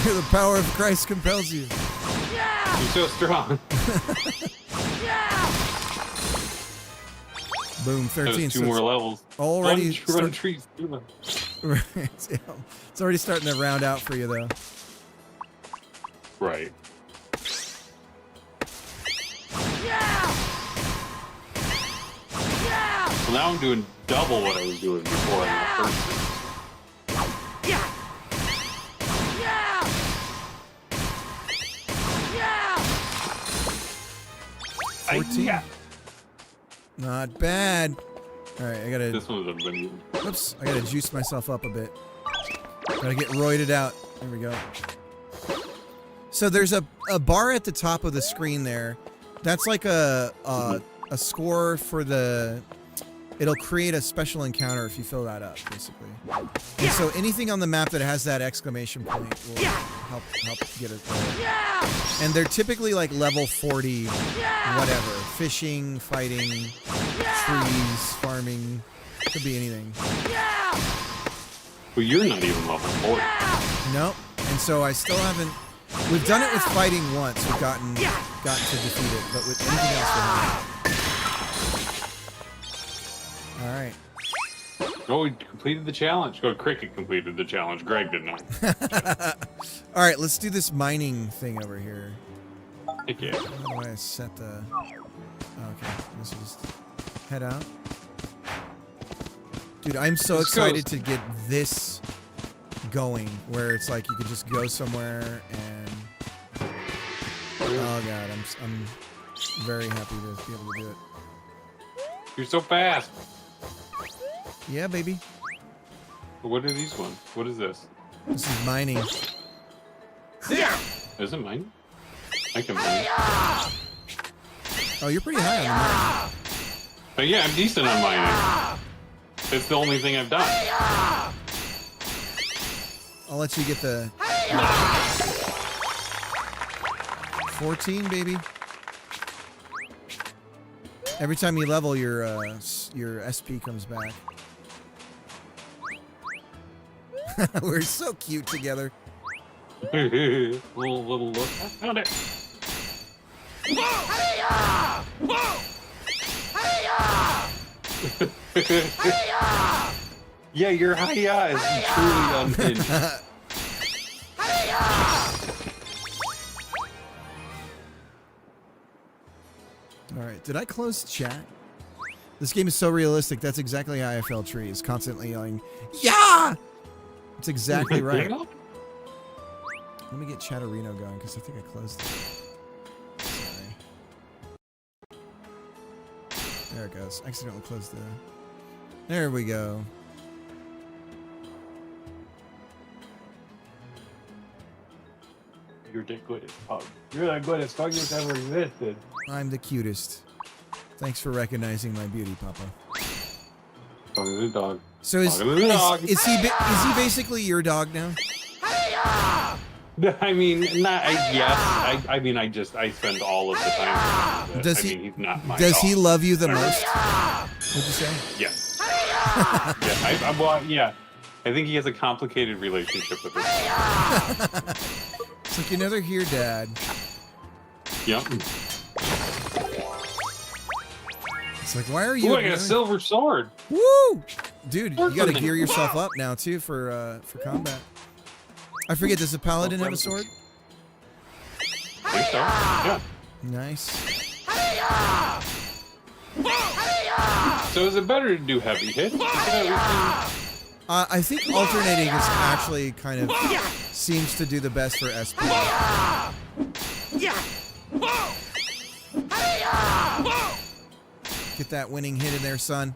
The power of Christ compels you. You're so strong. Boom, 13. Two more levels. Already run trees. Right. Yeah. It's already starting to round out for you, though. Right. Well, now I'm doing double what I was doing before in the first thing. 14. Yeah. Not bad. All right, I gotta. This one's a bit. Oops, I gotta juice myself up a bit. Gotta get roided out. There we go. So there's a bar at the top of the screen there. That's like a score for the. It'll create a special encounter if you fill that up, basically. And so anything on the map that has that exclamation point will help get it there. And they're typically like level 40, whatever. Fishing, fighting, trees, farming. Could be anything. Well, you're not even level 40. Nope. And so I still haven't. We've done it with fighting once. We've gotten to defeat it, but with anything else we haven't. All right. Oh, we completed the challenge. Oh, Cricket completed the challenge. Greg did not. All right, let's do this mining thing over here. Heck yeah. How do I set the... Oh, okay, let's just head out. Dude, I'm so excited to get this going, where it's like you could just go somewhere and... Oh god, I'm very happy to be able to do it. You're so fast. Yeah, baby. What are these ones? What is this? This is mining. There. Is it mine? I can mine. Oh, you're pretty high on the mine. But yeah, I'm decent on mining. It's the only thing I've done. I'll let you get the... 14, baby. Every time you level, your SP comes back. We're so cute together. little look. I found it. Yeah, your hi-ya is truly unhinged. Alright, did I close chat? This game is so realistic. That's exactly how I felt. Tree is constantly yelling, yeah! That's exactly right. Let me get Chatterino going, because I think I closed it. Sorry. There it goes. Accidentally closed the... There we go. You're the greatest pug. You're the greatest pug that's ever existed. I'm the cutest. Thanks for recognizing my beauty, Papa. Dog is a dog. So is he basically your dog now? I mean, not. Yes. I mean, I spend all of the time with it. Does I he? mean, he's not my Does dog. he love you the most? What'd you say? Yes. Yeah. Well, yeah. I think he has a complicated relationship with his dog. It's like you're never here, Dad. Yep. It's like, why are you? Ooh, I got a silver sword. Woo! Dude, you gotta gear yourself up now too for combat. I forget, does a paladin have a sword? I think so. Yeah. Nice. So is it better to do heavy hits? I think alternating is actually kind of seems to do the best for SP. Get that winning hit in there, son.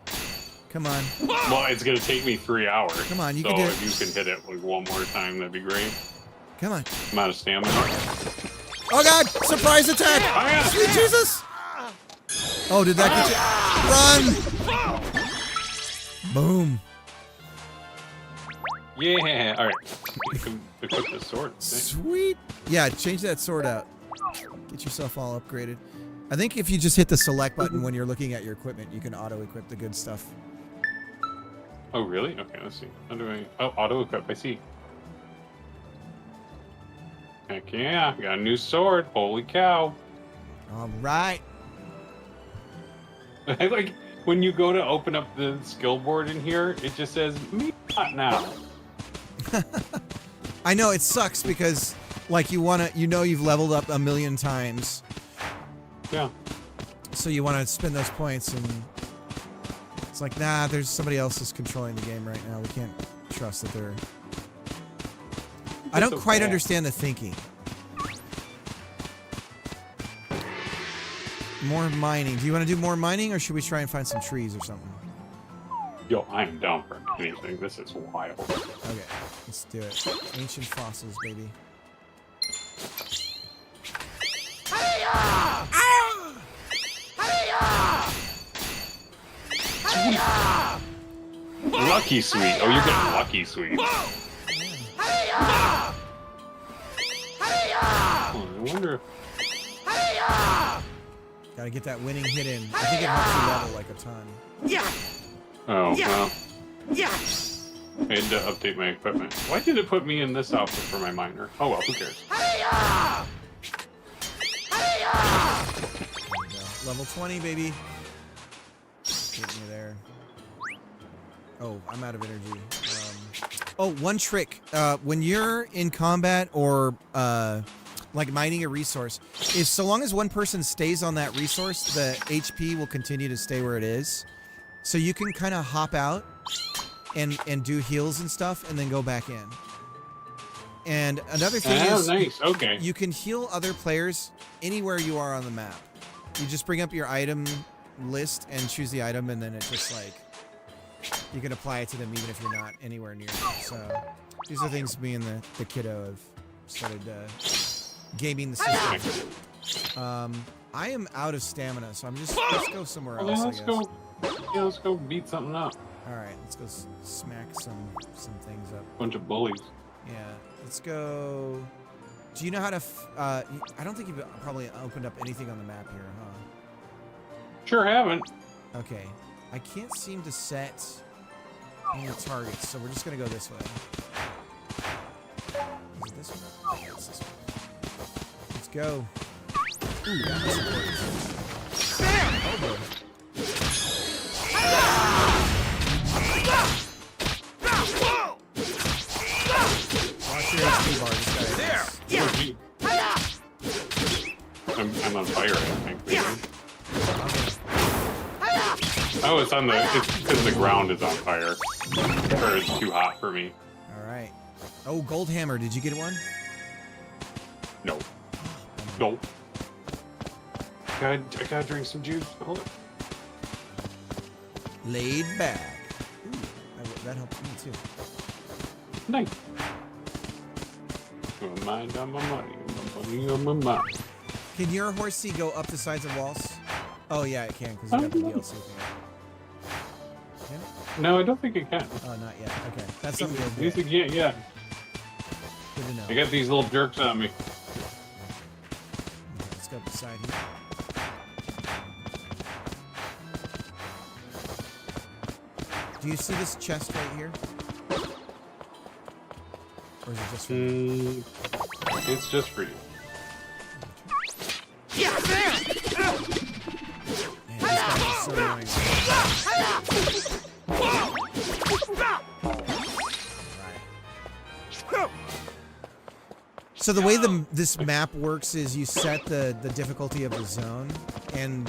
Come on. Well, it's gonna take me 3 hours. Come on, you so can do it. if you can hit it like one more time, that'd be great. Come on. I'm out of stamina. Oh God! Surprise attack! Oh, yeah. Sweet Jesus! Oh, did that get you? Run! Boom. Yeah. All right. You can equip the sword. Sweet. Yeah, change that sword out. Get yourself all upgraded. I think if you just hit the select button when you're looking at your equipment, you can auto-equip the good stuff. Oh, really? Okay, let's see. How do I... Oh, auto-equip. I see. Heck yeah. Got a new sword. Holy cow. All right. I like when you go to open up the skill board in here, it just says, me not now. I know, it sucks because, like, you know you've leveled up a million times. Yeah. So you want to spend those points, and it's like, nah, there's somebody else is controlling the game right now. We can't trust that they're... I don't quite understand the thinking. More mining. Do you want to do more mining, or should we try and find some trees or something? Yo, I am down for anything. This is wild. Okay, let's do it. Ancient fossils, baby. Lucky sweet. Oh, you're getting lucky sweet. Oh, I wonder. Gotta get that winning hit in. I think it helps you level like a ton. Oh, well. I had to update my equipment. Why did it put me in this outfit for my miner? Oh well, who cares? Level 20, baby. Get me there. Oh, I'm out of energy. Oh, one trick. When you're in combat or like mining a resource, if so long as one person stays on that resource, the HP will continue to stay where it is. So you can kind of hop out and do heals and stuff, and then go back in. And another thing is, nice. Okay. you can heal other players anywhere you are on the map. You just bring up your item list and choose the item, and then it just like you can apply it to them even if you're not anywhere near them. So these are things me and the kiddo have started gaming the system. I am out of stamina, so let's go somewhere else. Let's go. Yeah, let's go beat something up. All right, let's go smack some things up. Bunch of bullies. Yeah, let's go. Do you know how to? I don't think you've probably opened up anything on the map here, huh? Sure haven't. Okay, I can't seem to set any targets, so we're just gonna go this way. Is it this one? Yeah, it's this one. Let's go. Ooh, that must have worked. Oh boy. Watch your HP bar. This guy I'm on fire, I think. Oh, it's on the. It's because the ground is on fire. Or it's too hot for me. All right. Oh, gold hammer. Did you get one? No. No. I gotta drink some juice. Hold it. Laid back. Ooh, that helped me too. Nice. My mind on my money. My money on my mind. Can your horsey go up the sides of walls? Oh yeah, it can because you got the DLC thing. Can it? No, I don't think it can. Oh, not yet. Okay, that's something you'll Yes, get. it can, yeah. Good to know. I got these little jerks on me. Okay, let's go up the side here. Do you see this chest right here? Or is it just for me? It's just for you. Man, these guys are so annoying. Right. So the way this map works is you set the difficulty of the zone and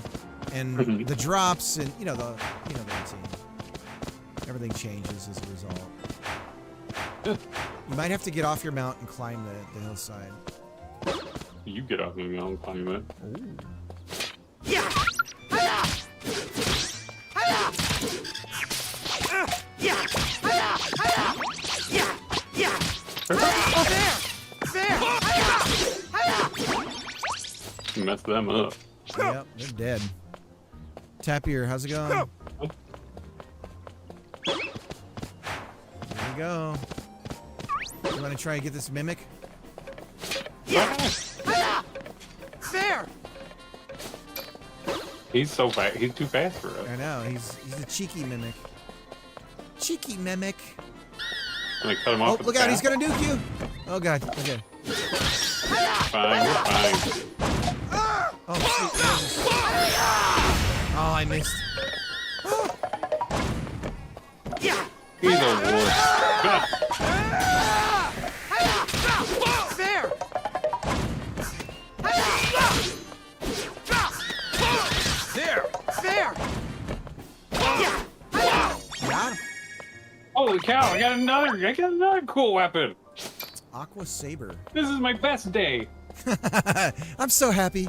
the drops and the routine. Everything changes as a result. You might have to get off your mount and climb the hillside. You get off me, I'll climb it. Ooh. Mess them up. Yep, they're dead. Tapir, how's it going? There we go. You want to try and get this mimic? There! He's so fast. He's too fast for us. I know, he's a cheeky mimic. Cheeky mimic. Can I cut him Oh, off? with look the out, he's bat? gonna nuke you! Oh god, okay. Fine, we're fine. Oh, sweet. Oh, I missed. He's a wolf. There! There! Got him. Holy cow! I got another cool weapon. Aqua Saber. This is my best day. I'm so happy.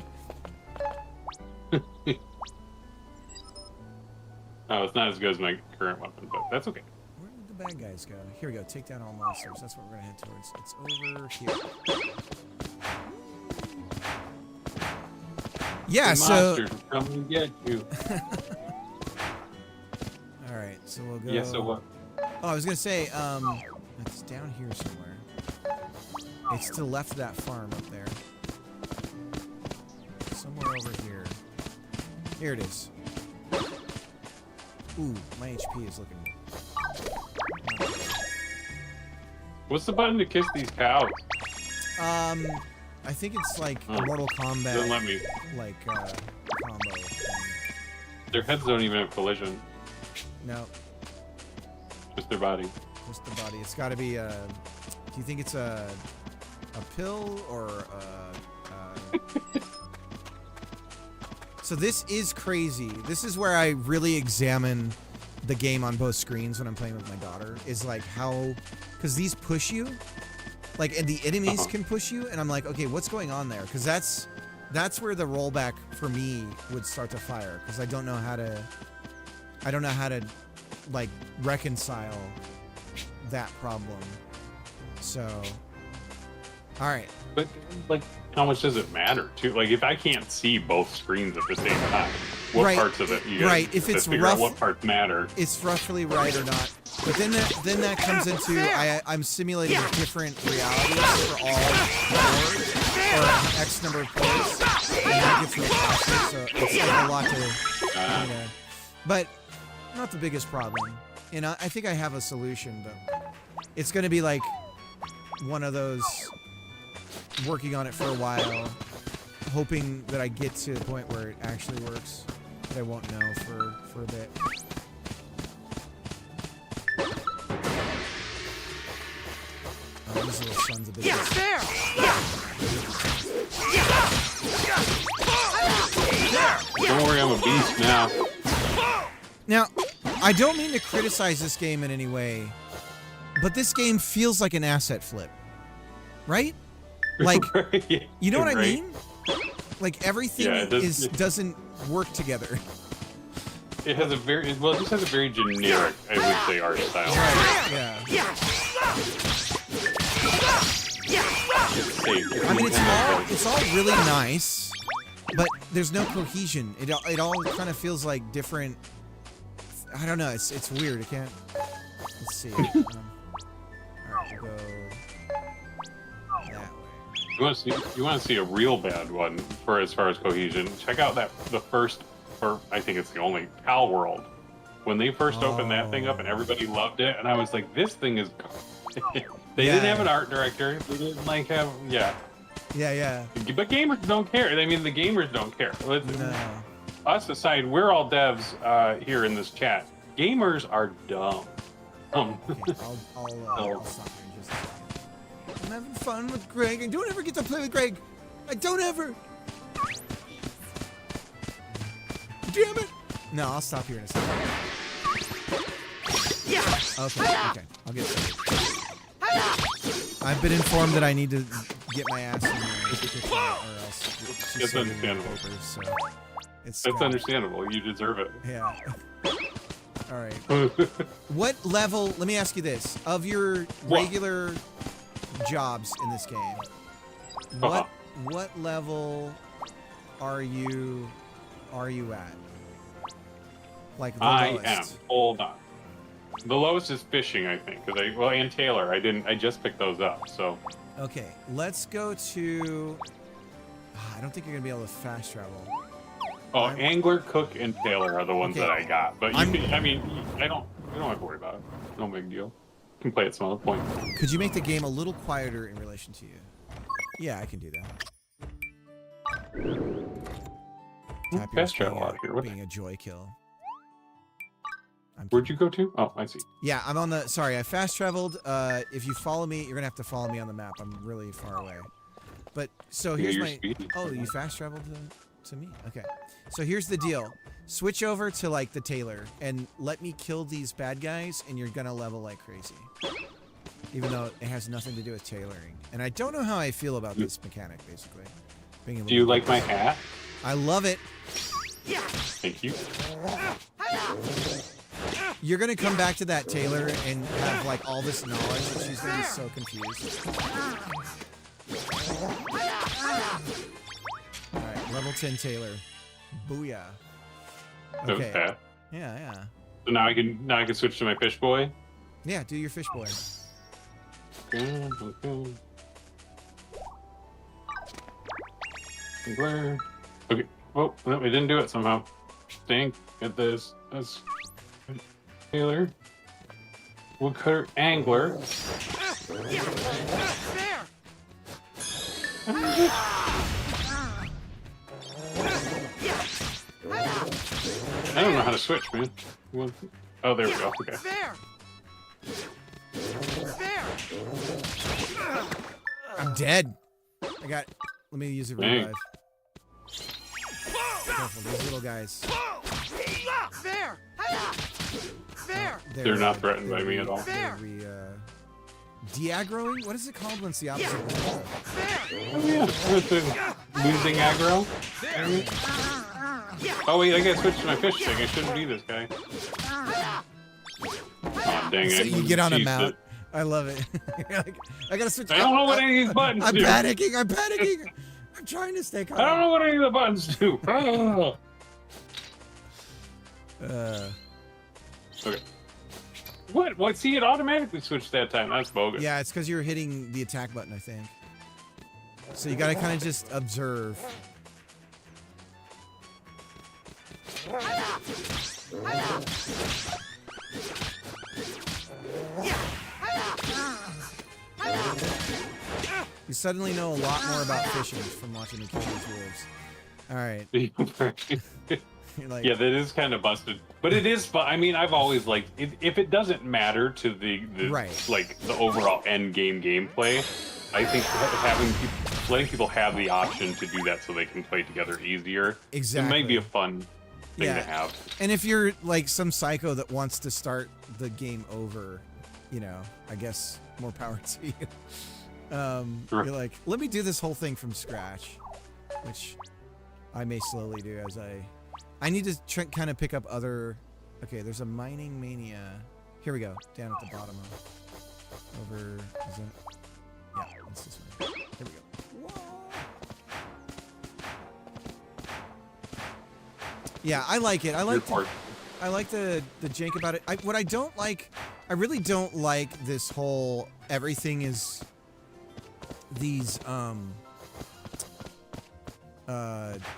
Oh, it's not as good as my current weapon, but that's okay. Where did the bad guys go? Here we go. Take down all monsters. That's what we're gonna head towards. It's over here. Yeah, The so. monsters will come and get you. All right, so we'll go. Yeah, so what? Oh, I was gonna say, it's down here somewhere. It's to the left of that farm up there. Somewhere over here. Here it is. Ooh, my HP is looking. What's the button to kiss these cows? I think it's like a Oh, Mortal Doesn't Kombat, let me. like combo thing. Their heads don't even have collision. No, Just their body. just the body. It's got to be. Do you think it's a pill or So this is crazy. This is where I really examine the game on both screens when I'm playing with my daughter. Is like how, because these push you, like, and the enemies can push you, and I'm like, okay, what's going on there? Because that's where the rollback for me would start to fire, because I don't know how to like reconcile that problem. So, all right. But like, how much does it matter too? Like, if I can't see both screens at the same time, what Right, parts of it you gotta, right, if it's figure rough- out what parts matter? It's roughly right or not. But then that comes into I'm simulating different realities for all boards or X number of players, and that gets really costly. So it's like a lot to kind of, but not the biggest problem. And I think I have a solution, but it's going to be like one of those working on it for a while. hoping that I get to the point where it actually works, but I won't know for a bit. Oh, these little sons of bitches. Don't worry, I'm a beast now. Now, I don't mean to criticize this game in any way, but this game feels like an asset flip, right? Like, you know what I mean? Like everything doesn't work together. It has a very well. It just has a very generic, I would say, art style. Right. Yeah. I mean, it's all really nice, but there's no cohesion. It all kind of feels like different. I don't know. It's weird. I can't. Let's see. All right, we'll go that way. You want to see a real bad one for as far as cohesion? Check out the first, or I think it's the only Pal World. When they first opened that thing up and everybody loved it, and I was like, this thing is. They didn't have an art director. They didn't have Yeah. But gamers don't care. I mean, the gamers don't care. No. Us aside, we're all devs here in this chat. Gamers are dumb. Okay, I'll stop here in just a second. I'm having fun with Greg. I don't ever get to play with Greg. I don't ever. Damn it. No, I'll stop here in a second. Okay. I'll get started. I've been informed that I need to get my ass in the kitchen or else she's understandable. Papers, so That's understandable. You deserve it. Yeah. All right. What level? Let me ask you this: of your regular jobs in this game, what level are you at? Like the lowest? I am. Hold on. The lowest is fishing, I think, and Taylor. I just picked those up. So. Okay, let's go to. I don't think you're gonna be able to fast travel. Oh, Angler, Cook, and Taylor are the ones that I got. But you don't have to worry about it. No big deal. You can play at some other point. Could you make the game a little quieter in relation to you? Yeah, I can do that. Fast travel out here. Being a joy kill. Where'd you go to? Oh, I see. Yeah, I'm on the. Sorry, I fast traveled. If you follow me, you're gonna have to follow me on the map. I'm really far away. But so here's my. Oh, you fast traveled to me? Okay. So here's the deal. Switch over to like the Taylor and let me kill these bad guys, and you're gonna level like crazy. Even though it has nothing to do with tailoring. And I don't know how I feel about this mechanic, basically. Do you like my hat? I love it. Thank you. You're gonna come back to that Taylor and have like all this knowledge, and she's gonna be so confused. All right, level 10 Taylor. Booyah. Okay. Okay. Yeah. So now I can switch to my fish boy. Yeah, do your fish boy. Okay. Angler. Okay. Oh, no, we didn't do it somehow. Stink at this. That's Taylor. Woodcutter. Angler. I don't know how to switch, man. Oh, there we go. Okay. I'm dead. Let me use a revive. Careful, these little guys. They're not threatened by me at all. De-aggroing? What is it called when it's the opposite? Oh yeah, losing aggro. Oh wait, I gotta switch to my fish thing. I shouldn't be this guy. Oh dang it! So you get on a mount. I love it. Like, I gotta switch. I don't know what any of these buttons do. I'm panicking. I'm trying to stay calm. I don't know what any of the buttons do. Okay. What? See, it automatically switched that time. That's bogus. Yeah, it's because you're hitting the attack button, I think. So you gotta kind of just observe. You suddenly know a lot more about fishing from watching the Kill These Wolves. All right. You're like, Yeah, that is kind of busted, but it is fun. I mean, I've always liked if it doesn't matter to the Right. like the overall end game gameplay. I think letting people have the option to do that so they can play together easier. Exactly. It might be a fun thing to have. And if you're like some psycho that wants to start the game over, you know, I guess more power to you. Sure. You're like, let me do this whole thing from scratch, which I may slowly do as I need to kind of pick up other. Okay, there's a mining mania. Here we go, down at the bottom of over. Is that? Yeah, it's this way. Here we go. Whoa. Yeah, I like it. I like the jank about it. What I don't like, I really don't like this whole everything is these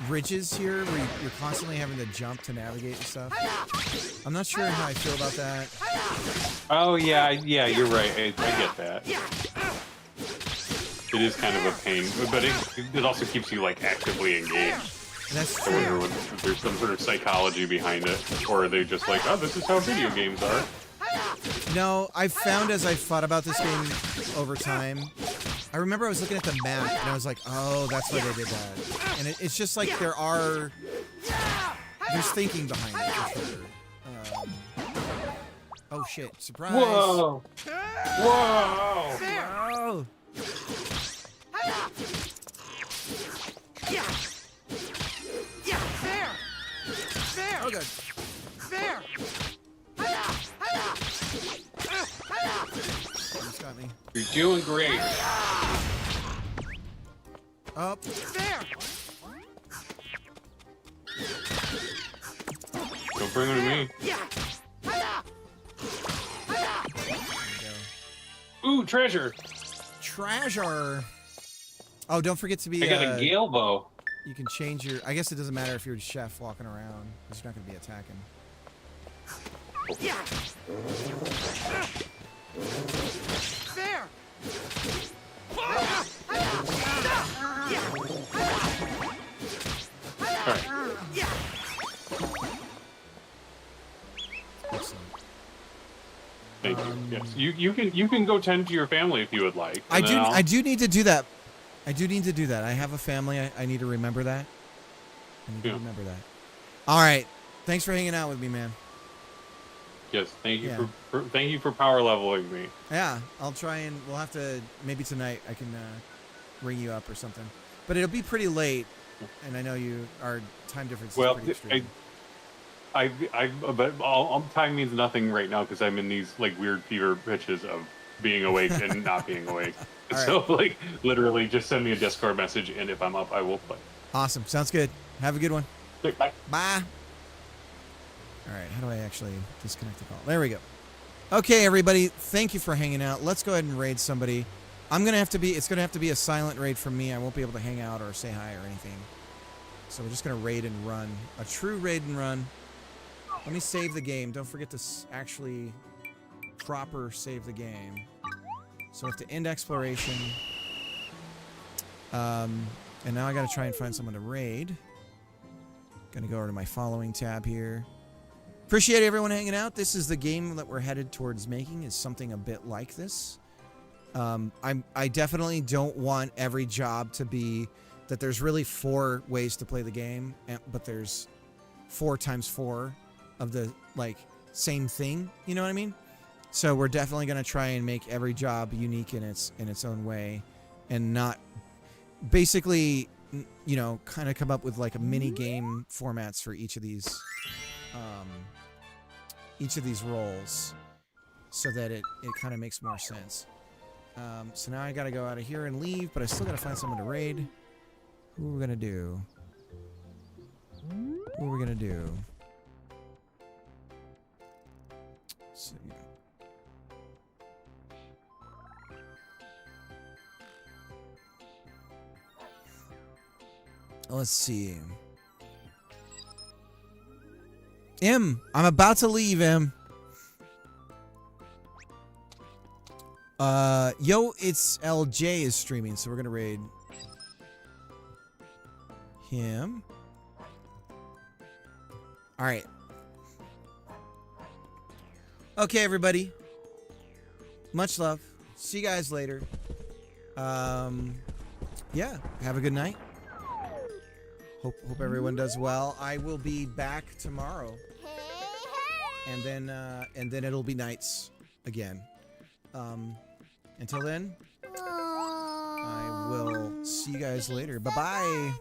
ridges here where you're constantly having to jump to navigate and stuff. I'm not sure how I feel about that. Oh yeah, you're right. I get that. It is kind of a pain, but it also keeps you like actively engaged. That's I true. wonder if there's some sort of psychology behind it, or are they just like, oh, this is how video games are? No, I've found as I've thought about this game over time, I remember I was looking at the map and I was like, oh, that's why they did that. And it's just like there's thinking behind it for sure. Oh shit, surprise. Whoa! Whoa! Whoa! Oh god. Almost got me. You're doing great. Up. Don't bring it to me. Ooh, treasure! Treasure. Oh, don't forget to be. I got a gale bow. You can change your. I guess it doesn't matter if you're a chef walking around, because you're not going to be attacking. Excellent. Thank you. Yes, you can go tend to your family if you would like. I do need to do that. I do need to do that. I have a family. I need to remember that. I need to remember that. All right. Thanks for hanging out with me, man. Yes, thank you thank you for power leveling me. Yeah, I'll try and we'll have to maybe tonight I can ring you up or something. But it'll be pretty late, and I know our time difference is pretty extreme. But all time means nothing right now because I'm in these like weird fever pitches of being awake and not being awake. So like literally just send me a Discord message, and if I'm up, I will play. Awesome, sounds good. Have a good one. Bye. Bye. All right, how do I actually disconnect the call? There we go. Okay, everybody, thank you for hanging out. Let's go ahead and raid somebody. It's gonna have to be a silent raid from me. I won't be able to hang out or say hi or anything. So we're just gonna raid and run. A true raid and run. Let me save the game. Don't forget to actually proper save the game. So I have to end exploration. And now I gotta try and find someone to raid. Gonna go over to my following tab here. Appreciate everyone hanging out. This is the game that we're headed towards making, is something a bit like this. I definitely don't want every job to be that there's really 4 ways to play the game, but there's 4 times 4 of the like same thing. You know what I mean? So we're definitely gonna try and make every job unique in its own way, and not basically, you know, kind of come up with like a mini game formats for each of these roles, so that it kind of makes more sense. So now I gotta go out of here and leave, but I still gotta find someone to raid. Who are we gonna do? So, let's see. I'm about to leave, Yo, it's LJ is streaming, so we're gonna raid him. All right. Okay, everybody. Much love. See you guys later. Yeah, have a good night. Hope everyone does well. I will be back tomorrow. And then it'll be nights again. Until then, I will see you guys later. Bye-bye.